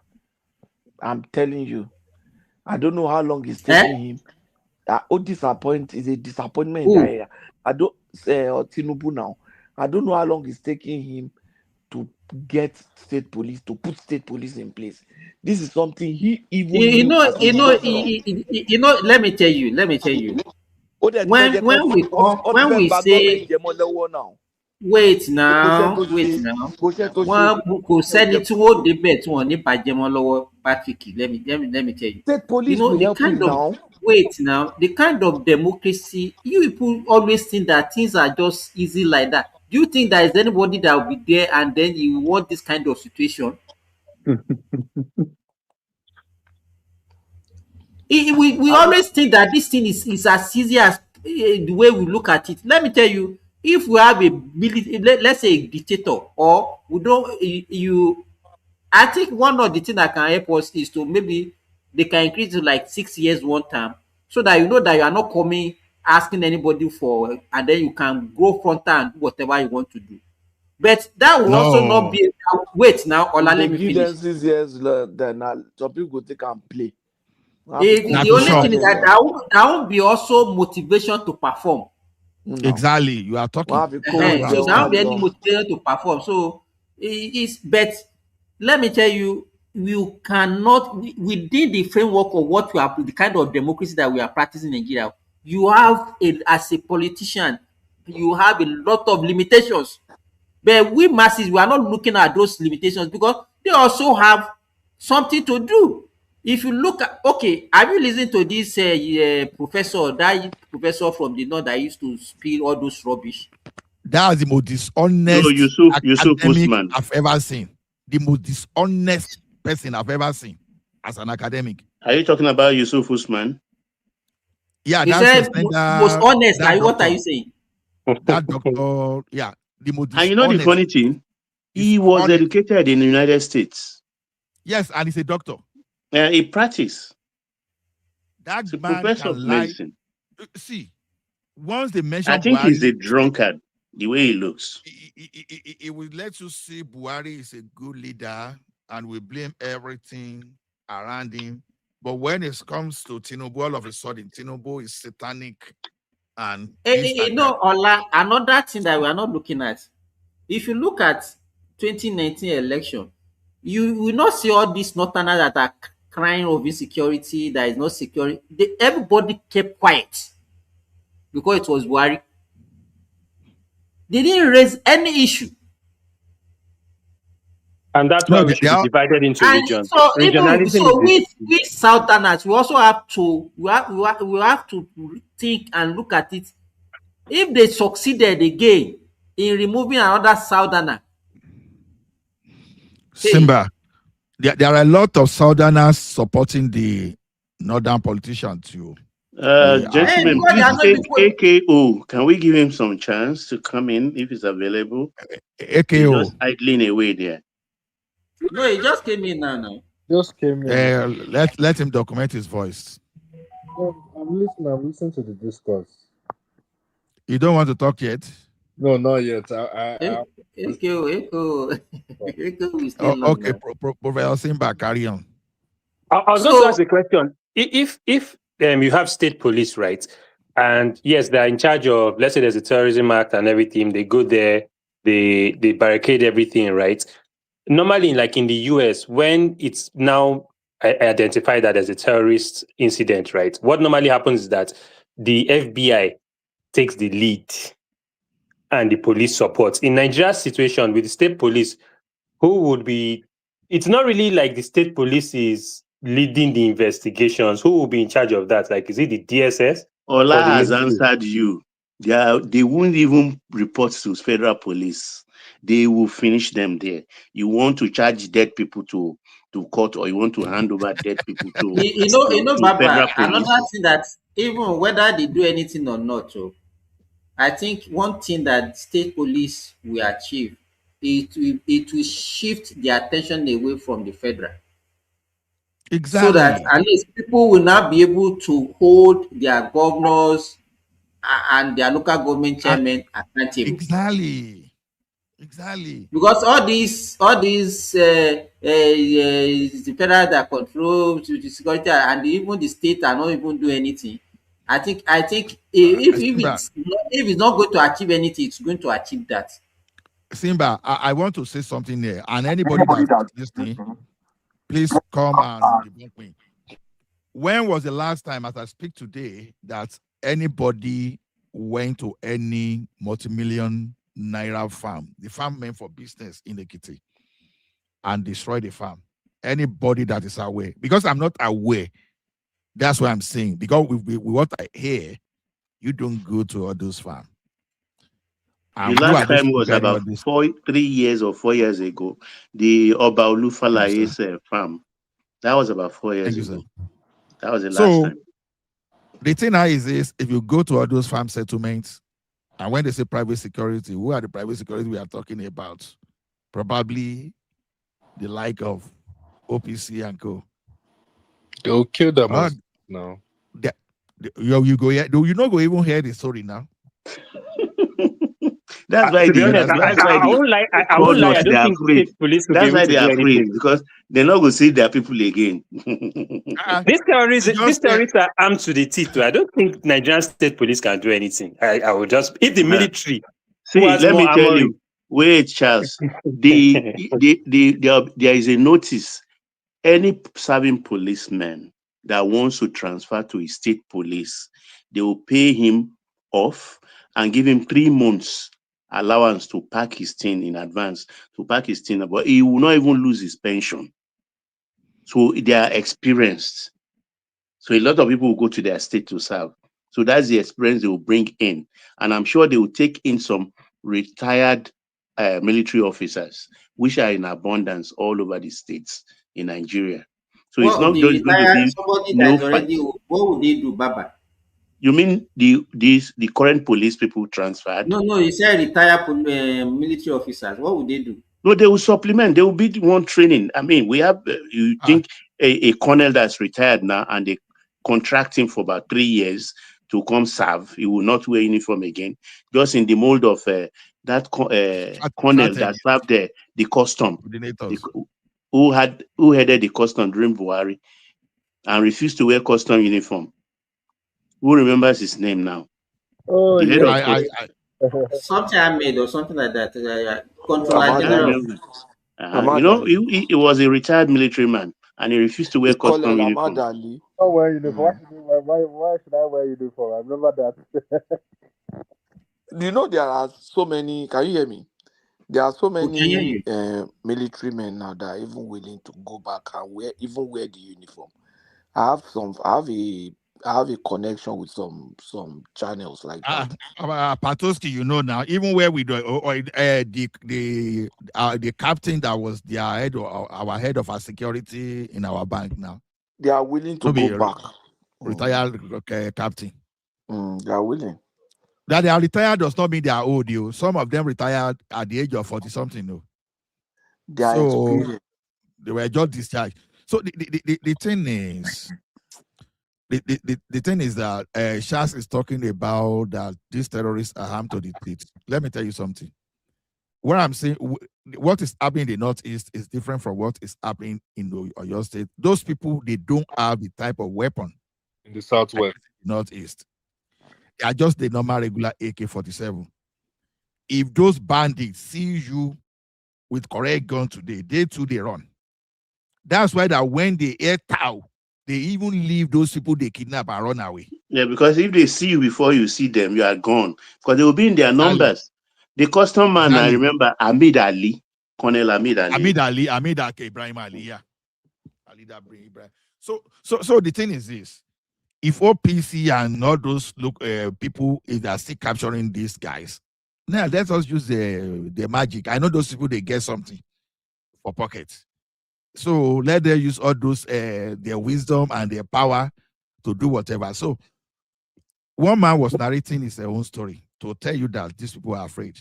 I'm telling you. I don't know how long it's taking him. Who disappoint is a disappointment in that area. I don't say Tinubu now. I don't know how long it's taking him to get state police, to put state police in place. This is something he even knew as a governor. Let me tell you. When When we say now. wait now, wọn kò sẹ́ni tí wọ́n débẹ̀ tí wọ́n ní bàjẹ́ mọ́ lọ́wọ́ Patrick, let me tell you. State police will The help kind him of now. wait now, the kind of democracy you people always think that things are just easy like that. Do you think there is anybody that will be there and then you want this kind of situation? We always think that this thing is as easy as the way we look at it. Let me tell you, if we have a let's say a dictator, or we don't you I think one of the things that can help us is to maybe they can increase to like 6 years one time, so that you know that you are not coming asking anybody for, and then you can go frontal and do whatever you want to do. But that will also not No. be wait now, Ola, If they let me give finish. them 6 years, then some people go take and play. The only thing is that there won't be also motivation to perform. No. Exactly. You are talking. So there won't be any motivation to perform. So but let me tell you, you cannot within the framework of what we are, the kind of democracy that we are practicing in Nigeria, you have as a politician, you have a lot of limitations. But we masses, we are not looking at those limitations because they also have something to do. If you look at, okay, have you listened to this that professor from the north that used to spill all those rubbish? That's the most dishonest Yusuf academic Usman. I've ever seen. The most dishonest person I've ever seen as an academic. Are you talking about Yusuf Usman? Yeah, He that's said most honest. What are you saying? That doctor, yeah, the most And you know the dishonest. funny thing? He was educated in the United States. Yes, and he's a doctor. He practiced. That He's a man professor can of lie. medicine. See, once they mention I think he's Buhari, a drunkard, the way he looks. it will let you see Buhari is a good leader and we blame everything around him. But when it comes to Tinubu, all of a sudden, Tinubu is satanic and No, Ola, another thing that we are not looking at. If you look at 2019 election, you will not see all these northerners that are crying of insecurity, there is no security. Everybody kept quiet. because it was Buhari. They didn't raise any issue. And that's why we should be divided into And regions. so even Regionalism so, is we Southerners, we also have to we have to think and look at it. If they succeeded again in removing another Southerner, Simba, there are a lot of Southerners supporting the northern politician too. Gentlemen, please, AKO, can we give him some chance to come in if he's available? AKO. He's just idling away there. No, he just came in now. Just came in. Let him document his voice. I'm listening to the discourse. You don't want to talk yet? No, not yet. AKO. Okay, Professor Simba, carry on. I was going to ask a question. If you have state police, right, and yes, they're in charge of, let's say there's a terrorism act and everything, they go there, they barricade everything, right? Normally, like in the US, when it's now identified that there's a terrorist incident, right, what normally happens is that the FBI takes the lead and the police supports. In Nigeria's situation with the state police, who would be, it's not really like the state police is leading the investigations. Who will be in charge of that? Like, is it the DSS? Ola has answered you. They won't even report to federal police. They will finish them there. You want to charge dead people to court, or you want to hand over dead people to Baba, federal police. another thing that even whether they do anything or not, I think one thing that state police will achieve, it will shift the attention away from the federal. Exactly. So that at least people will now be able to hold their governors and their local government chairmen accountable. Exactly. Because all these the federal that control the security and even the state are not even doing anything. I think if it's not going to achieve anything, it's going to achieve that. Simba, I want to say something there, and anybody that's listening, please come and debunk me. When was the last time, as I speak today, that anybody went to any multi-million naira farm, the farm meant for business in Ekiti, and destroyed the farm? Anybody that is aware? Because I'm not aware. That's what I'm saying. Because with what I hear, you don't go to all those farms. The last time was about 3 years or 4 years ago. The El-Rufai farm. That was about 4 years ago. That was the last time. The thing now is this: if you go to all those farm settlements, and when they say private security, who are the private security we are talking about? Probably the like of OPC and co. They'll kill them now. You go here. Do you not go even hear the story now? That's why they are afraid. That's why they are afraid, because they're not going to see their people again. These terrorists are armed to the teeth. I don't think Nigerian state police can do anything. I will just, if the military. See, let me tell you. Wait, Charles. There is a notice. Any serving policeman that wants to transfer to a state police, they will pay him off and give him 3 months allowance to pack his thing in advance, but he will not even lose his pension. So they are experienced. So a lot of people will go to their state to serve. So that's the experience they will bring in. And I'm sure they will take in some retired military officers, which are in abundance all over the states in Nigeria. So it's not just going to be somebody that's already, what would they do, Baba? You mean the current police people transferred? No, you said retired military officers. What would they do? No, they will supplement. They will be one training. I mean, we have, you think a colonel that's retired now and they contract him for about 3 years to come serve. He will not wear uniform again. Just in the mold of that colonel that served the custom, who headed the custom during Buhari and refused to wear custom uniform. Who remembers his name now? Oh, yeah. Something I made or something like that. You know, he was a retired military man, and he refused to wear custom Colonel uniform. Ahmad Ali. Oh, wear uniform. Why should I wear uniform? I remember that. You know there are so many. Can you hear me? There are so We can hear many you. military men now that are even willing to go back and wear the uniform. I have a connection with some channels like that. Patoski, you know now, even where we do the captain that was their head or our head of our security in our bank now. They are willing to No be go back. retired captain. They are willing. That they are retired does not mean they are old. You. Some of them retired at the age of 40 something. No. They are experienced. They were just discharged. So the thing is, the thing is that Shas is talking about that these terrorists are harmed to the state. Let me tell you something. What I'm saying, what is happening in the Northeast is different from what is happening in your state. Those people, they don't have the type of weapon in the Southwest, Northeast. They are just the normal regular AK-47. If those bandits see you with correct gun today, they too they run. That's why that when they air tow, they even leave those people they kidnap and run away. Yeah, because if they see you before you see them, you are gone. Because they will be in their numbers. The custom man, I remember Ahmed Ali, Colonel Ahmed Ali. Ahmed Ibrahim Ali, yeah. Ali Ibrahim. So the thing is this. If OPC and all those people are still capturing these guys, now let us use the magic. I know those people, they get something for pockets. So let them use all those their wisdom and their power to do whatever. So one man was narrating his own story to tell you that these people are afraid.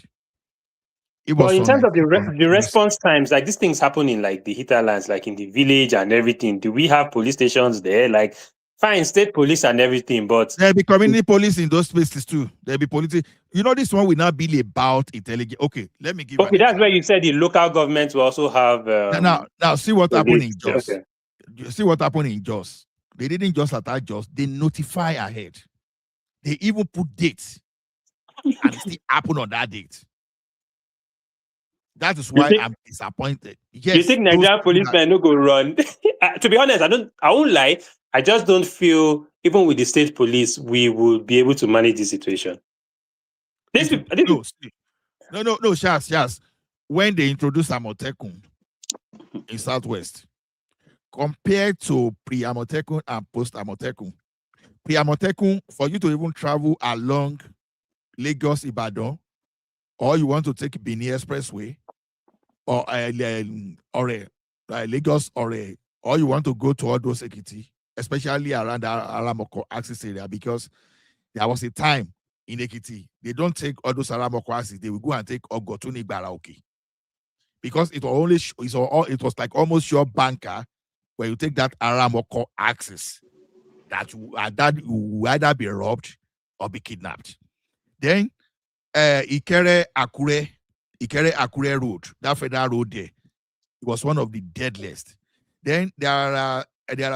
But in terms of the response times, like these things happen in like the hinterlands, like in the village and everything. Do we have police stations there? Like, fine, state police and everything, but there'll be community police in those places too. There'll be police. You know, this one will not be about intelligence. Okay, let me give. Okay, that's where you said the local governments will also have. Now, see what happened in Jos. Okay. See what happened in Jos. They didn't just attack Jos. They notify ahead. They even put dates, and it still happened on that date. That is why I'm disappointed. Yes, you think Nigerian policemen no go run? To be honest, I won't lie. I just don't feel, even with the state police, we will be able to manage the situation. No, Shas. When they introduced Amotekun in Southwest, compared to pre-Amotekun and post-Amotekun, pre-Amotekun, for you to even travel along Lagos Ibadan, or you want to take Benin Expressway, or Lagos, or you want to go to all those Ekiti, especially around the Aramoko axis area, because there was a time in Ekiti, they don't take all those Aramoko axis, they will go and take Ogotuni Baraoke. Because it was like almost your banker where you take that Aramoko axis that will either be robbed or be kidnapped. Then Ikere Akure Road, that federal road there, it was one of the deadliest. Then there are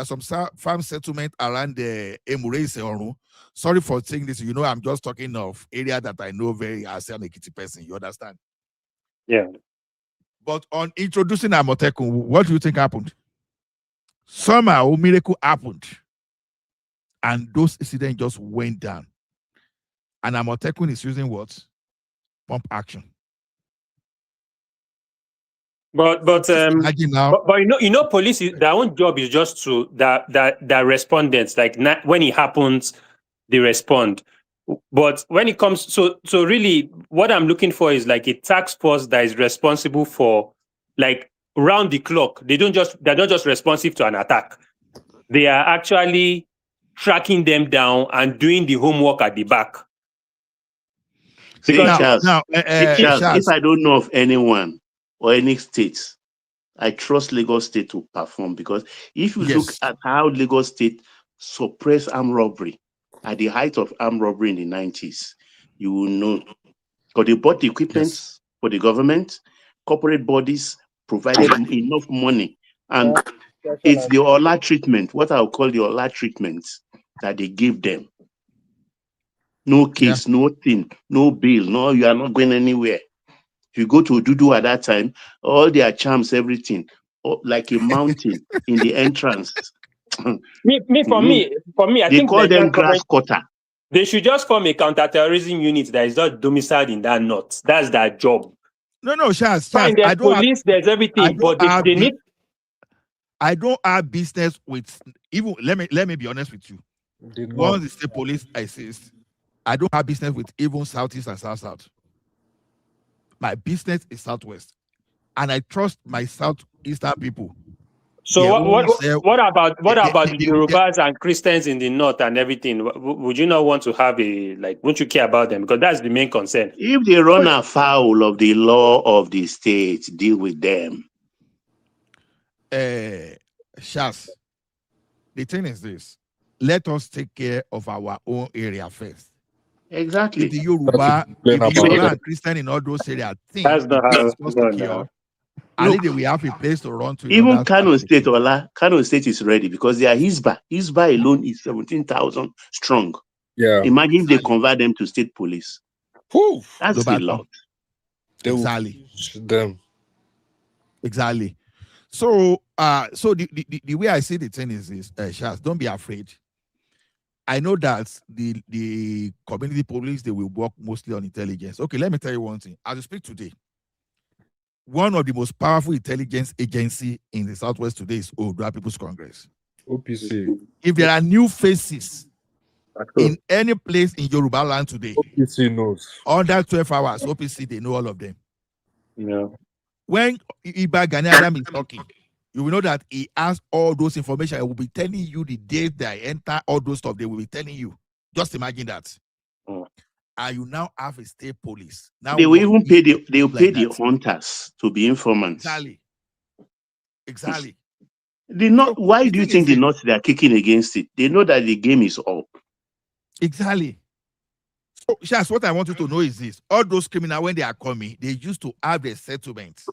some farm settlement around the Emure. Sorry for saying this. You know, I'm just talking of area that I know very as an Ekiti person. You understand? Yeah. But on introducing Amotekun, what do you think happened? Somehow a miracle happened, and those incidents just went down. And Amotekun is using what? Pump action. But you know, police, their own job is just to that respondents, like when it happens, they respond. But when it comes, so really, what I'm looking for is like a task force that is responsible for, like, round the clock. They're not just responsive to an attack. They are actually tracking them down and doing the homework at the back. Because Charles, if I don't know of anyone or any state, I trust Lagos State to perform, because if you look at how Lagos State suppressed armed robbery at the height of armed robbery in the 90s, you will know. Because they bought the equipment for the government, corporate bodies provided enough money, and it's the Ola treatment, what I'll call the Ola treatment, that they give them. No case, no thing, no bail, no, you are not going anywhere. If you go to Odudu at that time, all their charms, everything, like a mountain in the entrance. For me, I they think call them Nigerian grass government, cutter. they should just form a counter-terrorism unit that is not domiciled in that north. That's their job. No, Shaz. Fine, there's police, there's everything, but they need. I don't have business with even. Let me be honest with you. Once the state police assist, I don't have business with even Southeast and South. My business is Southwest, and I trust my Southeastern people. So what about the Yorubas and Christians in the north and everything? Would you not want to have won't you care about them? Because that's the main concern. If they run afoul of the law of the state, deal with them. Shas, the thing is this: let us take care of our own area first. Exactly. If the Yoruba and Christian in all those areas think that's not how it's secure, at least we have a place to run to. Even Kano State, Kano State is ready because they are Hisba. Hisba alone is 17,000 strong. Yeah. Imagine they convert them to state police. Whew. That's a lot. Exactly. Them. Exactly. So, the way I see the thing is this, Shaz, don't be afraid. I know that the community police, they will work mostly on intelligence. Okay, let me tell you one thing. As we speak today, one of the most powerful intelligence agency in the Southwest today is Odua People's Congress. OPC. If there are new faces in any place in Yoruba land today, OPC knows. Under 12 hours, OPC, they know all of them. Yeah. When Iba Gani Adam is talking, you will know that he has all those information. I will be telling you the date that I enter, all those stuff. They will be telling you. Just imagine that. And you now have a state police. Now they will even pay the hunters to be informants. Exactly. Why do you think the North they are kicking against it? They know that the game is up. Exactly. So, Shas, what I want you to know is this: all those criminals, when they are coming, they used to have their settlements.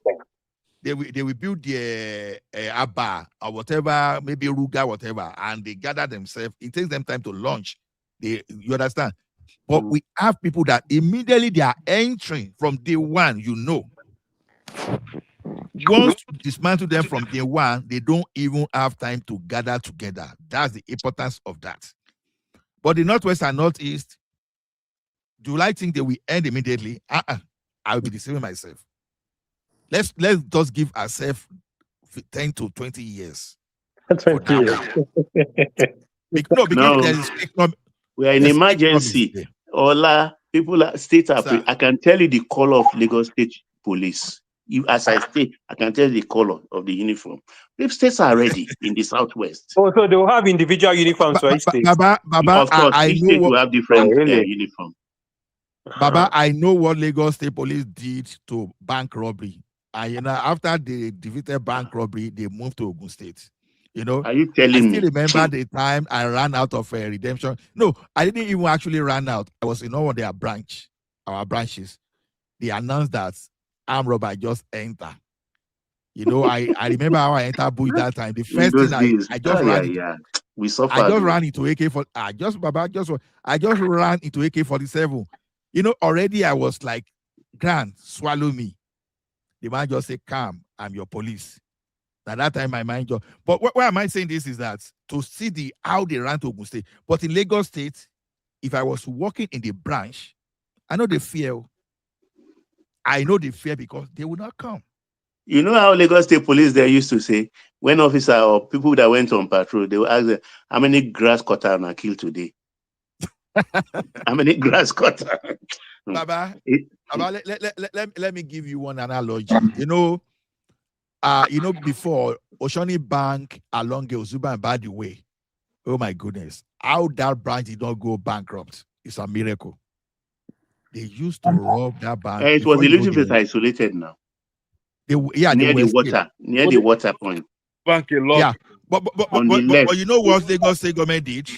They will build their Abba or whatever, maybe Ruga, whatever, and they gather themselves. It takes them time to launch. You understand? But we have people that immediately they are entering from day one, Once you dismantle them from day one, they don't even have time to gather together. That's the importance of that. But the Northwest and Northeast, do I think they will end immediately? I will be deceiving myself. Let's just give ourselves 10 to 20 years. 20 years. We are in emergency. Ola, states are. I can tell you the color of Lagos State Police. As I stay, I can tell you the color of the uniform. If states are ready in the Southwest. Oh, so they will have individual uniforms for each state. Baba, of course, each state will have different uniform. Baba, I know what Lagos State Police did to bank robbery. And after they defeated bank robbery, they moved to Ogun State. Are you telling me? I still remember the time I ran out of redemption. No, I didn't even actually run out. I was in one of their our branches. They announced that armed robber just enter. I remember how I entered Bush that time. The first thing I just ran. We suffered. I just ran into AK-47. I just ran into AK-47. Already I was like, "Grand, swallow me." The man just said, "Calm, I'm your police." At that time, my mind just. But why am I saying this is that to see how they ran to Ogun State. But in Lagos State, if I was working in the branch, I know the fear. I know the fear because they will not come. You know how Lagos State Police they used to say when officer or people that went on patrol, they will ask them, "How many grass cutters are killed today?" How many grass cutters? Baba, let me give you one analogy. Before Oshoni Bank along Ozuba and by the way, oh my goodness, how that branch did not go bankrupt is a miracle. They used to rob that bank. It was a little bit isolated now. Near the water point. Bank a lot. Yeah, but you know what Lagos State government did?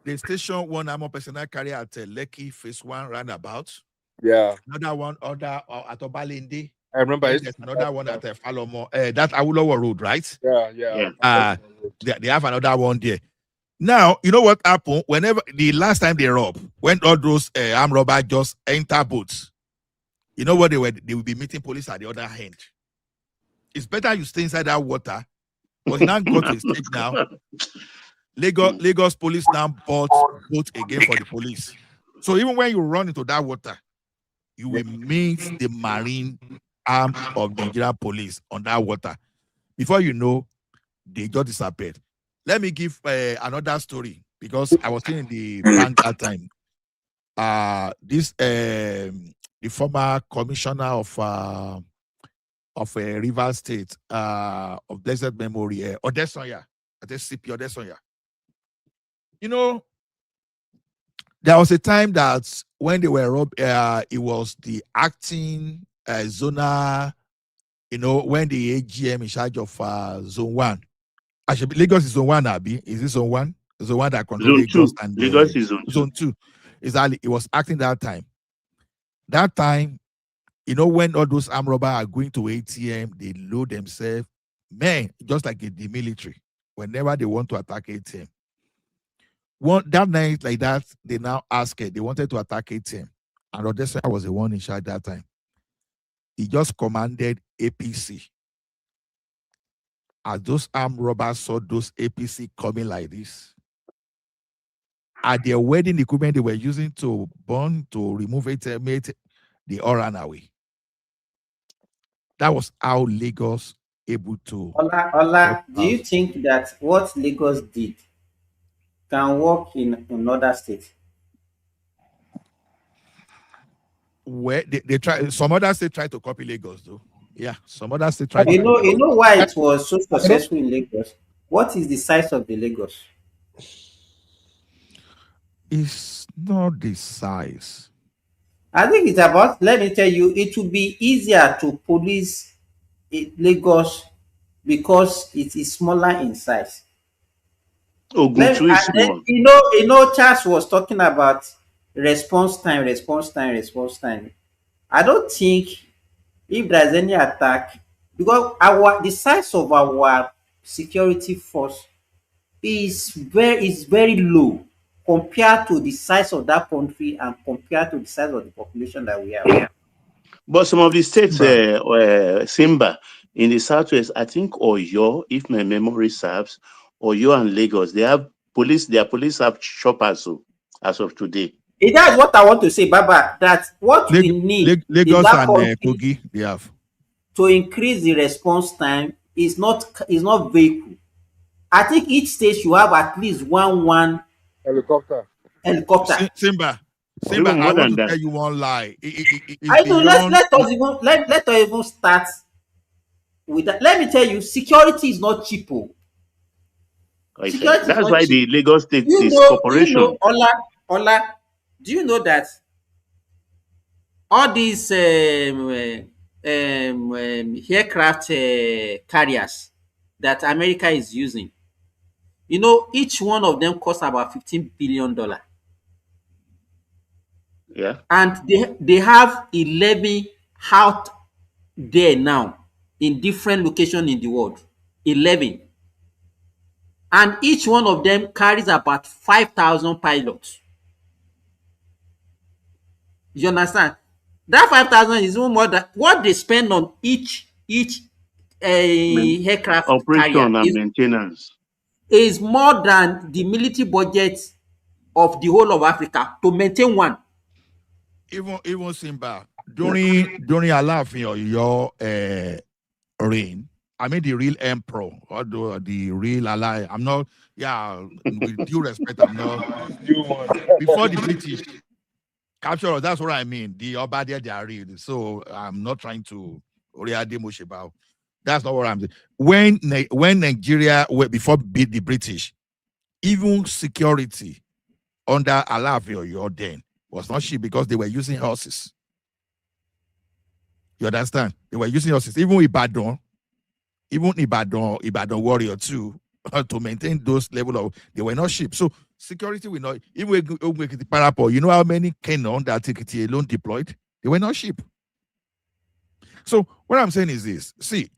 They stationed one armored personnel carrier at Lekki Phase 1 roundabout. Yeah. Another one at Obalende. I remember it. There's another one at Falomo. That's Awolowo Road, right? Yeah. They have another one there. Now, you know what happened? Whenever the last time they robbed, when all those armed robbers just enter boats, you know what they will be meeting police at the other hand. It's better you stay inside that water. But he now got to a stage now. Lagos police now bought boat again for the police. So even when you run into that water, you will meet the marine arm of Nigeria police on that water. Before you know, they just disappeared. Let me give another story because I was still in the bank that time. The former commissioner of Rivers State of blessed memory, Odesanya, I think CP Odesanya. You know, there was a time that when they were robbed, it was the acting zonal, you know, when the AGM in charge of Zone 1. Actually, Lagos is Zone 1, Abi. Is it Zone 1? Zone 1 that controls Lagos and Lagos is Zone 2. Exactly. It was acting that time. That time, you know, when all those armed robbers are going to ATM, they load themselves, man, just like in the military, whenever they want to attack ATM. That night, like that, they now ask it, they wanted to attack ATM. And Odessa was the one in charge that time. He just commanded APC. As those armed robbers saw those APC coming like this, at their wedding equipment they were using to burn, to remove ATM, they all ran away. That was how Lagos able to. Ola, do you think that what Lagos did can work in another state? Where they try, some other states try to copy Lagos, though. Yeah, some other states try. You know why it was so successful in Lagos? What is the size of the Lagos? It's not the size. I think it's about, let me tell you, it will be easier to police Lagos because it is smaller in size. You know, Charles was talking about response time. I don't think if there's any attack, because the size of our security force is very low compared to the size of that country and compared to the size of the population that we have. But some of the states, Simba, in the southwest, I think Oyo, if my memory serves, Oyo and Lagos, they have police. Their police have choppers as of today. That's what I want to say, Baba. That what we need Lagos and Kogi, they have to increase the response time is not vehicle. I think each state should have at least one helicopter. Simba, I want to tell you one lie. I know. Let us even start with that. Let me tell you, security is not cheap. That's why the Lagos State is corporation. You know, Ola, do you know that all these aircraft carriers that America is using, you know, each one of them costs about $15 billion. Yeah. And they have 11 out there now in different locations in the world. 11. And each one of them carries about 5,000 pilots. You understand? That 5,000 is even more than what they spend on each aircraft operation carrier and maintenance is more than the military budget of the whole of Africa to maintain one. Even Simba, during Alaafin or your reign, I mean the real emperor or the real ally. I'm not, with due respect, I'm not. Before the British capture us, that's what I mean. The Obadia, they are real. So I'm not trying to about. That's not what I'm saying. When Nigeria before beat the British, even security under Alaafin or your then was not cheap because they were using horses. You understand? They were using horses. Even Ibadan warrior too, to maintain those level of, they were not cheap. So security will not, even with the parapol, you know how many cannon that TKT alone deployed? They were not cheap. So what I'm saying is this. See,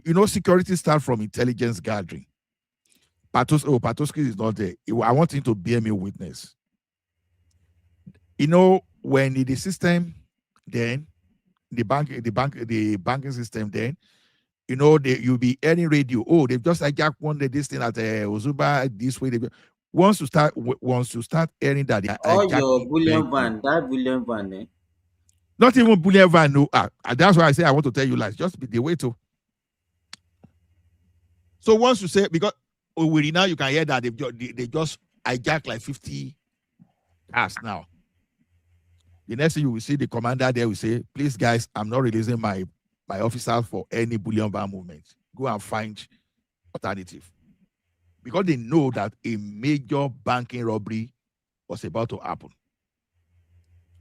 you know, security starts from intelligence gathering. Patoski is not there. I want him to bear me witness. You know, when the system, then the banking system, then You know, you'll be any radio. Oh, they've just hijacked one day this thing at Ozuba this way. Once you start hearing that they are All your hijacking bullion vehicle, van, that bullion van, eh? not even bullion van. No, that's why I say I want to tell you lies. Just be the way to. So once you say, because now you can hear that they just hijack like 50 cars now. The next thing you will see the commander there will say, please guys, I'm not releasing my officers for any bullion van movement. Go and find alternative. Because they know that a major banking robbery was about to happen.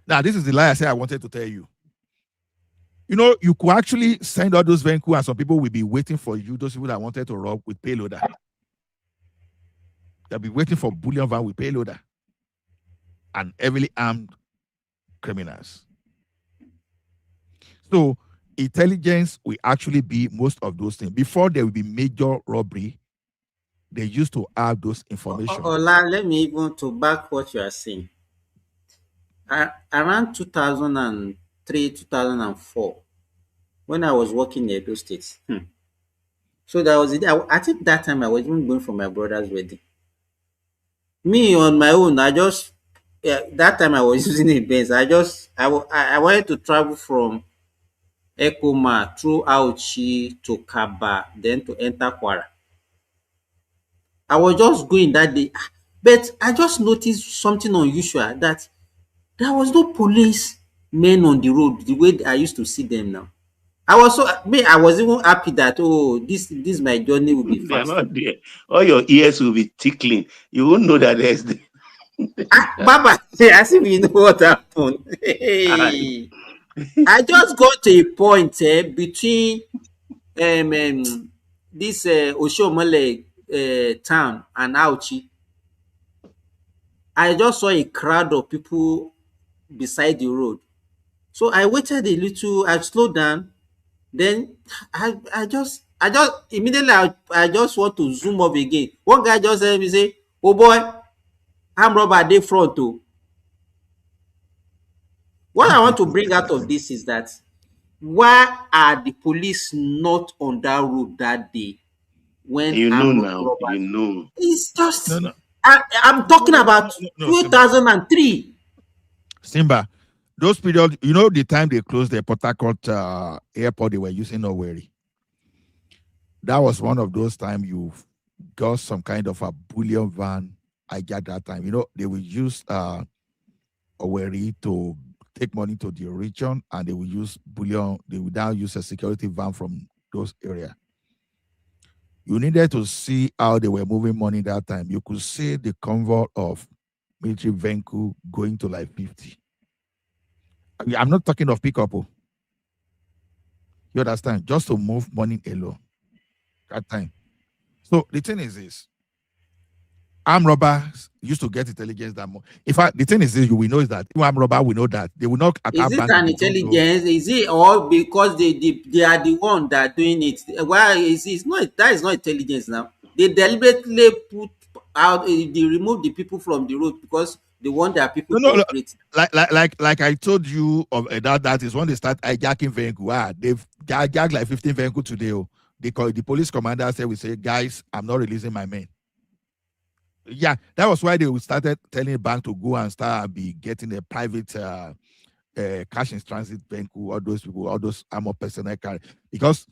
Now, this is the lie I said I wanted to tell you. You know, you could actually send all those vehicles and some people will be waiting for you, those people that wanted to rob with payloader. They'll be waiting for bullion van with payloader and heavily armed criminals. So intelligence will actually be most of those things. Before there will be major robbery, they used to have those information. Ola, let me even to back what you are saying. Around 2003, 2004, when I was working in Edo State. So that was it. I think that time I was even going for my brother's wedding. Me on my own, that time I was using a Benz. I wanted to travel from Ekoma through Auchi to Kaba, then to enter Kwara. I was just going that day, but I just noticed something unusual, that there was no police men on the road the way I used to see them now. I was even happy that, oh, this my journey will be They are fast. not there. All your ears will be tickling. You won't know that there's the Baba, I see we know what happened. Hey. I just got to a point between this Oshomole town and Auchi. I just saw a crowd of people beside the road. So I waited a little, I slowed down, then I just immediately I just want to zoom up again. One guy just said me say, oh boy, I'm robber dey front o. What I want to bring out of this is that, why are the police not on that road that day when you know armed now. robbers? You know. It's just No. I'm talking about 2003. Simba, those periods, you know, the time they closed the Port Harcourt airport, they were using Owerri. That was one of those times you got some kind of a bullion van. I got that time. You know, they will use Owerri to take money to the region, and they will use bullion. They will now use a security van from those areas. You needed to see how they were moving money that time. You could see the convoy of military vehicle going to like 50. I'm not talking of pickup. You understand? Just to move money alone. That time. So the thing is this. Armed robbers used to get intelligence that more. In fact, the thing is this, you will know is that armed robber will know that they will not attack. Is it an intelligence? Is it all because they are the one that are doing it? Why is it's not, that is not intelligence now. They deliberately put out they remove the people from the road because they want their people to operate. Like I told you of that is when they start hijacking vehicle. They've hijacked like 15 vehicles today. The police commander said, we say, guys, I'm not releasing my men. Yeah, that was why they started telling the bank to go and start be getting a private cash in transit vehicle, all those people, all those armored personnel carrier. Because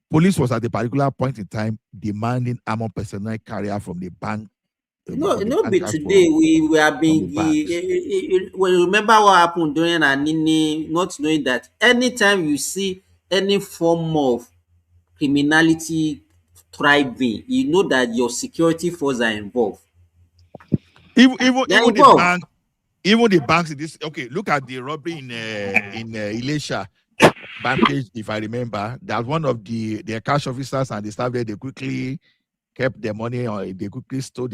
police was at a particular point in time demanding armored personnel carrier from the bank. No, be today. We have been. Well, remember what happened during Anini, not knowing that anytime you see any form of criminality thriving, you know that your security forces are involved. Even the banks in this. Okay, look at the robbery in Ilesha bank page. If I remember, that one of the cash officers and the staff there, they quickly kept their money, or they quickly stole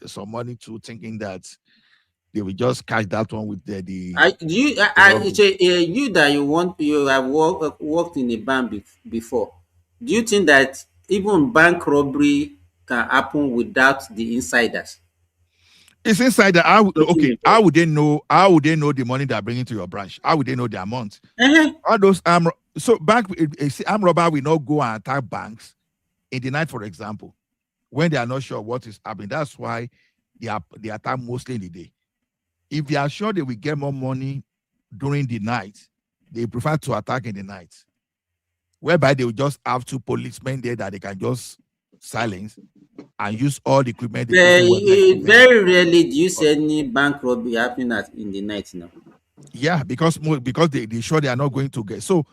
some money too, thinking that they will just catch that one with you have worked in a bank before. Do you think that even bank robbery can happen without the insiders? It's insider. How would they know? How would they know the money they're bringing to your branch? How would they know the amount? All those So bank, armed robber will not go and attack banks in the night, for example, when they are not sure what is happening. That's why they attack mostly in the day. If they are sure they will get more money during the night, they prefer to attack in the night, whereby they will just have 2 policemen there that they can just silence and use all the equipment, the equipment. Very rarely do you see any bank robbery happening in the night now. Yeah, because they sure they are not going to get. So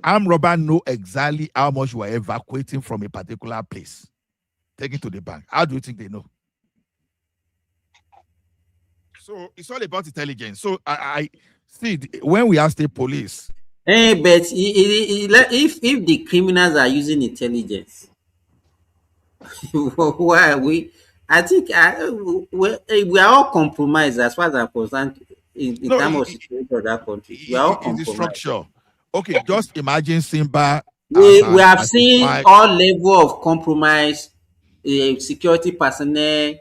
armed robber know exactly how much you are evacuating from a particular place, taking to the bank. How do you think they know? So it's all about intelligence. So I see when we ask the police. But if the criminals are using intelligence, why are we? I think we are all compromised as far as I'm concerned in terms of security of that country. We are all In the compromised. structure. Okay, just imagine Simba. We have seen all level of compromise, security personnel,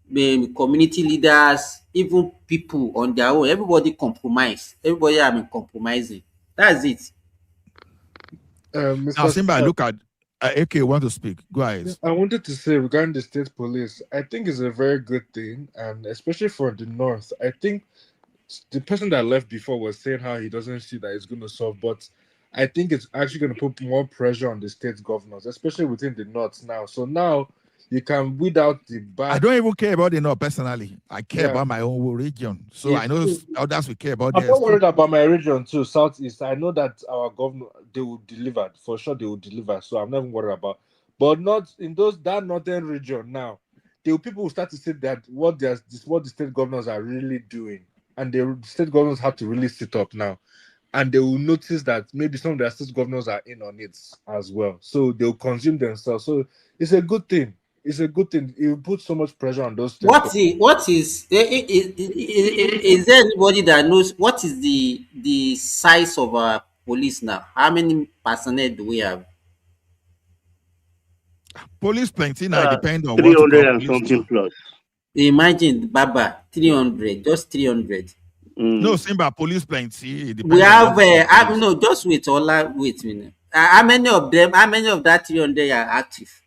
community leaders, even people on their own. Everybody compromise. Everybody have been compromising. That's it. Now, Simba, look at AK want to speak. Go ahead. Yeah, I wanted to say regarding the state police, I think it's a very good thing, and especially for the north. I think the person that left before was saying how he doesn't see that it's going to solve, but I think it's actually going to put more pressure on the state governors, especially within the north now. So now you can weed out the bad. I don't even care about the north personally. I care about my own region. So I know others will care about I'm theirs. not worried about my region too, Southeast. I know that our governor, they will deliver. For sure they will deliver. So I'm not even worried about. But not in that northern region now. People will start to say that what the state governors are really doing. And the state governors have to really sit up now. And they will notice that maybe some of their state governors are in on it as well. So they'll consume themselves. So it's a good thing. It's a good thing. It will put so much pressure on those What is there anybody that knows what is the size of our police now? How many personnel do we have? Police plenty now depend on 300 and something plus. Imagine Baba 300, just 300. No, Simba, police plenty. It We depends have on no, just wait, Ola, wait a minute. How many of that 300 are active?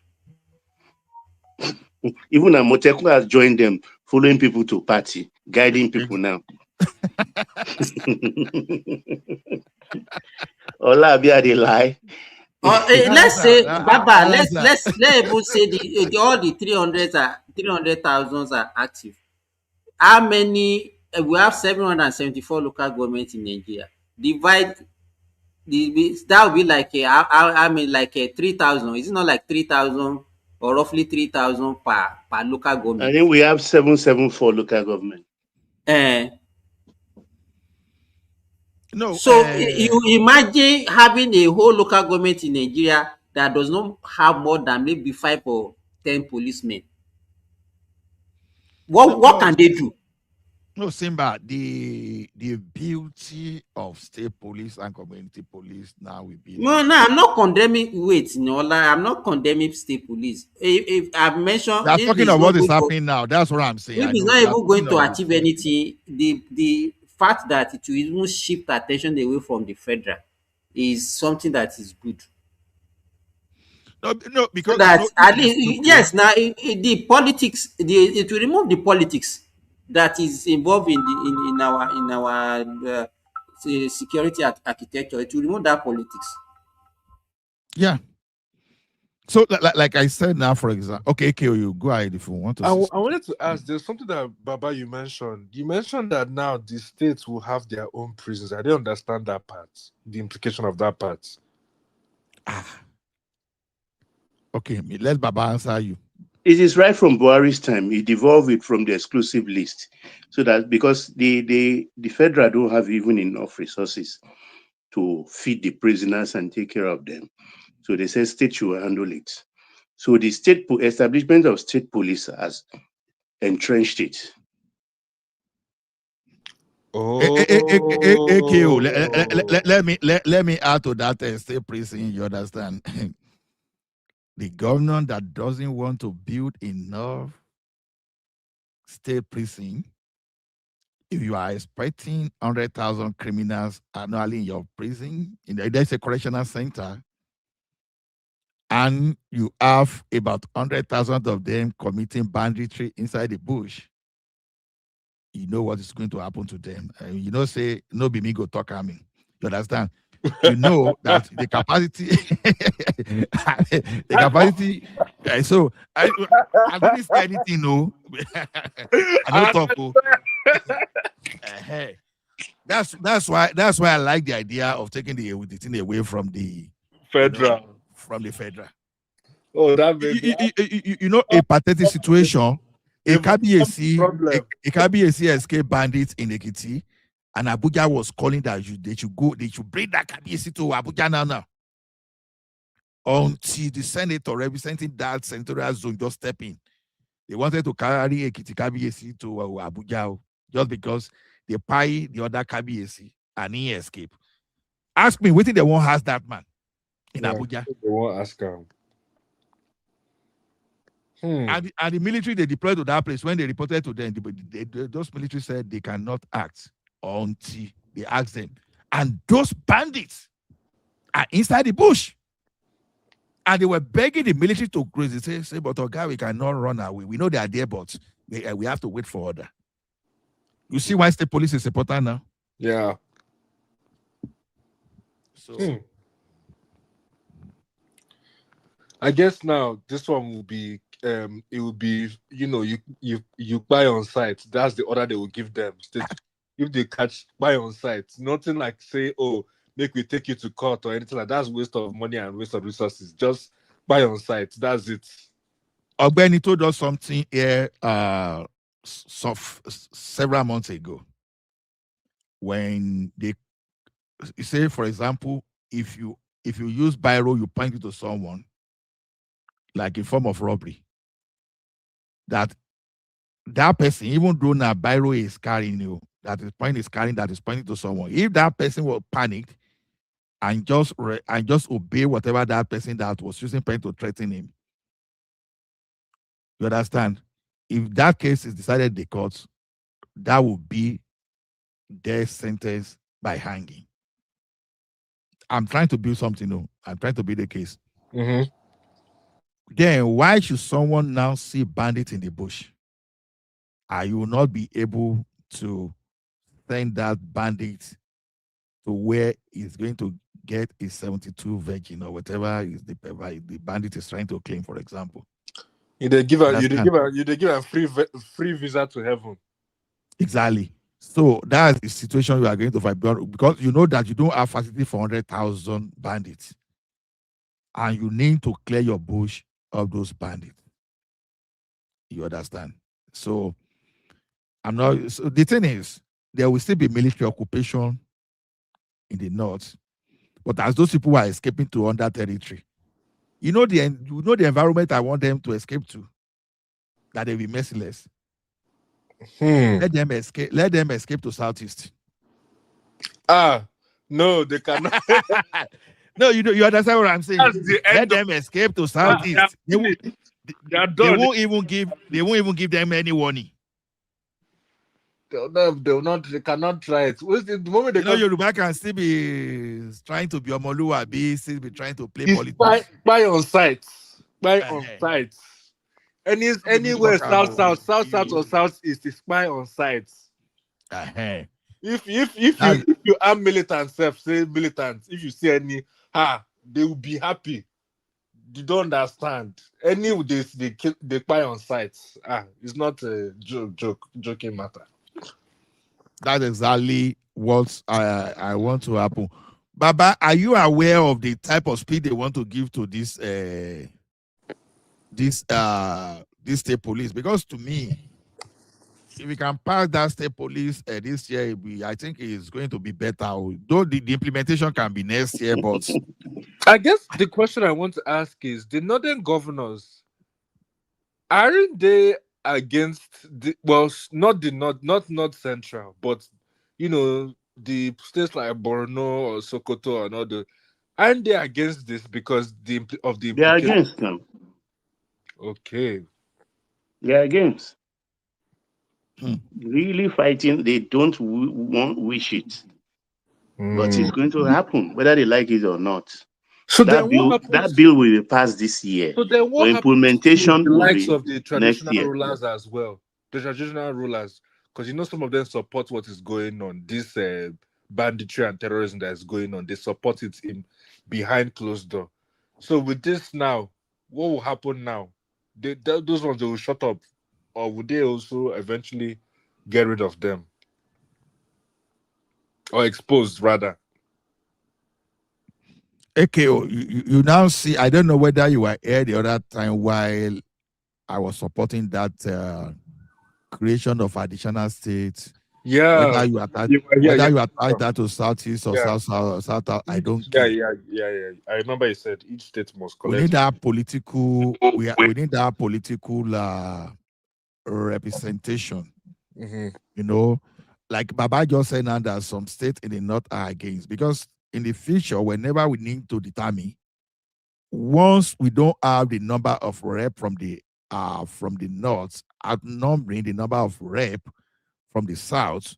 Even Amoteku has joined them, following people to party, guiding people now. Ola, be they lie. Let's say, Baba, let's even say all the 300,000 are active. How many? We have 774 local governments in Nigeria. Divide that will be like like 3,000. Is it not like 3,000 or roughly 3,000 per local government? I think we have 774 local government. No. So you imagine having a whole local government in Nigeria that does not have more than maybe 5 or 10 policemen. What can they do? No, Simba, the beauty of state police and community police now will be. No, I'm not condemning. Wait, Nola, I'm not condemning state police. If I've mentioned, They're talking about what is happening now. That's what I'm saying. If it's not even going to achieve anything, the fact that it will even shift attention away from the federal is something that is good. No, because so that at least yes, now the politics, it will remove the politics that is involved in our security architecture. It will remove that politics. Yeah. So, like I said now, for example, okay, you go ahead if you want to. I wanted to ask, there's something that, Baba, you mentioned. You mentioned that now the states will have their own prisons. I didn't understand that part, the implication of that part. Okay, let Baba answer you. It is right from Buhari's time. He devolved it from the exclusive list. So that because the federal don't have even enough resources to feed the prisoners and take care of them. So they said state should handle it. So the establishment of state police has entrenched it. AKO, let me add to that state prison. You understand? The governor that doesn't want to build enough state prison if you are expecting 100,000 criminals annually in your prison, there's a correctional center, and you have about 100,000 of them committing banditry inside the bush, you know what is going to happen to them. You know, say, no be me go talk at me. You understand? You know that the capacity, the capacity. So I didn't say anything, no. I don't talk. Oh. That's why I like the idea of taking the thing away from the federal. From the federal. Oh, that made you know a pathetic situation. A problem. KBAC escaped bandits in Ekiti, and Abuja was calling that they should bring that KBAC to Abuja now. Until the senator representing that senatorial zone just step in. They wanted to carry Ekiti KBAC to Abuja just because they pay the other KBAC and he escaped. Ask me, what did they won't ask that man in Abuja? They won't ask him. And the military they deployed to that place, when they reported to them, those military said they cannot act until they ask them. And those bandits are inside the bush. And they were begging the military to graze. They say, but our guy, we cannot run away. We know they are there, but we have to wait for order. You see why state police is important now? Yeah. So I guess now this one will be it will be, you know, you buy on site. That's the order they will give them. If they catch, buy on site. Nothing like say, oh, make we take you to court or anything like that. That's waste of money and waste of resources. Just buy on site. That's it. Ogbeni told us something here several months ago. When they say, for example, if you use biro, you point it to someone, like a form of robbery, that person, even though now biro is carrying you, that is pointing to someone, if that person will panic and just obey whatever that person that was using pen to threaten him, you understand? If that case is decided in the courts, that would be death sentence by hanging. I'm trying to build something new. I'm trying to build a case. Mm-hmm. Then why should someone now see bandits in the bush? And you will not be able to send that bandit to where he's going to get his 72 virgin or whatever is the bandit is trying to claim, for example. They give a free visa to heaven. Exactly. So that's the situation you are going to fight, because you know that you don't have facility for 100,000 bandits, and you need to clear your bush of those bandits. You understand? So So the thing is, there will still be military occupation in the north, but as those people are escaping to under territory, you know the environment I want them to escape to, that they be merciless. Let them escape. Let them escape to southeast. No, they cannot. No, you understand what I'm saying? Let them escape to southeast. They won't even give them any warning. They cannot try it. The moment they Yoruba can still be trying to be Omoluwa, still be trying to play politics. Buy on site. Buy on site. Anywhere south or southeast is spy on site. If you are militant, say militant. If you see any, they will be happy. You don't understand. Any they spy on site. It's not a joking matter. That's exactly what I want to happen. Baba, are you aware of the type of speed they want to give to this state police? Because to me, if we can pass that state police this year, I think it's going to be better. Though the implementation can be next year, but I guess the question I want to ask is: the northern governors, aren't they against not North Central, but the states like Borno or Sokoto and other, aren't they against this because of the They are against them. Okay. They are against. really fighting. They don't wish it, but it's going to happen whether they like it or not. So then what That happens? bill will be passed this year, So then but what happens to implementation the will likes be of the next traditional year. rulers as well? The traditional rulers, because some of them support what is going on. This banditry and terrorism that is going on, they support it in behind closed door. So with this now, what will happen now? Those ones they will shut up, or would they also eventually get rid of them or exposed rather? AKO, you now see, I don't know whether you were here the other time while I was supporting that creation of additional states. Yeah, Whether you attach yeah. that to Southeast or Yeah. South, I don't Yeah, care. yeah. I remember you said each state must We need collect. that political. We need that political representation. Mhm. You know, like Baba just said now that some states in the north are against, because in the future, whenever we need to determine, once we don't have the number of rep from the north outnumbering the number of rep from the south,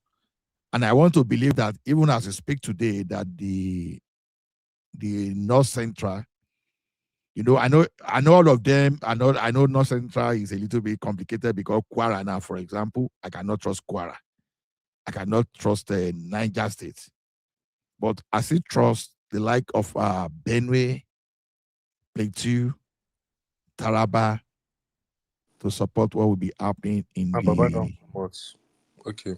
and I want to believe that even as we speak today, that the north central, I know all of them. I know north central is a little bit complicated because Kwara now, for example, I cannot trust Kwara. I cannot trust Niger State, but I still trust the like of Benue, Plateau, Taraba to support what will be happening in Baba don't the. promote. Okay.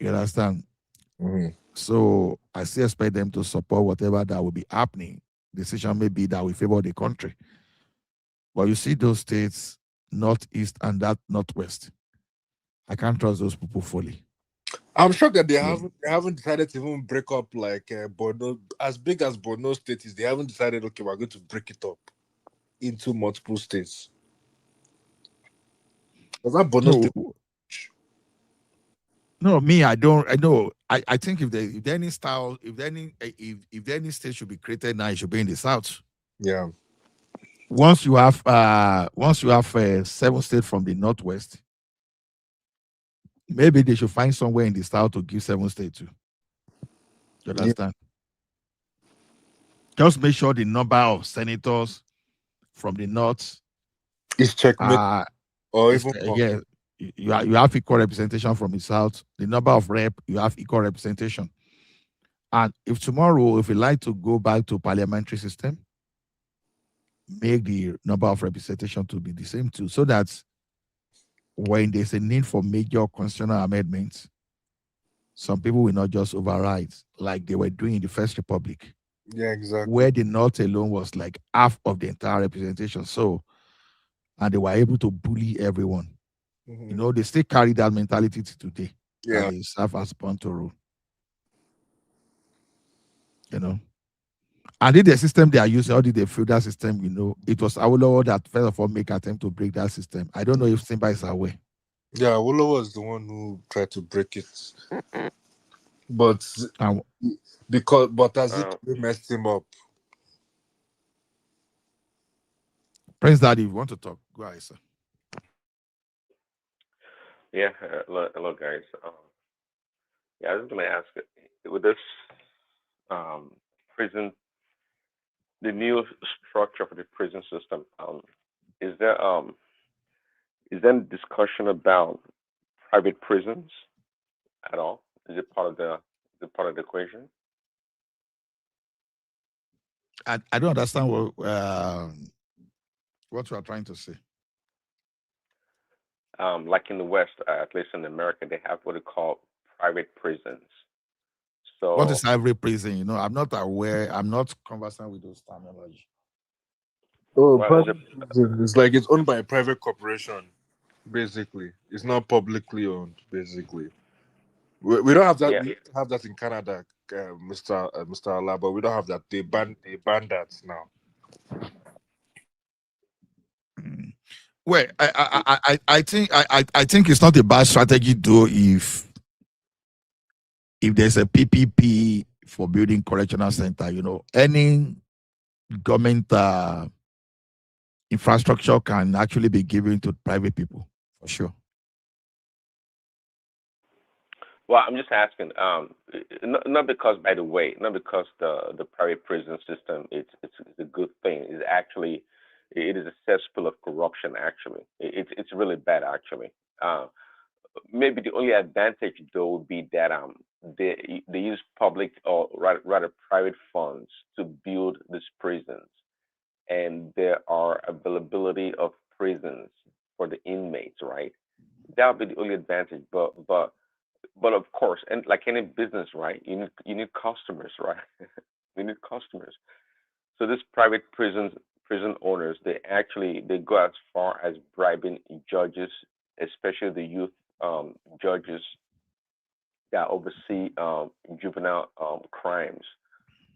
You understand? Mhm. So I still expect them to support whatever that will be happening. Decision may be that will favor the country. But you see those states, northeast and that northwest. I can't trust those people fully. I'm shocked that Yeah. they haven't decided to even break up like Borno. As big as Borno State is, they haven't decided. Okay, we're going to break it up into multiple states. Was that Borno No, State? no, me, I don't. I know. I think if there any style, if there any state should be created now, it should be in the south. Yeah. Once you have 7 states from the northwest, maybe they should find somewhere in the south to give 7 states to. You Yeah. understand? Just make sure the number of senators from the north It's checkmate or is, even more. yeah, you have equal representation from the south. The number of rep, you have equal representation. And if tomorrow, if we like to go back to parliamentary system, make the number of representation to be the same too, so that when there's a need for major constitutional amendments, some people will not just override like they were doing in the First Republic, Yeah, exactly. where the North alone was like half of the entire representation. So, and they were able to bully everyone. Mhm. They still carry that mentality to today, Yeah. and they serve as born to rule. And if the system they are using, or the feudal system, it was Awolowo that first of all make attempt to break that system. I don't know if Simba is aware. Yeah, Wolo was the one who tried to break it, but And as it messed him up. Prince Daddy, if you want to talk, go ahead, sir. Yeah, hello guys. Yeah, I was going to ask, with this um, prison, the new structure for the prison system, is there is there any discussion about private prisons at all? Is it part of the equation? I don't understand what you are trying to say. Like in the West, at least in America, they have what they call private prisons. What So, is every prison? I'm not aware. I'm not conversant with those terminology. Oh, well, private prison. It's like it's owned by a private corporation, basically. It's not publicly owned, basically. We don't have that. yeah, We used to have that in Canada, Mr. Allah, but we don't have that. They banned that now. Well, I think it's not a bad strategy though if there's a PPP for building correctional center. Any government infrastructure can actually be given to private people for sure. Well, I'm just asking, not because, by the way, not because the private prison system it's a good thing. It's actually it is a cesspool of corruption. Actually, it's really bad. Actually, maybe the only advantage though would be that they use public or rather private funds to build these prisons, and there are availability of prisons for the inmates, right? That would be the only advantage. But of course, and like any business, right? You need customers, right? You need customers. So these prison owners, they go as far as bribing judges, especially the youth judges that oversee juvenile crimes,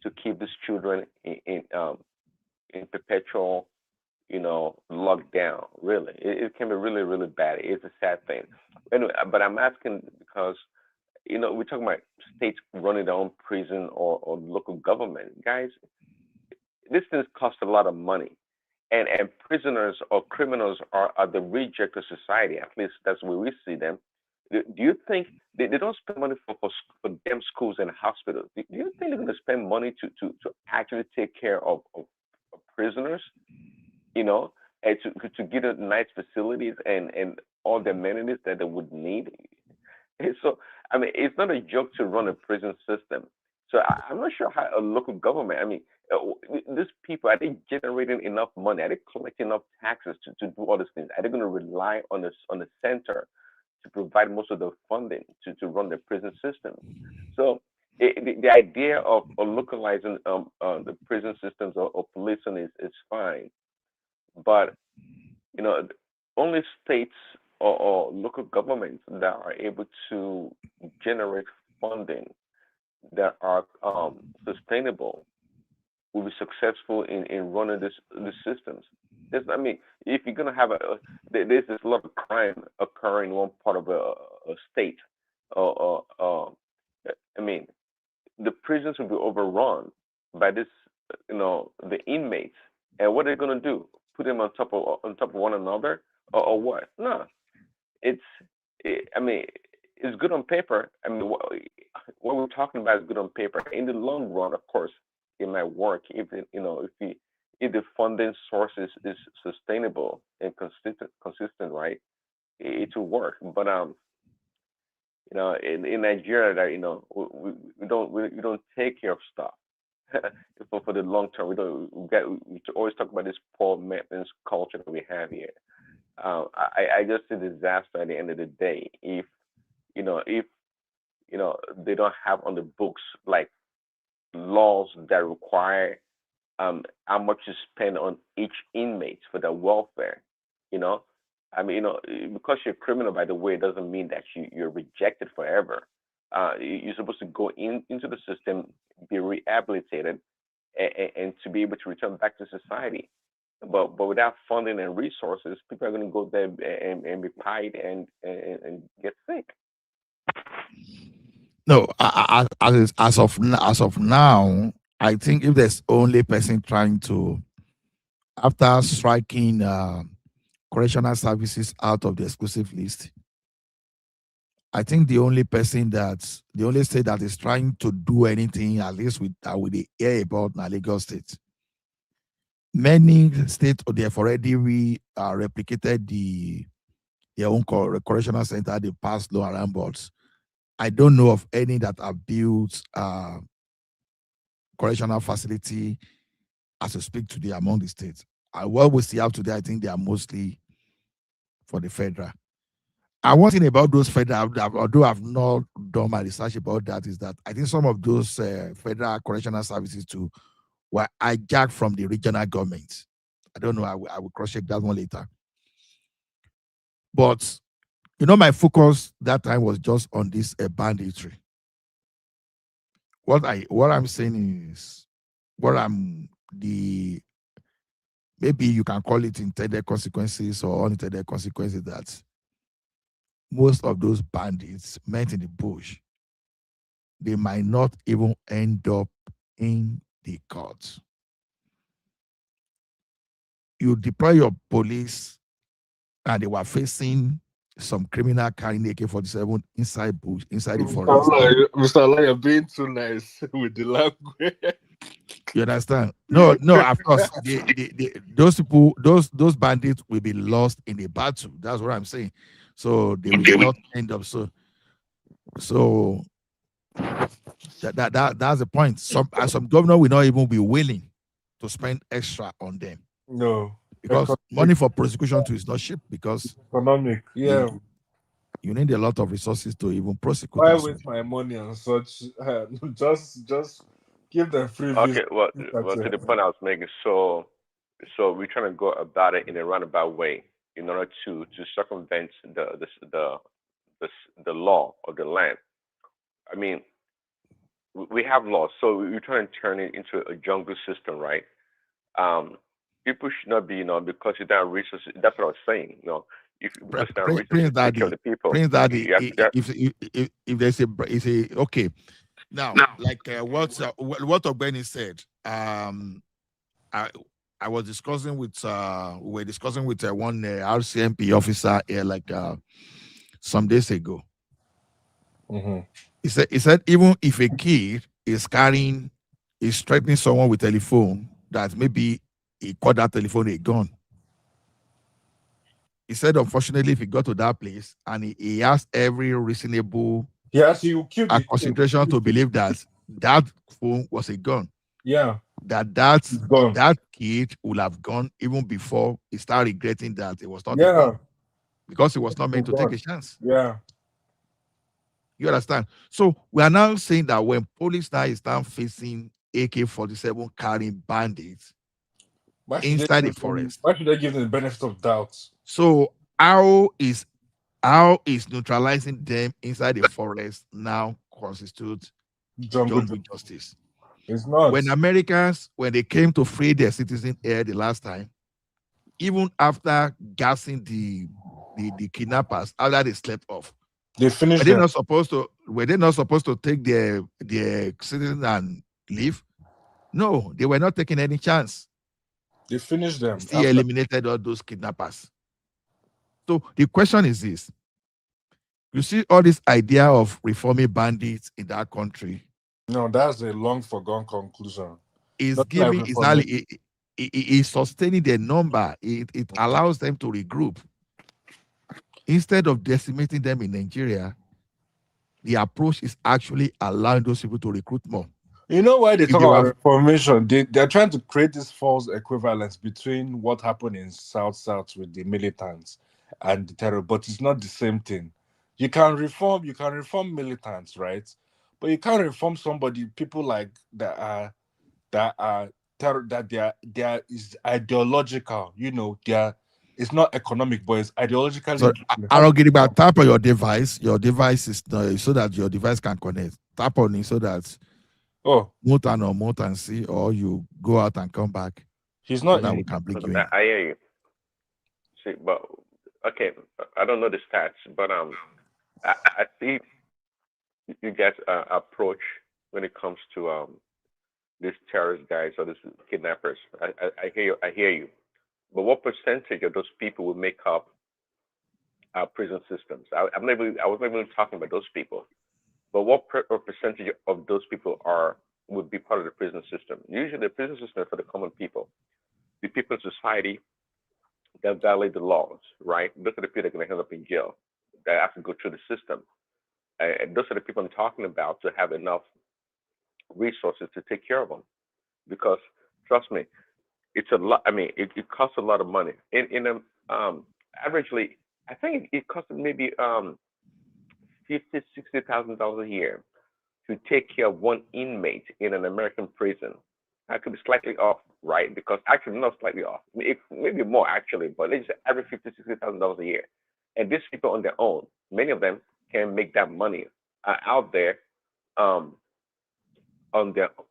to keep these children in perpetual, lockdown. Really, it can be really, really bad. It's a sad thing. Anyway, but I'm asking because we're talking about states running their own prison or local government. Guys, these things cost a lot of money. And prisoners or criminals are the reject of society. At least that's the way we see them. Do you think they don't spend money for them schools and hospitals? Do you think they're going to spend money to actually take care of prisoners, and to give them nice facilities and all the amenities that they would need? So, I mean, it's not a joke to run a prison system. So I'm not sure how a local government. I mean, these people, are they generating enough money? Are they collecting enough taxes to do all these things? Are they going to rely on the center to provide most of the funding to run the prison system? So the idea of localizing the prison systems or policing is fine, but you know, only states or local governments that are able to generate funding that are sustainable will be successful in running these systems. I mean, if you're gonna have there's a lot of crime occurring in one part of a state, or I mean, the prisons will be overrun by the inmates, and what are they gonna do? Put them on top of one another, or what? No, it's I mean, it's good on paper. I mean, what we're talking about is good on paper. In the long run, of course, it might work if the funding source is sustainable and consistent, right? It will work. But in Nigeria, that we don't take care of stuff for the long term. We always talk about this poor maintenance culture that we have here. I just see disaster at the end of the day if they don't have on the books like laws that require how much to spend on each inmate for their welfare. You know, I mean, because you're a criminal, by the way, doesn't mean that you're rejected forever. You're supposed to go into the system, be rehabilitated, and to be able to return back to society. But without funding and resources, people are going to go there and be pied and get sick. No, as of now, I think if there's only person trying to, after striking correctional services out of the exclusive list, I think the only state that is trying to do anything, at least with the air about na Lagos State. Many states they have already replicated their own correctional center, they pass law around boards. I don't know of any that have built correctional facility as we speak today among the states. What we see out today, I think they are mostly for the federal. And one thing about those federal, although I've not done my research about that, is that I think some of those federal correctional services too were hijacked from the regional government. I don't know. I will cross-check that one later. But my focus that time was just on this banditry. What I'm saying is, maybe you can call it intended consequences or unintended consequences, that most of those bandits met in the bush, they might not even end up in the courts. You deploy your police and they were facing some criminal carrying AK-47 inside bush, inside the Mr. forest. Allah, you're being too nice with the language. You understand? No, of course, those people, those bandits will be lost in a battle. That's what I'm saying. So they will not end up so that's the point. Some governor will not even be willing to spend extra on them. No. Because money for prosecution too is not cheap, because economic, yeah. You need a lot of resources to even prosecute. Why waste my money on such? Just give them free visa. Okay, well, to the point I was making, so we're trying to go about it in a roundabout way in order to circumvent the law of the land. I mean, we have laws, so we're trying to turn it into a jungle system, right? People should not be, because you don't have resources. That's what I was saying, if because you don't have resources to take care of the people. Prince Daddy, if there's a okay. Now, like what Ogbeni said, I was discussing with we were discussing with one RCMP officer here like some days ago. Mm-hmm. He said even if a kid is threatening someone with telephone, that maybe he called that telephone a gun. He said, unfortunately, if he got to that place and he has every reasonable consideration to believe that that phone was a gun. Yeah. That kid would have gone even before he started regretting that it was not a gun. Because he was not meant to take a chance. Yeah. You understand? So we are now saying that when police now is now facing AK-47 carrying bandits inside the forest. Why should they give them the benefit of doubt? So how is neutralizing them inside the forest now constitute jungle justice? It's not. When Americans, when they came to free their citizens here the last time, even after gassing the kidnappers, after they slept off, they finished. Were they not supposed to take their citizens and leave? No, they were not taking any chance. They finished them. Still eliminated all those kidnappers. So the question is this: you see all this idea of reforming bandits in that country. No, that's a long forgone conclusion. It's sustaining the number. It allows them to regroup. Instead of decimating them in Nigeria, the approach is actually allowing those people to recruit more. You know why they talk about reformation? They're trying to create this false equivalence between what happened in South with the militants and the terror, but it's not the same thing. You can reform militants, right? But you can't reform people like that they is ideological. It's not economic, but it's ideologically. So Arogiriba, tap on your device. Your device is so that your device can connect. Tap on it so that mute and see, or you go out and come back. He's not. So that we can bring you in. I hear you. See, but okay, I don't know the stats, but I see you guys approach when it comes to these terrorist guys or these kidnappers. I hear you. But what percentage of those people will make up our prison systems? I was not even talking about those people. But what percentage of those people would be part of the prison system? Usually the prison system is for the common people, the people in society that violate the laws, right? Those are the people that are going to end up in jail, that have to go through the system. And those are the people I'm talking about to have enough resources to take care of them. Because trust me, it's a lot. I mean, it costs a lot of money. Averagely, I think it costs maybe $50,000-$60,000 a year to take care of one inmate in an American prison. I could be slightly off, right? Because actually, not slightly off. Maybe more actually, but let's just average $50,000-$60,000 a year. And these people on their own, many of them can make that money out there.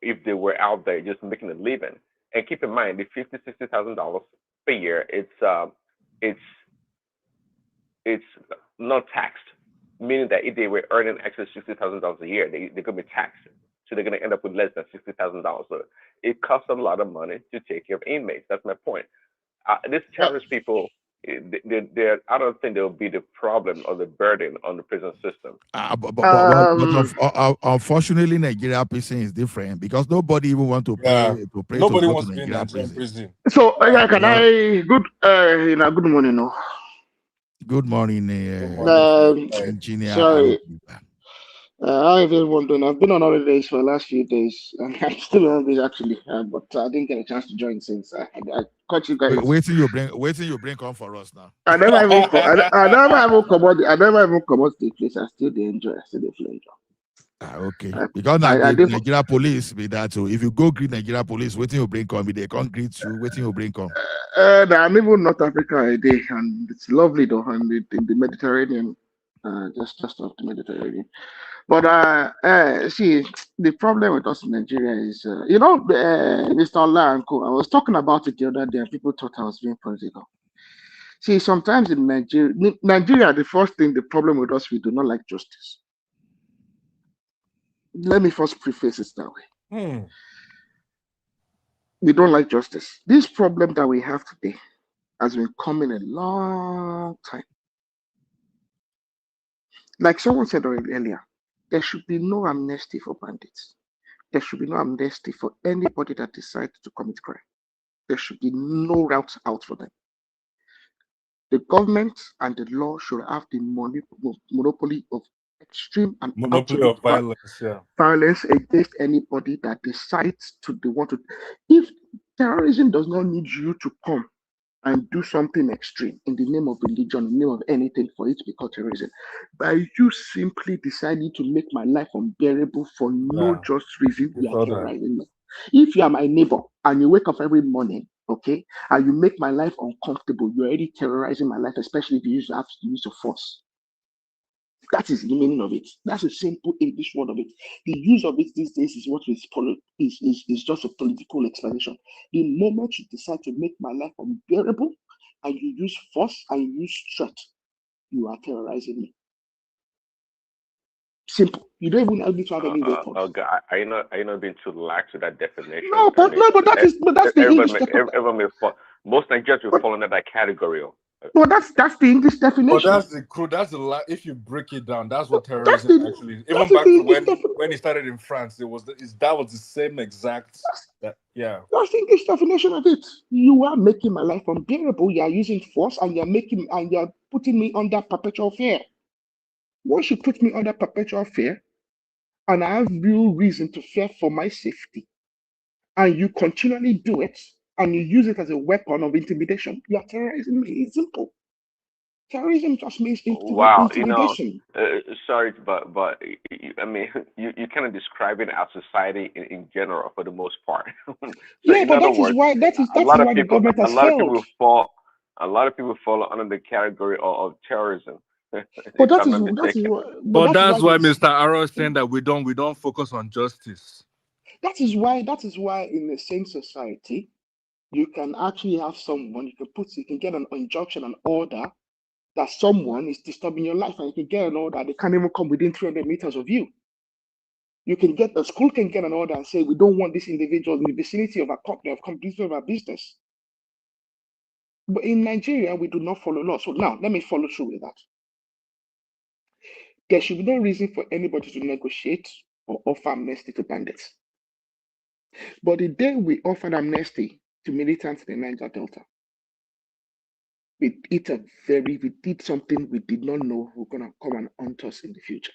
If they were out there just making a living. And keep in mind, the $50,000-$60,000 per year, it's not taxed, meaning that if they were earning extra $60,000 a year, they're going to be taxed. So they're going to end up with less than $60,000. So it costs a lot of money to take care of inmates. That's my point. These terrorist people, I don't think there will be the problem or the burden on the prison system. But unfortunately, Nigeria prison is different because nobody even want to pay to pray Nobody to go wants to to be in Nigeria Nigerian prison. prison. So, can I good morning, no. Good morning, engineer. Sorry. How everyone doing? I've been on holidays for the last few days, and I'm still on holidays actually, but I didn't get a chance to join since I caught you guys. Wait till you bring on for us now. I never even come out to the place. I still enjoy. I still enjoy. Okay. Because Nigeria police be that too. If you go greet Nigeria police, waiting you bring come, they can't greet you, waiting you bring come. I'm even North Africa a day, and it's lovely though, and in the Mediterranean, just off the Mediterranean. But see, the problem with us in Nigeria is, Mr. Olanko, I was talking about it the other day, and people thought I was being political. See, sometimes in Nigeria, the first thing, the problem with us, we do not like justice. Let me first preface it that way. We don't like justice. This problem that we have today has been coming a long time. Like someone said earlier, there should be no amnesty for bandits. There should be no amnesty for anybody that decides to commit crime. There should be no route out for them. The government and the law should have the monopoly of extreme and absolute violence against anybody that decides to want to. If terrorism does not need you to come and do something extreme in the name of religion, in the name of anything for it to be called terrorism, by you simply deciding to make my life unbearable for no just reason, you are terrorizing me. If you are my neighbor and you wake up every morning, okay, and you make my life uncomfortable, you're already terrorizing my life, especially if you have to use of force. That is the meaning of it. That's a simple English word of it. The use of it these days is what is just a political explanation. The moment you decide to make my life unbearable and you use force and you use threat, you are terrorizing me. Simple. You don't even need to have any weapons. Oh God, are you not being too lax with that definition? No, but that's the English definition. Most Nigerians will fall under that category. Well, that's the English definition. But that's if you break it down, that's what terrorism actually is. Even back to when it started in France, that was the same exact. That's the English definition of it. You are making my life unbearable. You are using force, and you are putting me under perpetual fear. Once you put me under perpetual fear, and I have real reason to fear for my safety, and you continually do it, and you use it as a weapon of intimidation, you are terrorizing me. It's simple. Terrorism just means intimidation. Sorry, but I mean, you kind of describe it as society in general for the most part. So yeah, but that is why the government has failed. A lot of people fall under the category of terrorism. But that's why Mr. Arrow is saying that we don't focus on justice. That is why in a sane society, you can actually have someone you can get an injunction, an order that someone is disturbing your life, and you can get an order they can't even come within 300 meters of you. A school can get an order and say, we don't want this individual in the vicinity of our company, of completion of our business. But in Nigeria, we do not follow law. So now, let me follow through with that. There should be no reason for anybody to negotiate or offer amnesty to bandits. But the day we offered amnesty to militants in the Niger Delta, we did something we did not know was going to come and haunt us in the future.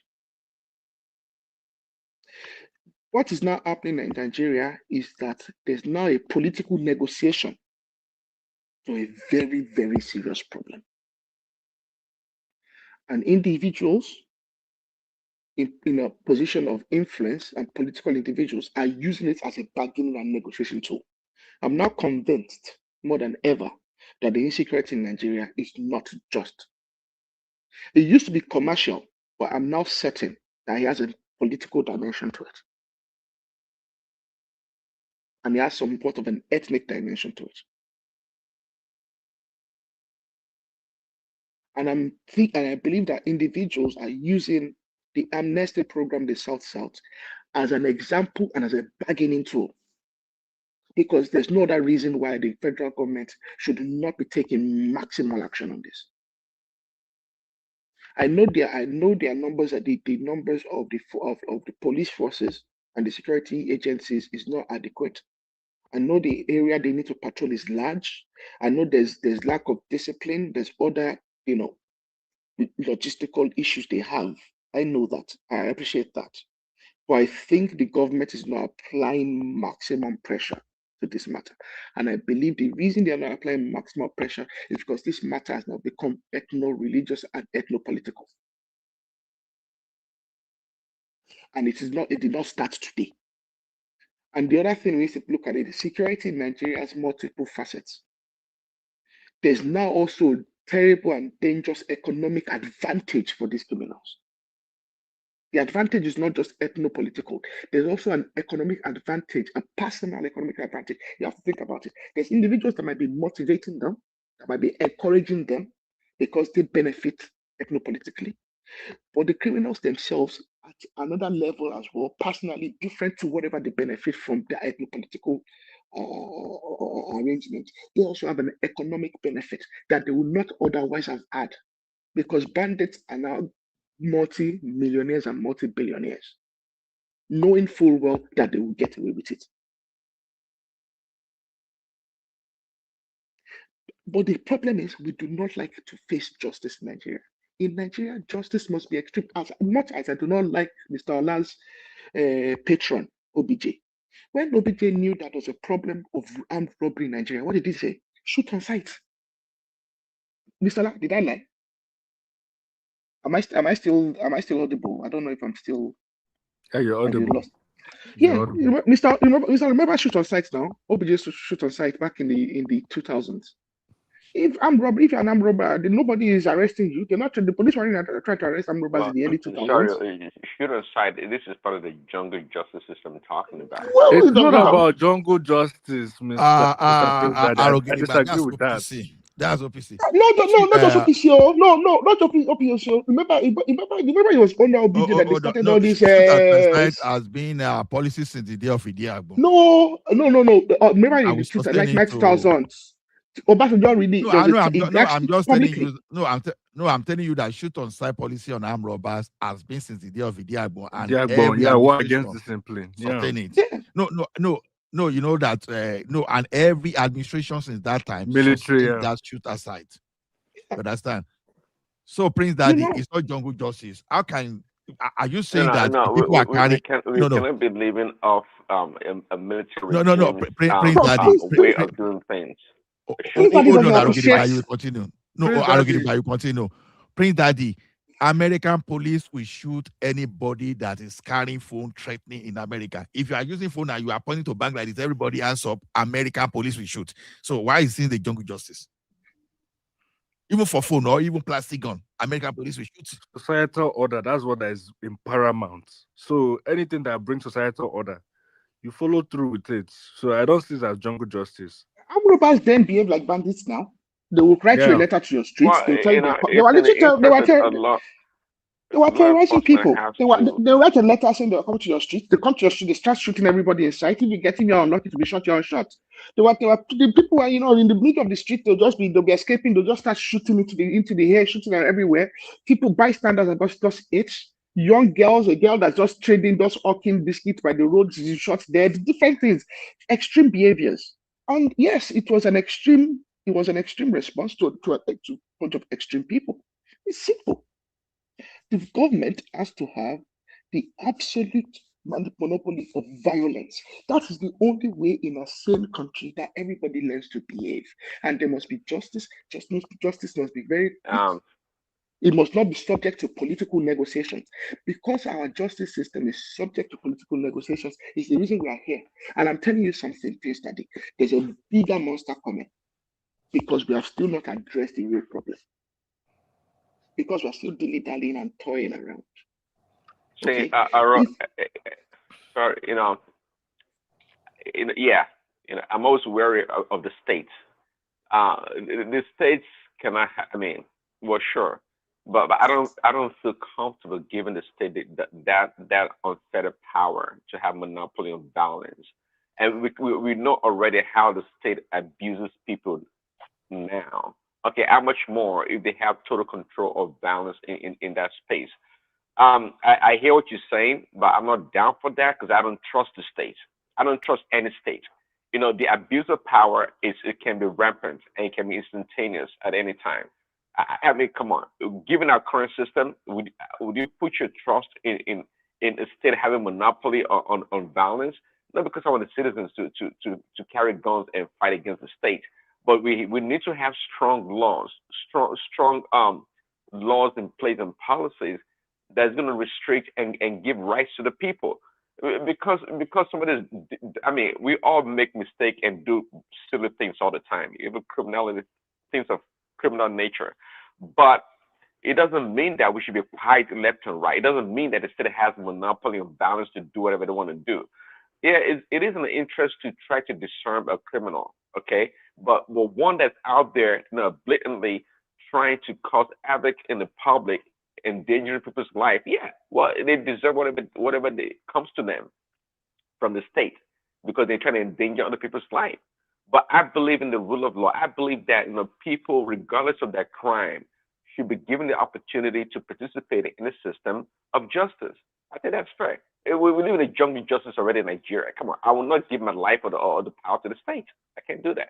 What is now happening in Nigeria is that there's now a political negotiation for a very, very serious problem. And individuals in a position of influence and political individuals are using it as a bargaining and negotiation tool. I'm now convinced more than ever that the insecurity in Nigeria is not just. It used to be commercial, but I'm now certain that it has a political dimension to it. And it has some sort of an ethnic dimension to it. And I believe that individuals are using the amnesty program, the South-South, as an example and as a bargaining tool because there's no other reason why the federal government should not be taking maximal action on this. I know their numbers are the numbers of the police forces and the security agencies is not adequate. I know the area they need to patrol is large. I know there's lack of discipline. There's other, logistical issues they have. I know that. I appreciate that. But I think the government is not applying maximum pressure to this matter. And I believe the reason they are not applying maximum pressure is because this matter has now become ethno-religious and ethno-political. And it did not start today. And the other thing we need to look at it, security in Nigeria has multiple facets. There's now also terrible and dangerous economic advantage for these criminals. The advantage is not just ethno-political. There's also an economic advantage, a personal economic advantage. You have to think about it. There's individuals that might be motivating them, that might be encouraging them because they benefit ethno-politically. But the criminals themselves, at another level as well, personally different to whatever they benefit from their ethno-political arrangement, they also have an economic benefit that they would not otherwise have had, because bandits are now multi-millionaires and multi-billionaires, knowing full well that they will get away with it. But the problem is we do not like to face justice in Nigeria. In Nigeria, justice must be extreme. As much as I do not like Mr. Ola's patron, OBJ. When OBJ knew that there was a problem of armed robbery in Nigeria, what did he say? Shoot on sight. Mr. Ola, did I lie? Am I still audible? I don't know if I'm still. Yeah, you're audible. Yeah, remember shoot on sight now. OBJ used to shoot on sight back in the 2000s. If you're an armed robber, then nobody is arresting you. They're not. The police were trying to arrest armed robbers in the early 2000s. Sorry, shoot on sight. This is part of the jungle justice system I'm talking about. Well, it's not about jungle justice, Mr. I disagree with that. That's OPC. No, not just OPC. No, not OPC. Remember, it was under OBJ that they started all these. Has been a policy since the day of Idiagbo. No. Remember in the like 2000s. Obasanjo really. I'm telling you that shoot on sight policy on armed robbers has been since the day of Idiagbo, and war against discipline. No, you know that and every administration since that time military that shoot aside. You understand? So Prince Daddy, it's not jungle justice. How can are you saying that people are carrying? We cannot be living off a military Prince Daddy way of doing things. Hold on, Arugidi, you continue. No, Arugidi, you continue. Prince Daddy, American police will shoot anybody that is carrying phone threatening in America. If you are using phone and you are pointing to bank like this, everybody hands up, American police will shoot. So why is it the jungle justice? Even for phone or even plastic gun, American police will shoot. Societal order, that's what is in paramount. So anything that brings societal order, you follow through with it. So I don't see it as jungle justice. Armed robbers then behave like bandits now. They will write you a letter to your streets. Well, They'll tell you they were terrorizing people. They write a letter saying they'll come to your street. They come to your street. They start shooting everybody in sight. If you get in, you're unlucky to be shot. You're shot. The people are in the middle of the street. They'll be escaping. They'll just start shooting into the air, shooting everywhere. People, bystanders, are just itch. Young girls, a girl that's just trading, just hawking biscuits by the road, she's shot dead. Different things, extreme behaviors. And yes, it was an extreme response to a bunch of extreme people. It's simple. The government has to have the absolute monopoly of violence. That is the only way in a sane country that everybody learns to behave. And there must be justice. Justice must be very it must not be subject to political negotiations. Because our justice system is subject to political negotiations, is the reason we are here. And I'm telling you something, Prince Daddy, there's a bigger monster coming. Because we have still not addressed the real problem. Because we're still dilly-dallying and toying around. See, sorry, I'm always wary of the states. The states cannot. Well, sure, but I don't feel comfortable giving the state that unfettered power to have monopoly on violence. and we know already how the state abuses people now. Okay, how much more if they have total control of violence in that space? I hear what you're saying, but I'm not down for that because I don't trust the state. I don't trust any state. You know, the abuse of power it can be rampant and it can be instantaneous at any time. I mean, come on. Given our current system, would you put your trust in a state having monopoly on violence? Not because I want the citizens to carry guns and fight against the state, but we need to have strong laws, strong laws in place and policies that's going to restrict and give rights to the people. Because somebody, I mean, we all make mistakes and do silly things all the time. Even criminality, things of criminal nature, but it doesn't mean that we should be quiet left and right. It doesn't mean that the state has a monopoly of violence to do whatever they want to do. Yeah, it is in the interest to try to discern a criminal, okay? But one that's out there, blatantly trying to cause havoc in the public, endangering people's life, yeah, well, they deserve whatever comes to them from the state because they're trying to endanger other people's life. But I believe in the rule of law. I believe that people, regardless of their crime, should be given the opportunity to participate in the system of justice. I think that's fair. We live in a jungle of justice already in Nigeria. Come on, I will not give my life or the power to the state. I can't do that.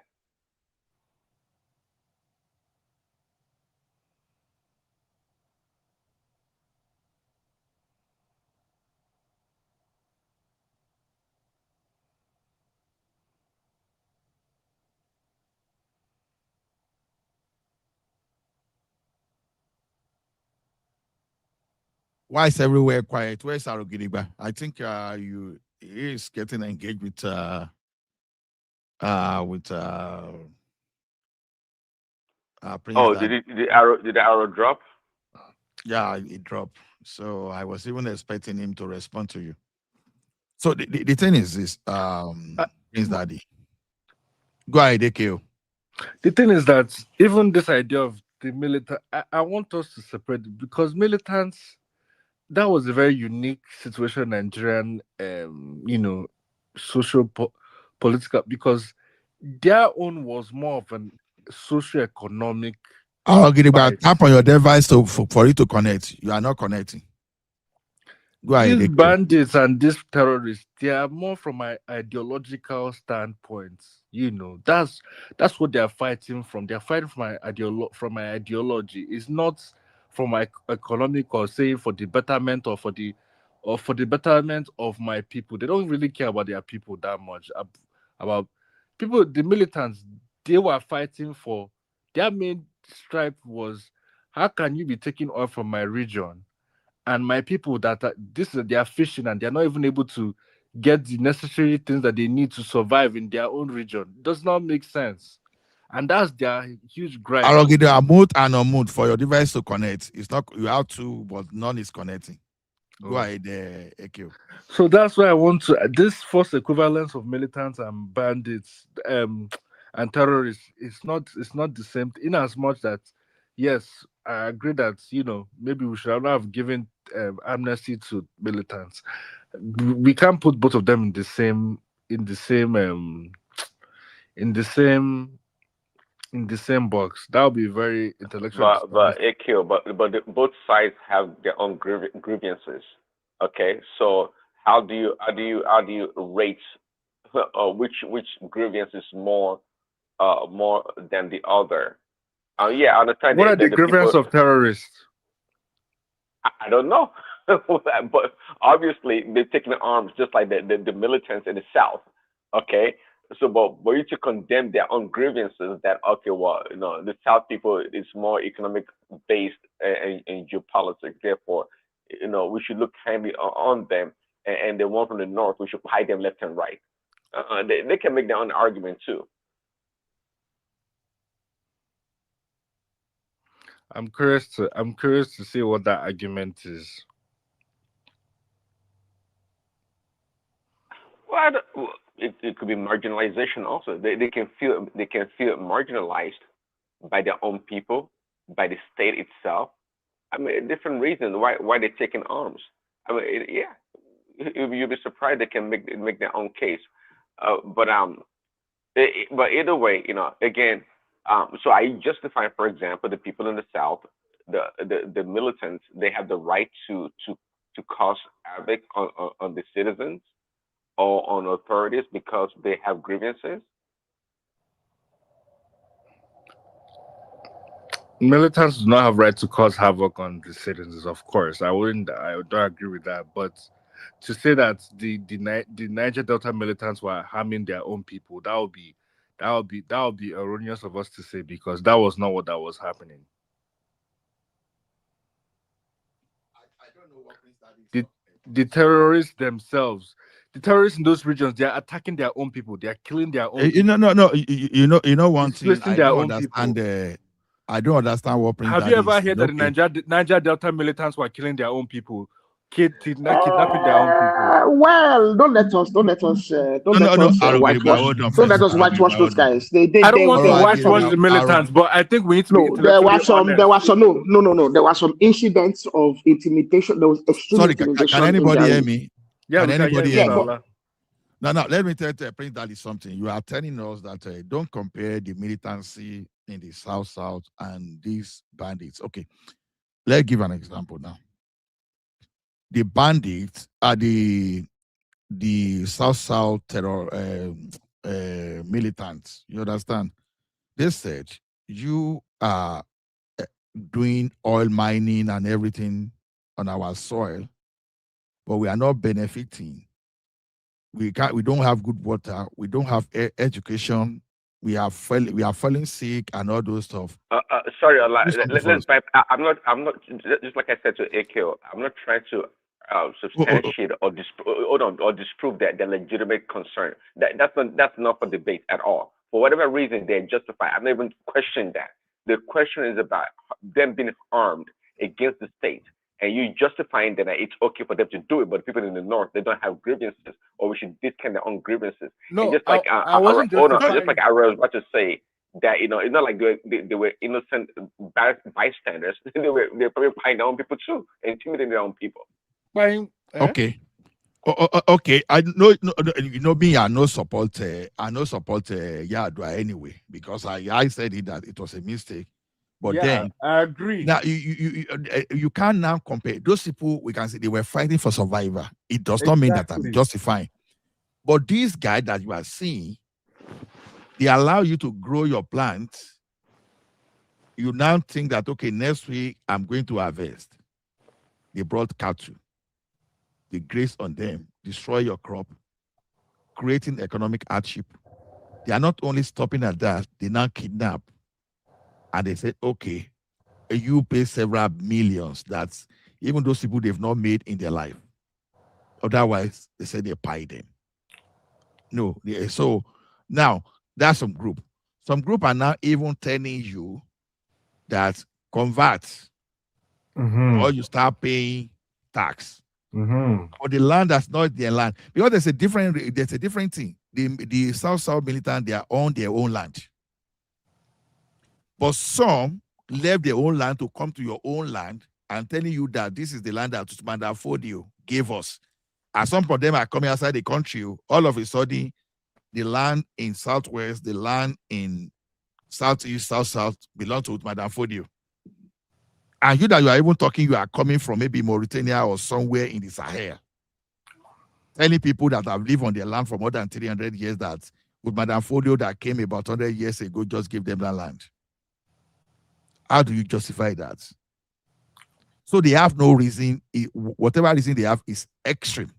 Why is everywhere quiet? Where's Arugiriba? I think he is getting engaged with Prince Oh, Dad. did the arrow drop? Yeah, it dropped. So I was even expecting him to respond to you. So the thing is this, Prince Daddy. Go ahead, AKO. The thing is that even this idea of the militant, I want us to separate it because militants, that was a very unique situation in Nigerian, social political, because their own was more of an socio-economic Arugiriba, fight. tap on your device for it to connect. You are not connecting. Go ahead, These AKO. bandits and these terrorists, they are more from my ideological standpoint. That's what they are fighting from. They are fighting from my ideology. It's not from my economic or say for the betterment or for the betterment of my people. They don't really care about their people that much. About people, the militants, they were fighting for their main stripe was how can you be taking oil from my region and my people that they are fishing and they're not even able to get the necessary things that they need to survive in their own region. It does not make sense, and that's their huge gripe. Arugiriba, mute and unmute for your device to connect. It's not you have to, but none is connecting. Go ahead, AKO. So that's why I want to this false equivalence of militants and bandits and terrorists. It's not the same. In as much that yes, I agree that maybe we should have given amnesty to militants. We can't put both of them in the same in the same in the same box. That would be very intellectual. But AQ, both sides have their own grievances. Okay, so how do you rate which grievance is more than the other? Yeah, I understand What are the the grievances people. of terrorists? I don't know, but obviously they're taking arms just like the militants in the South. Okay, so but you to condemn their own grievances that okay, well, the South people is more economic based in geopolitics. Therefore, we should look kindly on them, and the one from the North, we should hide them left and right. They can make their own argument too. I'm curious to see what that argument is. Well, it could be marginalization also. They can feel marginalized by their own people, by the state itself. I mean, different reasons why they're taking arms. I mean, yeah, you'll be surprised they can make their own case. But but either way, again, so I justify, for example, the people in the South, the militants, they have the right to cause havoc on the citizens or on authorities because they have grievances. Militants do not have right to cause havoc on the citizens, of course. I don't agree with that. But to say that the Niger Delta militants were harming their own people, that would be erroneous of us to say, because that was not what that was happening. The terrorists themselves, the terrorists in those regions, they are attacking their own people. They are killing their own people. No. You know one thing. Displacing their own people. I don't understand what Prince Have you Daddy ever is. heard that the Niger Delta militants were killing their own people, kidnapping their own people? Well, don't let us whitewash. Don't let us whitewash those guys. I don't want to whitewash some the militants, but I think we need to be there were intellectually some honest. there were some incidents of intimidation. There was extreme intimidation. Can anybody hear me? Yeah, can anybody hear me? But, No, let me tell Prince Daddy something. You are telling us that don't compare the militancy in the South and these bandits. Okay, let's give an example now. The bandits are the South terror militants. You understand? They said you are doing oil mining and everything on our soil, but we are not benefiting. We don't have good water. We don't have education. We are falling sick and all those stuff. Sorry, I'm not. Just like I said to AKO, I'm not trying to substantiate or disprove that their legitimate concern. That's not for debate at all. For whatever reason, they're justified. I'm not even questioning that. The question is about them being armed against the state, and you justifying that it's okay for them to do it, but people in the north, they don't have grievances, or we should discount their own grievances. No, and just like I wasn't justifying. just like I was about to say that it's not like they were innocent bystanders. They're probably buying their own people too, intimidating their own people. Okay. Okay, I know me. I no support Yadua anyway, because I said it that it was a mistake. But yeah, then I agree. Now you can't now compare those people. We can say they were fighting for survival. It does not mean that I'm justifying. But these guys that you are seeing, they allow you to grow your plants. You now think that okay, next week I'm going to harvest. They brought cattle. They graze on them, destroy your crop, creating economic hardship. They are not only stopping at that, they now kidnap. And they say, okay, you pay several millions. That's even those people they've not made in their life. Otherwise, they say they pay them. No, so now that's some group. Some group are now even telling you that convert or you start paying tax. For the land that's not their land, because there's a different thing. The South militant, they are on their own land, but some left their own land to come to your own land and telling you that this is the land that Mandafodio gave us. And some of them are coming outside the country. All of a sudden, the land in Southwest, the land in Southeast, South belong to Mandafodio. And you that you are even talking, you are coming from maybe Mauritania or somewhere in the Sahel. Telling people that have lived on their land for more than 300 years that with Mandafodio that came about 100 years ago, just give them that land. How do you justify that? So they have no reason. Whatever reason they have is extreme.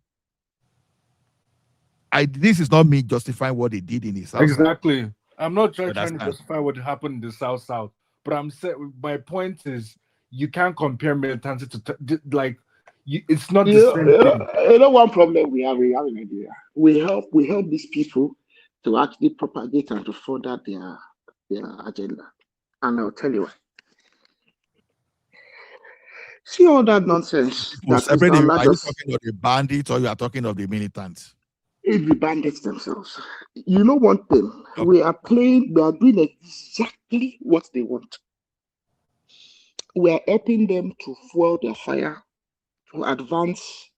This is not me justifying what they did in the South. Exactly. I'm not trying to justify what happened in the South, but I'm saying my point is you can't compare militancy to it's not the same thing. You know one problem we have in Nigeria. We help these people to actually propagate and to further their agenda. And I'll tell you why. See all that nonsense. Are you talking of the bandits or you are talking of the militants? It's the bandits themselves. You know one thing, we are doing exactly what they want. We are helping them to fuel their fire, to advance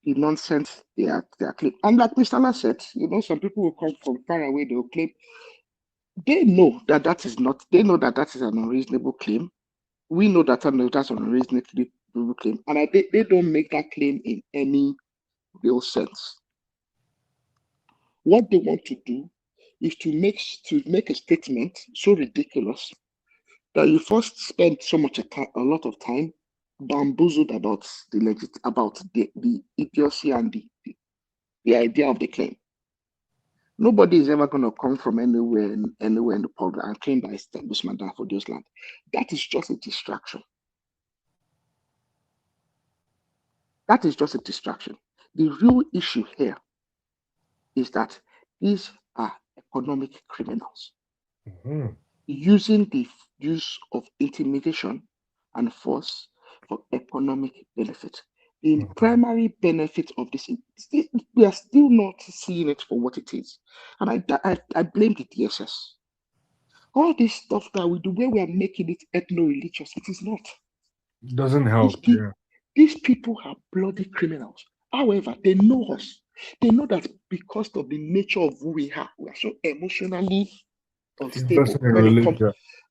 the nonsense they are claiming. And like Mr. Allah said, some people will come from far away, they will claim. They know that that is an unreasonable claim. We know that that's an unreasonable claim. And they don't make that claim in any real sense. What they want to do is to make a statement so ridiculous that you first spend a lot of time bamboozled about the idiocy and the idea of the claim. Nobody is ever going to come from anywhere in the public and claim that establishment for those land. That is just a distraction. That is just a distraction. The real issue here is that these are economic criminals using the use of intimidation and force for economic benefit. The primary benefit of this, we are still not seeing it for what it is. And I blame the DSS. All this stuff that we do, where we are making it ethno-religious, it is not. It doesn't help. These people are bloody criminals. However, they know us. They know that because of the nature of who we are so emotionally unstable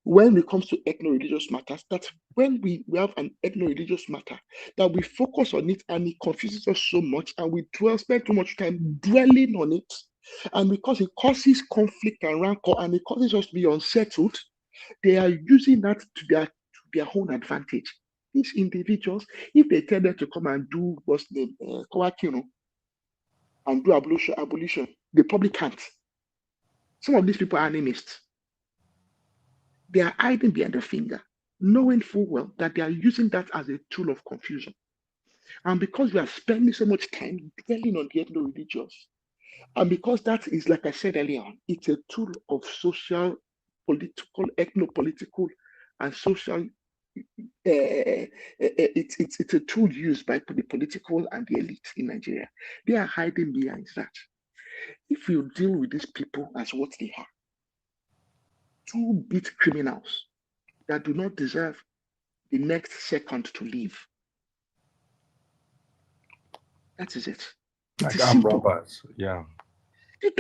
when it comes to ethno-religious matters, that when we have an ethno-religious matter, that we focus on it and it confuses us so much and we spend too much time dwelling on it. And because it causes conflict and rancor and it causes us to be unsettled, they are using that to their own advantage. These individuals, if they tell them to come and do what's name, and do abolition, they probably can't. Some of these people are animists. They are hiding behind the finger, knowing full well that they are using that as a tool of confusion. And because we are spending so much time dwelling on the ethno-religious, and because that is, like I said earlier on, it's a tool of social, political, ethno-political, and social. It's a tool used by the political and the elite in Nigeria. They are hiding behind that. If you deal with these people as what they are, two-bit criminals that do not deserve the next second to live. That is it. Like armed robbers, yeah. You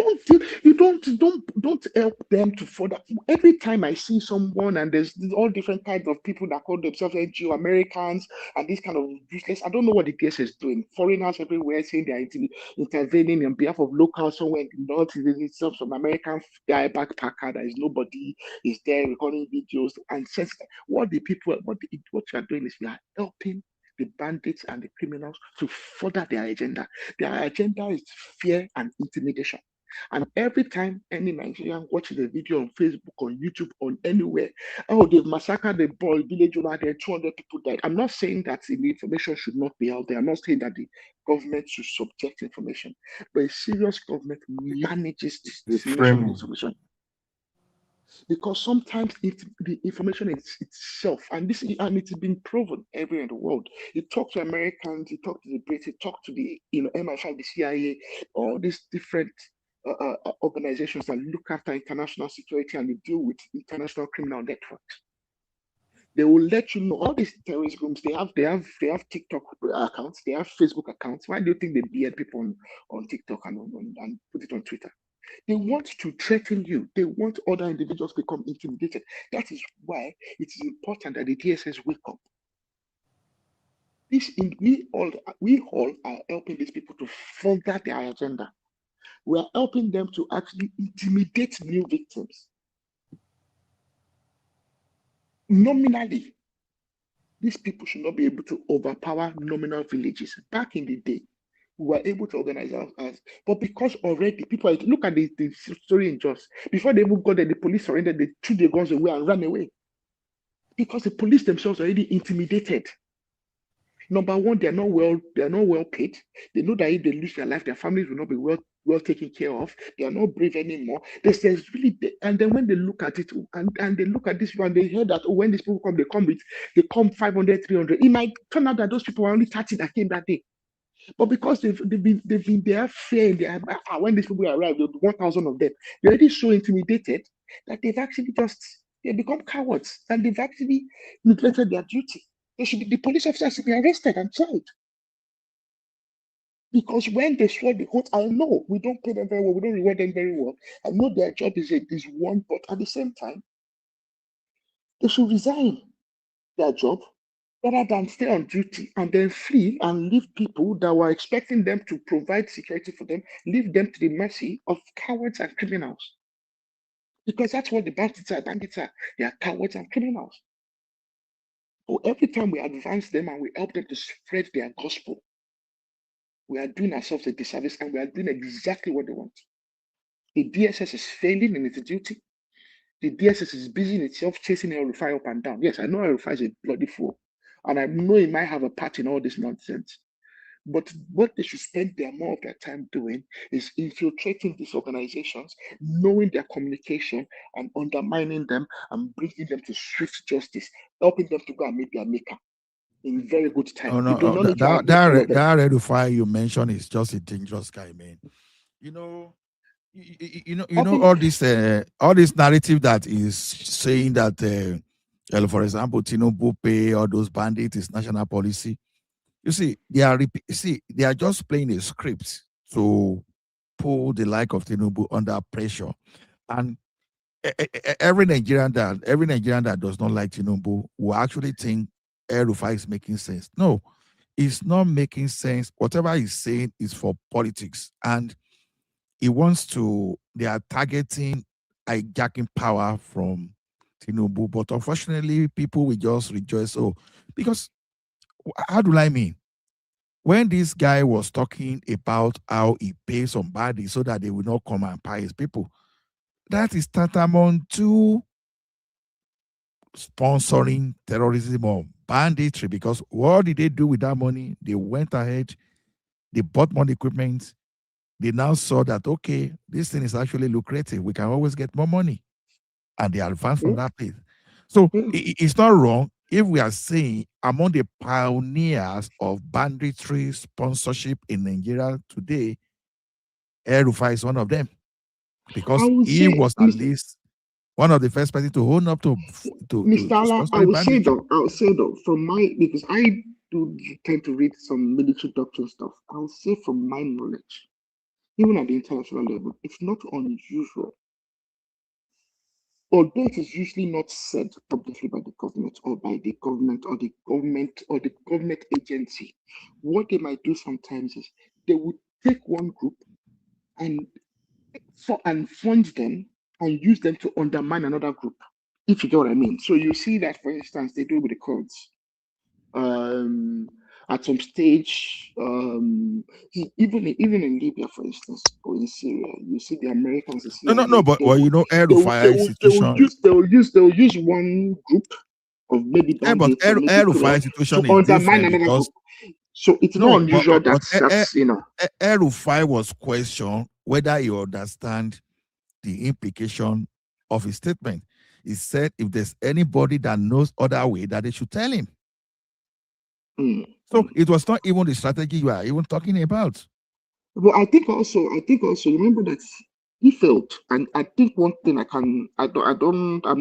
don't help them to further. Every time I see someone and there's all different kinds of people that call themselves NGO Americans and this kind of useless, I don't know what the DSS is doing. Foreigners everywhere saying they're intervening on behalf of locals somewhere in the north. It's some American guy backpacker that is nobody is there recording videos and says what you are doing is we are helping the bandits and the criminals to further their agenda. Their agenda is fear and intimidation. And every time any Nigerian watches a video on Facebook, on YouTube, on anywhere, they've massacred the boy village over there, 200 people died. I'm not saying that the information should not be out there. I'm not saying that the government should subject information, but a serious government manages this dissemination of information. Because sometimes the information is itself, and it's been proven everywhere in the world. You talk to Americans, you talk to the Brits, you talk to the MI5, the CIA, all these different organizations that look after international security and they deal with international criminal networks. They will let you know all these terrorist groups. They have TikTok accounts, they have Facebook accounts. Why do you think they beard people on TikTok and put it on Twitter? They want to threaten you. They want other individuals to become intimidated. That is why it is important that the DSS wake up. We all are helping these people to further their agenda. We are helping them to actually intimidate new victims. Nominally, these people should not be able to overpower nominal villages. Back in the day, we were able to organize ourselves. But because already people look at the story in Jos. Before they even got there, the police surrendered, they threw their guns away and ran away. Because the police themselves are already intimidated. Number one, they are not well paid. They know that if they lose their life, their families will not be well taken care of. They are not brave anymore. And then when they look at it and they look at this one, they hear that when these people come, they come 500, 300. It might turn out that those people were only 30 that came that day. But because they've been there fear when these people arrive, 1,000 of them, they're already so intimidated that they become cowards and they've actually neglected their duty. The police officers should be arrested and tried. Because when they swore the oath, I know we don't pay them very well, we don't reward them very well. I know their job is one, but at the same time, they should resign their job rather than stay on duty and then flee and leave people that were expecting them to provide security for them, leave them to the mercy of cowards and criminals. Because that's what the bandits are. Bandits are, they are cowards and criminals. So every time we advance them and we help them to spread their gospel, we are doing ourselves a disservice and we are doing exactly what they want. The DSS is failing in its duty. The DSS is busy in itself chasing El-Rufai up and down. Yes, I know El-Rufai is a bloody fool. And I know he might have a part in all this nonsense. But what they should spend more of their time doing is infiltrating these organizations, knowing their communication and undermining them and bringing them to swift justice, helping them to go and meet their maker in very good time. Oh, no, You do not need to that admit all of them. El-Rufai you mentioned is just a dangerous guy, man. You know all this narrative that is saying that for example, Tinubu pay all those bandits is national policy. You see, they are just playing a script to pull the like of Tinubu under pressure, and every Nigerian that does not like Tinubu will actually think El-Rufai is making sense. No, it's not making sense. Whatever he's saying is for politics, and they are targeting hijacking power from Tinubu. But unfortunately, people will just rejoice. Oh, because how do I mean? When this guy was talking about how he pays somebody so that they will not come and pay his people, that is tantamount to sponsoring terrorism or banditry. Because what did they do with that money? They went ahead, they bought more equipment. They now saw that, okay, this thing is actually lucrative. We can always get more money. And they advanced from that place. So it's not wrong if we are saying among the pioneers of banditry sponsorship in Nigeria today, El-Rufai is one of them. Because he was at least one of the first people to own up to Mr. Allah, I will say though, from because I do tend to read some military doctrine stuff. I will say from my knowledge, even at the international level, it's not unusual. Although it is usually not said publicly by the government or the government agency, what they might do sometimes is they would take one group and fund them and use them to undermine another group, if you get what I mean. So you see that, for instance, they do with the Kurds. At some stage, even in Libya, for instance, or in Syria, you see the Americans. No, but El-Rufai situation. They will use one group of maybe bandits. But El-Rufai situation is different because so it's not unusual that's El-Rufai was questioned whether he understand the implication of his statement. He said if there's anybody that knows other way, that they should tell him. So it was not even the strategy you are even talking about. But I think also remember that he felt, and I think one thing I'm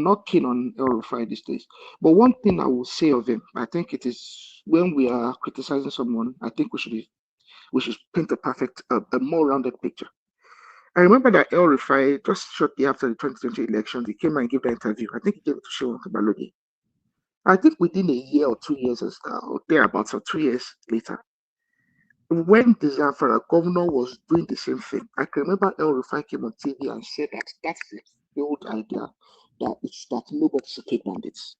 not keen on El-Rufai these days. But one thing I will say of him, I think it is when we are criticizing someone, I think we should paint a more rounded picture. I remember that El-Rufai, just shortly after the 2020 election, he came and gave the interview. I think he gave it to Shewan Balogi. I think within a year or 2 years or thereabouts, or 2 years later, when the Zamfara governor was doing the same thing, I can remember El-Rufai came on TV and said that that's the old idea that nobody should pay bandits.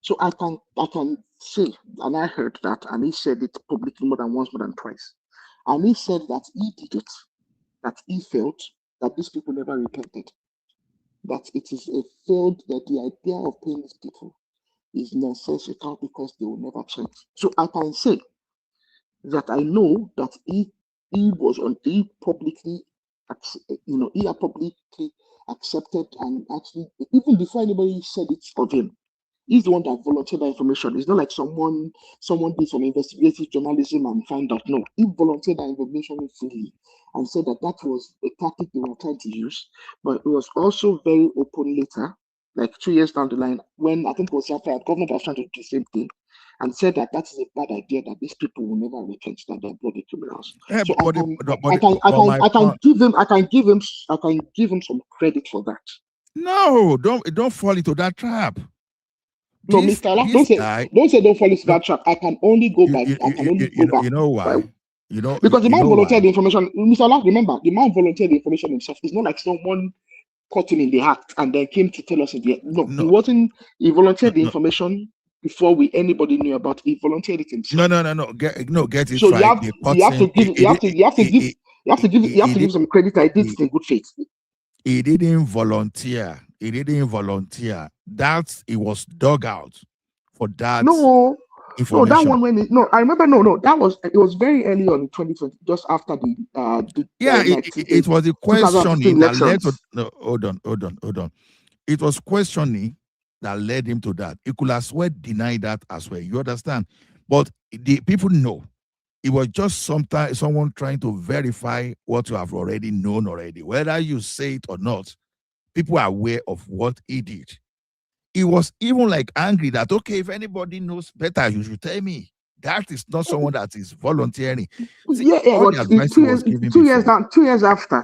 So I can say, and I heard that, and he said it publicly more than once, more than twice. And he said that he did it, that he felt that these people never repented, that it is a failed, that the idea of paying these people is nonsensical because they will never change. So I can say that I know that he publicly accepted, and actually even before anybody said it of him, he's the one that volunteered that information. It's not like someone did some investigative journalism and found out. No, he volunteered that information freely and said that was a tactic they were trying to use. But it was also very open later, like 2 years down the line, when I think it was after the government was trying to do the same thing. and said that that is a bad idea, that these people will never repent, that they're bloody criminals. Yeah, So but my I can point. give him some credit for that. No, don't fall into that trap. No, Mr. Allah, don't say don't fall into that trap. I can only go by. I can only go back. You know why? Because the man know volunteered why? the information. Mr. Allah, remember, the man volunteered the information himself. It's not like someone caught him in the act and then came to tell us in the no. He wasn't. He volunteered the information before anybody knew about it. He volunteered it himself. No. Get it So right. you have to give some credit. I did it in good faith. He didn't volunteer. That he was dug out for that. No, information. that one I remember. That was it was very early on in 2020, just after the it was the questioning that led to hold on. It was questioning that led him to that. He could as well deny that as well. You understand? But the people know it was just someone trying to verify what you have already known already. Whether you say it or not, people are aware of what he did. He was even like angry that, okay, if anybody knows better, you should tell me. That is not someone that is volunteering. See, all the advice he was giving 2 years down, 2 years after,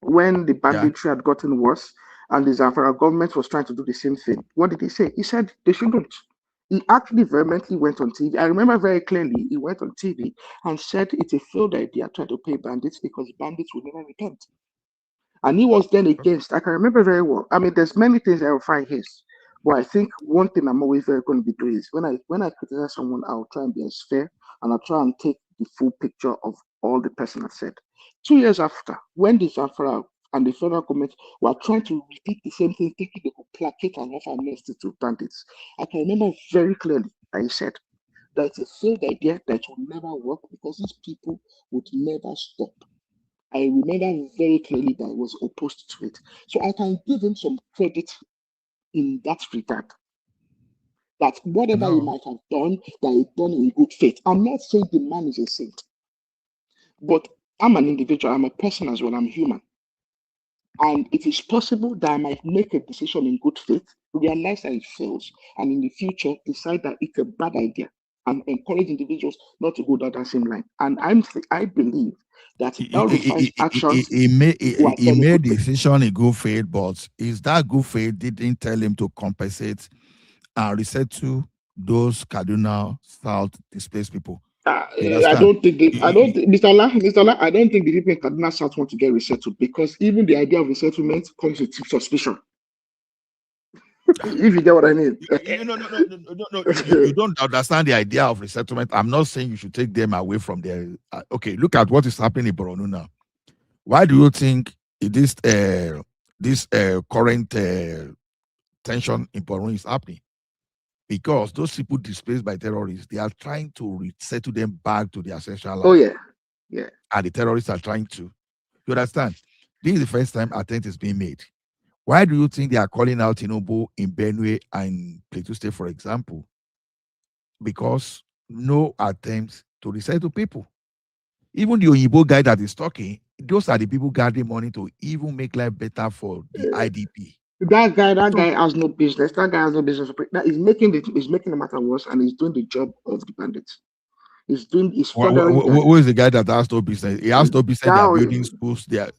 when the banditry had gotten worse and the Zamfara government was trying to do the same thing, what did he say? He said they shouldn't. He actually vehemently went on TV. I remember very clearly, he went on TV and said it's a failed idea trying to pay bandits because bandits will never repent. And he was then against, I can remember very well. I mean, there's many things El-Rufai hates, but I think one thing I'm always very going to be doing is when I criticize someone, I'll try and be as fair and I'll try and take the full picture of all the person has said. 2 years after, when the Zamfara and the federal government were trying to repeat the same thing, thinking they could placate and offer amnesty to bandits, I can remember very clearly that he said that it's a failed idea that will never work because these people would never stop. I remember very clearly that I was opposed to it. So I can give him some credit in that regard. That whatever he might have done, that he done in good faith. I'm not saying the man is a saint, but I'm an individual, I'm a person as well, I'm human. And it is possible that I might make a decision in good faith, realize that it fails, and in the future decide that it's a bad idea and encourage individuals not to go down that same line. And I believe that El-Rufai's actions he made decision in good faith, but is that good faith didn't tell him to compensate and resettle those Kaduna South displaced people? I don't think Mr. Allah, I don't think the people in Kaduna South want to get resettled because even the idea of resettlement comes with suspicion. If you get what I mean. You don't understand the idea of resettlement. I'm not saying you should take them away from their. Okay, look at what is happening in Borno now. Why do you think this current tension in Borno is happening? Because those people displaced by terrorists, they are trying to resettle them back to their ancestral land. Oh yeah. And the terrorists are trying to. You understand? This is the first time attempt is being made. Why do you think they are calling out Tinubu in Benue and Plateau State, for example? Because no attempts to resettle people. Even the Oyibo guy that is talking, those are the people gathering money to even make life better for the IDP. That guy has no business. That guy has no business. That is making the matter worse, and he's doing the job of the bandits. Who is the guy that has no business? He has no business. They are building schools. They are.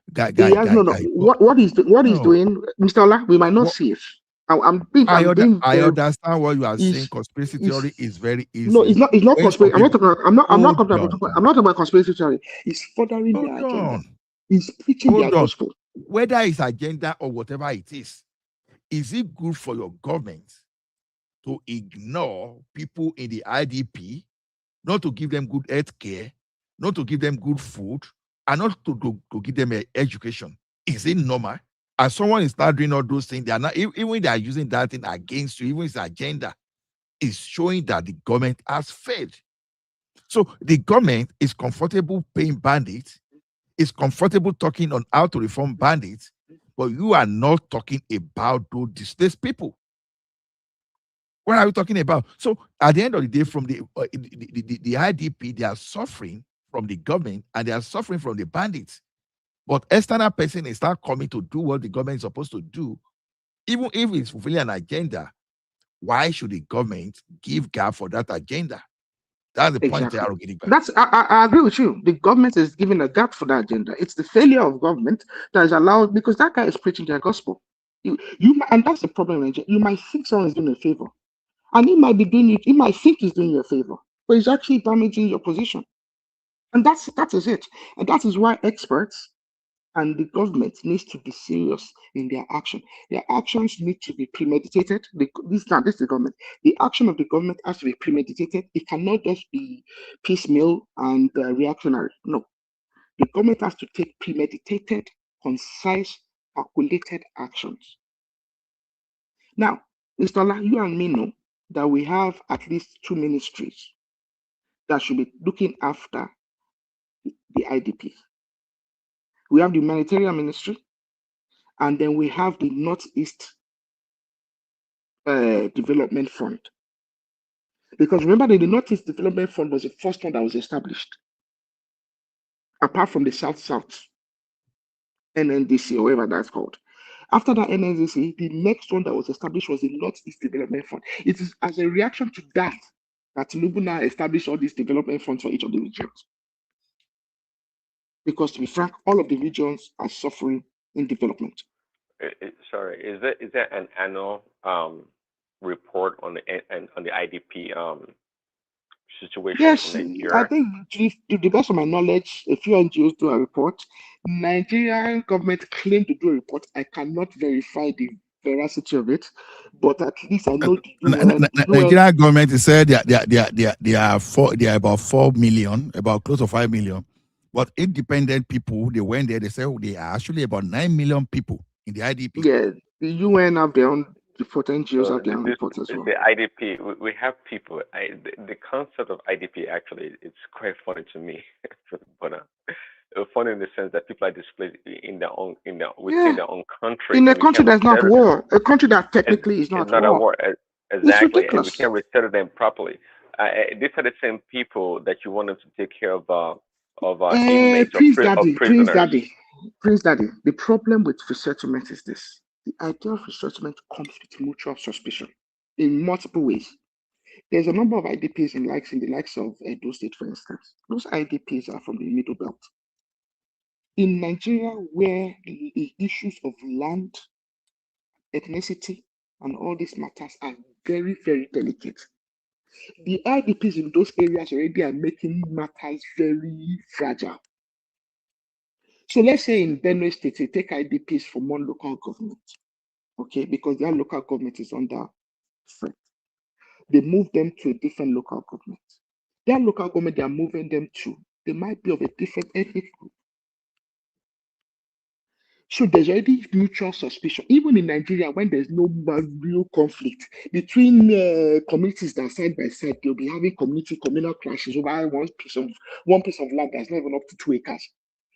What he's doing, Mr. Allah, we might not see it. I understand what you are saying. Conspiracy theory is very easy. No, it's not conspiracy. I'm not talking about conspiracy theory. It's furthering their agenda. He's preaching their gospel. Whether it's agenda or whatever it is it good for your government to ignore people in the IDP, not to give them good health care, not to give them good food, and not to give them an education? Is it normal? As someone is not doing all those things, they are not, even when they are using that thing against you, even its agenda is showing that the government has failed. So the government is comfortable paying bandits, is comfortable talking on how to reform bandits, but you are not talking about those displaced people. What are we talking about? So at the end of the day, from the IDP, they are suffering from the government and they are suffering from the bandits. But external person is not coming to do what the government is supposed to do, even if it's fulfilling an agenda. why should the government give gap for that agenda? That's the point they Exactly. are getting back. I agree with you. The government is giving a gap for that agenda. It's the failure of government that is allowed, because that guy is preaching their gospel. And that's the problem. You might think someone is doing a favor, and he might be doing it. He might think he's doing you a favor, but he's actually damaging your position. And that is it. And that is why experts and the government needs to be serious in their action. Their actions need to be premeditated. This is the government. The action of the government has to be premeditated. It cannot just be piecemeal and reactionary. No, the government has to take premeditated, concise, calculated actions. Now, Mr. Ola, you and me know that we have at least 2 ministries that should be looking after the IDPs. We have the humanitarian ministry, and then we have the Northeast Development Fund. Because remember that the Northeast Development Fund was the first one that was established, apart from the South-South NNDC, or whatever that's called. After that NNDC, the next one that was established was the Northeast Development Fund. It is as a reaction to that Tinubu now established all these development funds for each of the regions. Because to be frank, all of the regions are suffering in development. Sorry, is there an annual report on the IDP situation Yes, in Nigeria? I think to the best of my knowledge, a few NGOs do a report. Nigerian government claimed to do a report. I cannot verify the veracity of it, but at least I know the Nigerian government said they are about 4 million, about close to 5 million. But independent people, they went there, they said they are actually about 9 million people in the IDP. Yeah, the UN have their own report, NGOs have their own report as well. The IDP, we have people. The concept of IDP actually, it's quite funny to me, but funny in the sense that people are displaced within their own country. In a country that's not war, a country that technically is not a war. Exactly, and we can't resettle them properly. These are the same people that you wanted to take care of inmates or prisoners. Prince Daddy, the problem with resettlement is this. The idea of resettlement comes with mutual suspicion in multiple ways. There's a number of IDPs in the likes of Edo State, for instance. Those IDPs are from the Middle Belt. In Nigeria, where the issues of land, ethnicity, and all these matters are very, very delicate, the IDPs in those areas already are making matters very fragile. So let's say in Benue State, they take IDPs from one local government, okay, because their local government is under threat. They move them to a different local government. Their local government they are moving them to, they might be of a different ethnic group. So there's already mutual suspicion. Even in Nigeria, when there's no real conflict between communities that are side by side, they'll be having communal clashes over one piece of land that's not even up to 2 acres.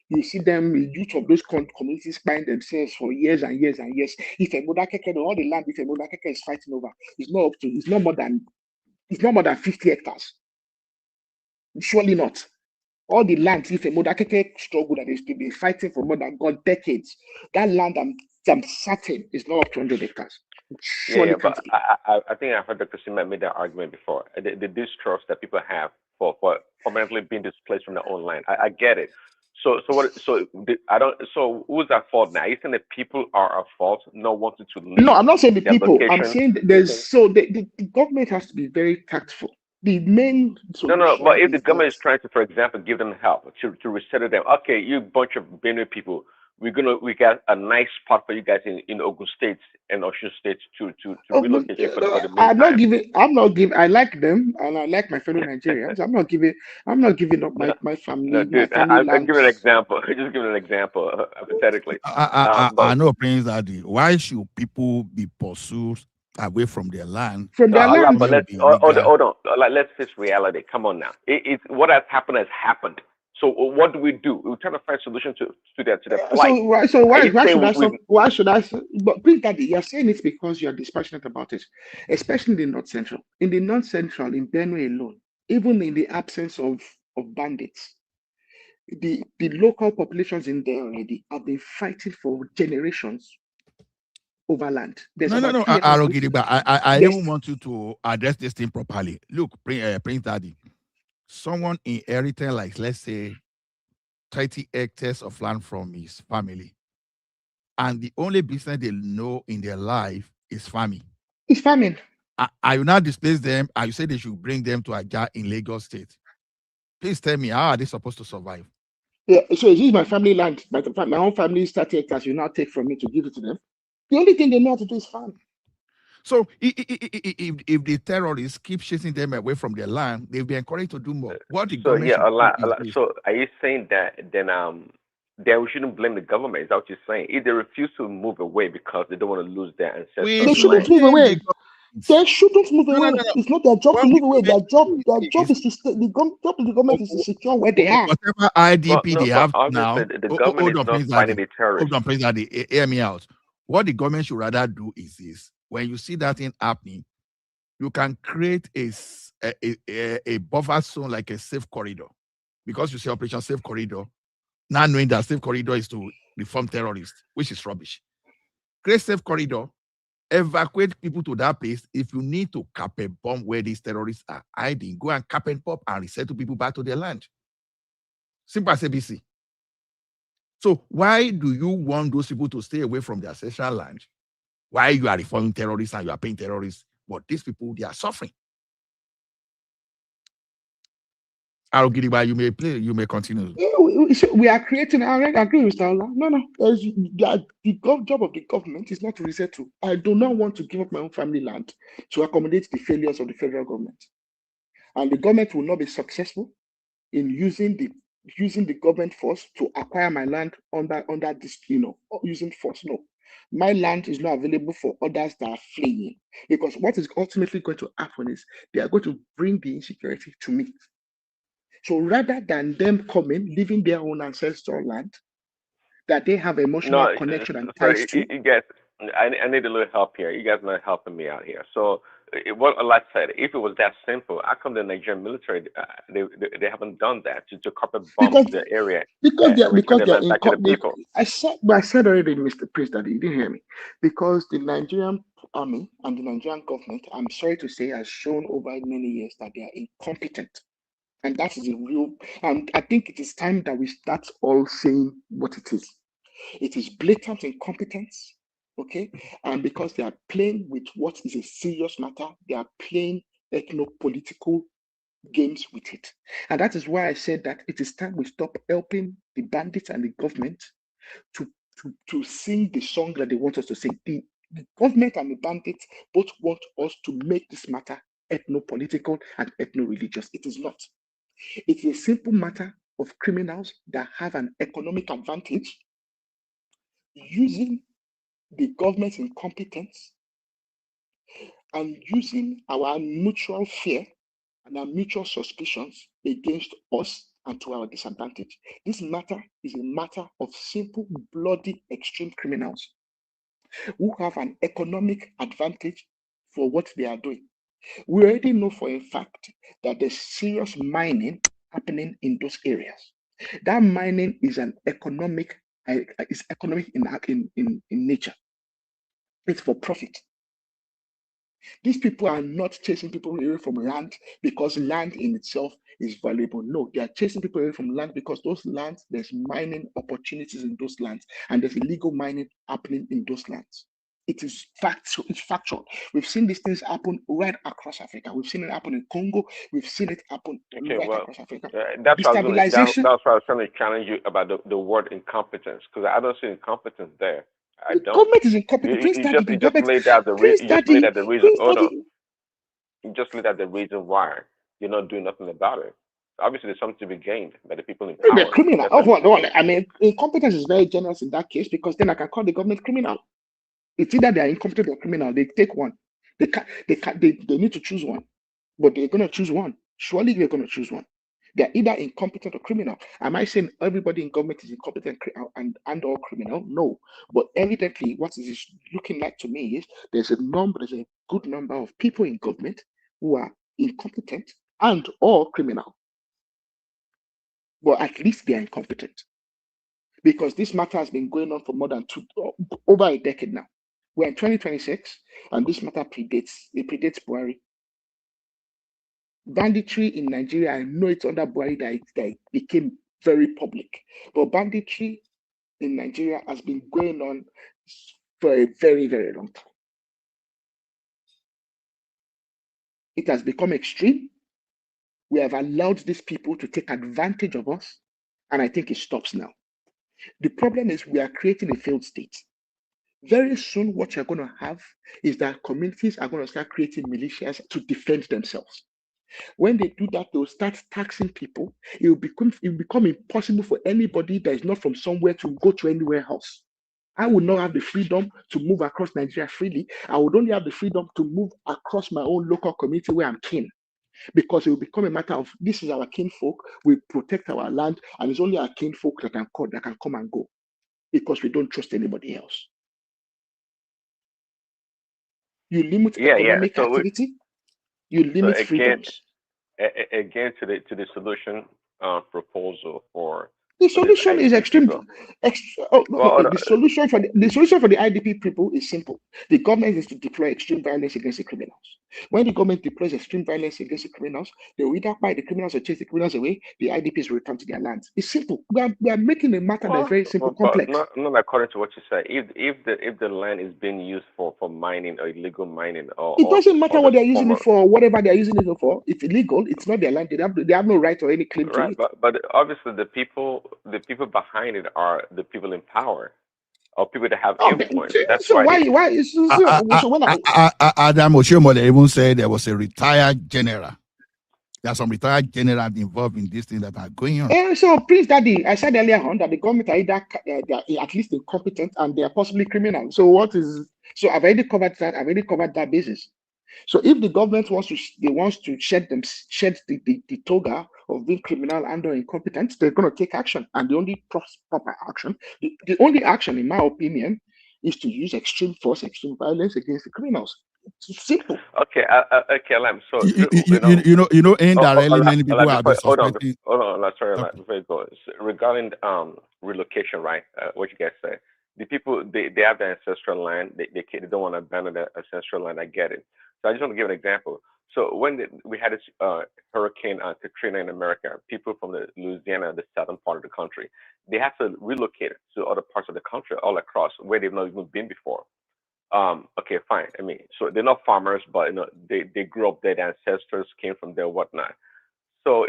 You see them, youth of those communities buying themselves for years and years and years. If a Modakeke, all the land, if a Modakeke is fighting over, it's not more than 50 hectares. Surely not. All the land, if a Modakeke struggle that is to be fighting for more than decades, that land I'm certain is not up to 100 hectares. Yeah, but I think I heard Dr. Sima made that argument before. The distrust that people have for permanently being displaced from their own land. I get it. So who's at fault now? Are you saying that people are at fault, not wanting to leave? No, I'm not saying the people. Location? I'm saying the government has to be very tactful. The main no, but if the government is trying to, for example, give them help to resettle them, okay, you bunch of Benue people, we got a nice spot for you guys in Ogun State and Osun State to relocate you for the meantime. I'm not giving. I like them and I like my fellow Nigerians. I'm not giving up my family. No, dude, I'm giving an example. Just giving an example, hypothetically. I know, Prince Daddy. Why should people be pursued away from their land? Land. But hold on. Let's face reality. Come on now. It's what has happened has happened. So what do? We're trying to find a solution to that plight. Why should I? But Prince Daddy, you're saying it because you're dispassionate about it, especially in the North Central. In the North Central, in Benue alone, even in the absence of bandits, the local populations in there already have been fighting for generations over land. There's No, about 2 years. Arogidi, I Yes. even want you to address this thing properly. Look, Prince Daddy, someone inherited, like, let's say, 30 hectares of land from his family, and the only business they know in their life is farming. It's farming. I will not displace them. I say they should bring them to Aja in Lagos State. Please tell me, how are they supposed to survive? Yeah, so this is my family land. My own family 30 hectares you now take from me to give it to them. The only thing they know how to do is farm. So if the terrorists keep chasing them away from their land, they'll be encouraged to do more. What the So government yeah, should a lot. do is this. So are you saying that then we shouldn't blame the government? Is that what you're saying? If they refuse to move away because they don't want to lose their ancestral They shouldn't move away. They shouldn't move away. No. It's not their job What to move away. Their job is is to stay. The job of the government is to secure where they are. whatever IDP Well, no, they but have obviously now. the government is not fighting the terrorists. Hold on, please, Daddy. Hear me out. What the government should rather do is this: when you see that thing happening, you can create a buffer zone, like a safe corridor, because you say Operation Safe Corridor. Now knowing that safe corridor is to reform terrorists, which is rubbish. Create safe corridor, evacuate people to that place. If you need to cap a bomb where these terrorists are hiding, go and cap and pop and resettle people back to their land. Simple as ABC. So why do you want those people to stay away from their ancestral land? Why you are reforming terrorists and you are paying terrorists? But these people, they are suffering. You may continue. We are creating. I agree with that. No. The job of the government is not to resettle. I do not want to give up my own family land to accommodate the failures of the federal government, and the government will not be successful in using the government force to acquire my land under this, using force. No, my land is not available for others that are fleeing, because what is ultimately going to happen is they are going to bring the insecurity to me. So rather than them coming, leaving their own ancestral land that they have emotional connection and ties to. You guys, I need a little help here. You guys are not helping me out here. So what Allah said, if it was that simple, how come the Nigerian military they haven't done that to carpet bomb the area? Because they're back to the people. I said already, Mr. Priest, that you didn't hear me. Because the Nigerian army and the Nigerian government, I'm sorry to say, has shown over many years that they are incompetent. And that is a real, and I think it is time that we start all saying what it is. It is blatant incompetence, okay? And because they are playing with what is a serious matter, they are playing ethno-political games with it. And that is why I said that it is time we stop helping the bandits and the government to sing the song that they want us to sing. The government and the bandits both want us to make this matter ethno-political and ethno-religious. It is not. It is a simple matter of criminals that have an economic advantage using the government's incompetence and using our mutual fear and our mutual suspicions against us and to our disadvantage. This matter is a matter of simple, bloody, extreme criminals who have an economic advantage for what they are doing. We already know for a fact that there's serious mining happening in those areas. That mining is an economic, is economic in nature. It's for profit. These people are not chasing people away from land because land in itself is valuable. No, they are chasing people away from land because those lands, there's mining opportunities in those lands, and there's illegal mining happening in those lands. It is factual. It's factual. We've seen these things happen right across Africa. We've seen it happen in Congo. We've seen it happen across Africa. That's why I was trying to challenge you about the word incompetence, because I don't see incompetence there. The government is incompetent. You just laid out the reason. You just laid out the reason why you're not doing nothing about it. Obviously, there's something to be gained by the people in power. They're criminal. I mean, incompetence is very generous in that case, because then I can call the government criminal. It's either they are incompetent or criminal. They take one. They need to choose one, but they're going to choose one. Surely they're going to choose one. They're either incompetent or criminal. Am I saying everybody in government is incompetent and or criminal? No. But evidently, what it is looking like to me is there's a good number of people in government who are incompetent and or criminal. But at least they are incompetent. Because this matter has been going on for more than over a decade now. We're in 2026, and this matter predates Buhari. Banditry in Nigeria, I know it's under Buhari that it became very public, but banditry in Nigeria has been going on for a very, very long time. It has become extreme. We have allowed these people to take advantage of us, and I think it stops now. The problem is we are creating a failed state. Very soon, what you're going to have is that communities are going to start creating militias to defend themselves. When they do that, they'll start taxing people. It will become impossible for anybody that is not from somewhere to go to anywhere else. I will not have the freedom to move across Nigeria freely. I would only have the freedom to move across my own local community where I'm kin, because it will become a matter of this is our kinfolk. We protect our land, and it's only our kinfolk that can come and go, because we don't trust anybody else. You limit economic activity. You limit freedoms. Again, to the solution proposal for the solution is extreme. The solution for the IDP people is simple. The government is to deploy extreme violence against the criminals. When the government deploys extreme violence against the criminals, they will either fight the criminals or chase the criminals away. The IDPs will return to their lands. It's simple. We are making a matter that's very simple, complex. Not according to what you say. If the land is being used for mining or illegal mining, it doesn't matter what they're using it for. Whatever they're using it for, it's illegal. It's not their land. They have no right or any claim to it. But obviously the people behind it are the people in power, or people that have influence. That's so why. Adam Oshiomhole even said there was a retired general. There are some retired generals involved in this thing that are going on. So, Prince Daddy, I said earlier on that the government are either they are at least incompetent and they are possibly criminal. So I've already covered that. I've already covered that basis. So if the government wants to shed the toga of being criminal and or incompetent, they're going to take action. And the only proper action, the only action, in my opinion, is to use extreme force, extreme violence against the criminals. It's simple. Okay, Lam. So indirectly, many people have been suspecting. Hold on, sorry, before you go. Regarding relocation, right? What you guys say? The people they have their ancestral land. They don't want to abandon their ancestral land. I get it. So I just want to give an example. So when we had this Hurricane Katrina in America, people from the Louisiana, the southern part of the country, they have to relocate to other parts of the country, all across, where they've not even been before. Okay, fine. I mean, so they're not farmers, but they grew up there. Their ancestors came from there, whatnot. So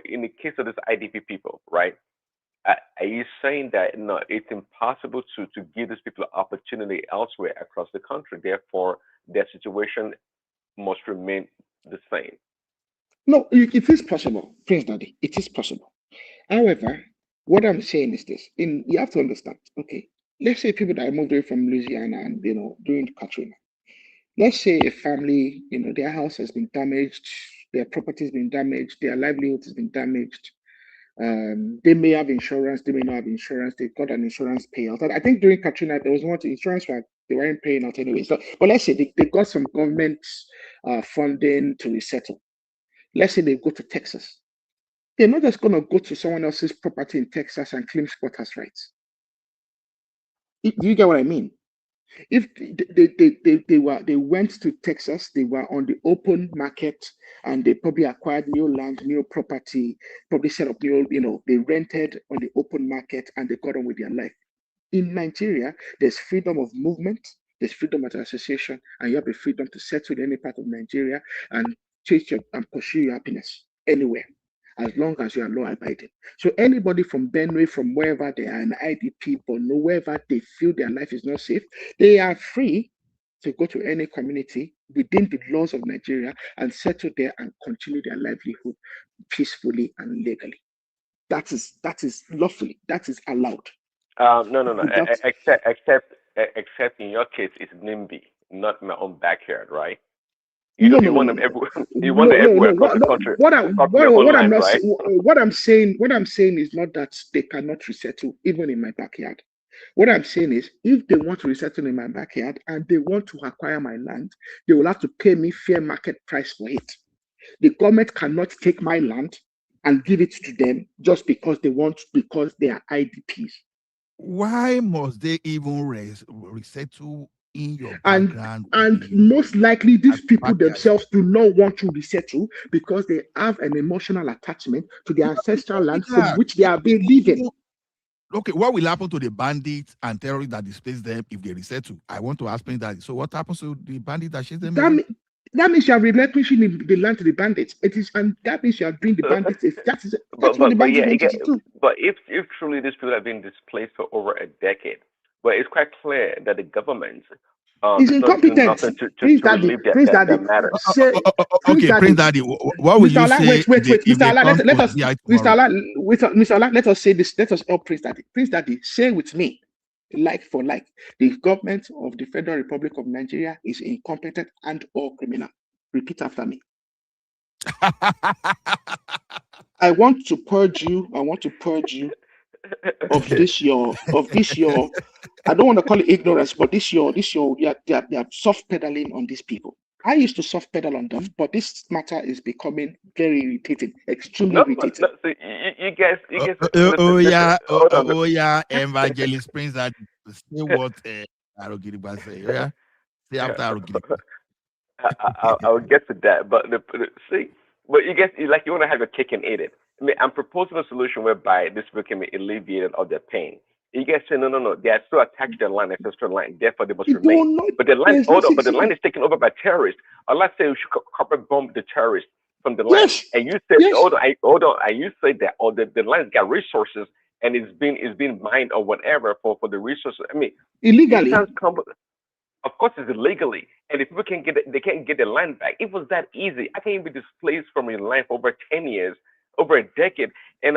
in the case of this IDP people, right? Are you saying that it's impossible to give these people an opportunity elsewhere across the country? Therefore, their situation must remain the same. No, it is possible, Prince Daddy. It is possible. However, what I'm saying is this: you have to understand. Okay, let's say people that moved away from Louisiana and during Katrina. Let's say a family, their house has been damaged, their property has been damaged, their livelihood has been damaged. They may have insurance, they may not have insurance. They got an insurance payout. I think during Katrina there was not insurance, but they weren't paying out anyway. So, but let's say they got some government funding to resettle. Let's say they go to Texas. They're not just going to go to someone else's property in Texas and claim squatters' rights. Do you get what I mean? If they went to Texas, they were on the open market and they probably acquired new land, new property, probably set up new, they rented on the open market and they got on with their life. In Nigeria, there's freedom of movement, there's freedom of association, and you have the freedom to settle in any part of Nigeria and and pursue your happiness anywhere, as long as you are law abiding. So anybody from Benue, from wherever they are, an IDP, but wherever they feel their life is not safe, they are free to go to any community within the laws of Nigeria and settle there and continue their livelihood peacefully and legally. That is lawfully. That is allowed. No. Except in your case, it's NIMBY, not my own backyard, right? You want them everywhere. You want them everywhere across the country. What I'm saying is not that they cannot resettle even in my backyard. What I'm saying is, if they want to resettle in my backyard and they want to acquire my land, they will have to pay me fair market price for it. The government cannot take my land and give it to them just because they are IDPs. Why must they even resettle in your And background. most likely these people bias. themselves do not want to resettle because they have an emotional attachment to the ancestral land from which they are being living. Okay, what will happen to the bandits and terrorists that displace them if they resettle? I want to ask Prince Daddy. So what happens to the bandits that chase them away? That means you are relinquishing the land to the bandits. It is, and that means you are doing the bandits. That's what the bandits want you to do. But if truly these people have been displaced for over a decade, but it's quite clear that the government is does incompetent. do nothing to relieve that matter. Okay, Prince Daddy, what will you say? Wait, Mr. Allah, Mr. Allah, let us say this. Let us help Prince Daddy. Prince Daddy, say with me, like for like, the government of the Federal Republic of Nigeria is incompetent and or criminal. Repeat after me. I want to purge you of this your I don't want to call it ignorance, but they are soft pedaling on these people. I used to soft pedal on them, but this matter is becoming very irritating, extremely irritating. No, so you guys. Evangelist Prince Daddy, say what Arugiriba say. Yeah, say after Arugiriba. I'll get to that, but but you guys, you want to have your cake and eat it. I mean, I'm proposing a solution whereby this people can be alleviated of their pain. You guys say no. They are still attached to their land, ancestral land. Therefore, they must remain. But the land, but the land is taken over by terrorists. Or let's say we should corporate bomb the terrorists from the land. Yes. And you say, hold on, and you say that the land's got resources and it's being mined or whatever for the resources. I mean, illegally. Of course, it's illegally, and if people can't get their land back, it was that easy. I can't be displaced from your land for over 10 years, over a decade, and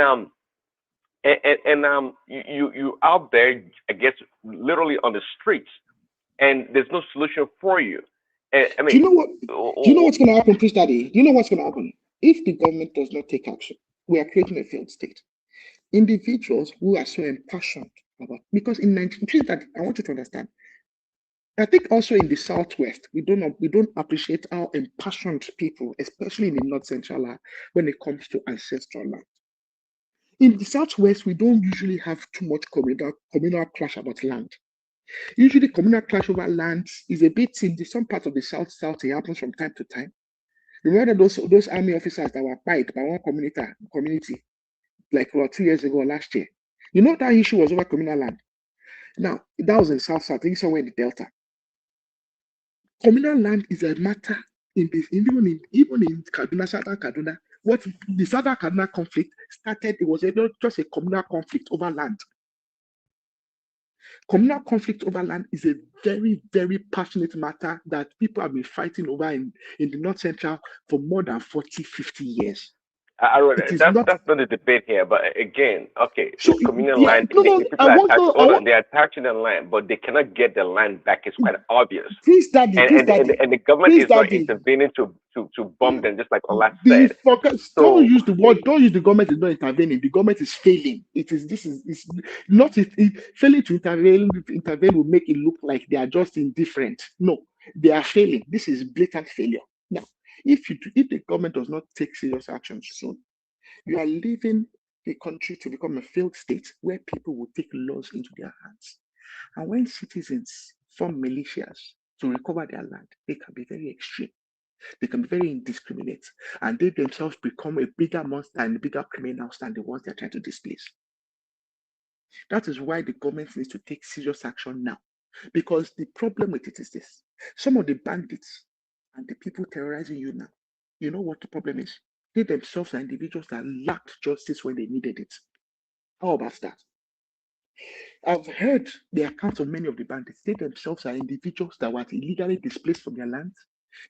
you out there, I guess, literally on the streets, and there's no solution for you. And, I mean, do you know what's going to happen, Prince Daddy? Do you know what's going to happen if the government does not take action? We are creating a failed state. Individuals who are so impassioned about, because in Nigeria, I want you to understand. I think also in the Southwest, we don't appreciate how impassioned people, especially in the North Central, are when it comes to ancestral land. In the Southwest, we don't usually have too much communal clash about land. Usually, communal clash over land is a bit in some parts of the South. It happens from time to time. Remember those army officers that were fired by one community like 2 years ago, last year. You know that issue was over communal land. Now that was in South. I think somewhere in the Delta. Communal land is a matter even in Kaduna, Southern Kaduna. What the Southern Kaduna conflict started, it was not just a communal conflict over land. Communal conflict over land is a very, very passionate matter that people have been fighting over in the North Central for more than 40, 50 years. That's not the debate here, but again, okay, so communal land, people they're attaching the land, but they cannot get the land back. It's quite obvious. And the government is not intervening to bomb them, just like Allah said. Don't use the government is not intervening. The government is failing. Failing to intervene will make it look like they are just indifferent. No, they are failing. This is blatant failure. Now, if the government does not take serious action soon, you are leaving the country to become a failed state where people will take laws into their hands. And when citizens form militias to recover their land, they can be very extreme. They can be very indiscriminate. And they themselves become a bigger monster and bigger criminals than the ones they're trying to displace. That is why the government needs to take serious action now. Because the problem with it is this. Some of the bandits and the people terrorizing you now, you know what the problem is? They themselves are individuals that lacked justice when they needed it. How about that? I've heard the accounts of many of the bandits. They themselves are individuals that were illegally displaced from their lands.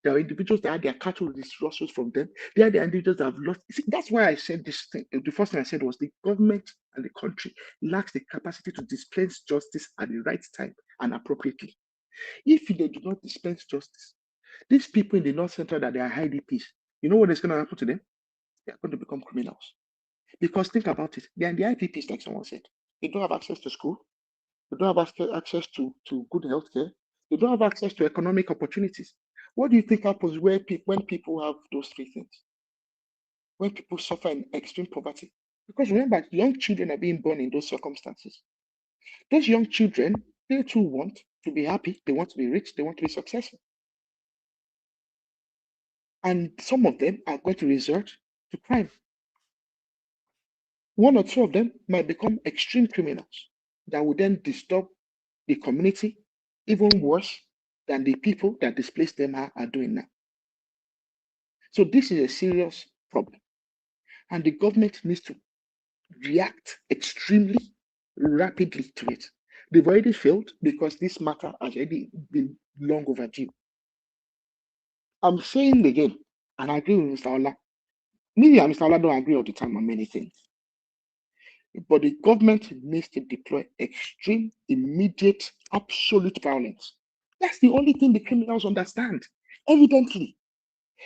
There are individuals that had their cattle disrupted from them. They are the individuals that have lost. See, that's why I said this thing. The first thing I said was the government and the country lacks the capacity to dispense justice at the right time and appropriately. If they do not dispense justice, these people in the North Central that they are IDPs, you know what is going to happen to them? They are going to become criminals. Because think about it, they are the IDPs, like someone said. They don't have access to school. They don't have access to good healthcare. They don't have access to economic opportunities. What do you think happens when people have those three things? When people suffer in extreme poverty? Because remember, young children are being born in those circumstances. Those young children, they too want to be happy, they want to be rich, they want to be successful. And some of them are going to resort to crime. One or two of them might become extreme criminals that will then disturb the community even worse than the people that displaced them are doing now. So this is a serious problem. And the government needs to react extremely rapidly to it. They've already failed because this matter has already been long overdue. I'm saying again, and I agree with Mr. Ola. Me and Mr. Ola don't agree all the time on many things. But the government needs to deploy extreme, immediate, absolute violence. That's the only thing the criminals understand, evidently.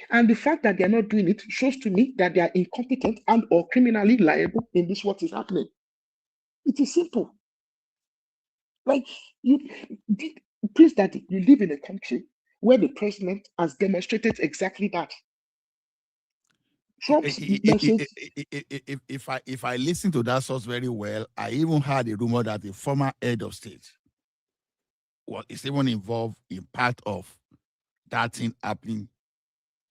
And the fact that they're not doing it shows to me that they are incompetent and or criminally liable in this what is happening. It is simple. Like Prince Daddy, you live in a country where the president has demonstrated exactly that. Trump's message. If I listen to that source very well, I even heard a rumor that the former head of state is even involved in part of that thing happening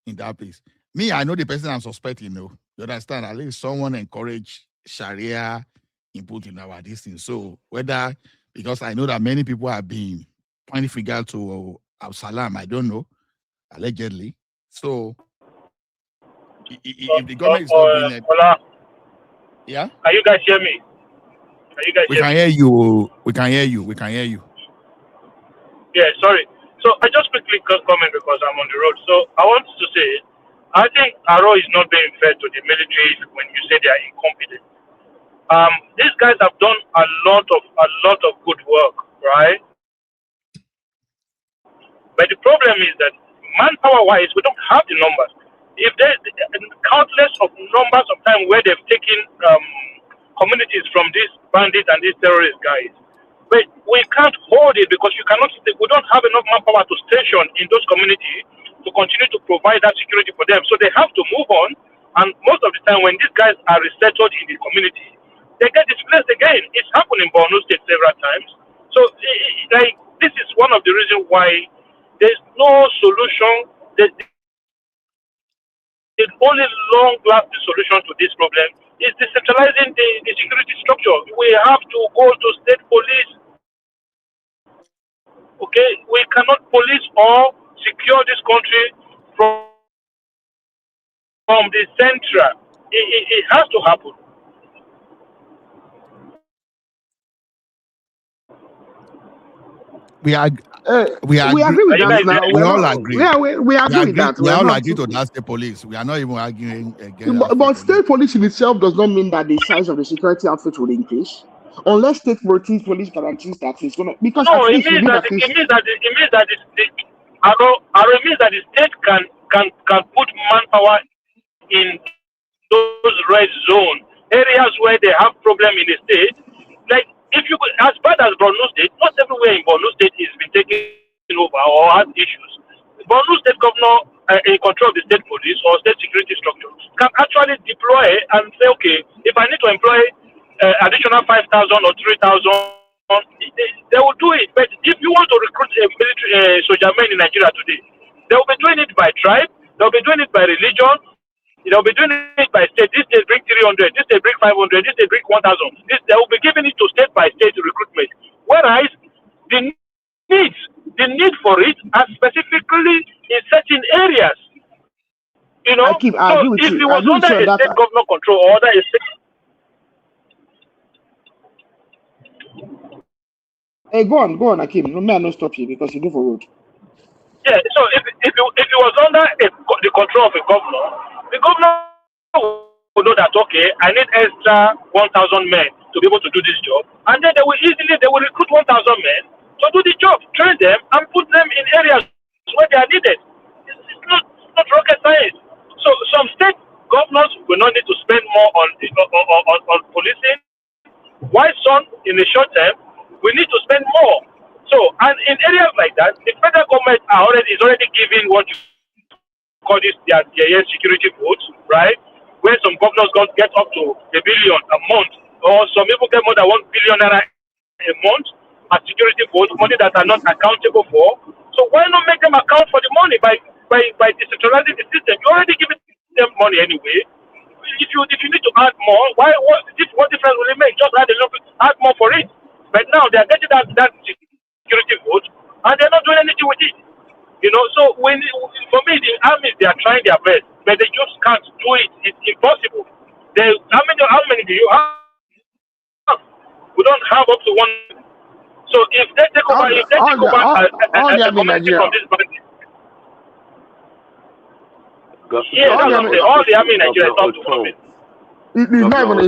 in that place. Me, I know the person I'm suspecting, you understand? At least someone encouraged Sharia input in our distance. So whether, because I know that many people have been pointing finger to Absalam, I don't know, allegedly. So if the government is not doing it, yeah. Can you guys hear me? We can hear you. We can hear you. We can hear you. Yeah, sorry. So I just quickly comment because I'm on the road. So I want to say, I think Aro is not being fair to the military when you say they are incompetent. These guys have done a lot of good work, right? But the problem is that manpower-wise, we don't have the numbers. If there's countless of numbers of time where they've taken communities from these bandits and these terrorist guys, but we can't hold it because we don't have enough manpower to station in those communities to continue to provide that security for them. So they have to move on. And most of the time when these guys are resettled in the community, they get displaced again. It's happened in Borno State several times. So this is one of the reasons why there's no solution. The only long-lasting solution to this problem is decentralizing the security structure. We have to go to state police. Okay, we cannot police or secure this country from the central. It has to happen. We agree with that now. We all agree. Yeah, we agree with that. We all agree to that state police. We are not even arguing against but state police in itself does not mean that the size of the security outfit will increase. Unless state police guarantees that it's gonna, because no, it means that the state can put manpower in those red zone areas where they have problem in the state. Like if you could, as bad as Borno State, not everywhere in Borno State is been taken over or has issues. Borno State governor in control of the state police or state security structure can actually deploy and say, okay, if I need to employ additional 5,000 or 3,000, they will do it. But if you want to recruit a military soldier men in Nigeria today, they will be doing it by tribe, they will be doing it by religion, they will be doing it by state. This state bring 300, this state bring 500, this state bring 1,000. They will be giving it to state by state recruitment. Whereas the need for it are specifically in certain areas. You know, so if it was under a state government control or under a state. Hey, go on, Akim. No man, no stop you because you do for road. Yeah, so if it was under the control of a governor, the governor would know that, okay, I need extra 1,000 men to be able to do this job, and then they will recruit 1,000 men to do the job, train them, and put them in areas where they are needed. It's not rocket science. So some state governors will not need to spend more on policing. Why some in the short term we need to spend more? So, and in areas like that, the federal government is already giving what you call this their security votes, right? Where some governors get up to $1 billion a month, or some people get more than $1 billion a month, as security votes, money that are not accountable for. So why not make them account for the money by decentralizing the system? You already give them money anyway. If you need to add more, what difference will it make? Just add more for it. But now they are getting that security vote and they're not doing anything with it. You know, so for me, the armies, they are trying their best, but they just can't do it. It's impossible. How many do you have? We don't have up to one. So if they take over, a community from this body, all the army in Nigeria is not to it. It's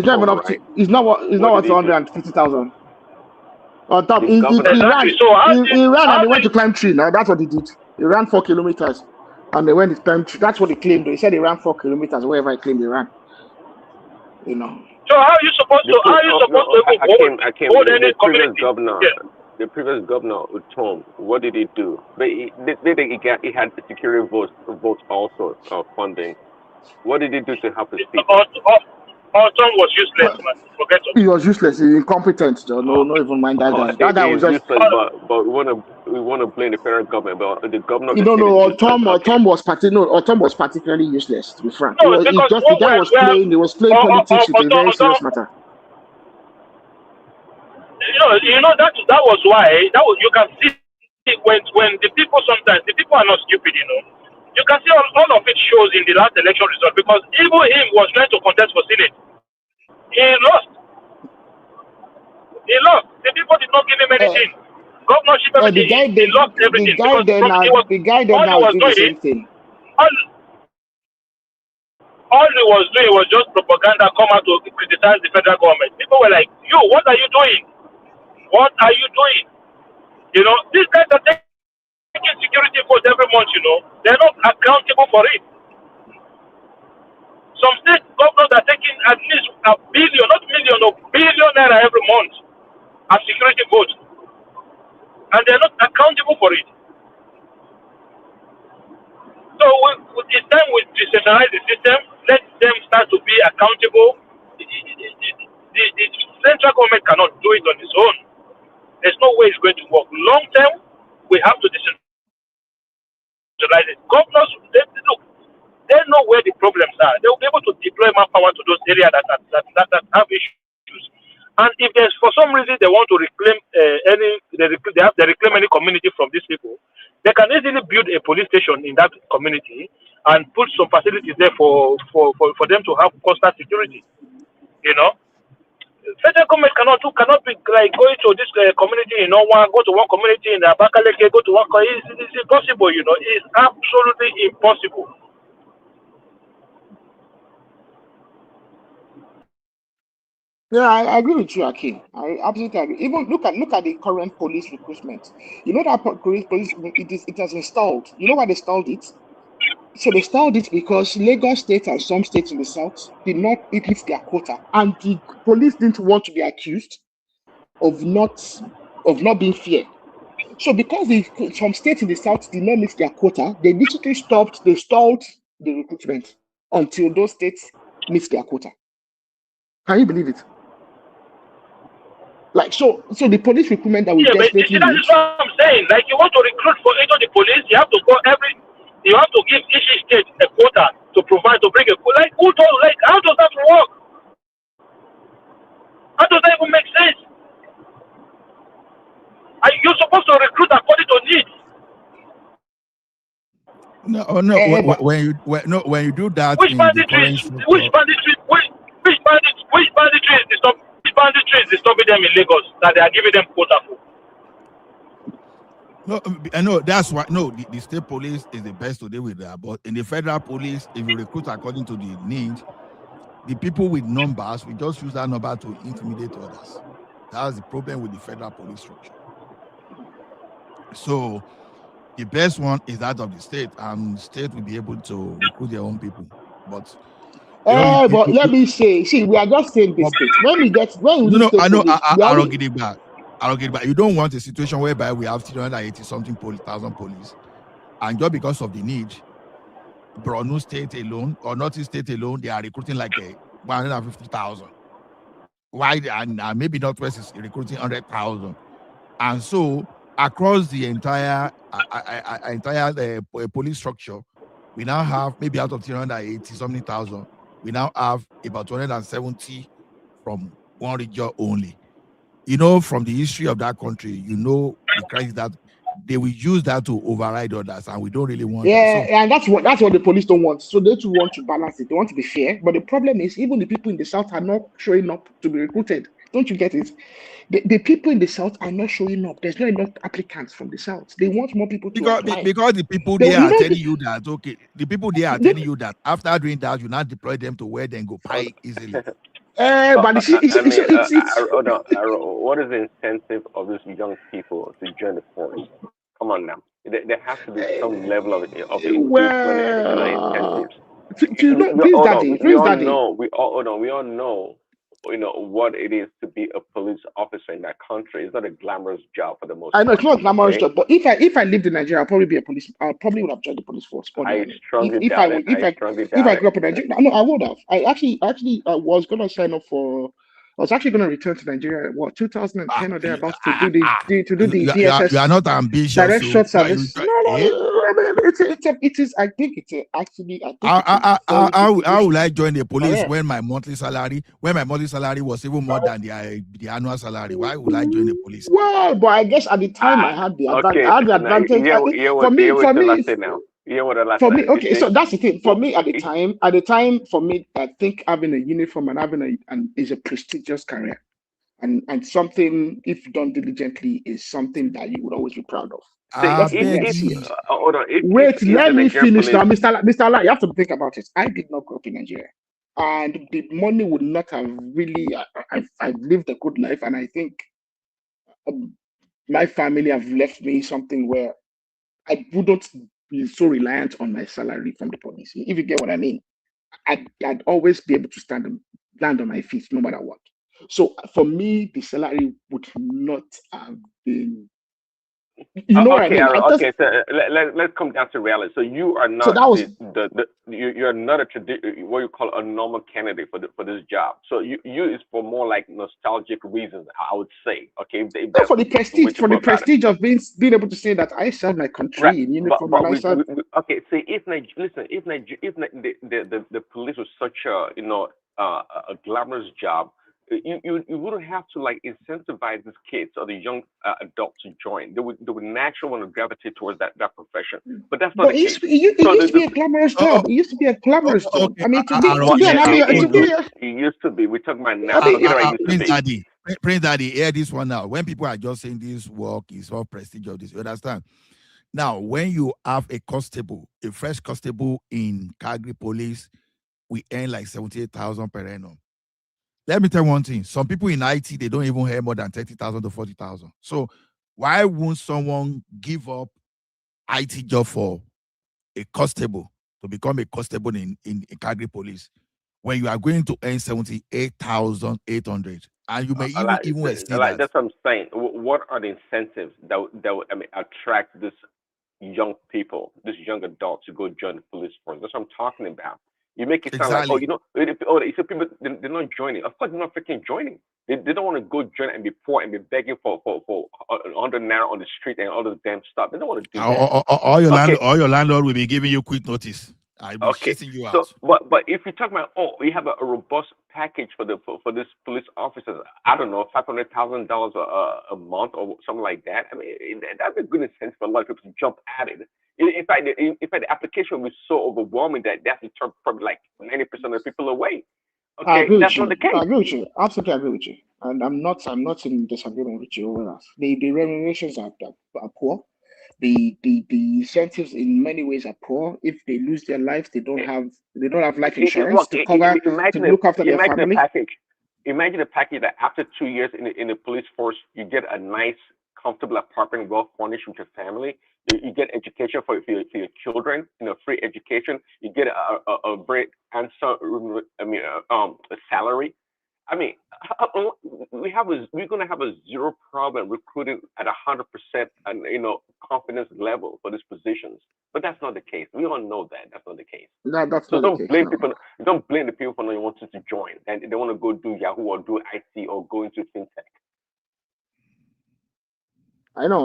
not even up to. It's not what 150,000. On top, he ran and they went to climb tree. Now that's what he did. He ran 4 kilometers, and they went to climb tree. That's what he claimed. He said he ran 4 kilometers, wherever he claimed he ran. You know. So how are you supposed to? Hold any community? The previous governor, Tom, what did he do? But he had security votes also funding. What did he do to help his people? Tom was useless, man. Forget it. He was useless. He's incompetent. So no, even mind that guy. That guy was just useless. But we want to blame the federal government. But the governor. Tom was particularly useless. To be frank, the guy was playing. He was playing politics with a very serious matter. You know that was why you can see when the people sometimes the people are not stupid. You know, you can see all of it shows in the last election result because even him was trying to contest for Senate. He lost. The people did not give him anything. Governorship, everything. He lost everything. The guy then now did the same thing. All he was doing was just propaganda, come out to criticize the federal government. People were like, "You, what are you doing? What are you doing?" You know, these guys are taking security votes every month. You know, they're not accountable for it. Some state governors are taking at least $1 billion, not million, or billion naira every month as security votes, and they're not accountable for it. So it's time we decentralize the system. Let them start to be accountable. The central government cannot do it on its own. There's no way it's going to work. Long term, we have to decentralize it. Governors, they know where the problems are. They will be able to deploy manpower to those areas that have issues. And if there's for some reason they want to reclaim they reclaim any community from these people, they can easily build a police station in that community and put some facilities there for them to have constant security. You know, federal government cannot be like going to this community in Owan, go to one community in Abakaleke, go to one. It's impossible. You know, it's absolutely impossible. Yeah, I agree with you, Akim. I absolutely agree. Even look at the current police recruitment. You know that police it has installed. You know why they installed it? So they installed it because Lagos State and some states in the south did not hit their quota, and the police didn't want to be accused of not being fair. So because some states in the south did not meet their quota, they literally stalled the recruitment until those states meet their quota. Can you believe it? Like so the police recruitment that we desperately that is what I'm saying. Like you want to recruit into the police, you have to give each state a quota to provide to bring a quota. Like how does that work? How does that even make sense? You're supposed to recruit according to needs. When you do that, Which banditry is disturbing them in Lagos that they are giving them quota for? No, I know that's why. No, the state police is the best to deal with that. But in the federal police, if you recruit according to the need, the people with numbers, we just use that number to intimidate others. That's the problem with the federal police structure. So the best one is that of the state, and the state will be able to recruit their own people. But let me say, we are just saying this state. I don't get it back. You don't want a situation whereby we have 380-something thousand police, and just because of the need, Borno State alone or Northeast State alone, they are recruiting like 150,000. Why? And maybe Northwest is recruiting 100,000. And so across the entire police structure, we now have maybe out of 380 something thousand, we now have about 270 from one region only. You know, from the history of that country, you know the crisis that they will use that to override others, and we don't really want that. So And that's what the police don't want. So they too want to balance it. They want to be fair. But the problem is, even the people in the south are not showing up to be recruited. Don't you get it? The people in the south are not showing up. There's not enough applicants from the south. They want more people to apply. Because the people there are telling you that, okay, the people there are telling you that after doing that, you now deploy them to where they go pay easily. But it's what is the incentive of these young people to join the force? Come on now, there has to be some level of inducement and incentives. We all know, you know what it is to be a police officer in that country. It's not a glamorous job for the most part. I know it's not a glamorous job, but if I lived in Nigeria, I'll probably be a police. I probably would have joined the police force. I strongly doubt it. If I grew up in Nigeria, no, I would have. I actually was going to sign up for. I was actually going to return to Nigeria. What 2010 or thereabouts to do the DSS. You are not ambitious. Direct short service. No. It is. I think it's actually. How will I join the police when my monthly salary was even more than the annual salary? Why would I join the police? Well, but I guess at the time I had the advantage. So that's the thing. For me, at the time, for me, I think having a uniform and having is a prestigious career, and something, if done diligently, is something that you would always be proud of. Let me finish now, Mr. Allah. You have to think about it. I did not grow up in Nigeria, and the money would not have really. I've lived a good life, and I think my family have left me something where I wouldn't be so reliant on my salary from the police. If you get what I mean, I'd always be able to land on my feet no matter what. So for me, the salary would not have been. You know what I mean? So let's come down to reality. So you are not you're not what you call a normal candidate for this job. So you is for more like nostalgic reasons, I would say. Okay, for the prestige of being able to say that I serve my country in uniform. Okay, so if the police was such a glamorous job, you wouldn't have to like incentivize these kids or the young adults to join. They would naturally want to gravitate towards that profession. But that's not the case. It used to be a glamorous job. It used to be a glamorous job. I mean, it used to be. We're talking about now. Prince Daddy, hear this one now. When people are just saying this work is for prestige of this, you understand? Now, when you have a fresh constable in Calgary Police, we earn like 78,000 per annum. Let me tell you one thing. Some people in IT, they don't even earn more than 30,000 to 40,000. So why won't someone give up IT job for a constable to become a constable in Calgary Police when you are going to earn 78,800 and you may even exceed that? That's what I'm saying. What are the incentives that attract this young people, this young adults to go join the police force? That's what I'm talking about. You make it sound like, so people they're not joining. Of course, they're not freaking joining. They don't want to go join and be poor and be begging for 100 naira on the street and all this damn stuff. They don't want to do that. All your landlord will be giving you quick notice. I'll be chasing you out. So, but if you talk about we have a robust package for this police officers, I don't know, $500,000 a month or something like that. I mean, that's a good incentive for a lot of people to jump at it. In fact, the application was so overwhelming that that's turned probably like 90% of the people away. Okay, that's not the case. I agree with you. Absolutely agree with you. And I'm not in disagreement with you over that. The remunerations are poor. The incentives in many ways are poor. If they lose their life, they don't have life insurance to look after their family. Imagine a package that after 2 years in the police force, you get a nice, comfortable apartment, well furnished with your family. You get education for your children, free education. You get a very handsome, a salary. I mean, we're going to have a zero problem recruiting at 100% and confidence level for these positions. But that's not the case. We all know that that's not the case. Don't blame people. Don't blame the people for not wanting to join and they want to go do Yahoo or do IT or go into fintech. I know.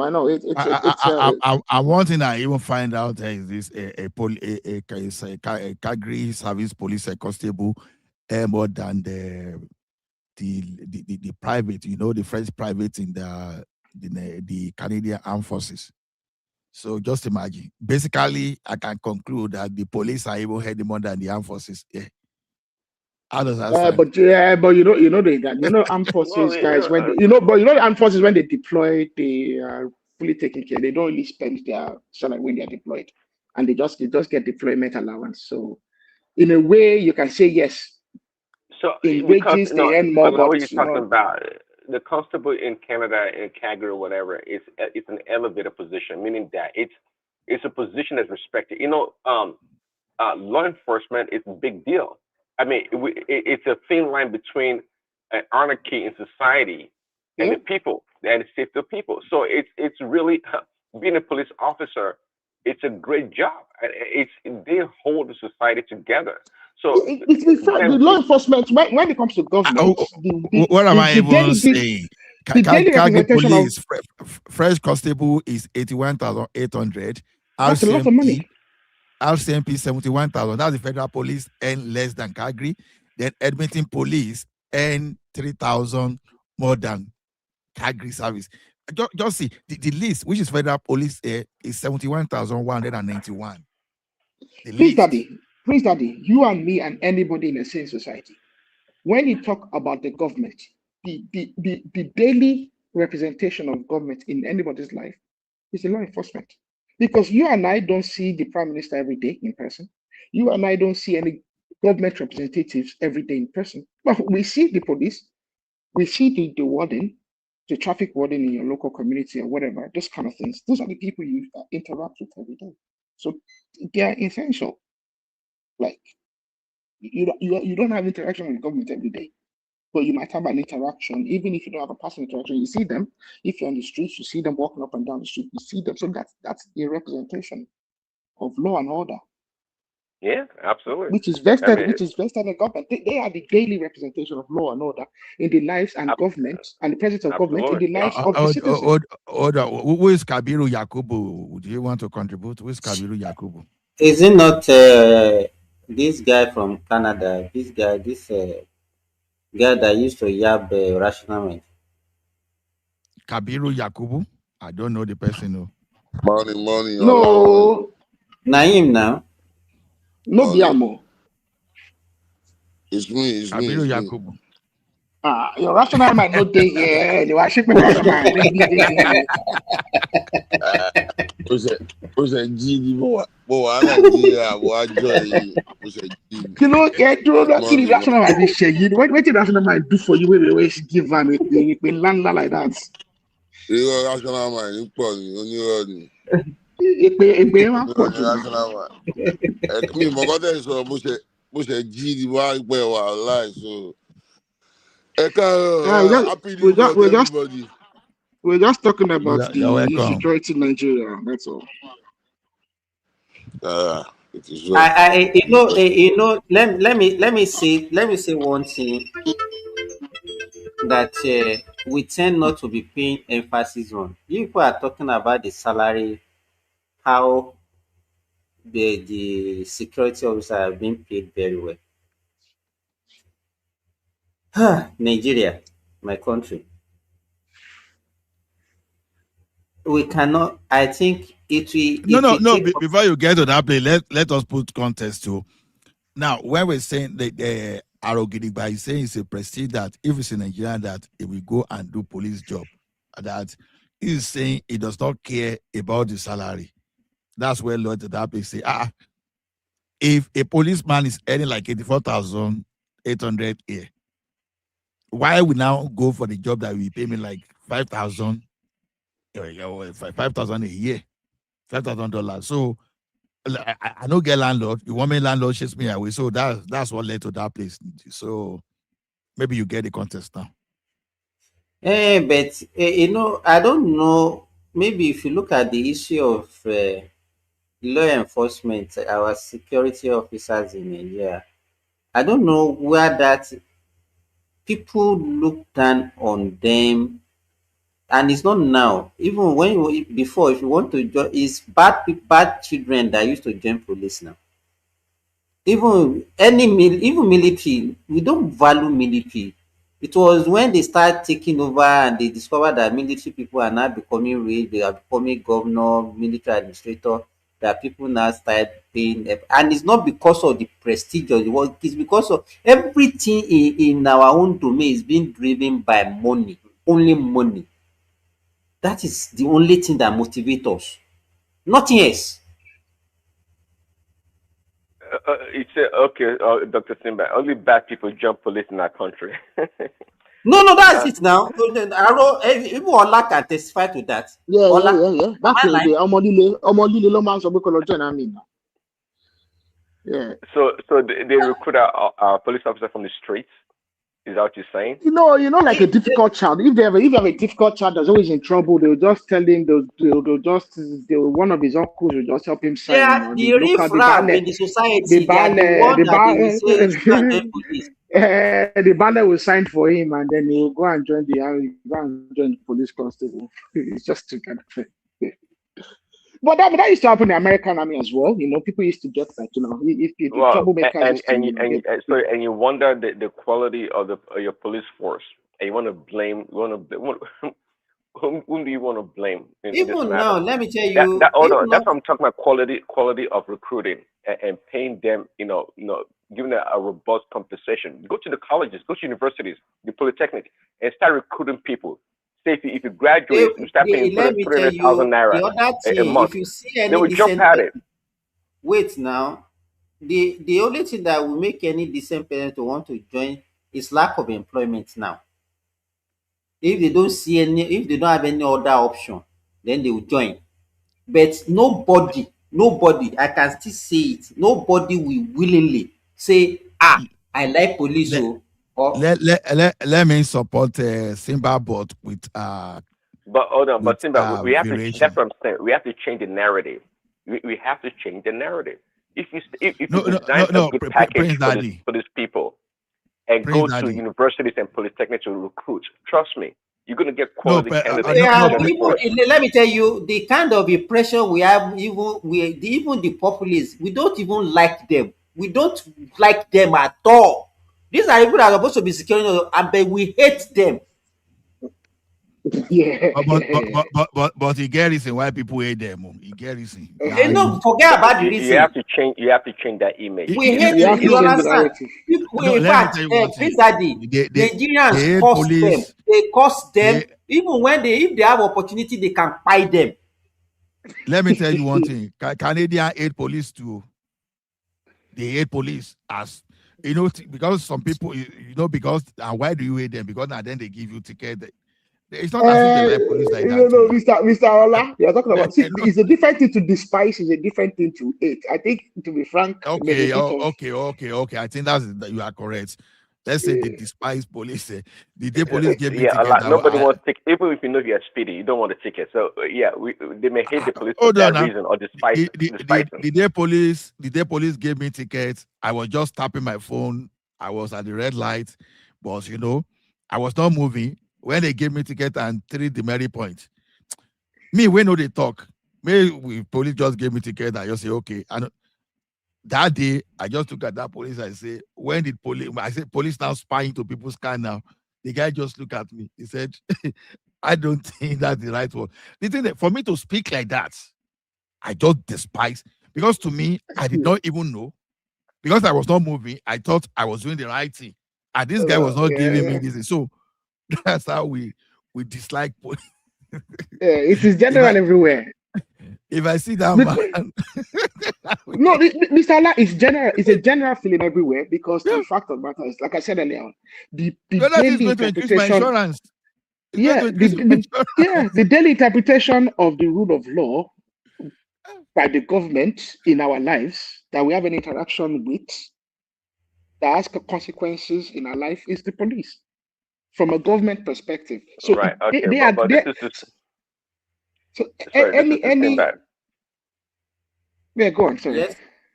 One thing I even find out is this a Calgary service police constable more than the private, the French private in the Canadian Armed Forces. So just imagine. Basically, I can conclude that the police are even heading more than the armed forces. Yeah. How does that sound? But armed forces guys when the armed forces when they deploy, they are fully taken care. They don't really spend their salary when they are deployed, and they just get deployment allowance. So in a way, you can say yes. So in because wages they earn more, what but you're talking about, the constable in Canada, in Calgary, or whatever, it's an elevated position, meaning that it's a position that's respected. Law enforcement is a big deal. I mean, it's a thin line between an anarchy in society and the people and the safety of people. So it's really being a police officer. It's a great job. They hold the society together. So it's the law enforcement when it comes to government. What am I even saying? The daily Calgary representation police, French constable is 81,800. That's a lot of money. RCMP 71,000. That's the federal police and less than Calgary. Then Edmonton police and 3,000 more than Calgary service. Just see the list, which is federal police is 71,191. Please, Daddy, you and me and anybody in a sane society. When you talk about the government, the daily representation of government in anybody's life is the law enforcement. Because you and I don't see the prime minister every day in person. You and I don't see any government representatives every day in person. But we see the police, we see the warden, the traffic warden in your local community or whatever, those kind of things. Those are the people you interact with every day. So they are essential. Like you don't have interaction with government every day, but you might have an interaction. Even if you don't have a personal interaction, you see them. If you're on the streets, you see them walking up and down the street. You see them. So that's a representation of law and order. Yeah, absolutely. Which is vested in government. They are the daily representation of law and order in the lives and government and the presence of government in the lives of the citizens. Who is Kabiru Yakubu? Do you want to contribute? Who is Kabiru Yakubu? Is it not this guy from Canada? This guy that used to yab rational mind. Kabiru Yakubu? I don't know the person. No. Money. No. Naim now. No Biamo. It's me. Kabiru Yakubu. Your rational mind not there here. You are shaking rational mind. Rational mind is shaking. What did rational mind do for you when you always give am a land like that? Rational mind, we're just talking about the insecurity in Nigeria. That's all. It is well. Let me say one thing that we tend not to be paying emphasis on. People are talking about the salary, how the security officers are being paid very well. Nigeria, my country. We cannot. I think it will. No. Before you get to that place, let us put context to. Now, when we're saying the Arogidigba is saying it's a prestige that if it's in Nigeria that it will go and do police job, that he's saying he does not care about the salary. That's where Lord Dape say, if a policeman is earning like 84,800 a year, why we now go for the job that we pay me like 5,000 a year, $5,000? So I don't get landlord. You want me landlord chase me away. So that's what led to that place. So maybe you get the context now. But I don't know. Maybe if you look at the issue of law enforcement, our security officers in Nigeria, I don't know where that people look down on them And it's not now. Even when before, if you want to join, it's bad children that used to join police now. Even even military, we don't value military. It was when they start taking over and they discover that military people are now becoming rich, they are becoming governor, military administrator, that people now start paying them. And it's not because of the prestige of the work, it's because of everything in our own domain is being driven by money, only money. That is the only thing that motivates us, nothing else. It's okay, Dr. Simba. Only bad people jump police in our country. No, that's it now. Even Ola can testify to that. Yeah. Am That's I the lying? Omolile Loman Sobukolo I mean. Yeah. So they recruit our police officer from the streets. Is that what you're saying? You know, like a difficult child. If you have a difficult child that's always in trouble, they'll just tell him. One of his uncles will just help him They sign. are the riff-raff in the society. They are the one that they will say is go and join police. The banner will sign for him, and then he'll go and join the army, go and join the police constable. It's just to kind of thing. But that used to happen in the American army as well. People used to get like, if the troublemakers and you wonder the quality of your police force, and you want to blame whom do you want to blame in this Even matter? now, let me tell you, That's what I'm talking about, quality of recruiting and paying them, giving them a robust compensation. Go to the colleges, go to universities, the polytechnic, and start recruiting people. Say if you graduate, you start paying let me tell you 300,000 naira the other a thing. month. If you see They any will jump decent at it. wait now, the only thing that will make any decent parent to want to join is lack of employment now. If they don't have any other option, then they will join. But nobody, I can still say it, nobody will willingly say, I like police. Let me support Simba, but with But hold on, but Simba, we have to. variation. That's what I'm saying. We have to change the narrative. We have to change the narrative. If you design a good package for these people, and go to universities and polytechnics to recruit, trust me, you're going to get quality candidates. Let me tell you, the kind of impression we have, even the populists, we don't even like them. We don't like them at all. These are people that are supposed to be securing, but we hate them. Yeah. But he get reason why people hate them. He get reason. No, forget about the reason. You have to change that image. We hate it. You understand? In fact, Nigerians cost them. They cost them. Even when if they have opportunity, they can buy them. Let me tell you one thing. Canadian hate police too. They hate police as because some people, because why do you hate them? Because now then they give you ticket. It's not as if they like police like that. Mr. Ola, you're talking about. See, it's a different thing to despise. It's a different thing to hate. I think, to be frank. Okay. I think that you are correct. Let's say they despise police. The day police gave me ticket. Nobody wants ticket. Even if you know you're speedy, you don't want a ticket. So they may hate the police for that reason or despise them. The day police gave me ticket, I was just tapping my phone. I was at the red light, but I was not moving. When they gave me ticket and 3 demerit points, me we know they talk. Me police just gave me ticket. I just say okay. And that day I just look at that police. I say, when did police? I said police now spying to people's car now. The guy just looked at me. He said, I don't think that's the right word. The thing that for me to speak like that, I just despise, because to me I did not even know, because I was not moving. I thought I was doing the right thing, and this guy was not giving me this. So that's how we dislike police. It is general everywhere. If I see that man, no, Mr. Allah, it's a general feeling everywhere, because the fact of the matter is, like I said earlier, the daily interpretation. The daily interpretation of the rule of law by the government in our lives that we have an interaction with that has consequences in our life is the police. From a government perspective, so right, okay, yeah, go on. Sorry.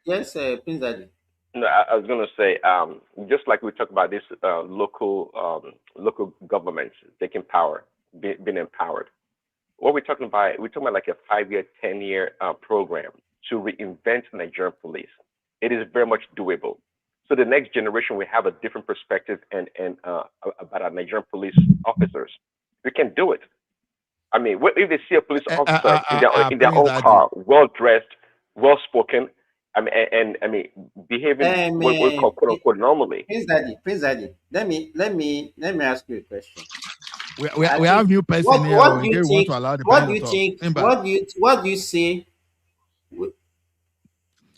Yes, Prince Daddy. No, I was going to say, just like we talk about this local governments taking power, been empowered. What we're talking about like a 5-year, 10-year program to reinvent Nigerian police. It is very much doable. So the next generation will have a different perspective and about our Nigerian police officers. We can do it. I mean, if they see a police officer in their own car, well dressed, well spoken, I mean, behaving what we call quote unquote normally. Prince Daddy, let me ask you a question. We have new person here. What do you think? What do you think? What do you say?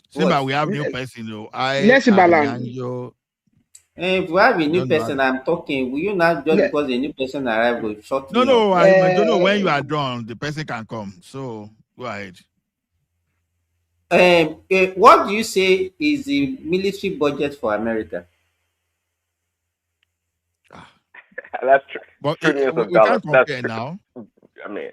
Simba, we have new person though. Let's balance. If we have a new person, I'm talking. Will you not just because a new person arrived will shut me No, up? I don't know when you are done. The person can come. So go ahead. What do you say is the military budget for America? That's true. But trillions of we dollars. Can't compare now. I mean,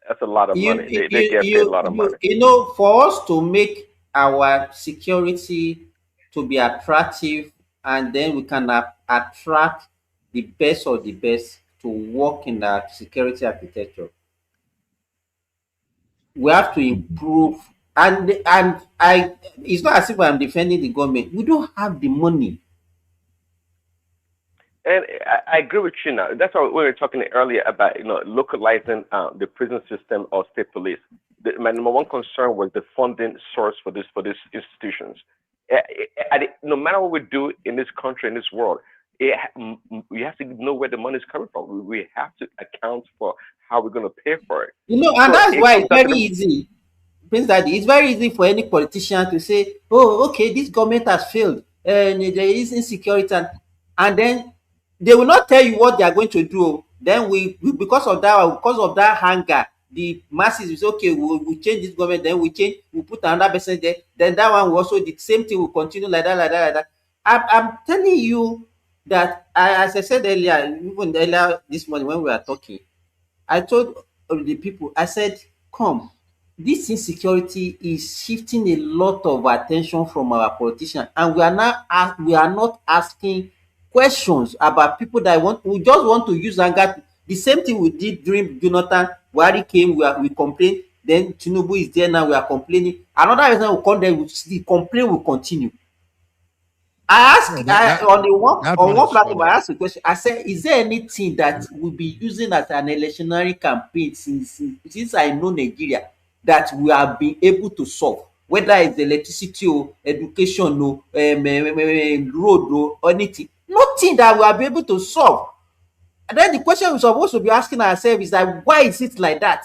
that's a lot of money. They get paid a lot of money. You know, for us to make our security to be attractive, and then we can attract the best of the best to work in our security architecture. We have to improve, and it's not as if I'm defending the government. We don't have the money. And I agree with you now. That's why we were talking earlier about localizing the prison system or state police. My number one concern was the funding source for these institutions. No matter what we do in this country, in this world, we have to know where the money is coming from. We have to account for how we're going to pay for it. And that's why it's very easy. Prince Daddy, it's very easy for any politician to say, "Oh, okay, this government has failed, and there is insecurity," and then they will not tell you what they are going to do. Then we because of that hunger, the masses will say, okay, we'll change this government, then we put another person there, then that one will also, the same thing will continue like that. I'm telling you that, as I said earlier, even earlier this morning when we were talking, I told the people, I said, come, this insecurity is shifting a lot of attention from our politicians, and we are not asking questions about people that we just want to use anger. The same thing we did during Jonathan. Buhari came, we complained. Then Tinubu is there now, we are complaining. Another reason will come there, the complaint will continue. I asked on one platform, I asked a question. I said, is there anything that we'll be using as an electionary campaign since I know Nigeria that we have been able to solve? Whether it's electricity or education or road or anything. Nothing that we are able to solve. And then the question we're supposed to be asking ourselves is that why is it like that?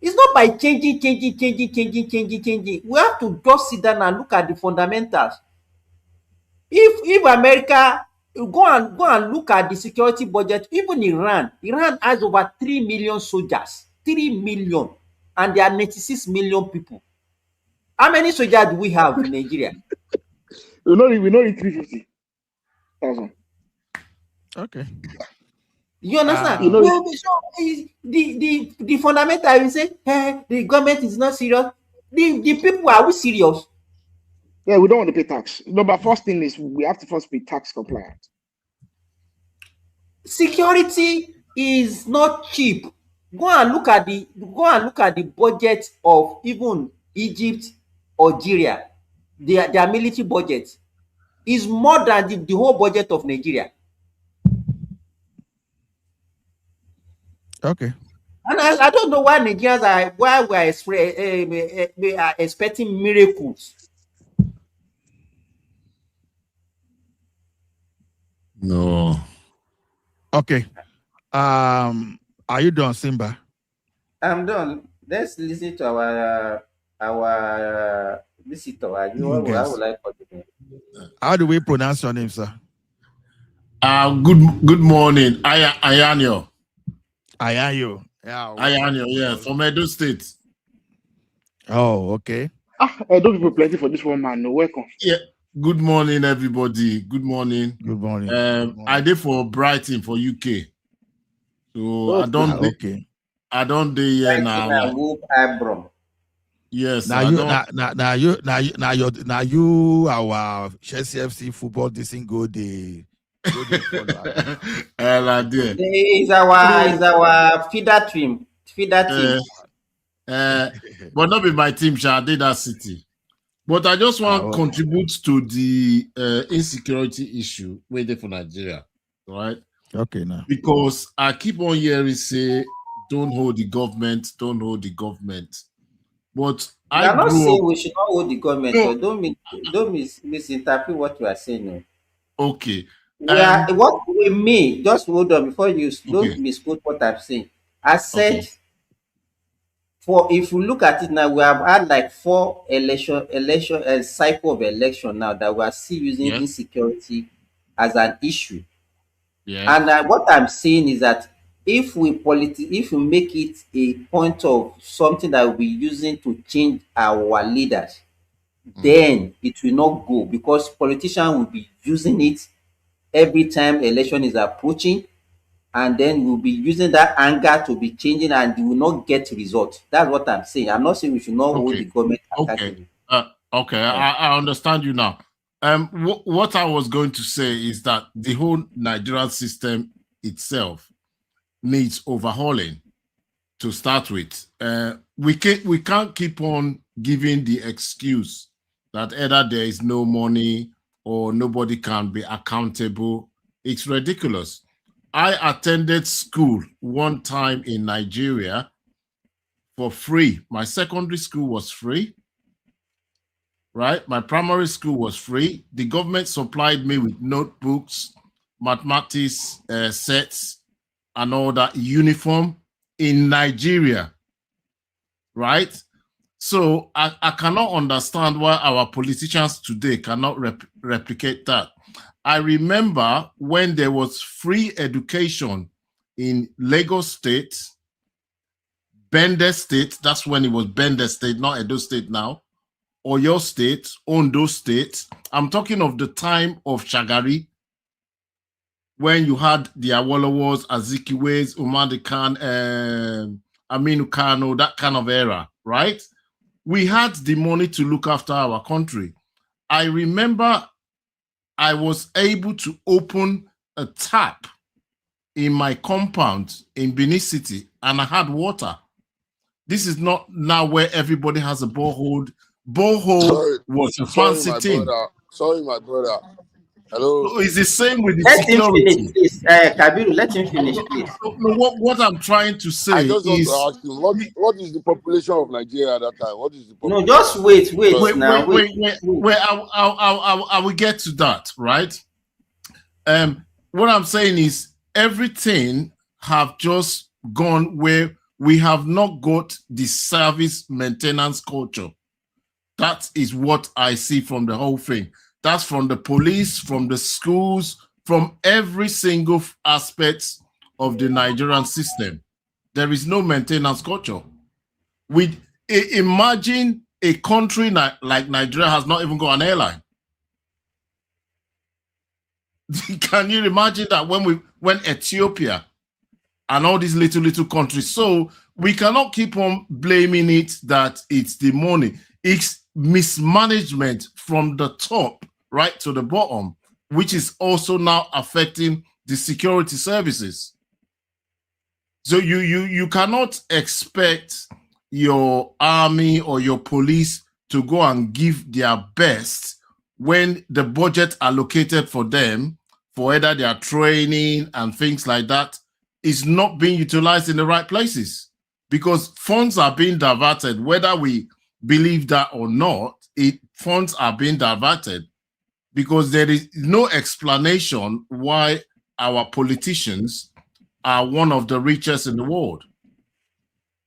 It's not by changing. We have to just sit down and look at the fundamentals. If America go and look at the security budget, even Iran has over 3 million soldiers, 3 million, and there are 96 million people. How many soldiers do we have in Nigeria? We know 350,000. Okay. You understand? The fundamental will say, the government is not serious. The people, are we serious? Yeah, we don't want to pay tax. No, but first thing is we have to first be tax compliant. Security is not cheap. Go and look at the budget of even Egypt, Algeria. Their military budget is more than the whole budget of Nigeria. Okay. And I don't know why Nigerians we are expecting miracles. No. Okay. Are you done, Simba? I'm done. Let's listen to our visitor. How do we pronounce your name, sir? Good morning. Ayanyo. Ayanyo. Yeah. Ayanyo, yeah, from Edo State. Oh, okay. Edo people plenty for this one, man. No, welcome. Yeah. Good morning, everybody. Good morning. Good morning. I did for Brighton for UK. So I don't do here now. Yes. Now you our Chelsea FC football this thing go the Go there, follow Dear. Is our feeder team. But not be my team, shall did that city. But I just want to contribute to the insecurity issue waiting for Nigeria, right? Okay, now. Because I keep on hearing say, don't hold the government, don't hold the government. But We are not saying we should not hold the government. No. Don't misinterpret what you are saying. No. Okay. What we mean, just hold on before you don't misquote what I'm saying. I said, if you look at it now, we have had like 4 cycle of election now that we are still using insecurity as an issue. Yeah. And what I'm saying is that if we make it a point of something that we'll be using to change our leaders, then it will not go, because politicians will be using it every time election is approaching, and then we'll be using that anger to be changing, and we will not get results. That's what I'm saying. I'm not saying we should not hold the government accountable. I understand you now. What I was going to say is that the whole Nigerian system itself needs overhauling to start with. We can't keep on giving the excuse that either there is no money or nobody can be accountable. It's ridiculous. I attended school one time in Nigeria for free. My secondary school was free. Right? My primary school was free. The government supplied me with notebooks, mathematics sets, and all that, uniform in Nigeria. Right? So I cannot understand why our politicians today cannot replicate that. I remember when there was free education in Lagos State, Bende State, that's when it was Bende State, not Edo State now, Oyo State, Ondo State. I'm talking of the time of Shagari, when you had the Awolowos, Azikiwes, Umadi Khan, Aminu Kano, that kind of era, right? We had the money to look after our country. I remember I was able to open a tap in my compound in Benin City, and I had water. This is not now where everybody has a borehole. Borehole was a fancy thing. Sorry, my brother. Hello. So it's the same with the let security. Him finish, please. Kabiru, let him finish, please. What I'm trying to say I just is, want to ask you, what is the population of Nigeria at that time? What is the population? No, just wait now. I will get to that, right? What I'm saying is everything have just gone where we have not got the service maintenance culture. That is what I see from the whole thing. That's from the police, from the schools, from every single aspect of the Nigerian system. There is no maintenance culture. Imagine a country like Nigeria has not even got an airline. Can you imagine that when Ethiopia and all these little countries? So we cannot keep on blaming it that it's the money. It's mismanagement from the top right to the bottom, which is also now affecting the security services. So you cannot expect your army or your police to go and give their best when the budget allocated for them for either their training and things like that is not being utilized in the right places, because funds are being diverted. Whether we believe that or not, funds are being diverted because there is no explanation why our politicians are one of the richest in the world.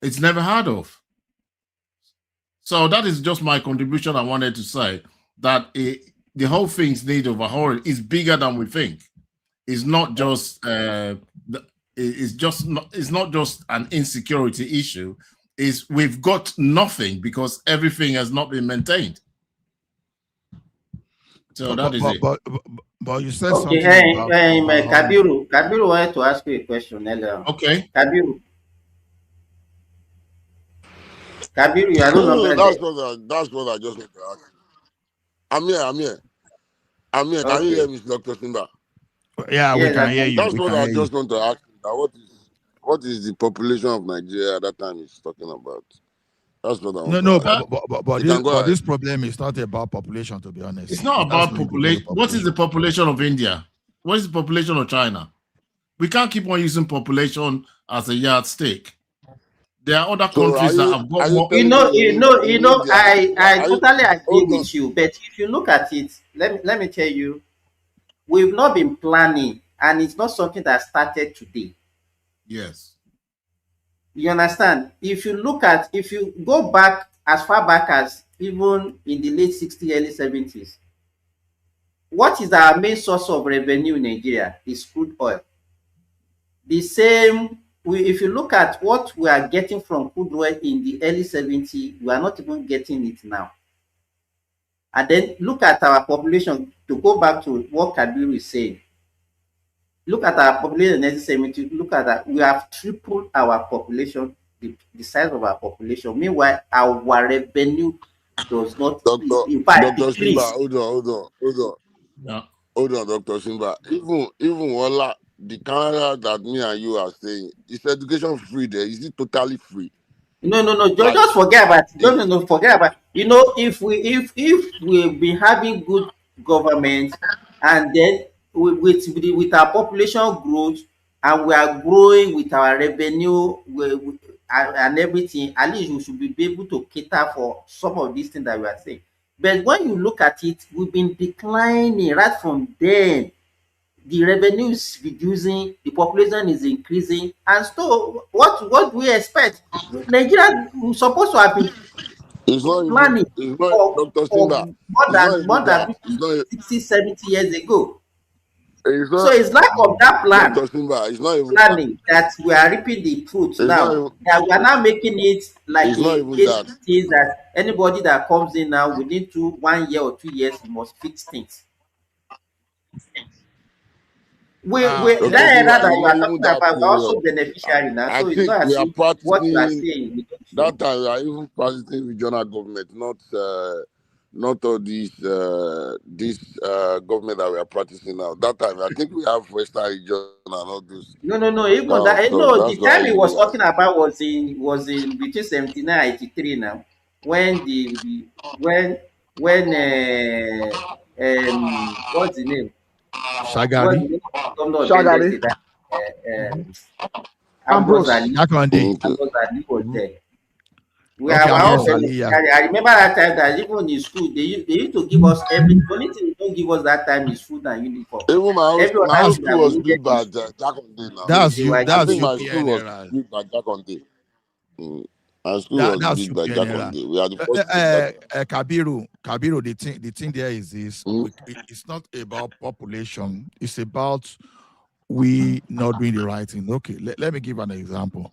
It's never heard of. So that is just my contribution. I wanted to say that the whole thing's need overhauling is bigger than we think. It's not just it's not just an insecurity issue. We've got nothing because everything has not been maintained. So that is it. But you said something about Kabiru wanted to ask you a question earlier. Okay. Kabiru, you are no longer that's what I just want to ask. I'm here. Okay. Can you hear me, Dr. Simba? Yeah, we can hear you. That's We what can I hear you. just want to ask you. Now, what is the population of Nigeria at that time he's talking about? That's what I want to ask. But this problem is not about population, to be honest. It's not That's about population. What is the population of India? What is the population of China? We can't keep on using population as a yardstick. There are other countries that have got more. I totally agree with you. But if you look at it, let me tell you, we've not been planning, and it's not something that started today. Yes. You understand? If you go back as far back as even in the late 60s, early 70s, what is our main source of revenue in Nigeria? Is crude oil. The same, if you look at what we are getting from crude oil in the early 70s, we are not even getting it now. And then look at our population, to go back to what Kabiru is saying. Look at our population in 1970, look at that, we have tripled our population, the size of our population. Meanwhile, our revenue does not, in fact, Dr. decrease. Simba, hold on, Dr. Simba. Even Walla, the Canada that me and you are saying, is education free there? Is it totally free? No. Just forget about it. No, forget about it. You know, if we've been having good government, and then with our population growth, and we are growing with our revenue and everything, at least we should be able to cater for some of these things that we are saying. But when you look at it, we've been declining right from then. The revenue is reducing, the population is increasing, and so what do we expect? Nigeria is supposed to have been planning for more than 60, 70 years ago. So it's lack of that plan, Dr. Simba, it's not even planning, that we are reaping the fruits now. That we are now making it like a thing that anybody that comes in now within 1 year or 2 years, he must fix things. That era that you are talking about, we're also beneficiary now. So it's not as if what you are saying. That time we are even practicing regional government, not all this government that we are practicing now. That time I think we have Western region and all those. No. Even the time he was talking about was in between 79 and 83 now, when what's the name? Shagari. Ambrose Jakande. was there. I remember that time that even in school they used to give us everything. The only thing they don't give us that time is food and uniform. Even my own school was built by Jakande now. That's I think my school was built by Jakande. Our school was built by Jakande. We are the first. Kabiru, the thing there is this: it's not about population; it's about we not doing the right thing. Okay, let me give an example.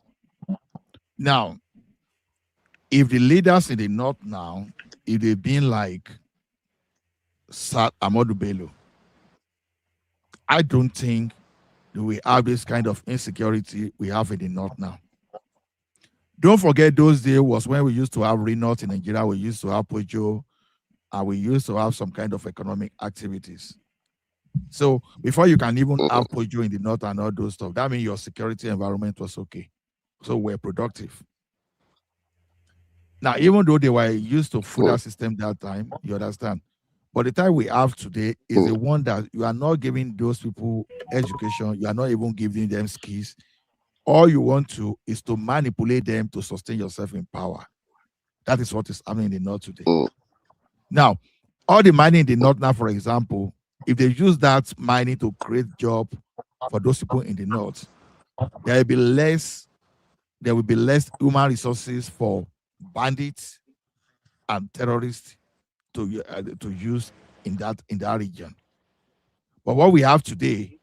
Now, if the leaders in the north now, if they've been like Sat Amadou Bello, I don't think that we have this kind of insecurity we have in the north now. Don't forget those days was when we used to have Renault in Nigeria, we used to have Pojo, and we used to have some kind of economic activities. So before you can even have Pojo in the north and all those stuff, that means your security environment was okay. So we're productive. Now, even though they were used to food system that time, you understand. But the time we have today is the one that you are not giving those people education, you are not even giving them skills. All you want to is to manipulate them to sustain yourself in power. That is what is happening in the north today. Now, all the mining in the north now, for example, if they use that mining to create job for those people in the north, there will be less human resources for bandits and terrorists to use in that region. But what we have today,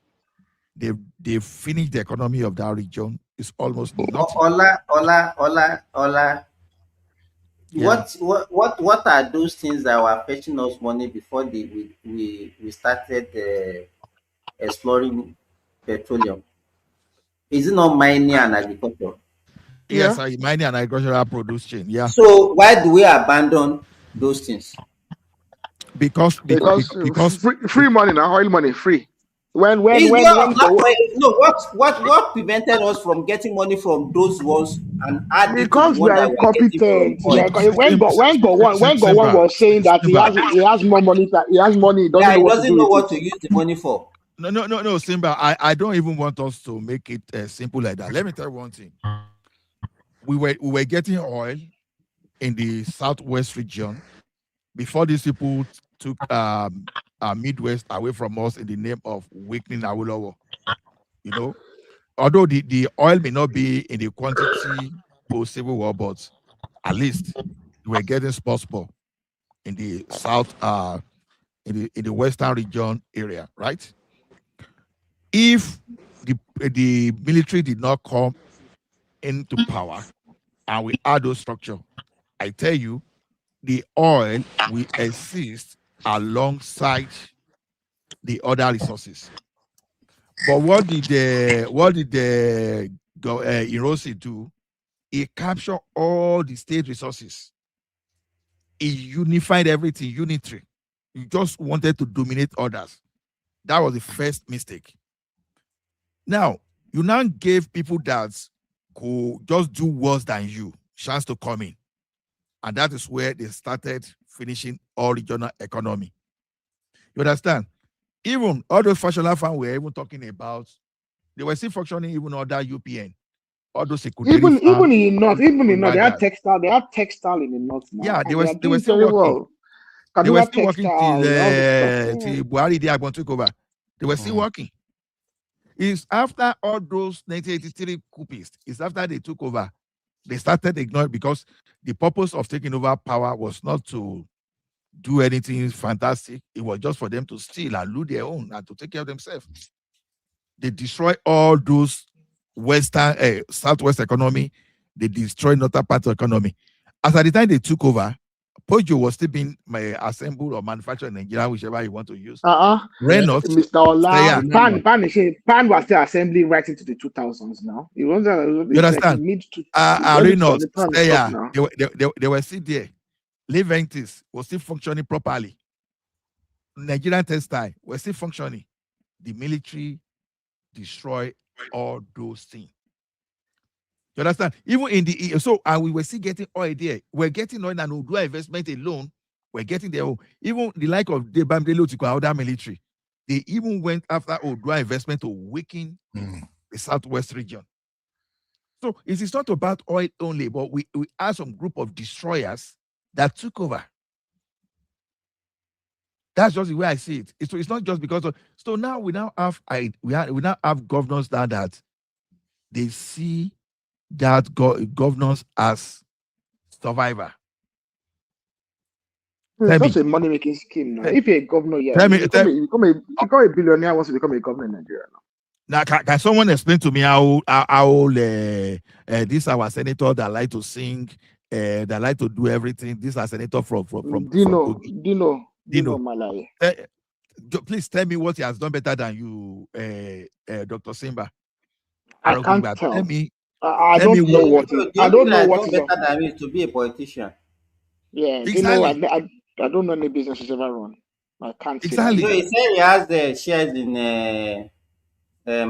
they've finished the economy of that region. It's almost nothing. Ola. Yeah. What are those things that were fetching us money before we started exploring petroleum? Is it not mining and agriculture? Yes, mining and agricultural produce chain. Yeah. So why do we abandon those things? Because free money now, oil money free. When what prevented us from getting money from those ones and add it to the because we one are that we are getting from incompetent. oil? When Gowon was saying that he has more money, he has money, he doesn't Yeah, know he what to doesn't do know with what it. to use the money for. No, Simba. I don't even want us to make it simple like that. Let me tell you one thing. We were getting oil in the southwest region before these people took Midwest away from us in the name of weakening Awolowo. You know, although the oil may not be in the quantity post Civil War, but at least we're getting spot in the south, in the western region area, right? If the military did not come into power and we add those structure, I tell you, the oil will exist alongside the other resources. But what did the Irosi do? He captured all the state resources. He unified everything, unitary. He just wanted to dominate others. That was the first mistake. Now, you now gave people that could just do worse than you chance to come in. And that is where they started finishing all regional economy. You understand? Even all those functional firms we're even talking about, they were still functioning even under UPN. All those secondary Even farms, in North, they have that. textile in the North now, Yeah, and they they are were doing still very working. well. They were Kaduna still working till textile, all this stuff. Yeah. till Buhari Diagbon took over. They were still working. It's after all those 1983 coupists, it's after they took over, they started ignoring, because the purpose of taking over power was not to do anything fantastic. It was just for them to steal and loot their own and to take care of themselves. They destroy all those western, southwest economy. They destroy northern part of economy. As at the time they took over, Pojo was still being assembled or manufactured in Nigeria, whichever you want to use. Reynolds, Mr. Ola, Steya. Pan was still assembling right into the 2000s now. It was You understand? Reynolds, Steya, now. they were still there. Leventis was still functioning properly. Nigerian textile was still functioning. The military destroy all those things. You understand? Even in the and we were still getting oil there. We're getting oil and Odua investment alone. We're getting there. Even the like of Debamdele Otikwa, other military, they even went after Odua investment to weaken the southwest region. So it is not about oil only, but we have some group of destroyers that took over. That's just the way I see it. It's not just because of. So now we now have governors that they see that governors as survivor. It's just a money making scheme now. If you're a governor, yeah, you become a billionaire once you become a governor in Nigeria now. Now, can someone explain to me how this our senator that like to sing, that like to do everything? This our senator from Dino Malaya. Please tell me what he has done better than you, Dr. Simba. I can't tell. Tell me. I don't know what it. I don't know what is better than me to be a politician. Yeah, exactly. I don't know any business he's ever run. I can't say exactly. So he said he has the shares in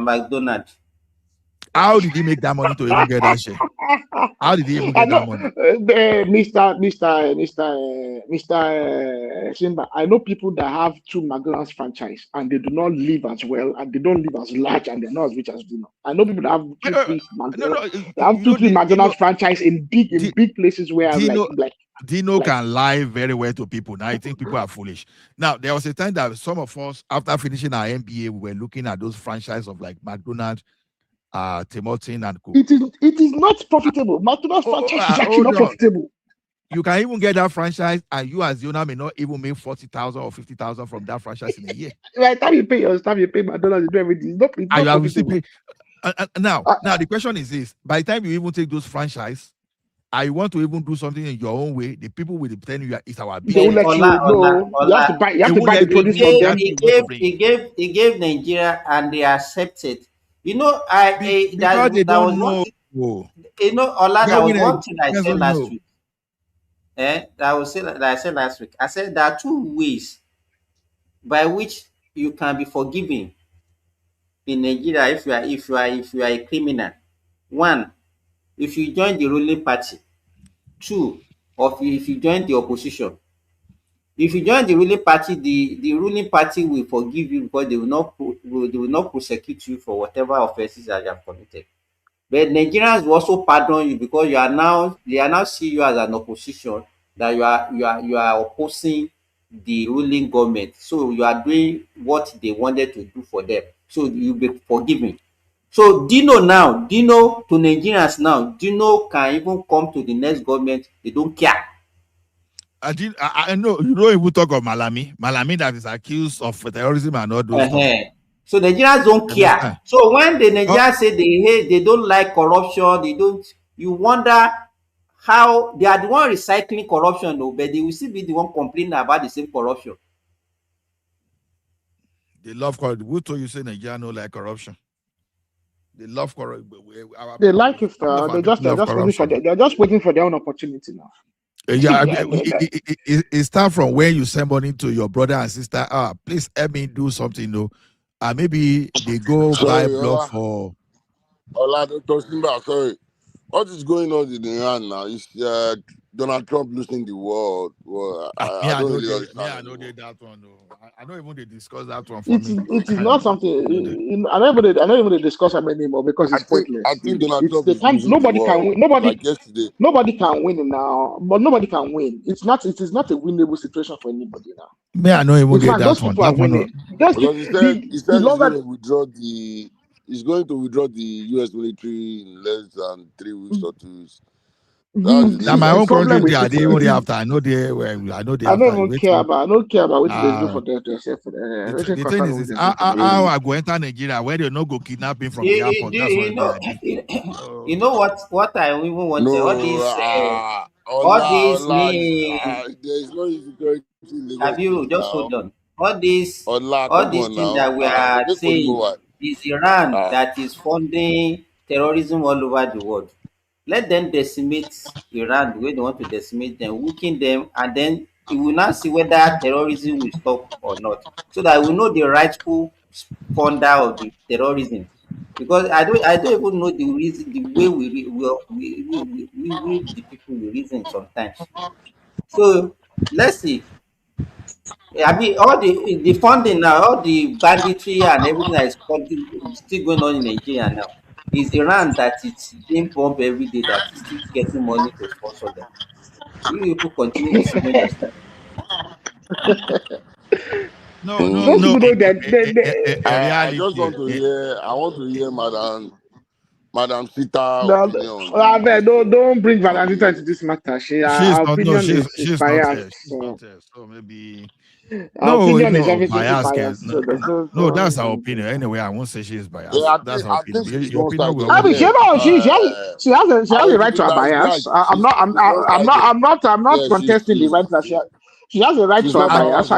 McDonald's. How did he make that money to even get that share? How did he even get that money? Mr. Simba, I know people that have two McDonald's franchise and they do not live as well and they don't live as large and they're not as rich as Dino. I know people that have two, three McDonald's franchise in big places where Dino can lie very well to people. Now I think people are foolish. Now there was a time that some of us, after finishing our MBA, we were looking at those franchise of like McDonald's, Timothy and Co. It is not profitable. McDonald's franchise is actually not profitable. You can even get that franchise, and you as the owner may not even make 40,000 or 50,000 from that franchise in a year. By the time you pay your staff, you pay McDonald's, you do everything. It's not profitable. Now the question is this: by the time you even take those franchise, I want to even do something in your own way, the people will tell you it's our business. They will let you know. You have to buy the produce from them. He gave Nigeria and they accepted. You know, because they don't know. You know, Ola, that was one thing I said last week. That I said last week. I said there are two ways by which you can be forgiven in Nigeria, if you are a criminal, one, if you join the ruling party, two, or if you join the opposition. If you join the ruling party, the ruling party will forgive you because they will not prosecute you for whatever offences that you have committed. But Nigerians will also pardon you because they are now see you as an opposition, that you are opposing the ruling government. So you are doing what they wanted to do for them. So you'll be forgiven. So Dino to Nigerians now, Dino can even come to the next government, they don't care. I know you don't even talk of Malami that is accused of terrorism and all those stuff. So Nigerians don't care. So when the Nigerians say they hate, they don't like corruption, you wonder how they are the one recycling corruption, though, but they will still be the one complaining about the same corruption. They love corruption. Who told you say Nigeria no like corruption? They love corruption. They like it. They're just waiting for their own opportunity now. Yeah, it starts from when you send money to your brother and sister. Please help me do something. No, maybe they go buy block for. Dr. Simba, sorry. What is going on in Iran now? Is Donald Trump losing the world? Well, I don't really understand. I know that one. No. I don't even they discuss that one. It is not something. I don't even discuss them anymore because it's pointless. I think Donald Trump is losing nobody the can world. win. Nobody like yesterday. Nobody can win now, but nobody can win. It is not a winnable situation for anybody now. Me, I know even get that one. That one. Because he said he's going to withdraw the. He's going to withdraw the U.S. military in less than 3 weeks or 2 weeks. Now my own country, they even after. I know they. I know they. I don't even care about. I don't care about what they do for them. The thing is, how I go enter Nigeria where they no go kidnapping from the airport. That's what you know what I even want. No, all these there is no insecurity. Abiru, just hold on. All these things that we are saying is Iran that is funding terrorism all over the world. Let them decimate Iran the way they want to decimate them, weaken them, and then we will now see whether terrorism will stop or not. So that we know the rightful funder of the terrorism. Because I don't even know the reason, the way we the people we reason sometimes. So let's see. I mean, all the funding now, all the banditry and everything that is still going on in Nigeria now, is Iran that is being bombed every day that is still getting money to sponsor them. You people continue deceiving yourself. No. I just want to hear. I want to hear Madam Sita opinion. Don't bring Madam Sita into this matter. Her opinion is biased. So maybe. Our opinion is obviously biased. No, that's our opinion. Anyway, I won't say she is biased. Yeah, that's our opinion. She has the right to a bias. I'm not contesting the right that she has the right to a bias.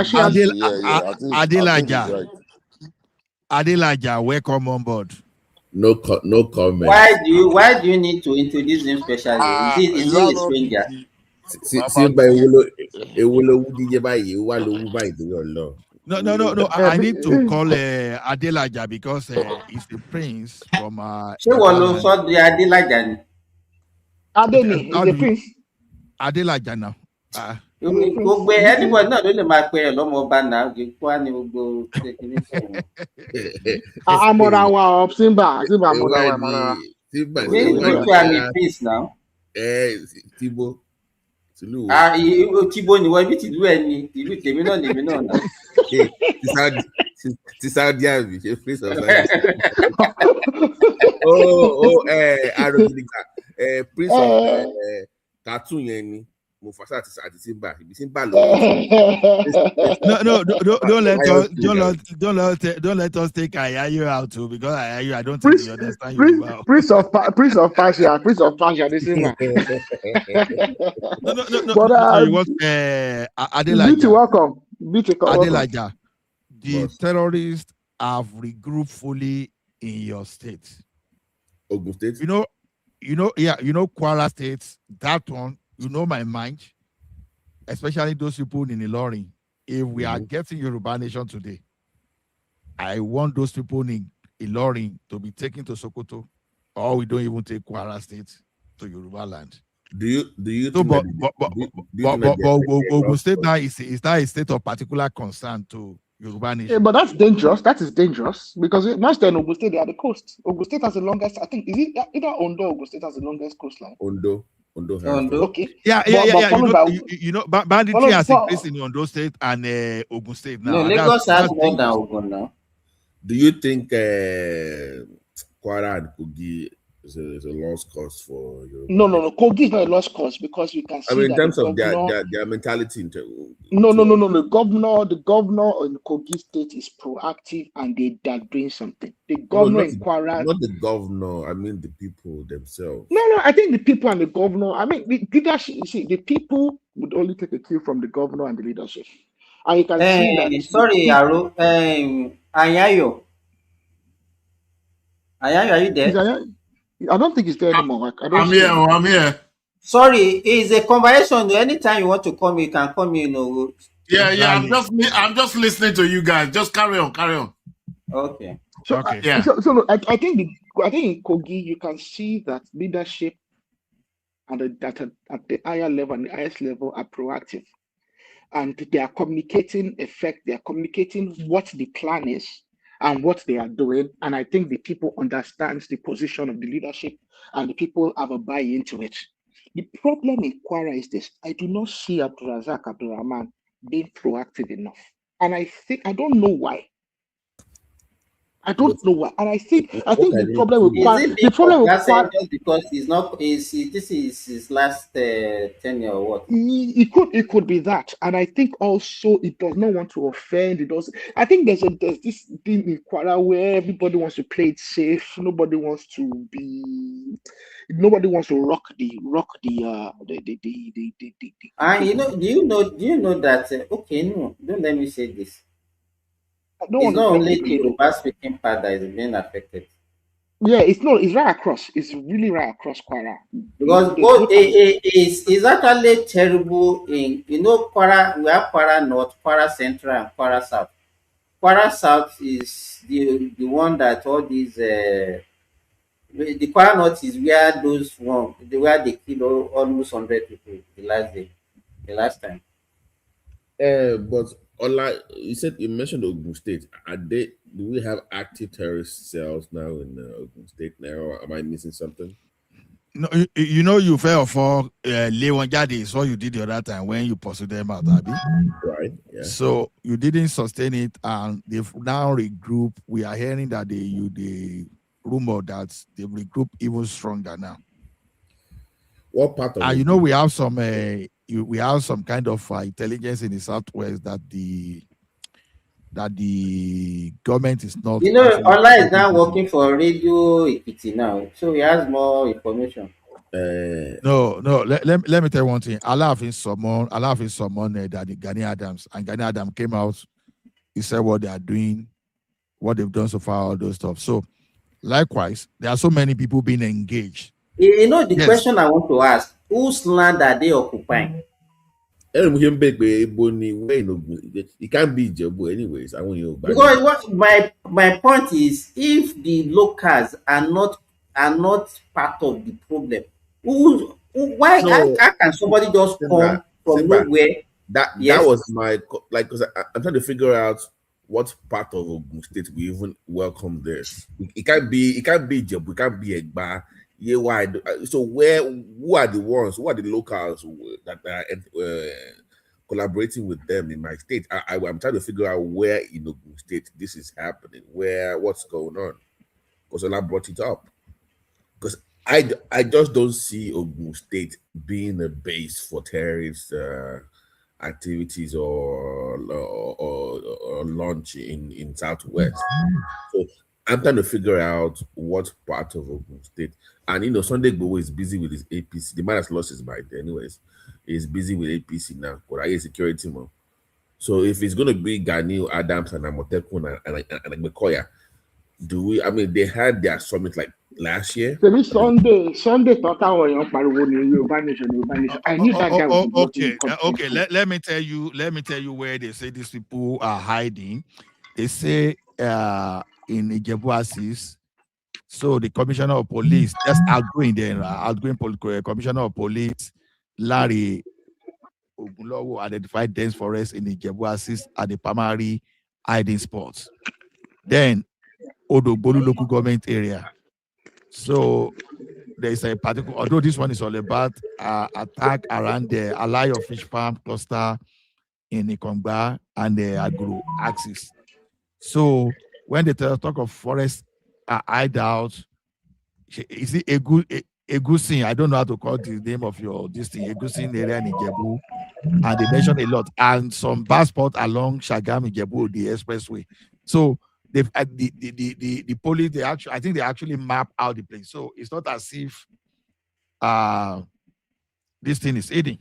Adelaja, welcome on board. No comment. Why do you need to introduce him specially? Is he a stranger? No. I need to call Adelaja because he's the prince from. Adelaja is the prince. Adelaja now. Gbogbo anybody náà ló lè máa pe ẹ lọ́mọ ọba náà kí wá ní gbogbo kékeré sọ̀rọ̀. Amorawa of Simba Amorawa. I'm a prince now. Tibo. Tibo ni wọ́n ibi tìlú ẹ̀ ni tìlú tèmi náà lèmi náà nà. Ti Saudi Arabia ṣe prince of Arabia. Prince of cartoon yẹn ni. Mufasa àti Simba. Ibi Simba lọ. No, don't let us take Ayayu out too, because Ayayu, I don't think you understand you well. Prince of Persia, this is No. But you want Adelaja. Welcome. Adelaja, the terrorists have regrouped fully in your state. Ogun State. You know, Kwara State, that one. You know my mind, especially those people in Ilorin. If we are getting Yoruba Nation today, I want those people in Ilorin to be taken to Sokoto, or we don't even take Kwara State to Yoruba land. Do you So, think that Ogun State now is that a state of particular concern to Yoruba nation? Yeah, but that's dangerous. That is dangerous because once they're in Ogun State, they are the coast. Ogun State has the longest. I think is it either Ondo or Ogun State has the longest coastline. Ondo. Okay. Yeah. Banditry has increased in Ondo State and Ogun State now. No, Lagos has more than Ogun now. Do you think Kwara and Kogi is a lost cause for Yoruba? No. Kogi is not a lost cause because you can see in that terms the of governor, their mentality. No. The governor in Kogi State is proactive and they're doing something. The governor in Kwara, not the governor. I mean the people themselves. No. I think the people and the governor. I mean the leadership. You see, the people would only take a cue from the governor and the leadership, and you can see that. Sorry, Aro. Anyayo, are you there? I don't think he's there anymore. I'm here. Sorry, it's a conversation. Anytime you want to come, you can come in. Yeah. I'm just listening to you guys. Just carry on. Okay. So, okay. Yeah. So look, I think in Kogi you can see that leadership and at the higher level and the highest level are proactive, and they are communicating They are communicating what the plan is and what they are doing. And I think the people understand the position of the leadership and the people have a buy into it. The problem in Kwara is this. I do not see Abdulrazak Abdulrahman being proactive enough. And I don't know why. And I think the problem with Kwara, just because this is his last tenure or what? It could be that, and I think also it does not want to offend. It does. I think there's this thing in Kwara where everybody wants to play it safe. Nobody wants to rock the. Do you know that? Okay, no, don't let me say this. It's not only the Yoruba speaking part that is being affected. Yeah, it's right across. It's really right across Kwara. Because it's actually terrible in Kwara. We have Kwara North, Kwara Central, and Kwara South. Kwara South is the one that all these the Kwara North is where they killed almost 100 people the last time. But you mentioned Ogun State. Do we have active terrorist cells now in Ogun State now? Or am I missing something? No, you fell for Leon Jadi, so you did the other time when you pursued them out, Abby. Right. Yeah. So you didn't sustain it, and they've now regroup. We are hearing that they rumor that they regroup even stronger now. What part of it? We have some we have some kind of intelligence in the southwest that the government is not. Ola is now working for Radio Ekiti now, so he has more information. No. Let me tell you one thing. Allah have someone that Gani Adams, and Gani Adams came out. He said what they are doing, what they've done so far, all those stuff. So, likewise, there are so many people being engaged. The question I want to ask: whose land are they occupying? It can't be Jebu anyways. I want you. Because my point is, if the locals are not part of the problem, how can somebody just come from nowhere? That was my because I'm trying to figure out what part of Ogun State we even welcome this. It can't be Jebu. It can't be Egba. Yeah, why? So who are the ones? Who are the locals that are collaborating with them in my state? I'm trying to figure out where in Ogun State this is happening. What's going on? Because I brought it up. Because I just don't see Ogun State being a base for terrorist activities or launch in Southwest. So I'm trying to figure out what part of Ogun State. And Sunday Igboho is busy with his APC. The man has lost his mind anyways. He's busy with APC now. But I hear security more. So if it's gonna be Gani Adams and Amotekun and Mekoya, they had their summit like last year. Sunday I knew that guy was okay. Let me tell you where they say these people are hiding. They say in Ijebu Assis. So the commissioner of police, that's outgoing there, commissioner of police, Larry Ogunlowo, identified dense forest in Ijebu Assis at the primary hiding spots. Then Odogbolu local government area. So there is a particular, although this one is all about attack around the Alayo fish farm cluster in Ikongba and the agro axis. So when they talk of forest hideout, is it a good thing? I don't know how to call the name of this thing, a good thing area in Ijebu, and they mention a lot, and some bad spot along Shagam Ijebu, the expressway. So they've the police, I think they actually map out the place. So it's not as if this thing is aiding.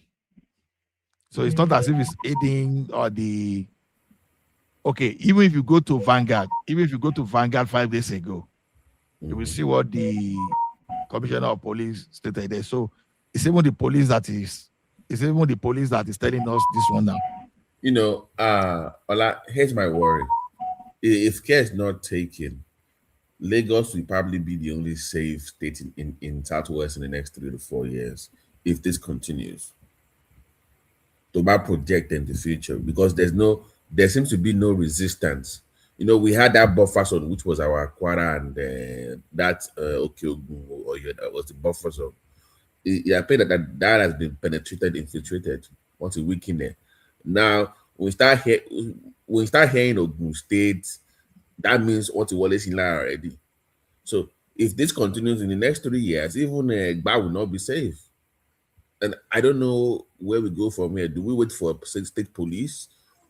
So it's not as if it's aiding or even if you go to Vanguard, 5 days ago, you will see what the commissioner of police stated there. So it's even the police that is telling us this one now. You know, Ola, here's my worry. If care is not taken, Lagos will probably be the only safe state in Southwest in the next 3 to 4 years if this continues. To project in the future, because there seems to be no resistance. You know, we had that buffer zone, which was our Kwara and that Okeogun, was the buffer zone. It appeared that has been infiltrated once a week in there. Now, when we start hearing Ogun State, that means what you always in already. So if this continues in the next 3 years, even Egba will not be safe. And I don't know where we go from here. Do we wait for state police,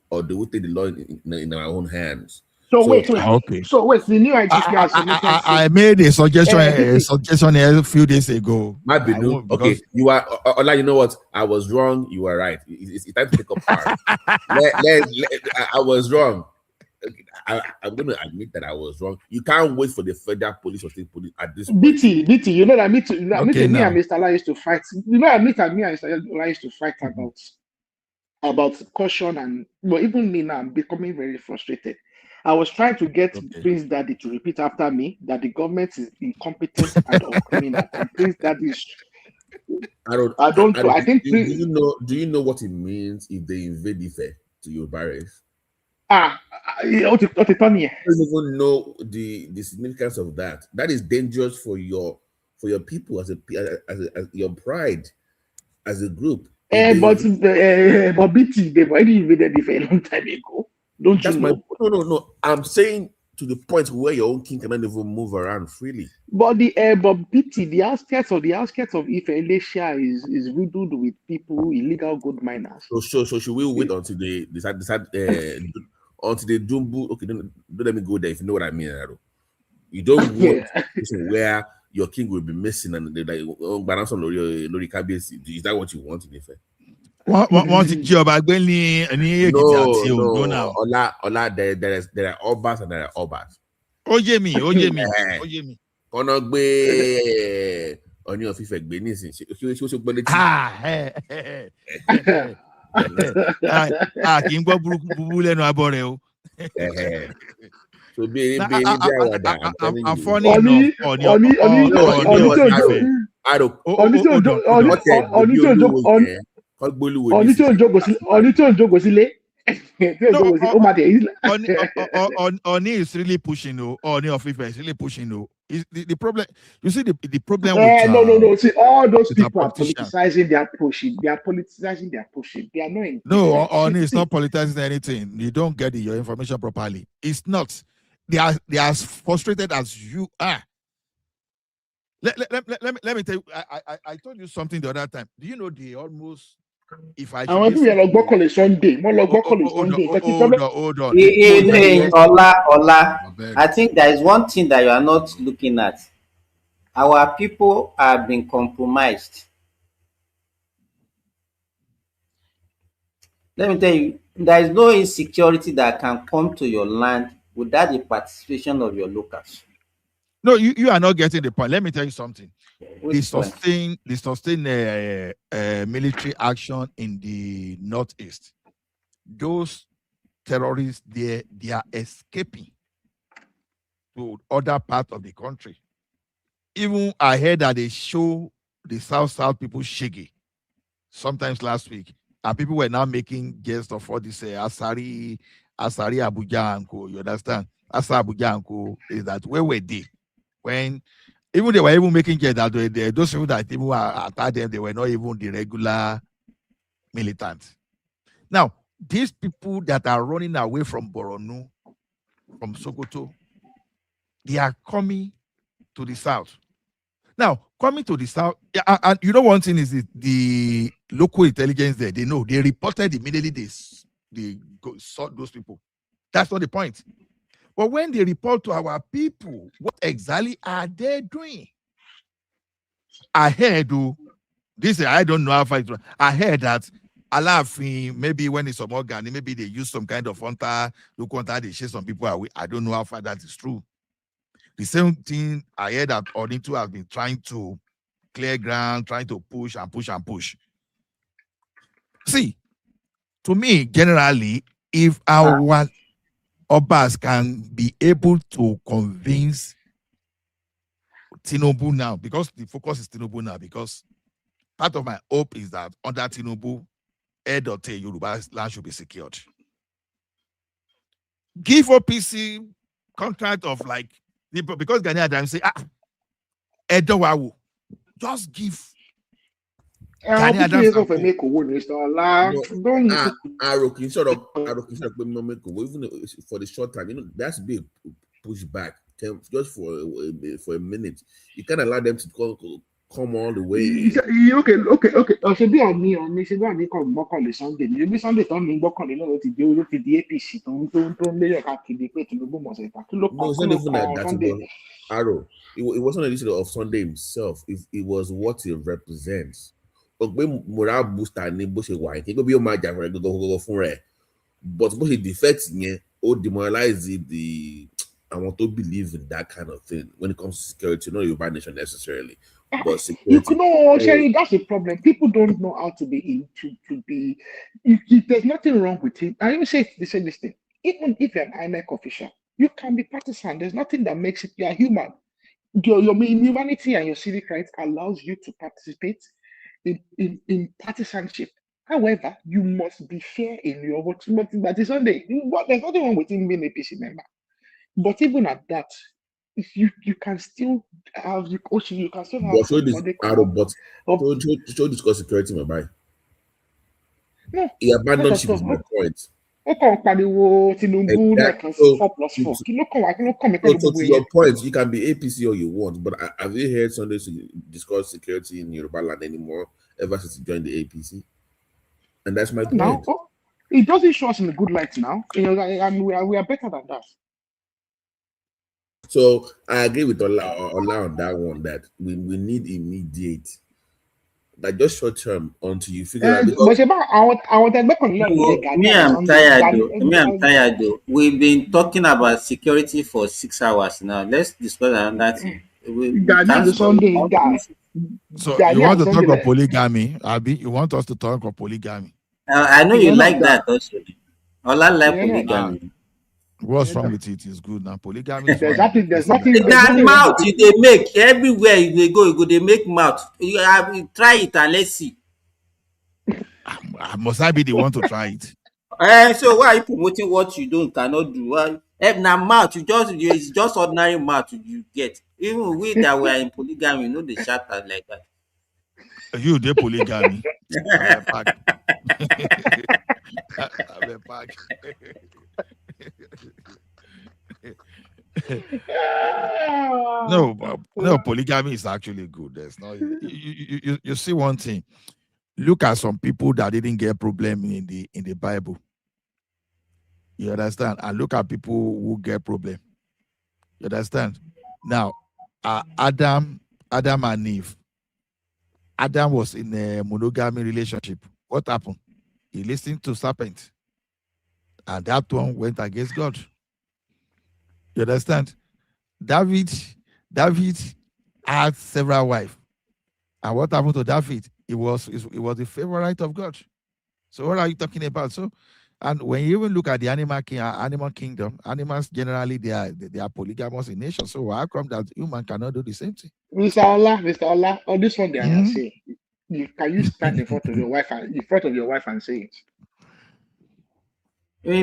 or do we take the law in our own hands? So wait. Okay. So wait, the new IGP has I made a suggestion a few days ago. Might be new. Okay, you are Ola. You know what? I was wrong. You are right. It's time to take up part. I was wrong. I'm going to admit that I was wrong. You can't wait for the federal police or state police at this point. BT, you know that me and Mr. Lai used to fight. You know that me and Mr. Lai used to fight about caution, and even me now, I'm becoming very frustrated. I was trying to get Prince Daddy to repeat after me that the government is incompetent and uncriminal. And Prince Daddy is. I think. Do you know what it means if they invade Ife to your barracks? You don't even know the significance of that. That is dangerous for your people as your pride as a group. But BT, they've already invaded Ife a long time ago. Don't you know? No. I'm saying to the point where your own king cannot even move around freely. But BT, the outskirts of Ife, Elisha is riddled with people, illegal gold miners. So should we wait until they decide until they Dumbu? Okay, don't let me go there if you know what I mean. You don't want where your king will be missing and they're like, oh, Lori Kabiyesi. Is that what you want in Ife? Wọ́n ti jí ọba gbé ní Èkìtì àti Oǹdó now. Ọlá, there are obas and there are obas. Ó yé mi. Kọ́nà gbé Ọọ̀ni of Ifẹ̀ gbé nísìn. Ṣé ó gbọ́ létí? Kì í gbọ́ burúkú lẹ́nu abọ́ rẹ̀ o. So be àwàdà. Oni is really pushing, Oni of Ife is really pushing. The problem, you see, the problem with no. See, all those people are politicizing their pushing. They are politicizing their pushing. They are not. No, Oni is not politicizing anything. You don't get your information properly. It's not. They are as frustrated as you are. Let me tell you. I told you something the other time. Do you know they almost? If I want to log on Sunday. Hold on. Ola. I think there is one thing that you are not looking at. Our people have been compromised. Let me tell you, there is no insecurity that can come to your land without the participation of your locals. No, you are not getting the point. Let me tell you something. The sustained military action in the northeast. Those terrorists, they are escaping. to other parts of the country. Even I heard that they show the South people shaggy sometimes last week, and people were now making jest of all this Asari Abuja and Co. You understand? Asa Abuja and Co. Is that where were they when even they were even making jest that those people that even attacked them, they were not even the regular militants. Now, these people that are running away from Borno, from Sokoto, they are coming to the south. Now, coming to the south, and you know one thing is the local intelligence there, they know, they reported immediately they saw those people. That's not the point. But when they report to our people, what exactly are they doing? I heard, I don't know how far it was. I heard that Alafin, maybe when it's some organ, maybe they use some kind of hunter, local hunter, they chase some people away. I don't know how far that is true. The same thing I heard that Odintu has been trying to clear ground, trying to push and push and push. See, to me, generally, if our Obas can be able to convince Tinubu now, because the focus is Tinubu now, because part of my hope is that under Tinubu, Edote Yoruba land should be secured. Give OPC contract of like, because Ghanaian Adams say, Edowawu, just give. Ghanaian Adams of a make Arokin sort of even for the short time, you know, that's big pushback just for a minute. You can't allow them to come all the way. Okay. Should be on me. Should be on me. Come back on the Sunday. Maybe Sunday don't mean back on the no to do with the APC. Don't lay your cat to the Tinubu must say. No, it's not even that. Arrow. It wasn't an issue of Sunday himself. It was what he represents. But when morale booster ni bó ṣe wà, he go be your manager for go fún rẹ̀. But bó ṣe defect yẹn, ó demoralize the I want to believe in that kind of thing when it comes to security, not Yoruba nation necessarily. But security, Sherry, that's the problem. People don't know how to be to be. There's nothing wrong with it. I even say this thing. Even if you're an INEC official, you can be partisan. There's nothing that makes it. You're human. Your humanity and your civic rights allows you to participate in partisanship. However, you must be fair in your vote. But it's Sunday. There's nothing wrong with him being a PC member. But even at that, if you can still have you can still have show discuss security, my boy. No, he abandoned ship is my point. Tinubu like 4+4. So to your point, you can be APC all you want, but have you heard Sunday discuss security in Yoruba land anymore ever since he joined the APC? And that's my point. Now, it doesn't show us in a good light now. You know, and we are better than that. So I agree with Ola on that one, that we need immediate, like just short term until you figure out. Me, I'm tired though. We've been talking about security for 6 hours now. Let's discuss another thing. So you want to talk about polygamy, Abi? You want us to talk about polygamy? I know you like that also. Ola like polygamy. What's wrong with it? It's good now. Polygamy. There's nothing. That mouth they make everywhere they go. They make mouth. You try it and let's see. Must I be the one to try it? So why are you promoting what you cannot do? Now mouth, it's just ordinary mouth you get. Even we that were in polygamy, you know, they shout out like that. You the polygamy. No, polygamy is actually good. There's no you see one thing. Look at some people that didn't get problem in the Bible. You understand? And look at people who get problem. You understand? Now, Adam and Eve. Adam was in a monogamy relationship. What happened? He listened to serpent. And that one went against God. You understand? David had several wives. And what happened to David? It was the favorite of God. So what are you talking about? So And when you even look at the animal kingdom, animals generally they are polygamous in nature. So how come that human cannot do the same thing? Mr. Ola, on this one they are saying, can you stand in front of your wife and say it? But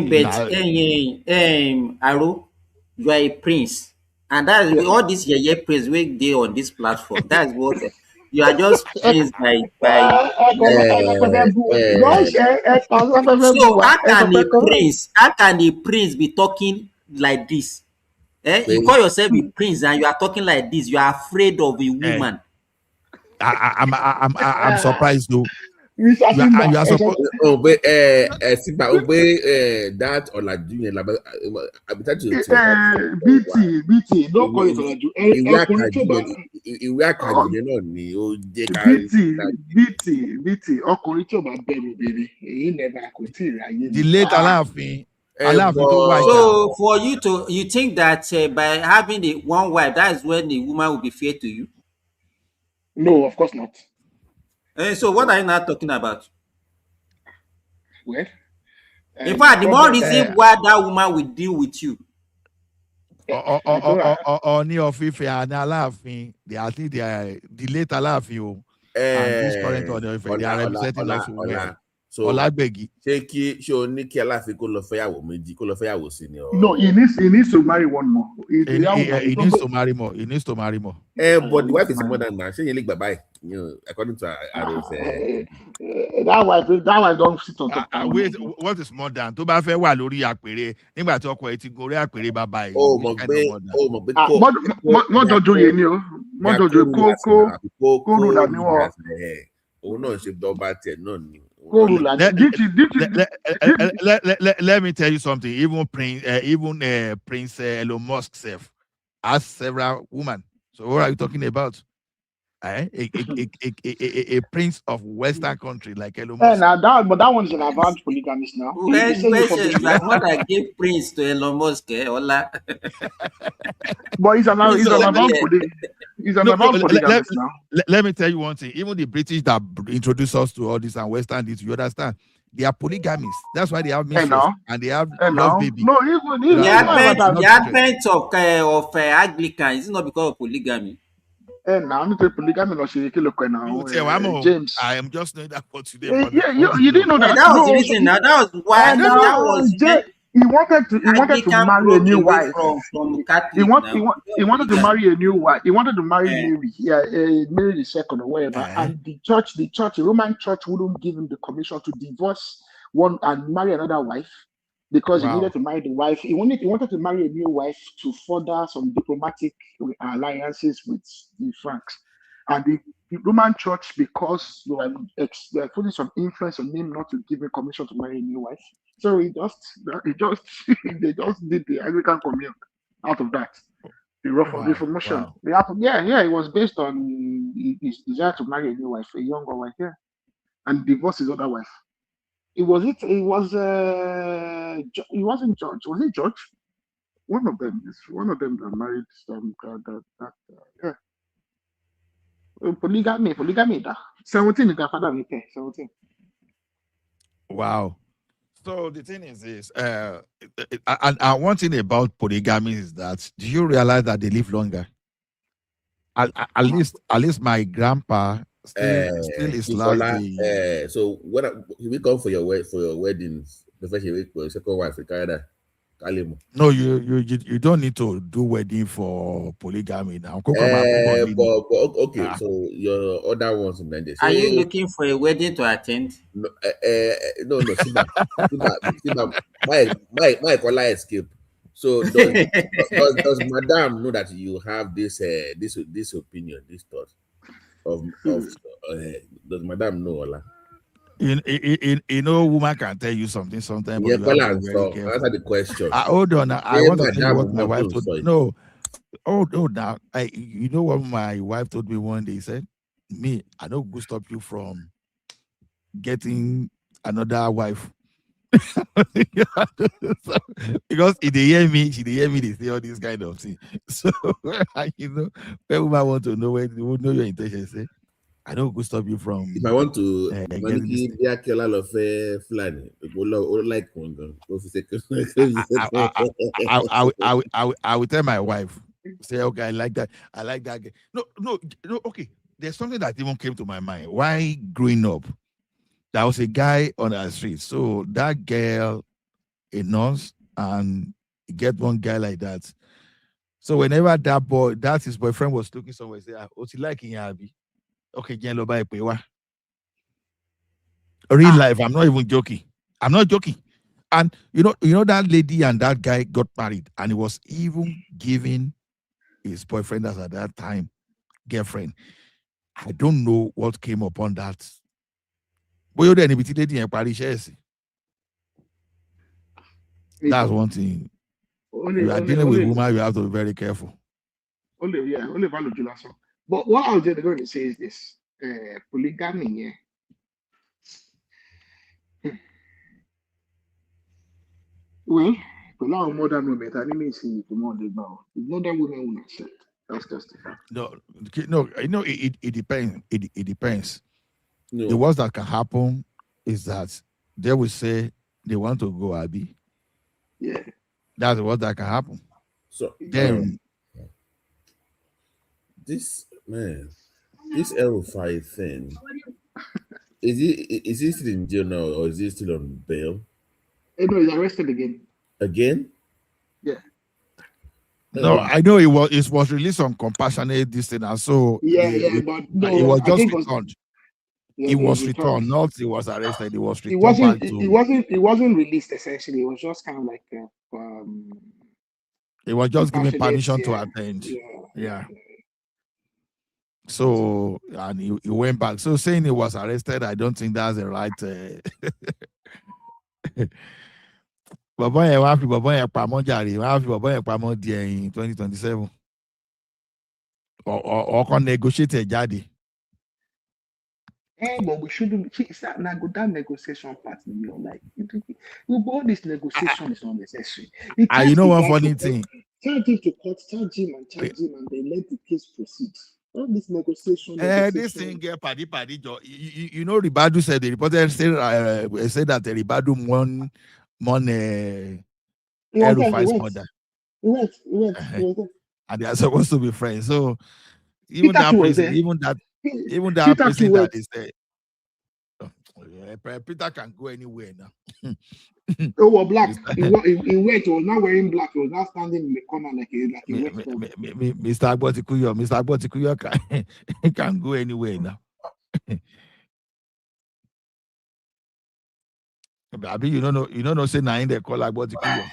Aro, you are a prince, and that's Yes, all this prince wey dey on this platform. That's what you are just prince by. So how can a prince be talking like this? You call yourself a prince and you are talking like this. You are afraid of a woman. I'm surprised though. You are supposed. That or like doing I'm trying to BT, don't call it Olaju. BT, ọkùnrin tí ò bá bẹ̀rù obìnrin, èyí never kò tí ì ráyè. The late Aláàfin. So for you think that by having the one wife, that is when the woman will be fair to you? No, of course not. So what are you now talking about? Well, in fact, the more reason why that woman will deal with you. Oni of Ife and Aláàfin, I think they are the late Aláàfin and this current Oni of Ife, they are representing us well. So Olagbegi. No, he needs to marry one more. He needs to marry more. He needs to marry more. But the wife is more than that. According to that wife don't sit on top. Wait, what is more than? To bá fẹ́ wà lórí àpèrè nígbà tí ọkọ ẹ̀ ti gorí àpèrè bàbá ẹ̀. Mọ́jọ́jọ́ yẹn ni o. Mọ́jọ́jọ́ kó rò dání wọ̀. Òun náà ṣe dọ́gba tiẹ̀ náà ni. Let me tell you something. Even Prince Elon Musk has several women. So what are you talking about? A prince of Western country like Elon Musk. But that one is an advanced polygamist now. My mother gave prince to Elon Musk. Hola. But he's an advanced polygamist now. Let me tell you one thing. Even the British that introduced us to all this and Western this, you understand? They are polygamists. That's why they have mistress and they have love baby. No, even the advent of Anglican is not because of polygamy. James, I am just knowing that for today. You didn't know that. That was the reason. That was why. That was. He wanted to marry a new wife. He wanted to marry a new wife. He wanted to marry Mary, Mary the second or whatever. And the Roman church wouldn't give him the commission to divorce one and marry another wife because he needed to marry the wife. He wanted to marry a new wife to further some diplomatic alliances with the Franks. And the Roman church, because they were putting some influence on him not to give him commission to marry a new wife. So they just did the Anglican communion out of that. The Reformation. Wow. It was based on his desire to marry a new wife, a younger wife, and divorce his other wife. It wasn't George. Was it George? One of them that married some polygamy. 17 is father we pay 17. Wow. So the thing is this, and one thing about polygamy is that, do you realize that they live longer? At least my grandpa still is last day. So when we come for your weddings, the first week for your second wife, Canada. No, you don't need to do wedding for polygamy now. Okay, so your other ones in Nigeria. Are you looking for a wedding to attend? No. My caller escape. So does Madam know that you have this opinion, this thought of does Madam know, Ola? You know, woman can tell you something sometimes. Yeah, answer the question. Hold on. I want to tell you what my wife told me. No. Now. You know what my wife told me one day? He said, "Me, I don't go stop you from getting another wife." Because if they hear me, they say all this kind of thing. So you know, when woman want to know where you know your intention, say. I don't go stop you from. If I want to, getting this thing. I will tell my wife, say, okay, I like that. I like that. No, okay. There's something that even came to my mind. Why growing up, there was a guy on the street. So that girl, a nurse, and get one guy like that. So whenever that his boyfriend was looking somewhere, say, what's he like in Yabi? Okay, real life, I'm not even joking. I'm not joking. And you know that lady and that guy got married, and he was even giving his boyfriend at that time girlfriend. I don't know what came upon that. That's one thing. You are dealing with women, you have to be very careful. Only value last one. But what I was just going to say is this: polygamy. Well, allow modern women, I didn't see the modern now. Modern women will accept. That's just the fact. No, it depends. It depends. No. The worst that can happen is that they will say they want to go Abi. Yeah. That's what that can happen. So then this El-Rufai thing, is he still in jail now, or is he still on bail? No, he's arrested again. Again? Yeah. No, I know it was released on compassionate this thing, and so but no, it was just returned. Yeah, it was returned, not he was arrested. It was returned. It wasn't released essentially. It was just kind of like it was just given permission to attend. Yeah. So and he went back. So saying he was arrested, I don't think that's the right. Baba yẹn wá fi baba yẹn pamọ́ jàre, wá fi baba yẹn pamọ́ di ẹ̀yìn 2027. Ọkọ negotiate jáde. But we shouldn't. That negotiation part, like all this negotiation is unnecessary. You know one funny thing. Charge him to court, charge him, and then let the case proceed. All this negotiation. This thing get paddy. You know, Ribadu said the reporter said that Ribadu won El-Rufai's mother. And they are supposed to be friends. So even that person, even that person that is there. Peter can go anywhere now. Black. He went. He was not wearing black. He was not standing in the corner like Mr. Agbotikuyo can go anywhere now. Abi, you don't know. Say na in the call Agbotikuyo.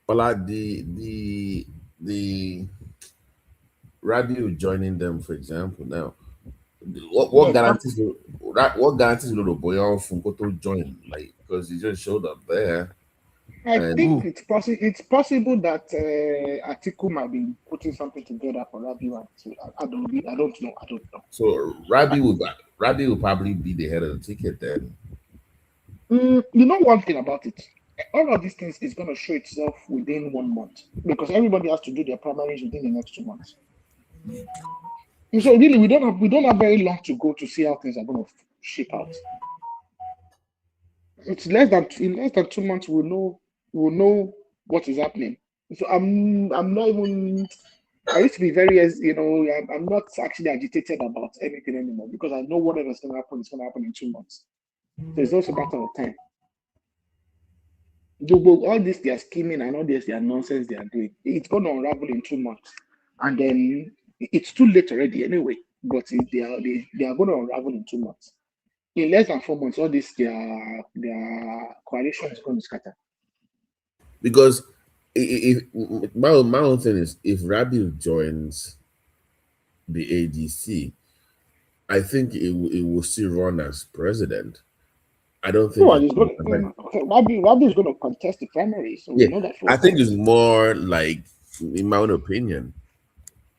Well, the radio joining them, for example, now. What guarantees little boy from go to join, like, because he just showed up there? I think it's possible that Atiku might be putting something together for Rabiu. I don't know. So Rabiu will probably be the head of the ticket then. You know one thing about it. All of these things is going to show itself within 1 month because everybody has to do their primaries within the next 2 months. So really, we don't have very long to go to see how things are going to shape out. It's in less than 2 months we'll know what is happening. So I'm not even. I used to be very, I'm not actually agitated about anything anymore because I know whatever is going to happen is going to happen in 2 months. So it's also a matter of time. All this they are scheming and all this they are nonsense they are doing, it's going to unravel in 2 months, and then it's too late already anyway. But they are going to unravel in 2 months. In less than 4 months, all this their coalition is going to scatter. Because if my own thing is, if Rabiu joins the ADC, I think it will still run as president. I don't think Rabiu is going to contest the primary. So we know that. I think it's more like, in my own opinion,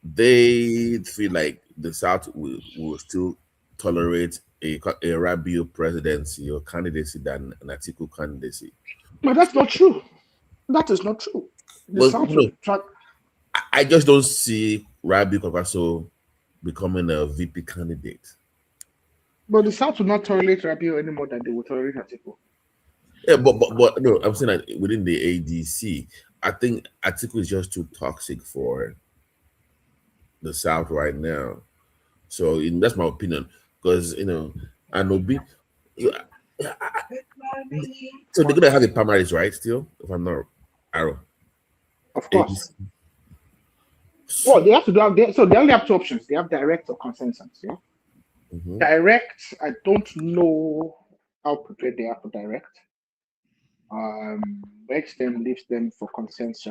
they feel like the South will still tolerate a Rabiu presidency or candidacy than an Atiku candidacy. But that's not true. That is not true. The South will track. I just don't see Rabi Kwankwaso becoming a VP candidate. But the South will not tolerate Rabiu any more than they will tolerate Atiku. Yeah, but no, I'm saying that within the ADC, I think Atiku is just too toxic for the South right now. So that's my opinion. Because and Obi, so they're gonna have the primaries, right? Still, if I'm not Arrow. Of course. Well, they have to do. So they only have two options. They have direct or consensus. Yeah. Mm-hmm. Direct, I don't know how prepared they are for direct. Makes them leaves them for consensus.